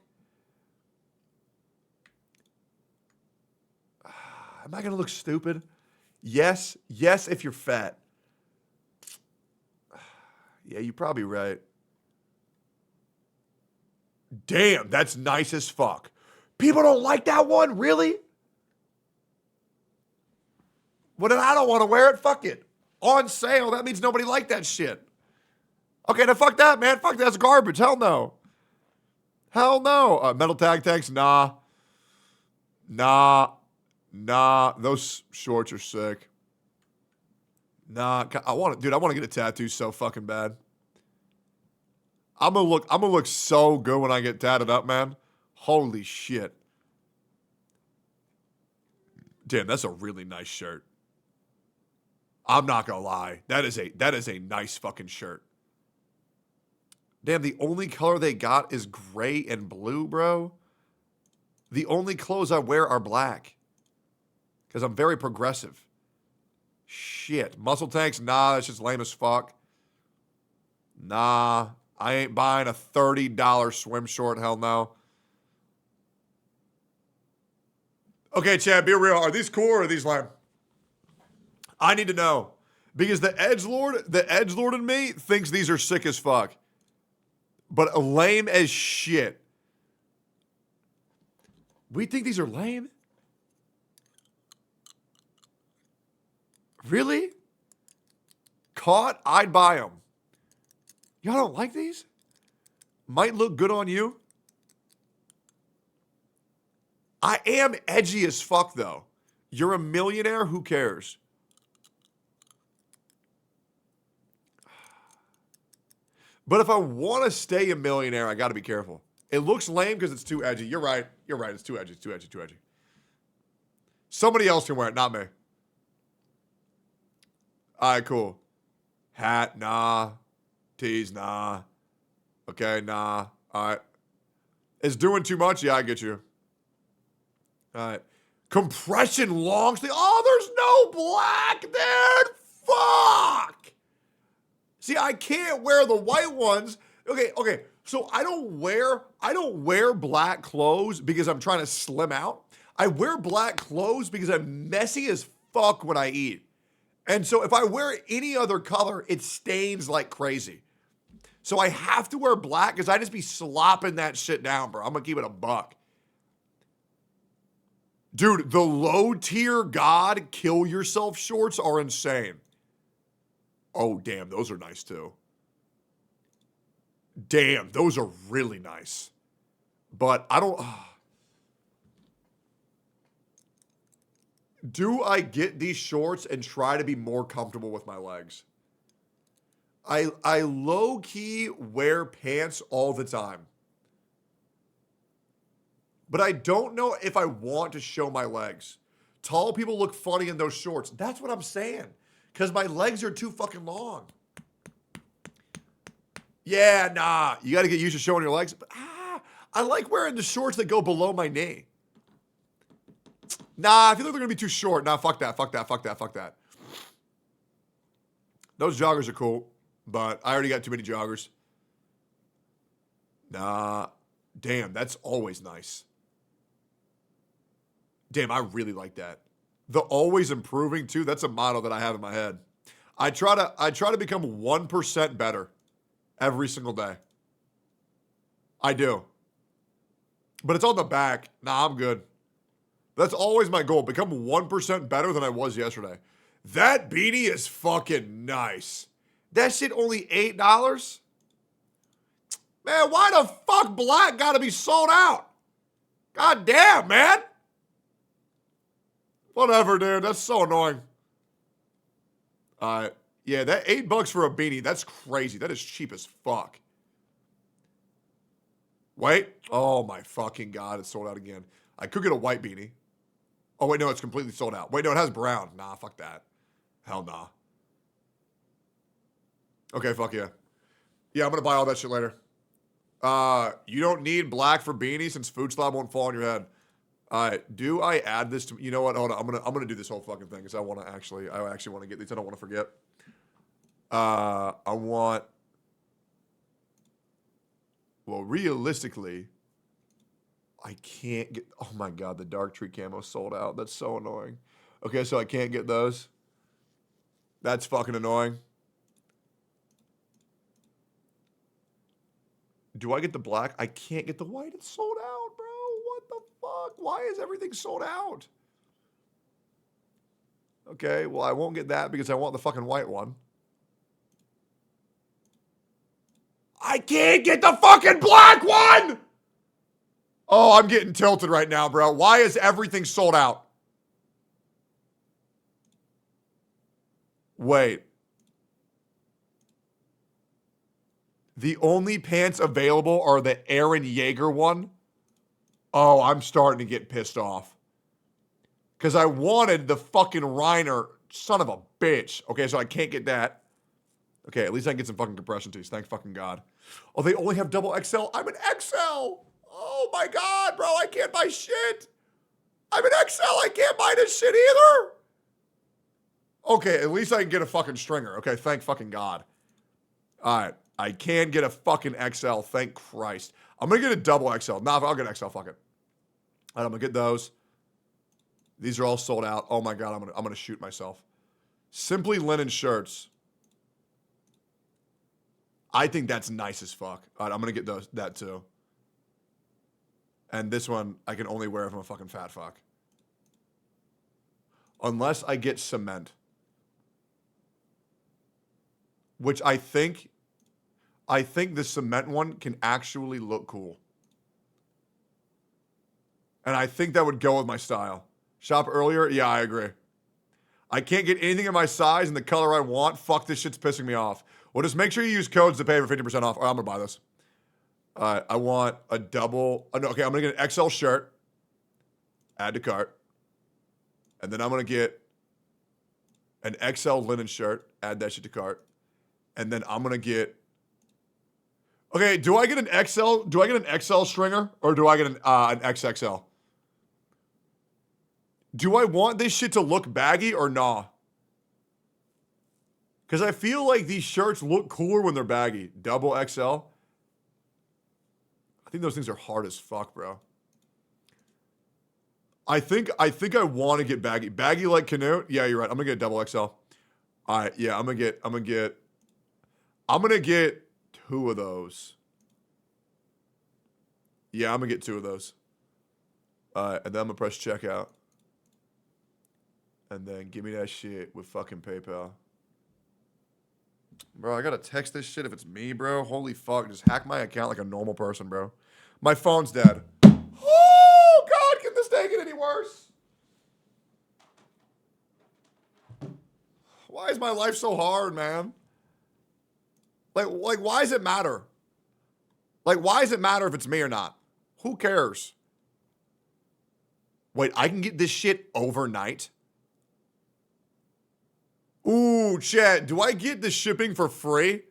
Am I going to look stupid? Yes. Yes, if you're fat. Yeah, you're probably right. Damn, that's nice as fuck. People don't like that one? Really? Well, then I don't want to wear it. Fuck it. On sale, that means nobody liked that shit. Okay, now fuck that, man. Fuck that's garbage. Hell no. Hell no. Metal tag tanks? Nah. Those shorts are sick. Nah, I want to get a tattoo so fucking bad. I'm gonna look so good when I get tatted up, man. Holy shit. Damn, that's a really nice shirt. I'm not gonna lie. That is a nice fucking shirt. Damn, the only color they got is gray and blue, bro. The only clothes I wear are black. Because I'm very progressive. Shit. Muscle tanks? Nah, that's just lame as fuck. Nah, I ain't buying a $30 swim short. Hell no. Okay, Chad, be real. Are these cool or are these lame? I need to know. Because the edgelord in me thinks these are sick as fuck. But lame as shit. We think these are lame? Really? Caught? I'd buy them. Y'all don't like these? Might look good on you. I am edgy as fuck, though. You're a millionaire? Who cares? But if I want to stay a millionaire, I got to be careful. It looks lame because it's too edgy. You're right. You're right. It's too edgy. It's too edgy. Too edgy. Somebody else can wear it, not me. All right, cool. Hat, nah. Tees, nah. Okay, nah. All right. It's doing too much? Yeah, I get you. All right. Compression long sleeve. Oh, there's no black there. Fuck. See, I can't wear the white ones. Okay. So I don't wear black clothes because I'm trying to slim out. I wear black clothes because I'm messy as fuck when I eat. And so if I wear any other color, it stains like crazy. So I have to wear black because I just be slopping that shit down, bro. I'm going to keep it a buck. Dude, the low tier God kill yourself shorts are insane. Oh, damn, those are nice too. Damn, those are really nice. But I don't... Do I get these shorts and try to be more comfortable with my legs? I low-key wear pants all the time. But I don't know if I want to show my legs. Tall people look funny in those shorts. That's what I'm saying. Because my legs are too fucking long. Yeah, nah. You got to get used to showing your legs. But, I like wearing the shorts that go below my knee. Nah, I feel like they're going to be too short. Nah, fuck that. Those joggers are cool, but I already got too many joggers. Nah. Damn, that's always nice. Damn, I really like that. The always improving, too, that's a motto that I have in my head. I try to become 1% better every single day. I do. But it's on the back. Nah, I'm good. That's always my goal. Become 1% better than I was yesterday. That beanie is fucking nice. That shit only $8? Man, why the fuck Black gotta be sold out? God damn, man. Whatever, dude. That's so annoying. Yeah, that $8 for a beanie, that's crazy. That is cheap as fuck. Wait. Oh my fucking God, it's sold out again. I could get a white beanie. Oh, wait, no, it's completely sold out. Wait, no, it has brown. Nah, fuck that. Hell nah. Okay, fuck yeah. Yeah, I'm going to buy all that shit later. You don't need black for beanie since food slob won't fall on your head. All right, do I add this to... You know what? Hold on. I'm gonna do this whole fucking thing because I actually want to get these. I don't want to forget. I want... Well, realistically... I can't get... Oh my God, the dark tree camo sold out. That's so annoying. Okay, so I can't get those. That's fucking annoying. Do I get the black? I can't get the white. It's sold out, bro. What the fuck? Why is everything sold out? Okay, well, I won't get that because I want the fucking white one. I can't get the fucking black one! Oh, I'm getting tilted right now, bro. Why is everything sold out? Wait. The only pants available are the Aaron Yeager one? Oh, I'm starting to get pissed off. Because I wanted the fucking Reiner, son of a bitch. Okay, so I can't get that. Okay, at least I can get some fucking compression tees. Thank fucking God. Oh, they only have double XL. I'm an XL. Oh my God, bro. I can't buy shit. I'm an XL. I can't buy this shit either. Okay, at least I can get a fucking stringer. Okay, thank fucking God. All right, I can get a fucking XL. Thank Christ. I'm going to get a double XL. Nah, I'll get XL. Fuck it. All right, I'm going to get those. These are all sold out. Oh my God, I'm going to shoot myself. Simply linen shirts. I think that's nice as fuck. All right, I'm going to get that too. And this one, I can only wear if I'm a fucking fat fuck. Unless I get cement. Which I think the cement one can actually look cool. And I think that would go with my style. Shop earlier? Yeah, I agree. I can't get anything in my size and the color I want. Fuck, this shit's pissing me off. Well, just make sure you use codes to pay for 50% off. Or I'm going to buy this. All right, I want a double. No, okay, I'm going to get an XL shirt. Add to cart. And then I'm going to get an XL linen shirt. Add that shit to cart. And then I'm going to get... Okay, do I get an XL? Do I get an XL stringer? Or do I get an XXL? Do I want this shit to look baggy or nah? Because I feel like these shirts look cooler when they're baggy. Double XL. I think those things are hard as fuck, bro. I think I want to get baggy. Baggy like Canute? Yeah, you're right. I'm gonna get a double XL. All right, yeah, I'm gonna get 2 of those. Yeah, I'm gonna get 2 of those. All right, and then I'm gonna press checkout. And then give me that shit with fucking PayPal. Bro, I gotta text this shit if it's me, bro. Holy fuck. Just hack my account like a normal person, bro. My phone's dead. Oh, God, can this day get any worse? Why is my life so hard, man? Like, why does it matter? Like, why does it matter if it's me or not? Who cares? Wait, I can get this shit overnight? Ooh, chat, do I get the shipping for free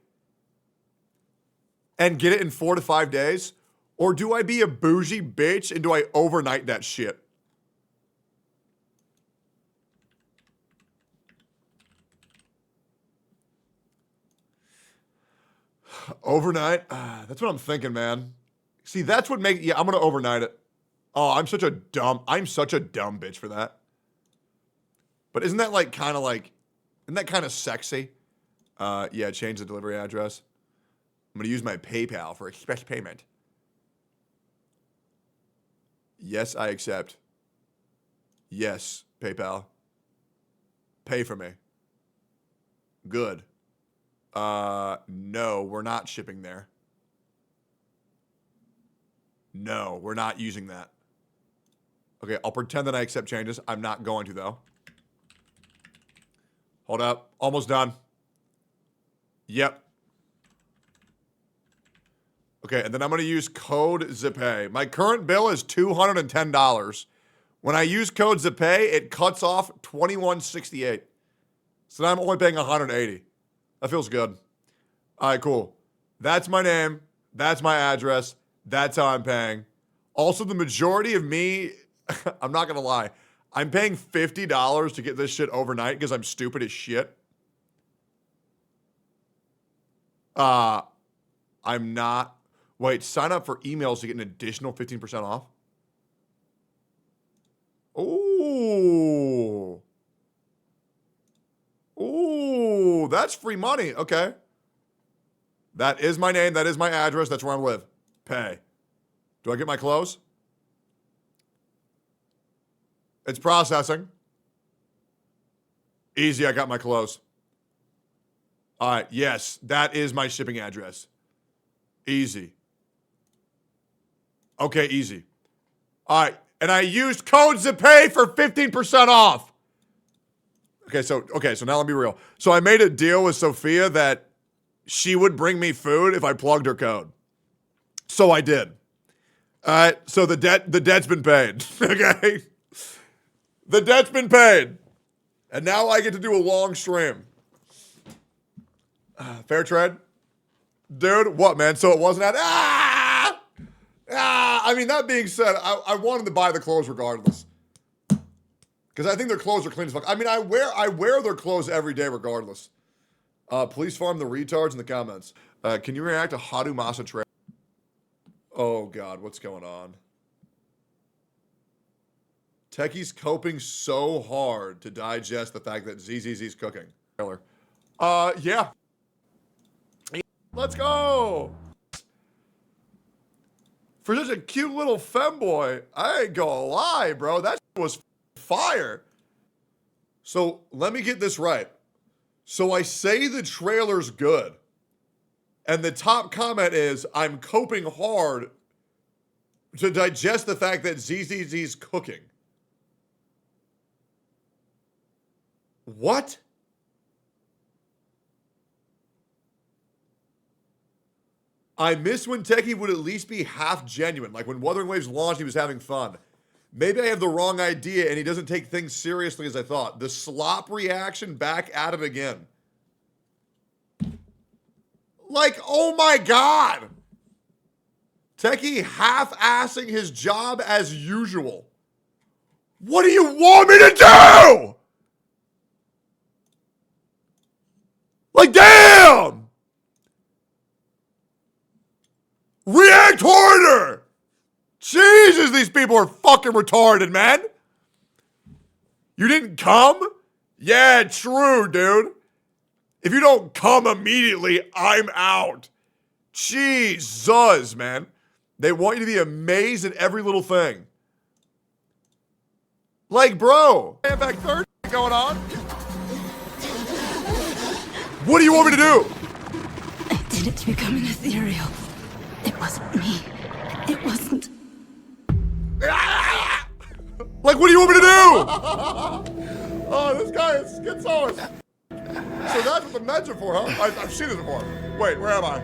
and get it in 4 to 5 days? Or do I be a bougie bitch and do I overnight that shit? Overnight? That's what I'm thinking, man. See, that's what makes... Yeah, I'm going to overnight it. Oh, I'm such a dumb bitch for that. But isn't that like kind of like... Isn't that kind of sexy? Yeah, change the delivery address. I'm going to use my PayPal for express payment. Yes, I accept. Yes, PayPal. Pay for me. Good. No, we're not shipping there. No, we're not using that. Okay, I'll pretend that I accept changes. I'm not going to, though. Hold up. Almost done. Yep. Okay, and then I'm going to use code ZPay. My current bill is $210. When I use code ZPay, it cuts off $21.68. So now I'm only paying $180. That feels good. All right, cool. That's my name. That's my address. That's how I'm paying. Also, the majority of me, I'm not going to lie, I'm paying $50 to get this shit overnight because I'm stupid as shit. I'm not. Wait, sign up for emails to get an additional 15% off? Ooh. Ooh, that's free money. Okay. That is my name. That is my address. That's where I live. Pay. Do I get my clothes? It's processing. Easy, I got my clothes. All right, yes, that is my shipping address. Easy. Okay, easy. All right, and I used code ZPay for 15% off. Okay, so now let me be real. So I made a deal with Sophia that she would bring me food if I plugged her code. So I did. All right, so the debt's been paid. Okay. The debt's been paid. And now I get to do a long stream. Fair trade? Dude, what, man? So it wasn't at... I mean, that being said, I wanted to buy the clothes regardless. Because I think their clothes are clean as fuck. I mean, I wear their clothes every day regardless. Please farm the retards in the comments. Can you react to Hadumasa trade? Oh, God, what's going on? Techie's coping so hard to digest the fact that ZZZ's cooking. Yeah. Let's go. For such a cute little femboy, I ain't gonna lie, bro. That was fire. So let me get this right. So I say the trailer's good. And the top comment is, I'm coping hard to digest the fact that ZZZ's cooking. What? I miss when Techie would at least be half genuine. Like when Wuthering Waves launched, he was having fun. Maybe I have the wrong idea and he doesn't take things seriously as I thought. The slop reaction, back at it again. Like, oh my God. Techie half-assing his job as usual. What do you want me to do? Like, damn! React harder! Jesus, these people are fucking retarded, man. You didn't come? Yeah, true, dude. If you don't come immediately, I'm out. Jesus, man. They want you to be amazed at every little thing. Like, bro. Back third going on. What do you want me to do? I did it to become an ethereal. It wasn't me. It wasn't. Like, what do you want me to do? Oh, this guy is schizoid. So that's what the meds are for, huh? I've seen it before. Wait, where am I?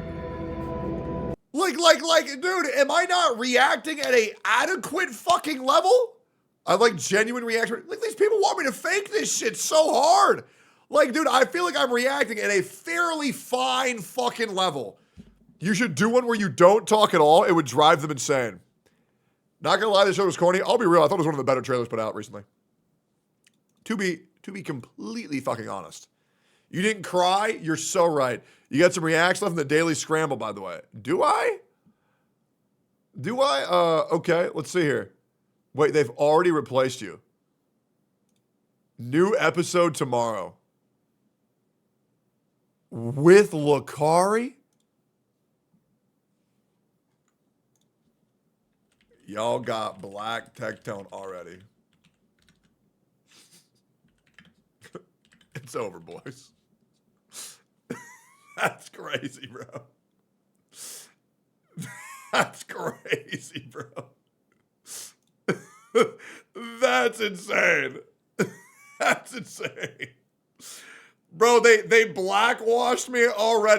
Like, dude, am I not reacting at a adequate fucking level? I like genuine reaction. Like, these people want me to fake this shit so hard. Like, dude, I feel like I'm reacting at a fairly fine fucking level. You should do one where you don't talk at all. It would drive them insane. Not gonna lie, this show was corny. I'll be real. I thought it was one of the better trailers put out recently. To be completely fucking honest. You didn't cry? You're so right. You got some reacts left in the Daily Scramble, by the way. Do I? Do I? Okay, let's see here. Wait, they've already replaced you. New episode tomorrow. With Lucari? Y'all got Blac Tectone already. It's over, boys. That's crazy, bro. That's crazy, bro. That's insane. That's insane. Bro, they blackwashed me already.